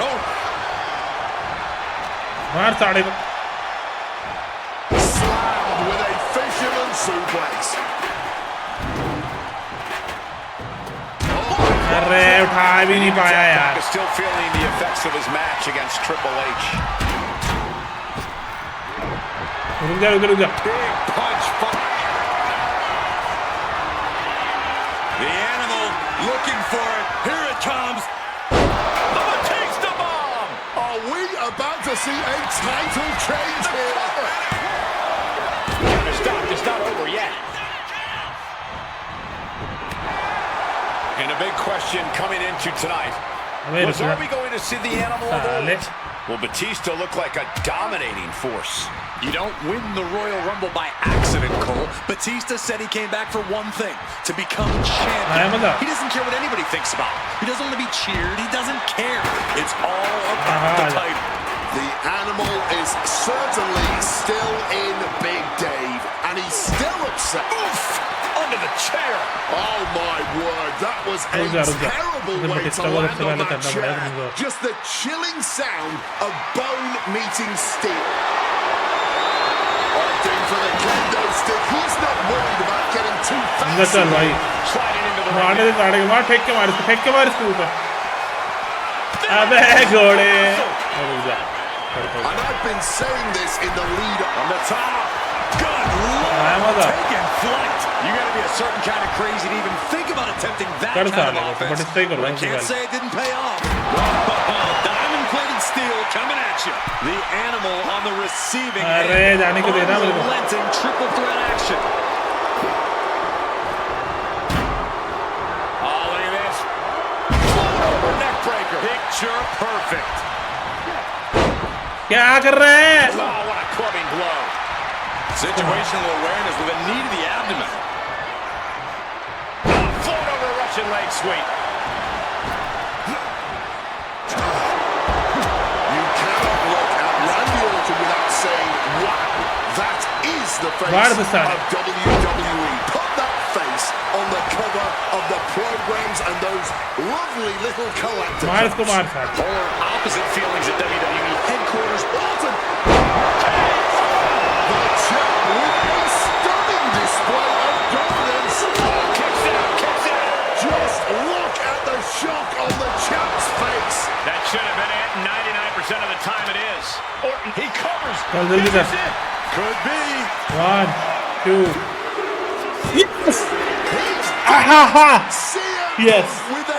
Oh. मार साड़े को. Slammed with a fisherman suplex. अरे उठा भी नहीं पाया यार. Still feeling the effects of his match against Triple H. रुक जा. Big punch. The animal looking for it. Here it comes. The Batista bomb. Are we about to see a title change here? Stop. It's not over yet. And a big question coming into tonight. Are we going to see the animal of old? Will Batista look like a dominating force? You don't win the Royal Rumble by accident, Cole. Batista said he came back for one thing, to become champion. He doesn't care what anybody thinks about him. He doesn't want to be cheered. He doesn't care. It's all about the title. The animal is certainly still in Big Dave, and he's still upset. Oof! Under the chair. Oh my word, that was a terrible way to land on that chair. Just the chilling sound of bone meeting steel. Opting for the kendo stick. He's not worried about getting too fancy. Sliding into the ring. मार फेंक के मार इसके ऊपर. अबे घोड़े. And I've been saying this in the lead on the top. Good Lord, taking flight. You got to be a certain kind of crazy to even think about attempting that kind of offense. But I can't say it didn't pay off. Diamond-plated steel coming at you. The animal on the receiving end. Unrelenting triple threat action. Oh, look at this. Float over neck breaker. Picture perfect. क्या कर रहे हैं? Oh, what a clubbing blow. Situational awareness with a knee to the abdomen. Float over Russian leg sweep. You cannot look at Randy Orton without saying, wow, that is the face of WWE. Put that face on the cover of the programs and those lovely little collectors. Polar opposite feelings at WWE headquarters. Orton. The champ with a stunning display of dominance. Kicks out. Just look at the shock on the champ's face. That should have been it. 99% of the time it is. Orton, he covers. Could be. 1, 2. Yes! Yes!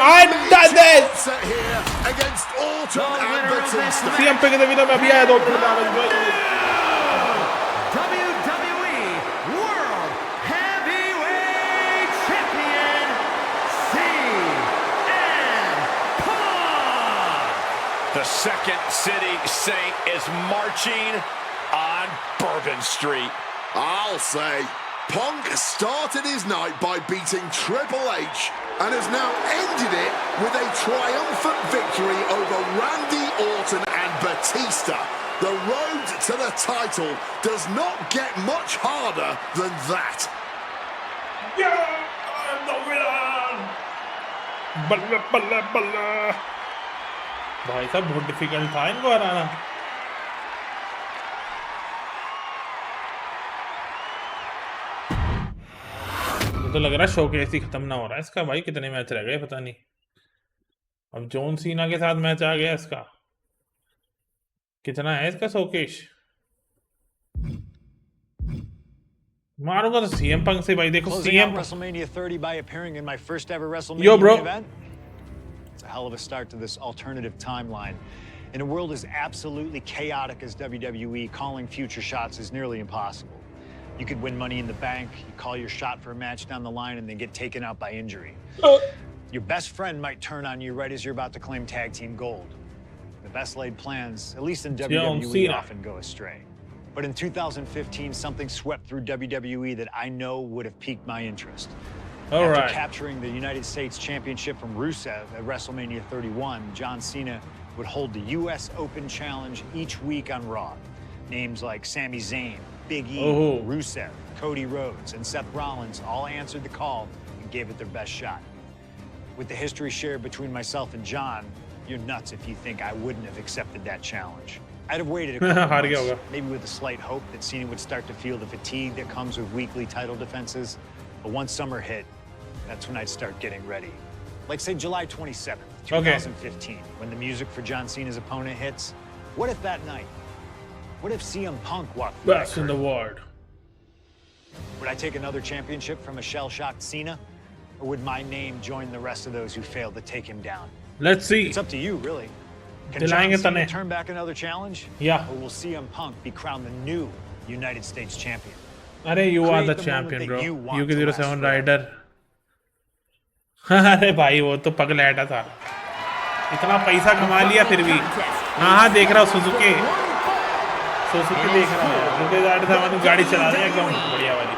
I've done this! Here against Orton and Batista. CM Punk the winner. अभी आया 2 WWE World Heavyweight Champion CM Punk. The Second City Saint is marching on Bourbon Street. I'll say, Punk started his night by beating Triple H and has now ended it with a triumphant victory over Randy Orton and Batista. The road to the title does not get much harder than that. Yeah, I'm the winner. बल्ले बल्ले बल्ले भाई साहब बहुत difficult था इनको हराना. तो लग रहा है शोकेस ही खत्म ना हो रहा है इसका. भाई कितने मैच रह गए पता नहीं. अब जॉन सीना के साथ मैच आ गया इसका. कितना है इसका शोकेश. मारूंगा तो सीएम पंक से. भाई देखो CM WrestleMania 30 by appearing in my first ever WrestleMania Yo, bro. main event. It's a hell of a start to this alternative timeline. In a world as absolutely chaotic as WWE, calling future shots is nearly impossible. You could win Money in the Bank, you call your shot for a match down the line, and then get taken out by injury. Your best friend might turn on you right as you're about to claim tag team gold. The best laid plans, at least in WWE, often go astray. But in 2015, something swept through WWE that I know would have piqued my interest. After capturing the United States Championship from Rusev at WrestleMania 31, John Cena would hold the U.S. Open Challenge each week on Raw. Names like Sami Zayn, Big E, Rusev, Cody Rhodes, and Seth Rollins all answered the call and gave it their best shot. With the history shared between myself and John, you're nuts if you think I wouldn't have accepted that challenge. I'd have waited a couple months, maybe with a slight hope that Cena would start to feel the fatigue that comes with weekly title defenses. But once summer hit, that's when I'd start getting ready. Like, say, July 27th, 2015, when the music for John Cena's opponent hits. What if that night? What if CM Punk walked through best in the world? Would I take another championship from a shell-shocked Cena? Or would my name join the rest of those who failed to take him down? Let's see. It's up to you, really. Can John Cena turn back another challenge? Yeah. Or will CM Punk be crowned the new United States champion? अरे you are the champion, bro. UK07 rider. अरे भाई वो तो पगलैटा था. इतना पैसा कमा लिया फिर भी. हाँ देख रहा हूँ सुजुकी देख रहा हूँ. UK07 गाड़ी चला रही है एकदम बढ़िया वाली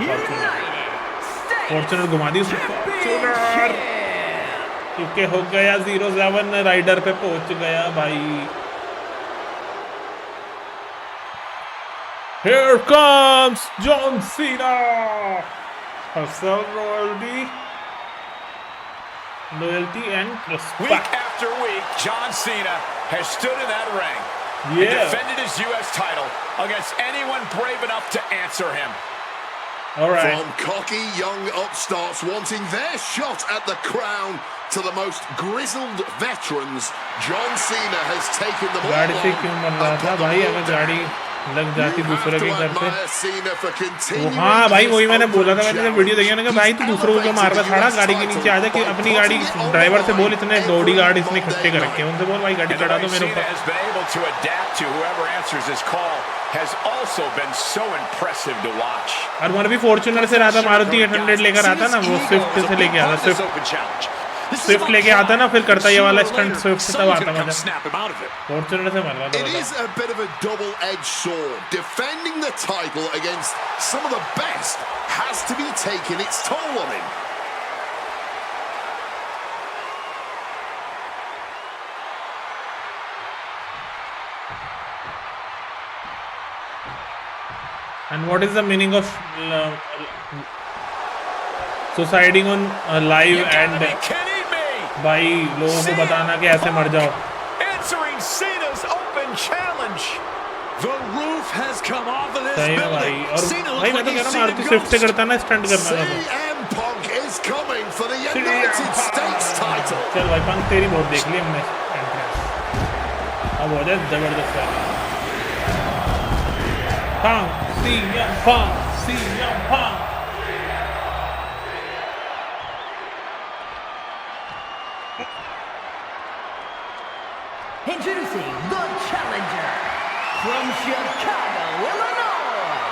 फॉर्च्यूनर घुमा दी उसको. क्योंकि हो गया 07 राइडर पे पहुंच गया भाई. Here comes John Cena. Hustle, loyalty and respect. Week after week, John Cena has stood in that ring and defended his U.S. title against anyone brave enough to answer him. From cocky young upstarts wanting their shot at the crown to the most grizzled veterans, John Cena has taken them all गाड़ी से क्यों मर रहा था भाई? अगर गाड़ी लग जाती दूसरे के घर पे. हाँ भाई वही मैंने बोला था. मैंने वीडियो देखी ना कि भाई तू दूसरों को क्यों मार रहा था? गाड़ी के नीचे आ जा कि अपनी गाड़ी ड्राइवर से बोल इतने बॉडी गार्ड इसने इकट्ठे कर रखे हैं. उनसे बोल भाई गाड़ी चढ़ा दो मेरे ऊपर. और मैंने भी फॉर्च्यूनर से रहा था. मारुति 800 लेकर आता ना, वो स्विफ्ट से लेके आता. स्विफ्ट लेके आता ना, फिर करता ये वाला स्टंट स्विफ्ट से तब आता मजा. फॉर्च्यूनर से मर रहा था. It is a bit of a double-edged sword. Defending the title against some of the best has to be taking its toll on him. And what is the meaning of suiciding on live and भाई लोगों को बताना कि ऐसे मर जाओ. Answering Cena's open challenge. The roof has come off of this सही है भाई. और भाई मैं तो कह रहा हूँ मारुति स्विफ्ट से करता ना स्टंट करना था. CM Punk is coming for the United States title. चल भाई पंक तेरी बहुत देख ली हमने एंट्रेंस. अब हो जाए जबरदस्त वाला. पंक CM Punk. Introducing the challenger from Chicago, Illinois,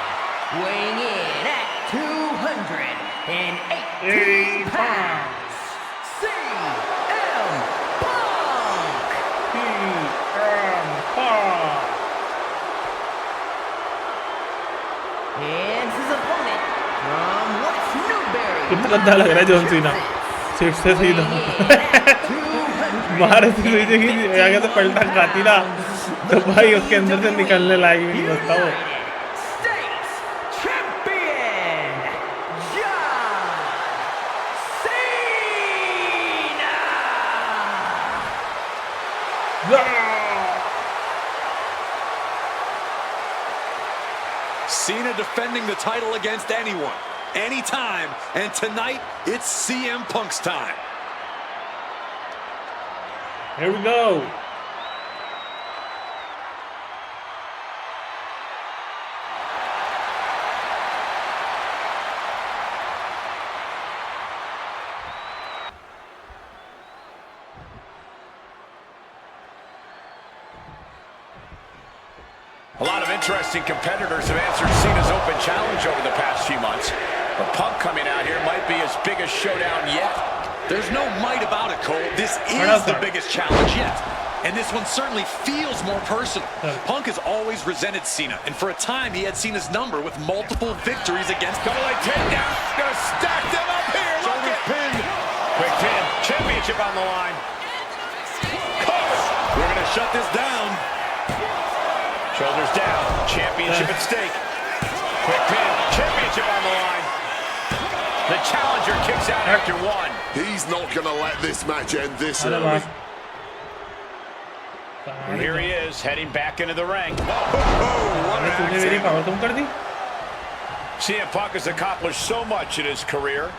weighing in at 280 pounds, CM Punk. कितना गंदा लग रहा है जॉन सीना सीट से सीधा मारे सीधे की आगे तो पलटा खाती ना तो भाई उसके अंदर से निकलने लायक भी नहीं बचता वो Cena defending the title against anyone, anytime, and tonight it's CM Punk's time. Here we go. A lot of interesting competitors have answered Cena's open challenge over the past few months. But Punk coming out here might be his biggest showdown yet. There's no might about it, Cole. This is the biggest challenge yet. And this one certainly feels more personal. Punk has always resented Cena, and for a time he had Cena's number with multiple victories against Double leg takedown. Gonna stack them up here. Look at pin. Quick pin. Championship on the line. Cover. We're gonna shut this down. Shoulders down. Championship at stake. Quick pin. Championship on the line. The challenger kicks out after one. He's not going to let this match end this early. And here he is, heading back into the ring. CM Punk has accomplished so much in his career.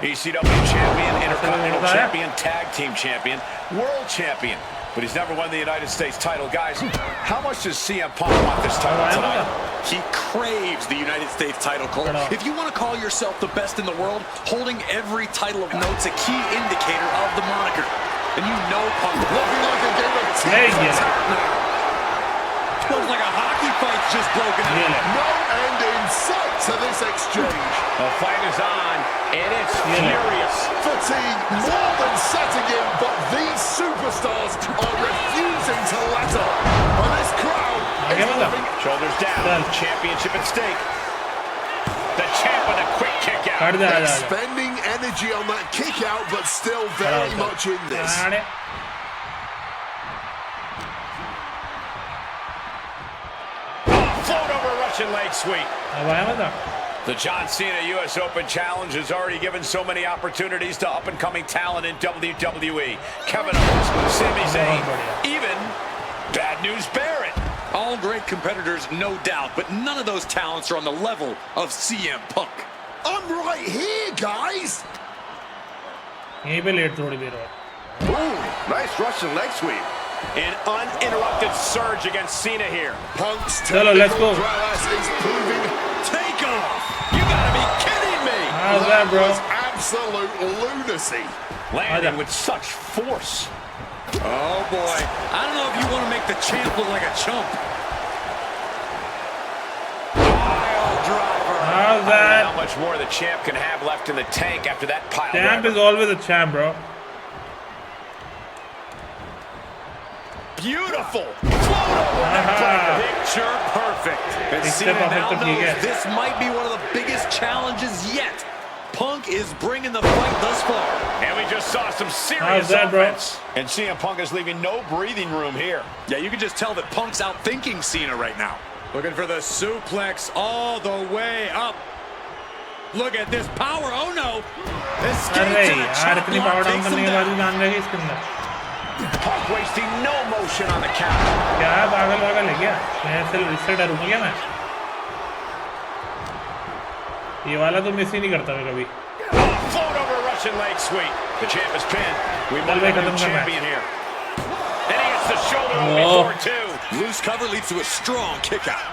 ECW champion, Intercontinental champion, tag team champion, world champion. But he's never won the United States title. Guys, how much does CM Punk want this title tonight? He craves the United States title, Cole. If you want to call yourself the best in the world, holding every title of note's a key indicator of the moniker. And you know Punk looking like a game of team. Looks like a hockey fight's just broken out. No end in sight to this exchange. The fight is on, and it's furious. Fatigue more than setting in, but these superstars are refusing to let up. And this crowd is loving. Shoulders down, championship at stake. The champ with a quick kick out. Expending energy on that kick out, but still very much in this. Float over Russian leg sweep. The John Cena US Open Challenge has already given so many opportunities to up-and-coming talent in WWE. Kevin Owens, Sami Zayn, even Bad News Barrett. All great competitors, no doubt, but none of those talents are on the level of CM Punk. I'm right here, guys. Ooh, nice Russian leg sweep. An uninterrupted surge against Cena here. Punk's let's go. prowess is proving Takeoff! You gotta be kidding me! How's that, bro? Absolute lunacy. Landing with such force. Oh boy, I don't know if you want to make the champ look like a chump. Pile driver. How's I don't know that? how much more the champ can have left in the tank after that pile Champ driver. is always a champ, bro. Beautiful. Float over that Picture perfect. And Cena now knows this might be one of the biggest challenges yet. Punk is bringing the fight thus far. And we just saw some serious offense. And CM Punk is leaving no breathing room here. Yeah, you can just tell that Punk's outthinking Cena right now. Looking for the suplex all the way up. Look at this power. Oh no. Escape to the chop block takes him down. Punk wasting no motion on the count. ये वाला तो miss ही नहीं करता मैं कभी. Float over Russian leg sweep. The champ is pinned. We might have a new champion here. And he hits the shoulder before two. Loose cover leads to a strong kick out.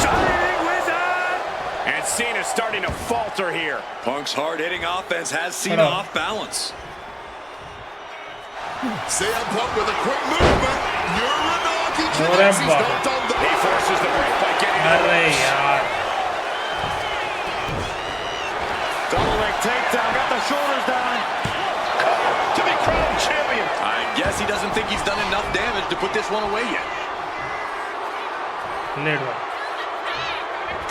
Shining Wizard! And Cena's starting to falter here. Punk's hard-hitting offense has Cena off balance. CM Punk with a quick movement. Uranagi connects. He's not done the... He forces the break by getting double leg takedown, got the shoulders down. To be crowned champion. I guess he doesn't think he's done enough damage to put this one away yet.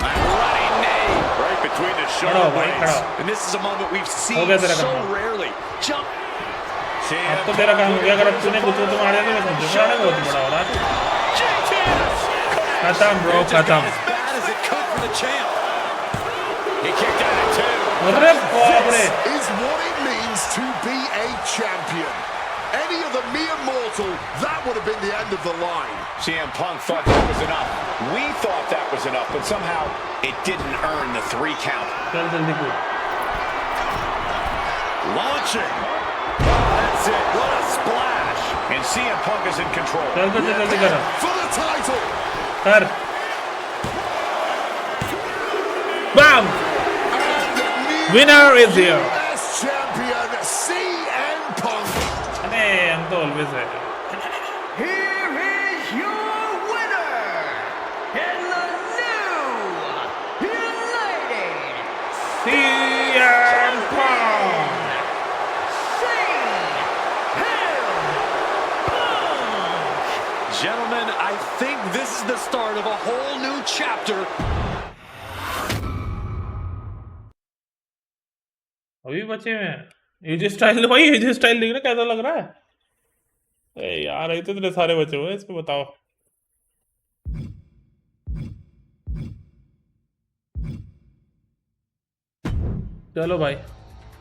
Running knee. between the shoulder blades. And this is a moment we've seen so rarely. Jump. अब तो तेरा काम हो गया अगर तूने कुछ तो मार दिया तो मैं समझूंगा ना बहुत बड़ा हो रहा है खत्म ब्रो खत्म अरे बाप रे Is what it means to be a champion. Any other mere mortal, that would have been the end of the line. CM Punk thought that was enough. We thought that was enough, but somehow it didn't earn the 3 count. चल जल्दी कूद Launching. That's it. What a splash. And CM Punk is in control. चल जल्दी कर For the title. कर BAM Winner is here. US champion CM Punk. अरे हम तो always है Here is your winner, and the new United CM Punk. Gentlemen, I think this is the start of a whole new chapter. अभी बचे हुए हैं एजे style भाई एजे style देखना कैसा लग रहा है ए यार इतने सारे बचे हुए हैं इसको बताओ चलो भाई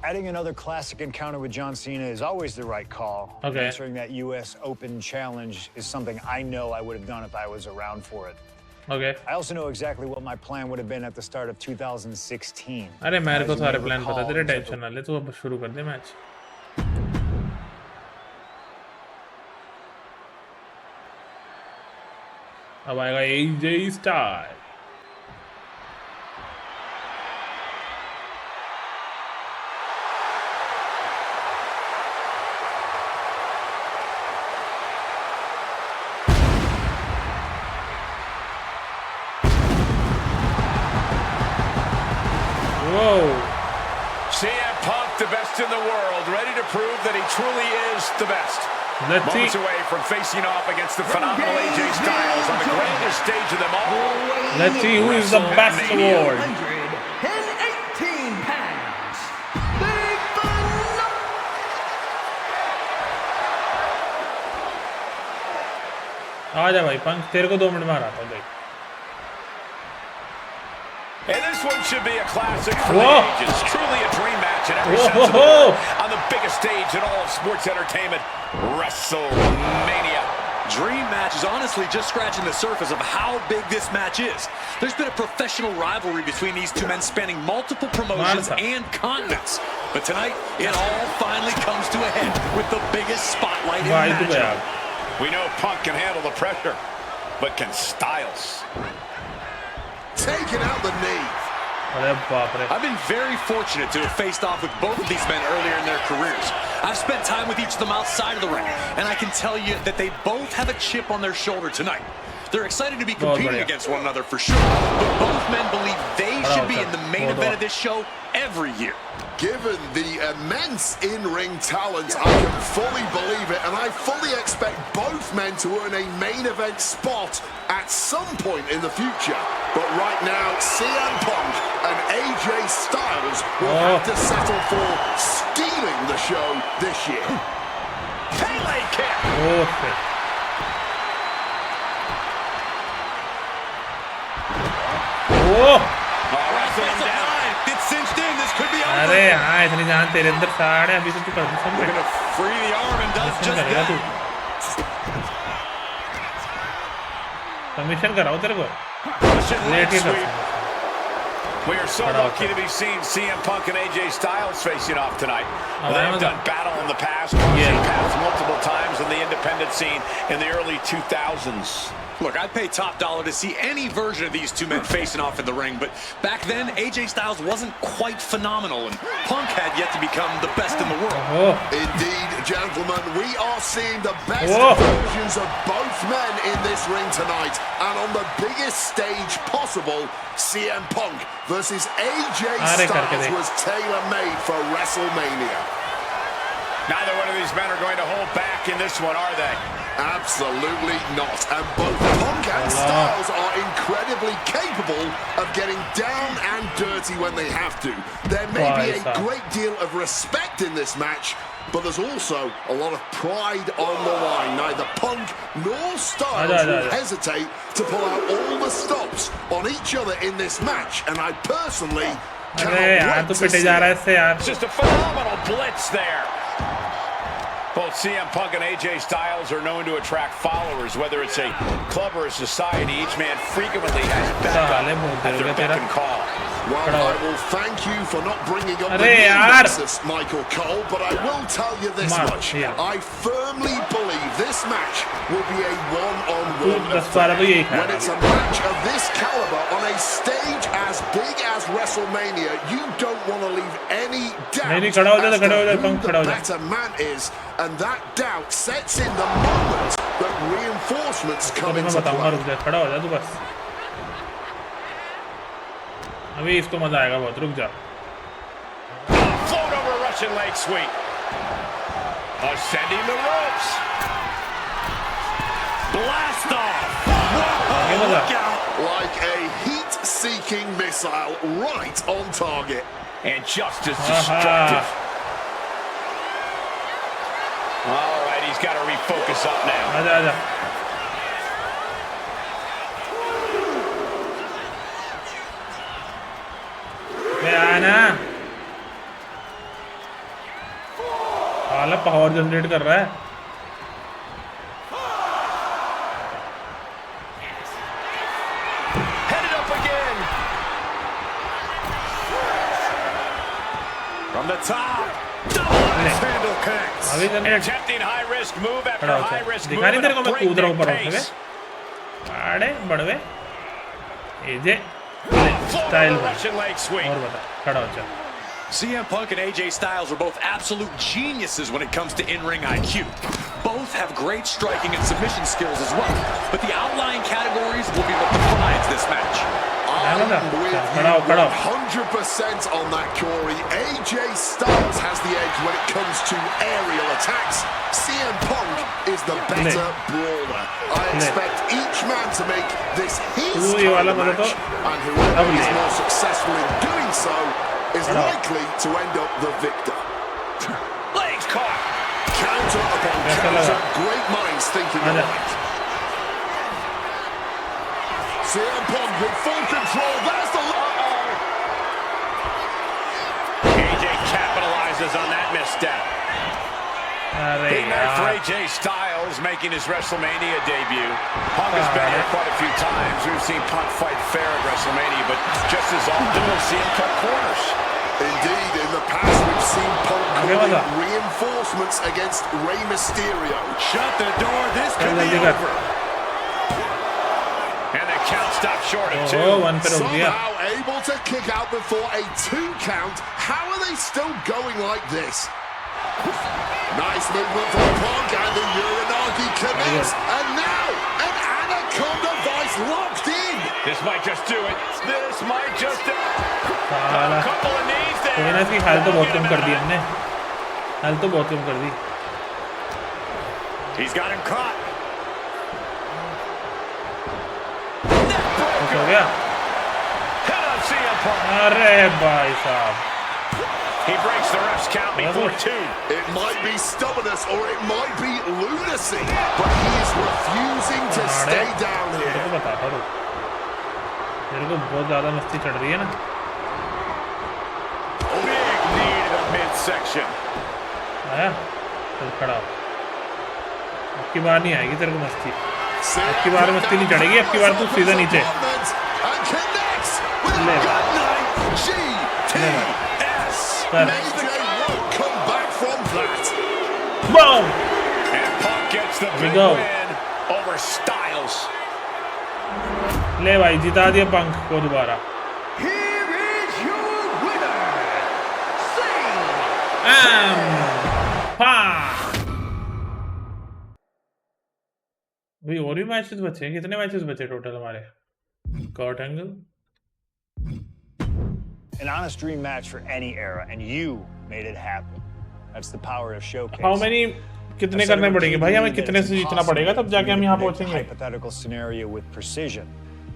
Adding another classic encounter with John Cena is always the right call. Okay. Answering that US Open challenge is something I know I would have done if I was around for it. Okay. I also know exactly what my plan would have been at the start of 2016. अरे मेरे को As you सारे may plan पता recall, तेरे it was tension ना ले तू अब शुरू कर दे मैच अब आएगा एजे style Whoa. CM Punk, the best in the world, ready to prove that he truly is the best. Let's Moments see. away from facing off against the phenomenal AJ Styles on the greatest stage of them all. Let's see who is the best award. 118 pounds. Big Pun. आजा भाई पंख तेरे को 2 minute में हराता हूँ देख And this one should be a classic for Whoa. the ages. Truly a dream match in every Whoa. sense of the word. On the biggest stage in all of sports entertainment, WrestleMania. Dream match is honestly just scratching the surface of how big this match is. There's been a professional rivalry between these two men spanning multiple promotions and continents. But tonight, it all finally comes to a head with the biggest spotlight in the matchup. We know Punk can handle the pressure, but can Styles? Taking out the knee. I've been very fortunate to have faced off with both of these men earlier in their careers. I've spent time with each of them outside of the ring, and I can tell you that they both have a chip on their shoulder tonight. They're excited to be competing against one another for sure, but both men believe they should be in the main event of this show every year. Given the immense in-ring talent, I can fully believe it, and I fully expect both men to earn a main event spot at some point in the future. But right now, CM Punk and AJ Styles will have to settle for stealing the show this year. Pele kick! It's cinched in. This could be over. अरे हाँ इतनी जान तेरे अंदर साढ़े अभी से तू कर We're gonna free the arm and does just that. Commission कराओ तेरे को Leg sweep. We are so lucky to be seeing CM Punk and AJ Styles facing off tonight. They've done battle in the past, crossing paths multiple times in the independent scene in the early 2000s. Look, I'd pay top dollar to see any version of these two men facing off in the ring, but back then, AJ Styles wasn't quite phenomenal, and Punk had yet to become the best in the world. Indeed, gentlemen, we are seeing the best versions of both men in this ring tonight, and on the biggest stage possible, CM Punk versus AJ Styles was tailor-made for WrestleMania. Neither one of these men are going to hold back back in this one, are they? Absolutely not. And both Punk and Styles are incredibly capable of getting down and dirty when they have to. There may be a great deal of respect in this match, but there's also a lot of pride on the line. Neither Punk nor Styles will hesitate to pull out all the stops on each other in this match, and I personally cannot wait to see it. Just a phenomenal blitz there. Both CM Punk and AJ Styles are known to attract followers, whether it's a club or a society. Each man frequently has backup at their beck and call. Well, I will thank you for not bringing up the nexus, Michael Cole, but I will tell you this much. I firmly believe this match will be a one-on-one affair. When it's a match of this caliber on a stage as big as WrestleMania, you don't want to leave any doubt as to who the better man is, and that doubt sets in the moment that reinforcements come into play. अभी इसको मजा आएगा बहुत रुक जा float over Russian leg sweep ascending the ropes blast off look out like a heat-seeking missile right on target and just as destructive. All right, he's got to refocus up now. आजा आना हालत power generate कर रहा है headed up again from the top handle connects attempting high risk move after high risk move दिखा नहीं तेरे को मैं कूद रहा हूँ ऊपर उठने अरे बड़वे एजे स्टाइल और बता खड़ा हो जा CM Punk and AJ Styles are both absolute geniuses when it comes to in-ring IQ. Both have great striking and submission skills as well, but the outlying categories will be what defines this match. I'm with you 100% on that, Corey. AJ Styles has the edge when it comes to aerial attacks. CM Punk is the better brawler. I expect each man to make this his title match, and whoever is more successful in doing so is likely to end up the victor. Legs caught. Counter upon counter. Great minds thinking alike. CM Punk with full control. There's the AJ capitalizes on that misstep. Big night for AJ Styles making his WrestleMania debut. Punk has been here quite a few times. We've seen Punk fight fair at WrestleMania, but just as often we'll see him cut corners. Indeed, in the past we've seen Punk calling reinforcements against Rey Mysterio. Shut the door, this could be over. And the count stopped short of two. Somehow able to kick out before a 2 count. How are they still going like this? Nice movement from Punk, and the Uranagi commits. And now, an Anaconda Vice locked in. This might just do it. This might just do it. A couple of knees there. कोई ना इसकी हालत तो बहुत कम कर दी हमने हालत तो बहुत कम कर दी He's got him caught. कुछ हो गया Head on CM Punk. अरे भाई साहब He breaks the ref's count before 2. It might be stubbornness or it might be lunacy, but he is refusing to stay down here. तेरे को बताता हूँ तेरे को बहुत ज़्यादा मस्ती चढ़ रही है ना Big knee to the midsection. आया चल खड़ा हो अब की बार नहीं आएगी तेरे को मस्ती अब की बार मस्ती नहीं चढ़ेगी अब की बार तू सीधा नीचे Boom! And Punk gets the big win over Styles. ले भाई जिता दिया पंक को दोबारा Here is your winner, CM भाई और भी मैचेस बचे हैं कितने मैचेस बचे टोटल हमारे Kurt Angle An honest dream match for any era, and you made it happen. That's the power of showcase. How many कितने करने पड़ेंगे भाई, हमें कितने से जीतना पड़ेगा तब जाके हम यहाँ पहुँचेंगे। Hypothetical scenario with precision,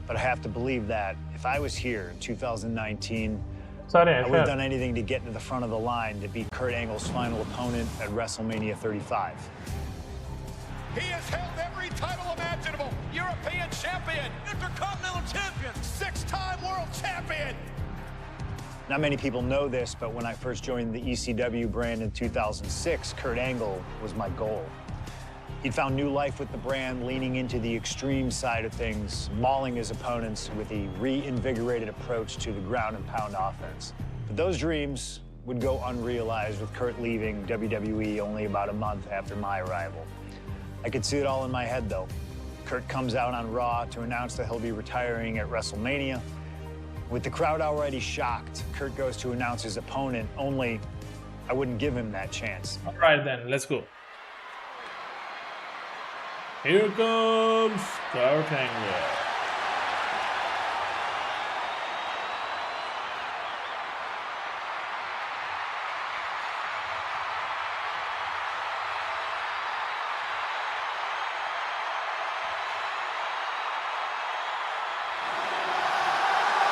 but I have to believe that if I was here in 2019, सारे I would have हैं done anything to get into the front of the line to beat Kurt Angle's final opponent at WrestleMania 35. He has held every title imaginable. European champion, Intercontinental champion, 6-time world champion. Not many people know this, but when I first joined the ECW brand in 2006, Kurt Angle was my goal. He'd found new life with the brand, leaning into the extreme side of things, mauling his opponents with a reinvigorated approach to the ground and pound offense. But those dreams would go unrealized with Kurt leaving WWE only about a month after my arrival. I could see it all in my head, though. Kurt comes out on Raw to announce that he'll be retiring at WrestleMania. With the crowd already shocked, Kurt goes to announce his opponent, only I wouldn't give him that chance. All right then, let's go. Here comes Kurt Angle.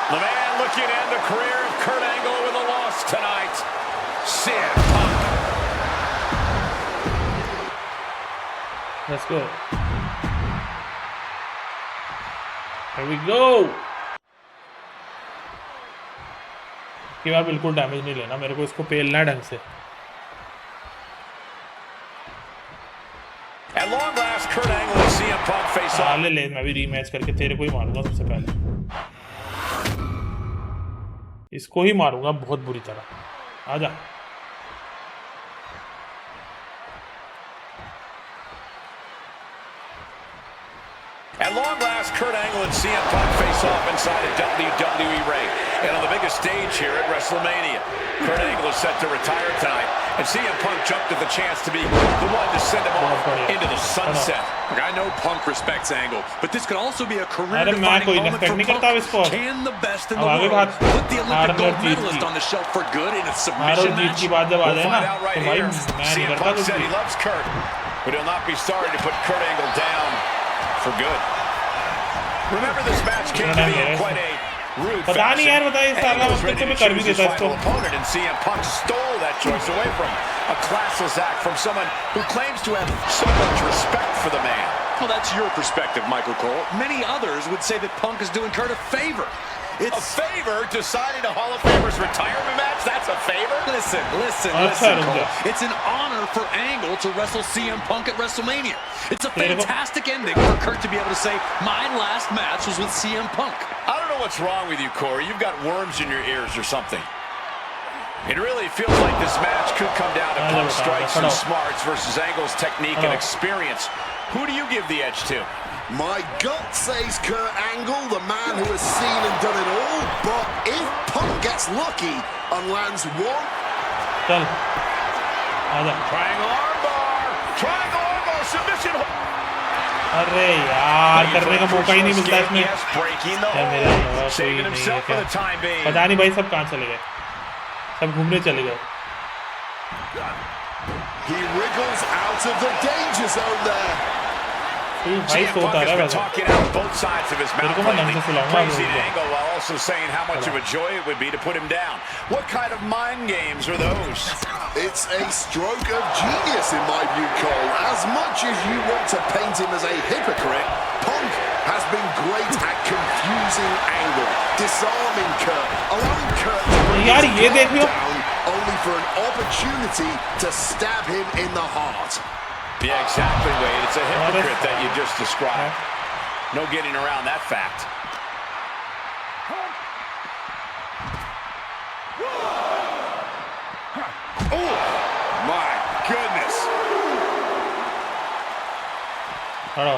The man looking to end the career of Kurt Angle with a loss tonight, CM Punk. Let's go. Here we go. कि यार बिल्कुल damage नहीं लेना, मेरे को इसको पेलना है ढंग से। At long last, Kurt Angle and CM Punk face off. ले मैं भी रीमैच करके तेरे को ही मारूंगा सबसे पहले। इसको ही मारूंगा बहुत बुरी तरह। आजा। At long last, Kurt Angle and CM Punk face off inside a WWE ring and on the biggest stage here at WrestleMania. Kurt Angle is set to retire tonight, and CM Punk jumped at the chance to be the one to send him off into the sunset. Look, I know Punk respects Angle, but this could also be a career-defining moment for Punk. Can the best in the world put the Olympic gold medalist on the shelf for good in a submission match? We'll find out right here. CM Punk said he loves Kurt, but he'll not be sorry to put Kurt Angle down for good. Remember, this match came to be in quite a rude fashion. Angle was ready to choose his final opponent, and CM Punk stole that choice away from him. A classless act from someone who claims to have so much respect for the man. Well, that's your perspective, Michael Cole. Many others would say that Punk is doing Kurt a favor. It's a favor deciding a Hall of Famer's retirement match? That's a favor? Listen, Cole. It's an honor for Angle to wrestle CM Punk at WrestleMania. It's a fantastic ending for Kurt to be able to say, my last match was with CM Punk. I don't know what's wrong with you, Corey. You've got worms in your ears or something. It really feels like this match could come down to Punk's strikes and smarts versus Angle's technique and experience. Who do you give the edge to? My gut says Kurt Angle, the man who has seen and done it all, but if Punk gets lucky and lands one... Triangle armbar, submission. अरे यार करने का मौका ही नहीं मिलता इसमें। Saving himself for the time being. पता नहीं भाई सब कहाँ चले गए, सब घूमने चले गए। He wriggles out of the danger zone there. CM Punk has been talking out both sides of his mouth lately, praising Angle while also saying how much of a joy it would be to put him down. What kind of mind games are those? It's a stroke of genius in my view, Cole. As much as you want to paint him as a hypocrite, Punk has been great at confusing Angle, disarming Kurt, allowing Kurt to bring his guard down, only for an opportunity to stab him in the heart. Yeah, exactly, Wade. It's a hypocrite that you just described. No getting around that fact. Oh, my goodness. Hello.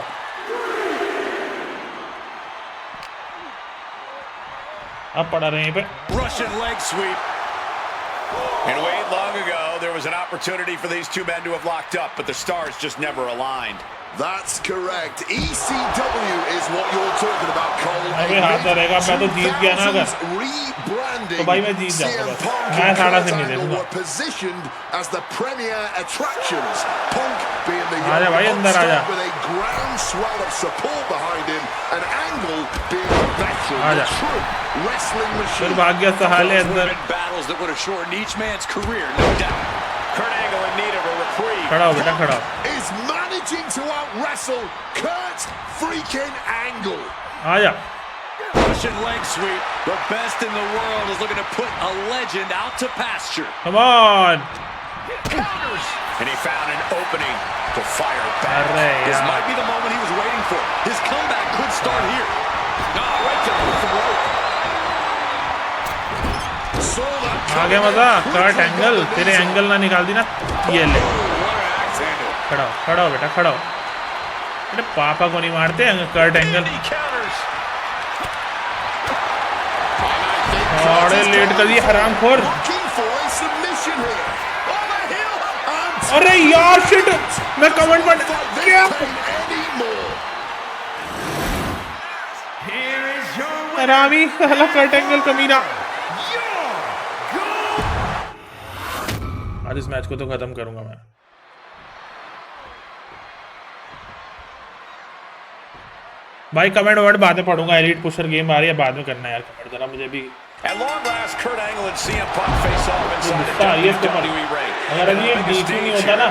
अब पड़ा रहे हैं पे. Russian leg sweep. And Wade, long ago, there was an opportunity for these two men to have locked up, but the stars just never aligned. That's correct. ECW is what you're talking about, Cole. अबे हाथ रहेगा मैं तो जीत गया ना अगर तो भाई मैं जीत जाऊंगा बस मैं साड़ा से नहीं देखूंगा positioned as the premier attractions. Punk being the आजा भाई अंदर आजा with a groundswell of support behind him, and Angle being a veteran, आजा the true wrestling machine. फिर भाग्य सहाले अंदर battles that would have shortened each man's career, no doubt. Kurt Angle in need of a reprieve. खड़ा हो बेटा खड़ा Is managing to out-wrestle Kurt freaking Angle. आजा Russian leg sweep. The best in the world is looking to put a legend out to pasture. come on Counters. And he found an opening to fire back. अरे This यार might be the moment he was waiting for. His comeback could start here. Right to the throat. आगे मजा Kurt angle तेरे angle ना निकाल दी ना ये ले खड़ा हो बेटा खड़ा हो अरे पापा को नहीं मारते कर्ट एंगल अरे लेट कर दिया हरामखोर अरे यार शिट मैं कमेंट पर क्या हरामी साला कर्ट एंगल कमीना आज इस मैच को तो खत्म करूंगा मैं भाई कमेंट वर्ड बाद में पढ़ूंगा एलीट पुशर गेम आ रही है बाद में करना यार कमेंट जरा मुझे भी At long last, Kurt Angle and CM Punk face off inside a WWE ring. अगर अभी ये बीच नहीं होता ना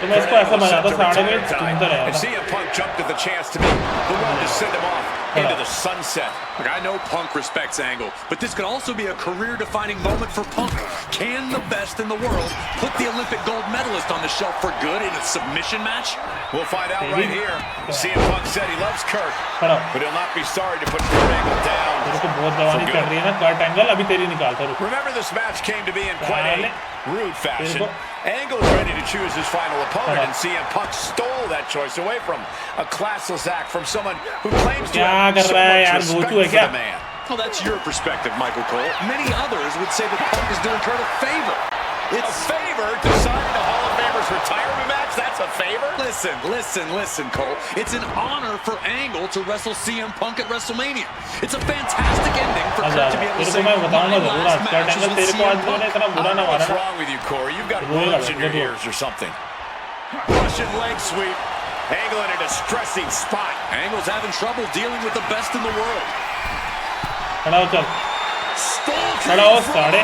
तो मैं इसको ऐसा बजाता साढ़े में चुनता रहेगा And CM Punk jumped at the chance to be the one to send him off into the sunset. Look, I know Punk respects Angle, but this could also be a career-defining moment for Punk. Can the best in the world put the Olympic gold medalist on the shelf for good in a submission match? We'll find out right here. CM Punk said he loves Kurt, but he'll not be sorry to put Kurt Angle down. तेरे को बहुत दवानी चढ़ रही है ना Kurt angle अभी तेरी निकालता रुक Remember, this match came to be in quite a rude fashion. Angle is ready to choose his final opponent, and CM Punk stole that choice away from a classless act from someone who claims to have so much respect for the man. Well, that's your perspective, Michael Cole. Many others would say that Punk is doing Kurt a favor. It's a favor deciding a Hall of Famer's retirement match? That's a favor? Listen, Cole. It's an honor for Angle to wrestle CM Punk at WrestleMania. It's a fantastic ending for Kurt to be able to say, my last match is with CM Punk. What's wrong with you, Corey? You've got worms in your ears or something. Russian leg sweep. Angle in a distressing spot. Angle's having trouble dealing with the best in the world. खड़ा हो चल खड़ा हो साढ़े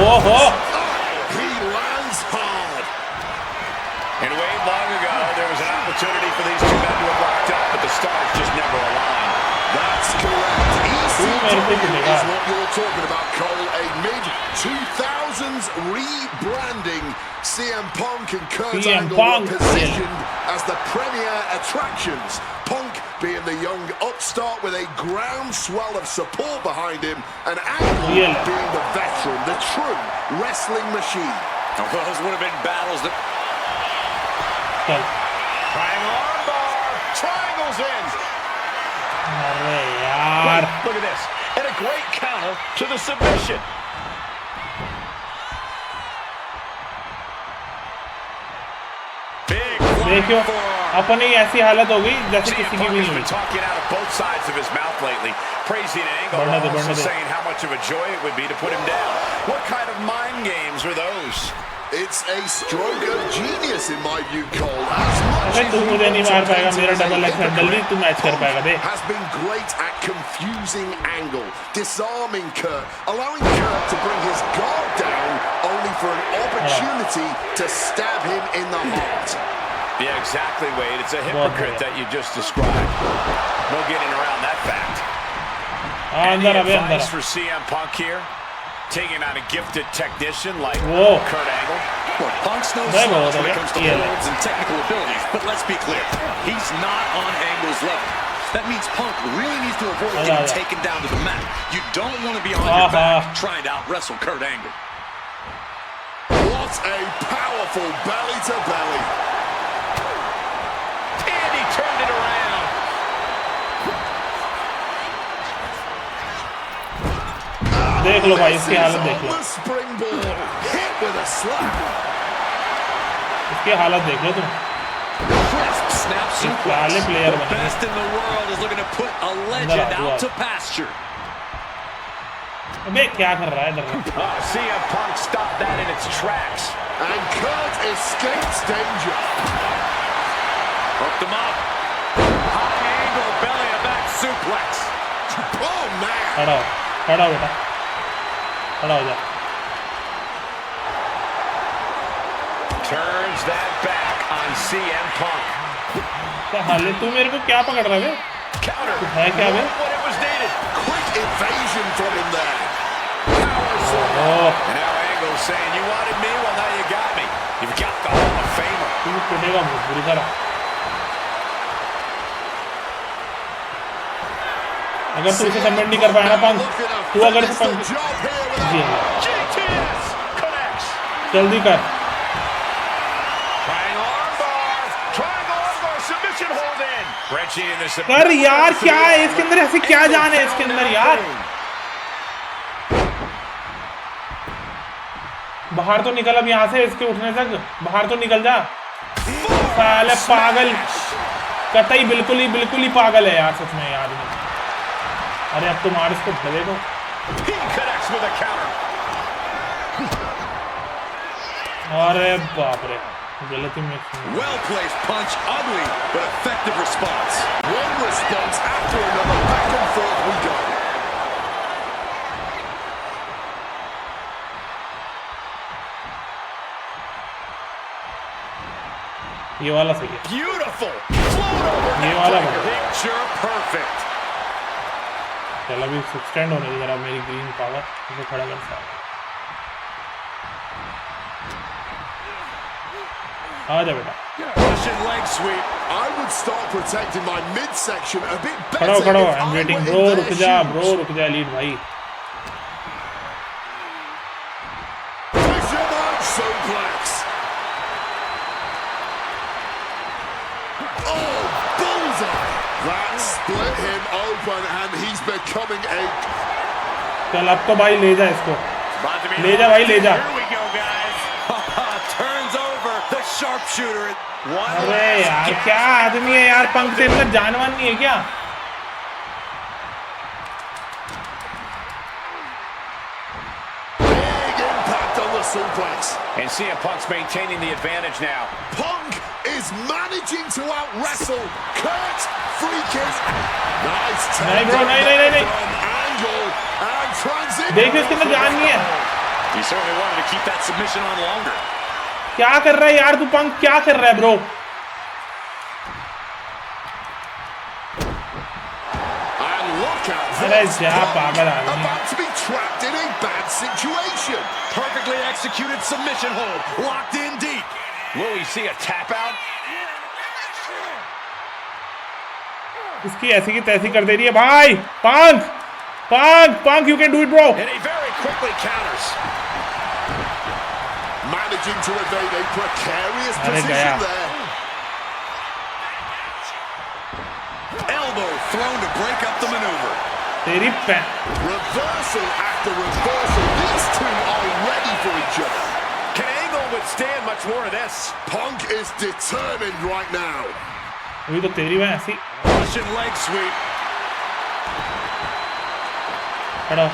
ओहो He lands hard. And way long ago, there was an opportunity for these two men to have locked up, but the stars just never aligned. That's correct. ECW is what you're talking about, Cole. A mid-2000s rebranding. CM Punk and Kurt Angle were positioned as the premier attractions. Punk being the young upstart with a groundswell of support behind him, and Angle being the veteran, the true wrestling machine. Well, those would have been battles that... Triangle armbar. Triangle's in. अरे यार Look at this. And a great counter to the submission. देखियो अपनी ऐसी हालत हो गई जैसे किसी की भी नहीं हुई talking out of both sides of his mouth lately, praising Angle, also saying how much of a joy it would be to put him down. What kind of mind games are those? It's a stroke of genius in my view, Cole. As much तू मुझे नहीं मार पाएगा मेरा double x handle भी तू match कर पाएगा बे has been great at confusing Angle, disarming Kurt, allowing Kurt to bring his guard down, only for an opportunity to stab him in the heart. Yeah, exactly, Wade. It's a hypocrite that you just described. No getting around that fact. Any advice for CM Punk here? Taking on a gifted technician like Kurt Angle? Look, Punk's no slouch when it comes to holds and technical abilities, but let's be clear, he's not on Angle's level. That means Punk really needs to avoid getting taken down to the mat. You don't want to be on your back trying to out-wrestle Kurt Angle. What a powerful belly-to-belly. And he turned it around. देख लो भाई इसकी हालत देख लो Springboard hit with a slap. इसकी हालत देख लो तुम, पहले प्लेयर बने। Best in the world is looking to put a legend out to pasture. अबे क्या कर रहा है इधर? CM Punk stopped that in its tracks. And Kurt escapes danger. Hooked him up. High angle belly to back suplex. Oh man. खड़ा हो बेटा, खड़ा हो जा। Turns that back on CM Punk. क्या हाल है? तू मेरे को क्या पकड़ रहा है? Counter. है क्या बे? What it was needed. Quick evasion from him there. Power slam. Oh. And now Angle's saying, you wanted me? Well, now you got me. You've got the Hall of Famer. तू पिटेगा मुझे बुरी तरह। अगर तू इसे submit नहीं कर पाया ना पंक, तू अगर इसे पंक जी GTS connects. जल्दी कर। Triangle armbar, submission hold in. Reggie in this. कर यार, क्या है इसके अंदर? ऐसे क्या जान है इसके अंदर यार? बाहर तो निकल अब यहाँ से, इसके उठने तक बाहर तो निकल जा। साले पागल, कतई बिल्कुल ही पागल है यार सच में यार। अरे अब तो मार इसको, भले को। He connects with a counter. अरे बाप रे, गलती में। Well placed punch, ugly but effective response. One response after another, back and forth we go. ये वाला सही है, Beautiful. Float over. ये वाला बढ़िया। Picture perfect. चल अभी स्टैंड होने दे जरा मेरी ग्रीन पावर, इसे खड़ा कर सकता। आ जा बेटा, Russian leg sweep. I would start protecting my midsection a bit better. खड़ा हो। if I am I waiting were bro, in रुक their जा shoes. ब्रो, रुक जा लीड भाई। Fisherman suplex. Oh, bullseye! That split him open, and he's becoming a. चल अब तो भाई ले जा इसको, About to be ले जा भाई, ले जा। Here we go, guys. Turns over the sharpshooter. One अरे last यार gasp. क्या आदमी है यार, पंख तेरे में जानवर नहीं है क्या? Big impact on the suplex. And CM Punk's maintaining the advantage now. Punk is managing to out-wrestle Kurt freaking. Nice नहीं bro, नहीं, नहीं, नहीं, नहीं। from Angle and transition. देख इसके अंदर जान नहीं है। He certainly wanted to keep that submission on longer. क्या कर रहा है यार तू पंख, क्या कर रहा है ब्रो? And look at अरे this. जा Punk पागल आदमी। about to be trapped in a bad situation. Perfectly executed submission hold. Locked in deep. Will we see a tap out? इसकी ऐसी की तैसी कर दे रही है भाई। पंख, you can do it bro। And he very quickly counters. Managing to evade a precarious अरे गया। position there. Elbow thrown to break up the maneuver. तेरी pan. Reversal after reversal. These two are ready for each other. Can Angle withstand much more of this? Punk is determined right now. अभी तो तेरी मैं ऐसी Russian leg sweep. खड़ा।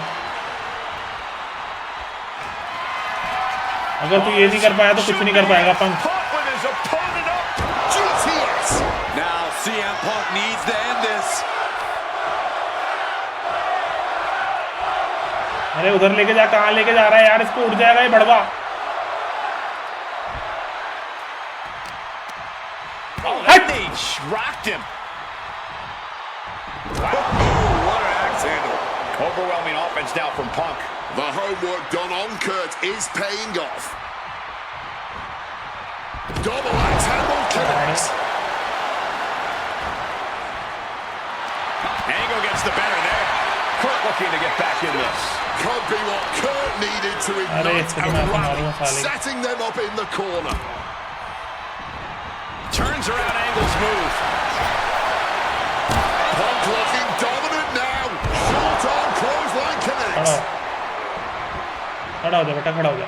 अगर तू ये नहीं कर पाया तो कुछ नहीं कर पाएगा पंख। Punk with his opponent up. GTS. Now CM Punk needs to end this. अरे उधर लेके जा, कहाँ लेके जा रहा है यार? इसको उठ जाएगा ये बड़वा। Oh, that knee rocked him. What an axe handle. Overwhelming offense now from Punk. The homework done on Kurt is paying off. Double axe handle connects. Angle gets the better there. Kurt looking to get back in this. Could be what Kurt needed to ignite इसको a मैं ऐसे rally, मारूंगा साले। setting them up in the corner. Turns around Angle's move. Punk looking dominant now. Short arm clothesline connects. खड़ा हो जा बेटा, खड़ा हो जा।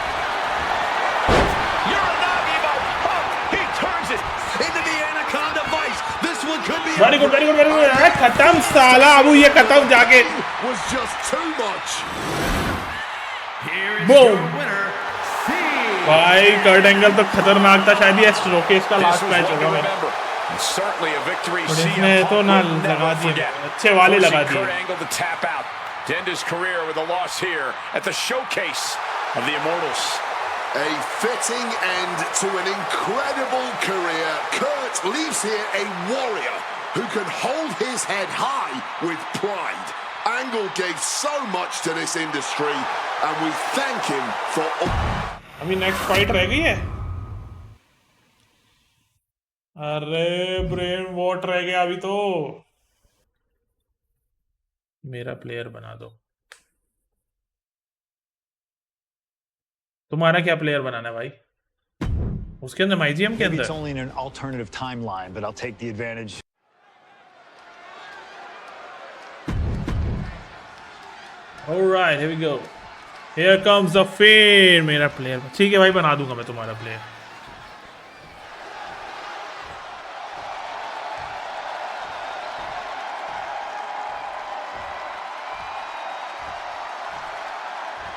one could be. Very good, very good, very good. खत्म साला अब ये खत्म जाके. Was just too much. Here is Boom. your winner, Cena. भाई कर्ट एंगल तो खतरनाक था. शायद ये स्ट्रोकेस का लास्ट मैच होगा मेरा. Certainly a victory. और इसने तो ना लगा दिए. अच्छे वाले लगा दिए. Kurt Angle to tap out to end his career with a loss here at the showcase of the Immortals. A fitting end to an incredible career. Kurt leaves here a warrior who can hold his head high with pride. Angle gave so much to this industry, and we thank him for all. अभी next fight रह गई है. अरे brain what रह गया अभी तो. मेरा प्लेयर बना दो. तुम्हारा क्या प्लेयर बनाना है भाई? उसके अंदर माइजीएम के Maybe it's अंदर. only in an alternative timeline, but I'll take the advantage. All right, here we go. Here comes the Fiend. मेरा प्लेयर. ठीक है भाई, बना दूंगा मैं तुम्हारा player.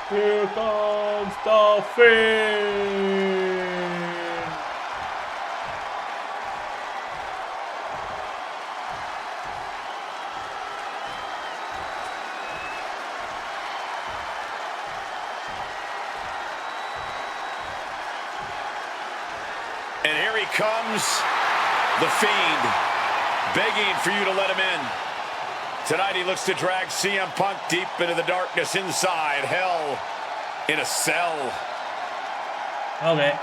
Here comes the Fiend. And here he comes, the Fiend, begging for you to let him in. Tonight he looks to drag CM Punk deep into the darkness inside hell in a cell. Okay.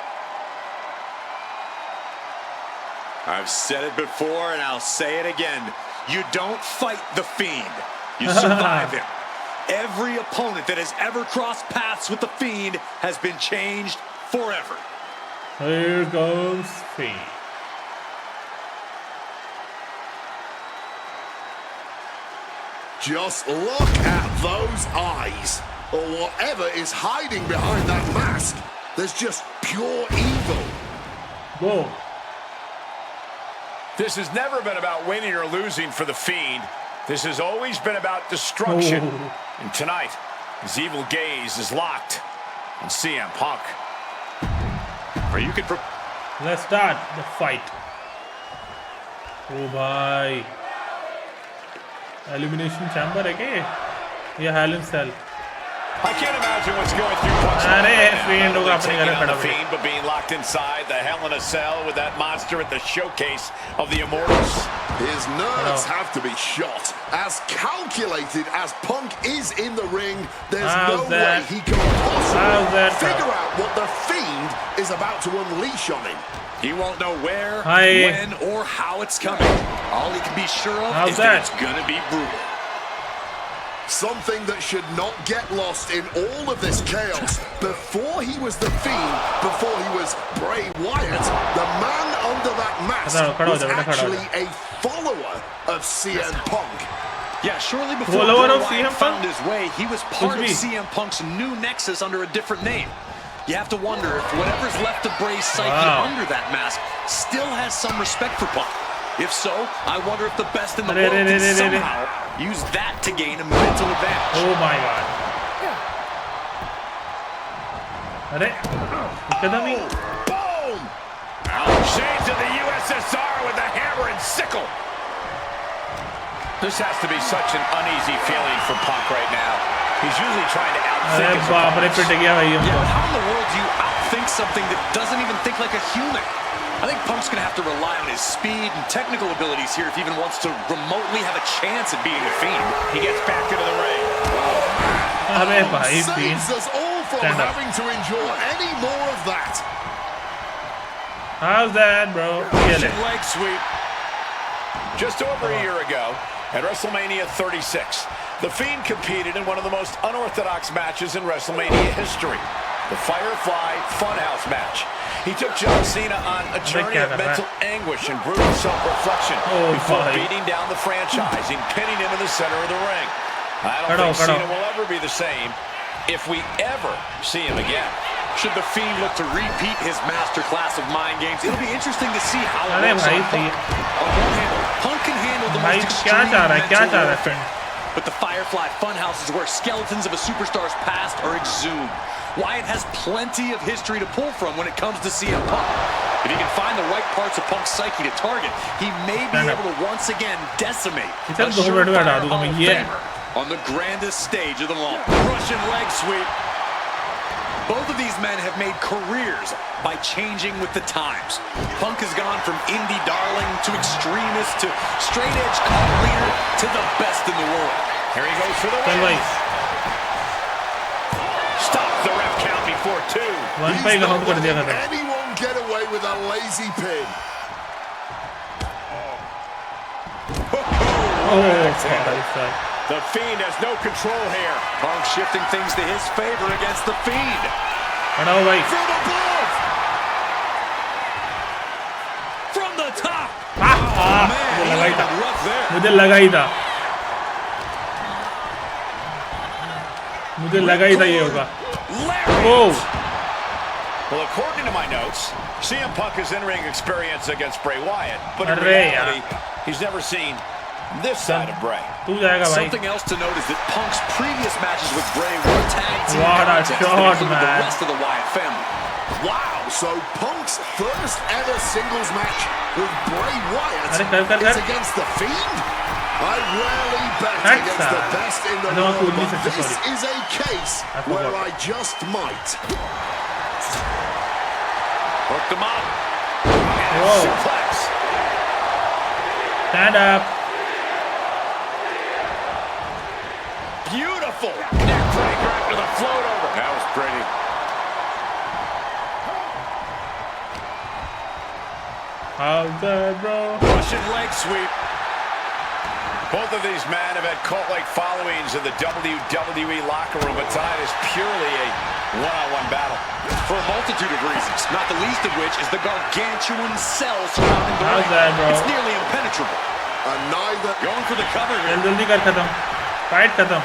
I've said it before and I'll say it again. You don't fight the Fiend. You survive him. Every opponent that has ever crossed paths with the Fiend has been changed forever. Here goes Fiend. Just look at those eyes, or whatever is hiding behind that mask. There's just pure evil. Go. This has never been about winning or losing for the Fiend. This has always been about destruction. Oh. And tonight, his evil gaze is locked on CM Punk. Or you could... Let's start the fight. Oh भाई. Elimination chamber है क्या? ये Hell in Cell. I can't imagine what's going through Punk's mind अरे right now. Fiend होगा Not अपनी only जगह taking on खड़ा the हुआ. Fiend, but being locked inside the Hell in a Cell with that monster at the showcase of the Immortals. His nerves have to be shot. As calculated as Punk is in the ring, there's no way he can possibly figure out what the Fiend is about to unleash on him. He won't know where, Hi. when, or how it's coming. All he can be sure of is that it's gonna be brutal. Something that should not get lost in all of this chaos. Before he was the Fiend, before he was Bray Wyatt, the man under that mask was actually a follower of CM Punk. Yeah, shortly before Bray Wyatt found his way, he was part of CM Punk's new nexus under a different name. You have to wonder if whatever's left of Bray's psyche under that mask still has some respect for Punk. If so, I wonder if the best in the world can somehow use that to gain a mental advantage. Oh my god. अरे कदम ही. Boom! Shades of the USSR with the hammer and sickle. This has to be such an uneasy feeling for Punk right now. He's usually trying to outthink his opponents. Yeah, but how in the world do you outthink something that doesn't even think like a human? I think Punk's going to have to rely on his speed and technical abilities here if he even wants to remotely have a chance at beating the Fiend. He gets back into the ring. Saves us all from having to endure any more of that. How's that, bro? Leg sweep. Just over a year ago, at WrestleMania 36, The Fiend competed in one of the most unorthodox matches in WrestleMania history, the Firefly Funhouse match. He took John Cena on a journey of mental anguish and brutal self-reflection before beating down the franchise and pinning him in the center of the ring. I don't think Cena will ever be the same if we ever see him again. Should the Fiend look to repeat his masterclass of mind games, it'll be interesting to see how it works on Punk. On one hand, Punk can handle the भाई most क्या extreme चाह रहा है क्या mental चाह रहा warfare. है But the Firefly Funhouse is where skeletons of a superstar's past are exhumed. Wyatt has plenty of history to pull from when it comes to CM Punk. If he can find the right parts of Punk's psyche to target, he may be able to once again decimate a surefire Hall of Famer on the grandest stage of them all. Russian leg sweep. Both of these men have made careers by changing with the times. Punk has gone from indie darling to extremist to straight-edge cult leader to the best in the world. Here he goes for the win. Stop the ref count before 2. He's not letting anyone get away with a lazy pin. The Fiend has no control here. Punk shifting things to his favor against the Fiend. From above. From the top. मुझे लगा ही था ये होगा Well, according to my notes, CM Punk is entering experience against Bray Wyatt, but in reality, he's never seen this side of Bray. Something else to note is that Punk's previous matches with Bray were tag team What a contests that shot, included man. the rest of the Wyatt family. Wow, so Punk's first ever singles match with Bray Wyatt कर. is against the Fiend? I rarely bet against the best in the world, but this is a case where I just might. Hooked him up. Whoa. Suplex. Stand up. Beautiful. Neck breaker after the float over. That was pretty. How's that, bro? Russian leg sweep. Both of these men have had cult-like followings in the WWE locker room, but tonight is purely a one-on-one battle. For a multitude of reasons, not the least of which is the gargantuan cell surrounding the How's ring. that, bro? It's nearly impenetrable. And neither Going for the cover here. जल्दी कर खत्म fight खत्म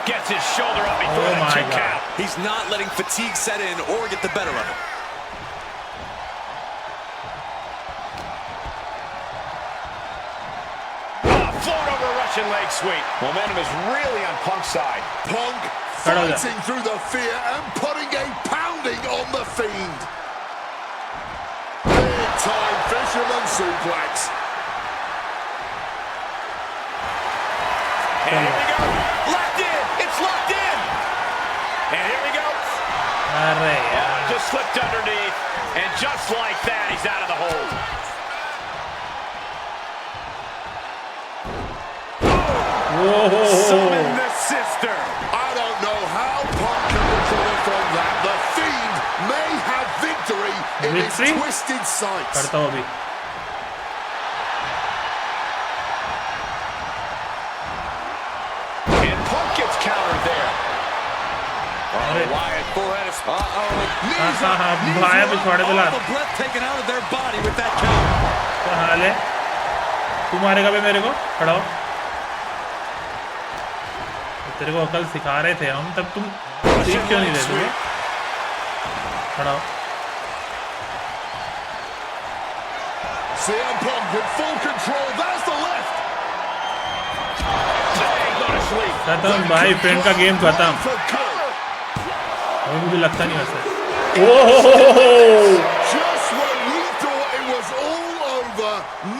Gets his shoulder up before Oh the my 2 God. count. He's not letting fatigue set in or get the better of him. Float over Russian leg sweep. Momentum is really on Punk's side. Punk fighting through the fear and putting a pounding on the Fiend. Big time fisherman suplex. And here we go. Locked in. It's locked in. And here we go. अरे यार Just slipped underneath. And just like that, he's out of the hold. Summon the sister. I don't know how Punk can recover from that. The Fiend may have victory in his Victory? twisted sights. करता हूँ अभी And Punk gets countered there. अरे Wyatt forehead is knees हाँ up, हाँ knees भाया up. पिछवाड़े पे ला All the breath taken out of their body with that count. क्या हाल है तू मारेगा बे मेरे को खड़ा हो तेरे को अकल सिखा रहे थे हम तब तुम सीख क्यों नहीं रहे थे खड़ा हो CM Punk in full control. There's the left. खत्म भाई फ्रेंड का गेम खत्म For good. अभी मुझे लगता नहीं वैसे Just when we thought it was all over,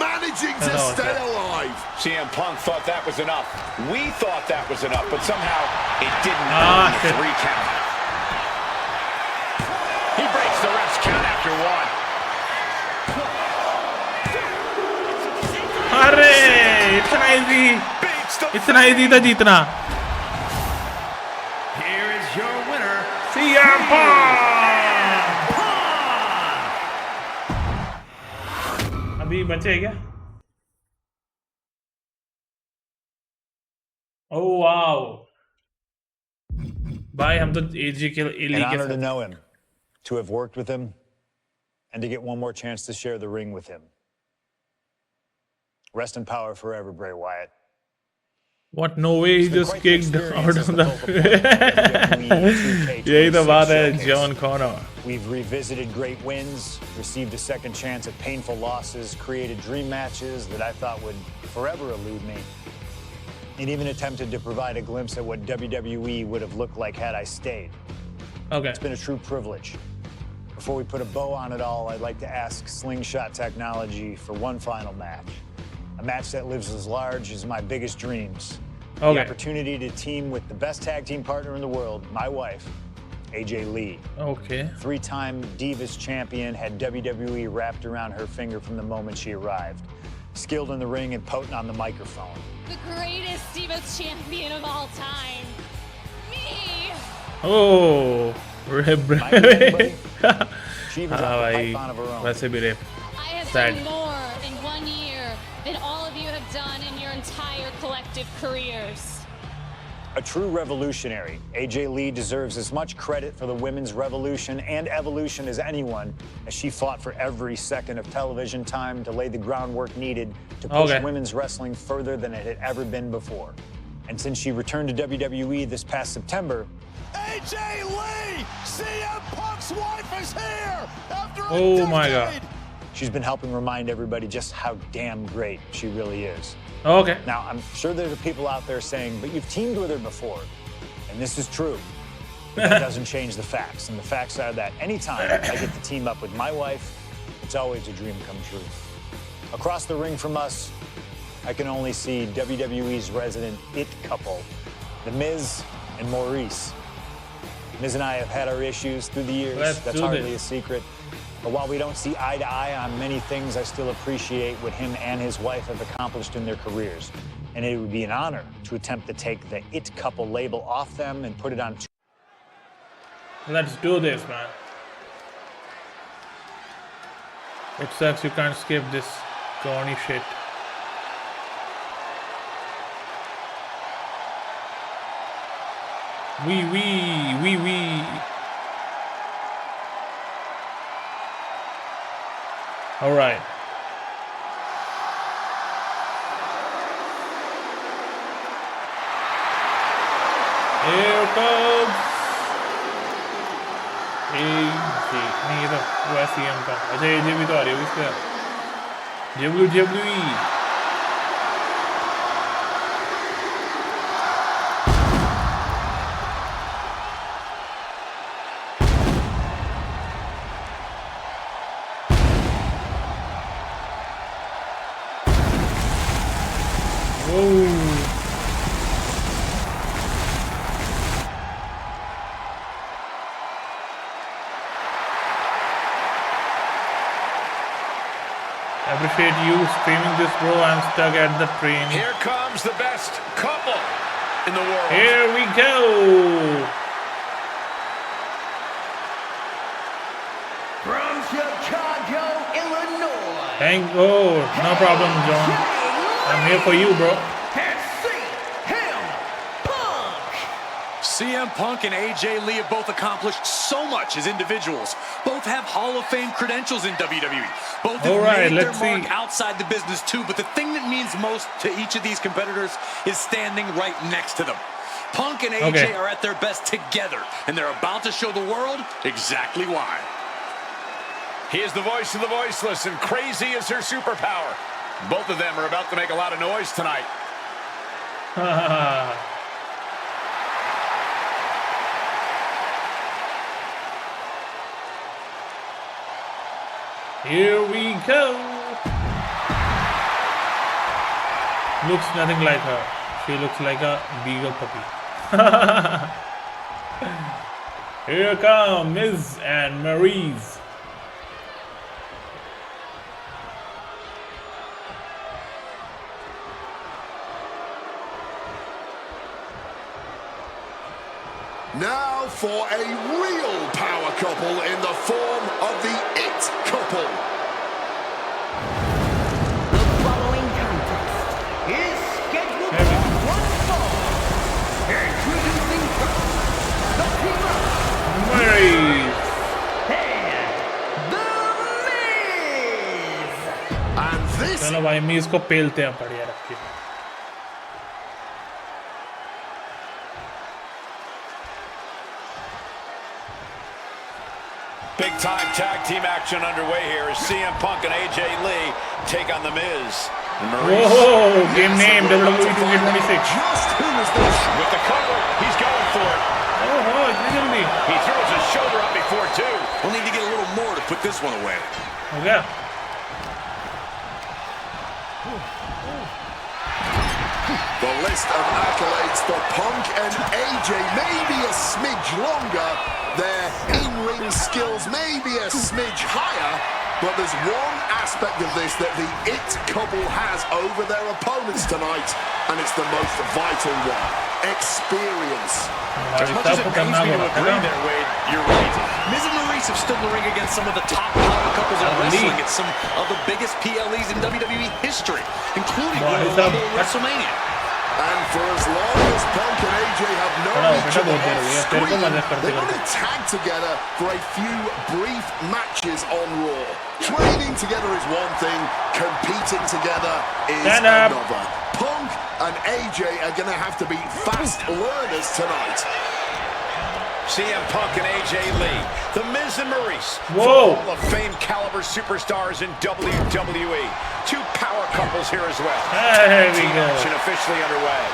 managing to stay alive. CM Punk thought that was enough. We thought that was enough, but somehow it didn't Ah, earn the shit. 3 count. He breaks the ref's count after 1. अरे इतना easy था जीतना Here is your winner, CM Punk अभी बचे क्या oh wow भाई हम तो एजी के An एली के honor to साथ know him, to have worked with him, and to get one more chance to share the ring with him. Rest in power forever, Bray Wyatt. What no way he It's been just quite the kicked experience out as of the the focal point of the WWE 2K26 यही तो बात है showcase. John Connor We've revisited great wins, received a second chance at painful losses, created dream matches that I thought would forever elude me, and even attempted to provide a glimpse at what WWE would have looked like had I stayed. Okay. It's been a true privilege. Before we put a bow on it all, I'd like to ask Slingshot Technology for one final match. A match that lives as large as my biggest dreams. Okay. The opportunity to team with the best tag team partner in the world, my wife, AJ Lee. Okay. Three-time Divas champion, had WWE wrapped around her finger from the moment she arrived. Skilled in the ring and potent on the microphone. The greatest Divas champion of all time. Me! Oh, rip. She even हाँ dropped a भाई, python of her own. वैसे भी rip. I have Sad. done more in 1 year than all of you have done in your entire collective careers. A true revolutionary, AJ Lee deserves as much credit for the women's revolution and evolution as anyone, as she fought for every second of television time to lay the groundwork needed to push Okay. women's wrestling further than it had ever been before. And since she returned to WWE this past September, AJ Lee, CM Punk's wife is here after a Oh my God. decade. she's been helping remind everybody just how damn great she really is. Okay. Now, I'm sure there are people out there saying, but you've teamed with her before. And this is true. But that doesn't change the facts. And the facts are that anytime I get to team up with my wife, it's always a dream come true. Across the ring from us, I can only see WWE's resident it couple, The Miz and Maurice. Miz and I have had our issues through the years. Let's That's do hardly this. a secret. But while we don't see eye to eye on many things, I still appreciate what him and his wife have accomplished in their careers. And it would be an honor to attempt to take the it couple label off them and put it on. Let's do this, man. It sucks you can't skip this corny shit. Wee. All right. Here comes AJ. नहीं ये तो वो है CM का. अच्छा AJ भी तो आ रही है इसका. WWE. Appreciate you streaming this, bro. I'm stuck at the train. Here comes the best couple in the world. Here we go. From Chicago, Illinois. No problem, John. I'm here for you, bro. CM Punk and AJ Lee have both accomplished so much as individuals. Both have Hall of Fame credentials in WWE. Both have made their mark outside the business too, but the thing that means most to each of these competitors is standing right next to them. Punk and AJ are at their best together, and they're about to show the world exactly why. He is the voice of the voiceless, and crazy is her superpower. Both of them are about to make a lot of noise tonight. Here we go. Looks nothing like her. She looks like a beagle puppy. Here come Miz and Maryse. Now for a real power couple in the form of the It Couple. The following contest is scheduled for one fall. Introducing first, the team of Maryse. and The Miz. And this चलो भाई मीज को पेलते हैं बढ़िया रख के. Big time tag team action underway here as CM Punk and AJ Lee take on The Miz. Whoa, game name WWE 2K26. Just who is this? With the cover, he's going for it. Oh, it's He throws his shoulder up before two. We'll need to get a little more to put this one away. Okay. The list of accolades for Punk and AJ may be a smidge longer. Their in-ring skills may be a smidge higher. But there's one aspect of this that the It couple has over their opponents tonight, and it's the most vital one: experience. As much as it pains me to agree there, Wade, you're right. Miz and Maurice have stood in the ring against some of the top power couples in wrestling at some of the biggest PLEs in WWE history, including WrestleMania. And for as long as Punk and AJ have known each other off screen, they've only tagged together for a few brief matches on Raw. Training together is one thing, competing together is another. Punk and AJ are going to have to be fast learners tonight. CM Punk and AJ Lee, The Miz and Maurice, Whoa. Hall of Fame caliber superstars in WWE. Two power couples here as well. There we go. Action officially underway.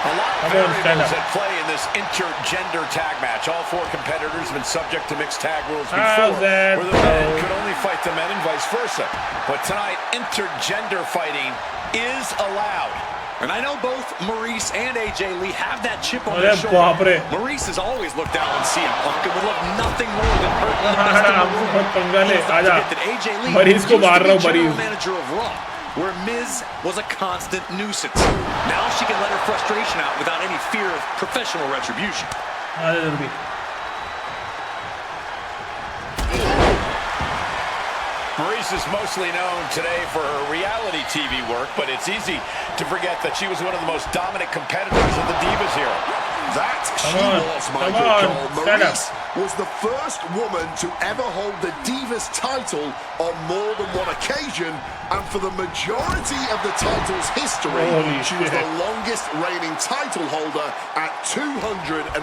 A lot of variables at play in this intergender tag match. All four competitors have been subject to mixed tag rules before, where the men could only fight the men and vice versa. But tonight, intergender fighting is allowed. And I know both Maurice and AJ Lee have that chip on their shoulder. Maurice has always looked down on CM Punk and would love nothing more than hurting the best in the world. Let's not forget that AJ Lee used to be general manager of Raw, where Miz was a constant nuisance. Now she can let her frustration out without any fear of professional retribution. Maurice is mostly known today for her reality TV work, but it's easy to forget that she was one of the most dominant competitors of the Divas era. That she was, my good girl. Maurice was the first woman to ever hold the Divas title on more than one occasion, and for the majority of the title's history, she was the longest reigning title holder at 211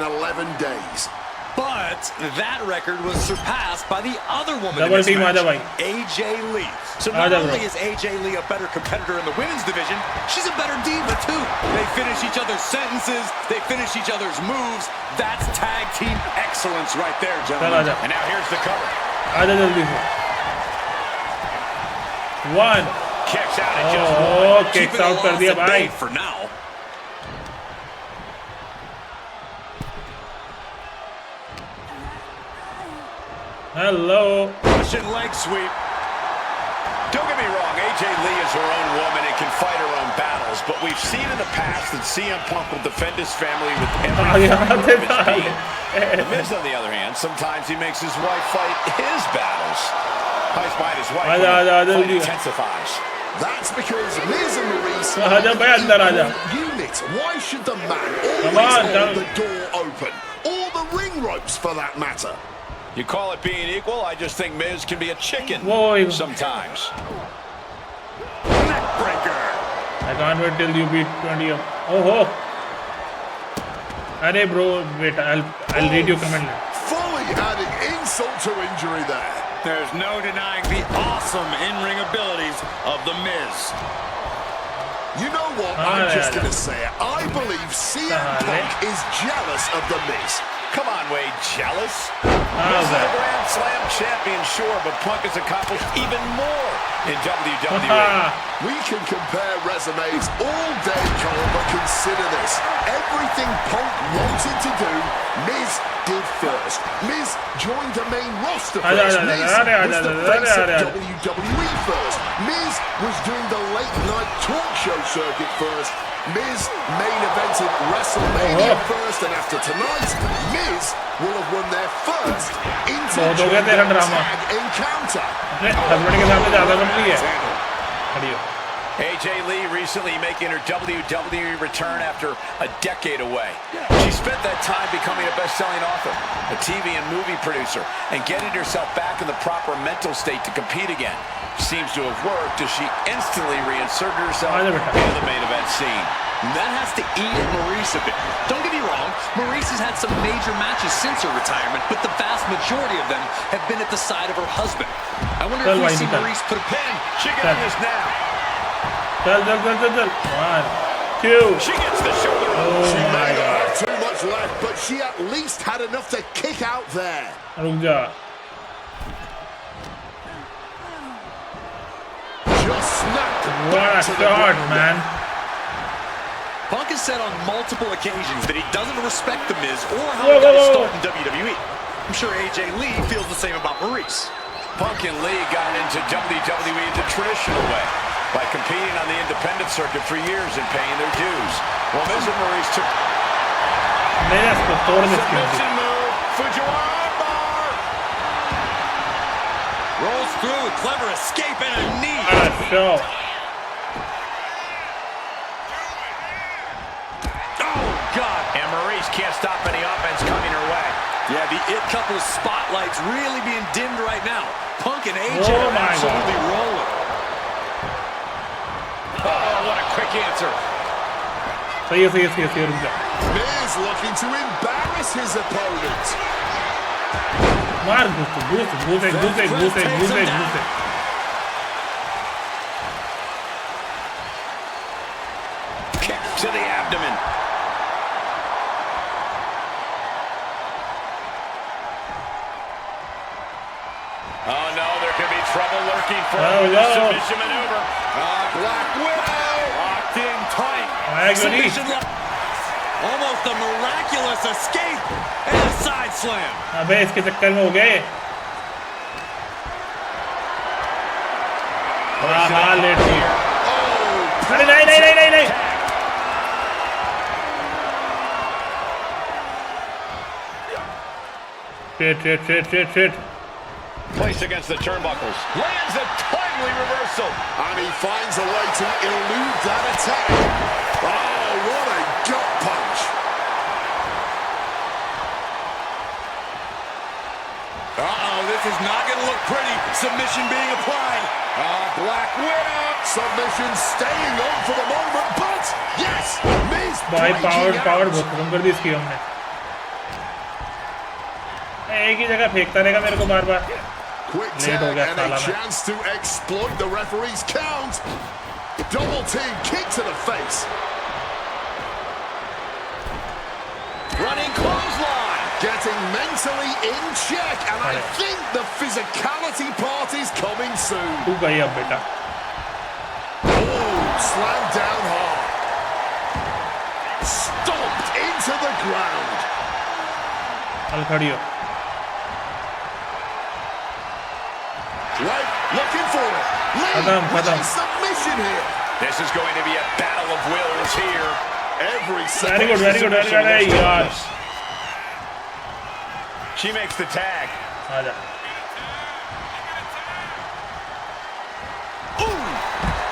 days. But that record was surpassed by the other woman in this match, AJ Lee. So not only is AJ Lee a better competitor in the women's division, she's a better diva too. They finish each other's sentences, they finish each other's moves. That's tag team excellence right there, gentlemen. And now here's the cover. One. Kicks out at just one. Kicks out कर दिया भाई. For now. Hello. Russian leg sweep. Don't get me wrong, AJ Lee is her own woman and can fight her own battles, but we've seen in the past that CM Punk will defend his family with every fight of his being. The Miz, on the other hand, sometimes he makes his wife fight his battles. I fight his wife fight intensifies. That's because Miz and Maurice are an unit. Why should the man always hold the door open? Or the ring ropes, for that matter. You call it being equal? I just think Miz can be a chicken sometimes. Neckbreaker. I can't wait till you beat 20 of. Oh. Arey bro, wait. I'll read your comment. Fully adding insult to injury there. There's no denying the awesome in-ring abilities of The Miz. You know what? I'm just going to say it. I believe CM Punk is jealous of The Miz. Come on, Wade, jealous? Miz is a Grand Slam champion, sure, but Punk has accomplished even more in WWE. We can compare resumes all day, Cole, but consider this. Everything Punk wanted to do, Miz did first. Miz joined the main roster first. Miz was the face of WWE first. Miz was doing the late-night talk show circuit first. Miz main evented WrestleMania first, and after tonight, Miz will have won their first intergender tag encounter. AJ Lee recently making her WWE return after a decade away. She spent that time becoming a best-selling author, a TV and movie producer, and getting herself back in the proper mental state to compete again. Seems to have worked as she instantly reinserted herself into the main event scene. That has to eat at Maurice a bit. Don't get me wrong, Maurice has had some major matches since her retirement, but the vast majority of them have been at the side of her husband. I wonder if we see Maurice put a pin. She got this now. Come on. 2. She gets the shoulder. Oh She my may not god. have too much left, but she at least had enough to kick out there. रुक जा. Just snapped What back a to the shot, ground. man. Punk has said on multiple occasions that he doesn't respect The Miz or how Whoa, he got his whoa, whoa. start in WWE. I'm sure AJ Lee feels the same about Maurice. Punk and Lee got into WWE the traditional way, by competing on the independent circuit for years and paying their dues. Well, Miz and Maurice took submission move, Fujiwara armbar. Rolls through, clever escape and a knee. What a show. Oh, God. And Maurice can't stop any offense coming her way. Yeah, the It Couple's spotlight's really being dimmed right now. Punk and AJ Oh, are my absolutely God. rolling. Oh, what a quick answer. सही है रुक जा. Miz looking to embarrass his opponent. मार घुसे. Kick to the abdomen. Oh, no, there could be trouble lurking for a submission maneuver. Black Widow. Locked in tight. Submission almost a miraculous escape and a side slam. अबे इसके चक्कर में हो गए. हाँ late गई. अरे नहीं. Shit. Placed against the turnbuckles. Lands a timely reversal. And he finds a way to elude that attack. Oh, what a gut punch. Uh-oh, this is not going to look pretty. Submission being applied. Black Widow. Submission staying on for the moment, but yes, Miz भाई breaking power out. बहुत खत्म कर दी इसकी हमने. एक ही जगह फेंकता रहेगा मेरे को बार. Quick Late tag हो गया and a साला में. chance to exploit the referee's count. Double team kick to the face. Running clothesline. Getting mentally in check, and I think the physicality part is coming soon. तू गई अब बेटा. Oh, slammed down hard. Stomped into the ground. चल खड़ी हो. Leg looking for it. Lee with a submission here. This is going to be a battle of wills here. Every Very good. Submission Hey, against yaar. Douglas. She makes the tag. आजा.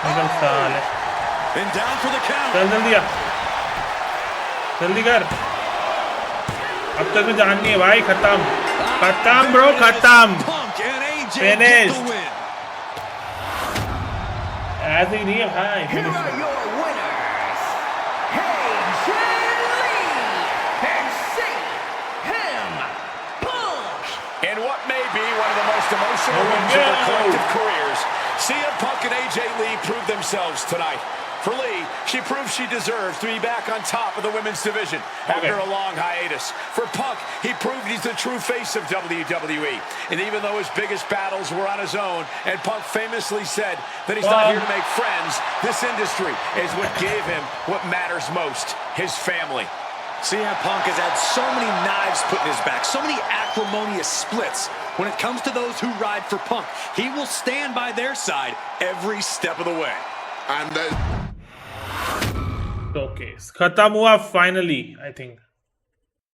निकल साले. And down for the count. चल जल्दी कर. अब तक में जान नहीं है भाई. खत्म ब्रो. खत्म. Punk and AJ Finished. get the win. ऐसे ही नहीं है भाई. Here are your winners, AJ Lee and CM Punk. In what may be one of the most emotional wins of their collective careers, CM Punk and AJ Lee proved themselves tonight. For Lee, she proved she deserves to be back on top of the women's division after a long hiatus. For Punk, he proved he's the true face of WWE. And even though his biggest battles were on his own, and Punk famously said that he's not here to make friends, this industry is what gave him what matters most, his family. CM Punk has had so many knives put in his back, so many acrimonious splits. When it comes to those who ride for Punk, he will stand by their side every step of the way. And then Okay, खत्म हुआ finally, I think.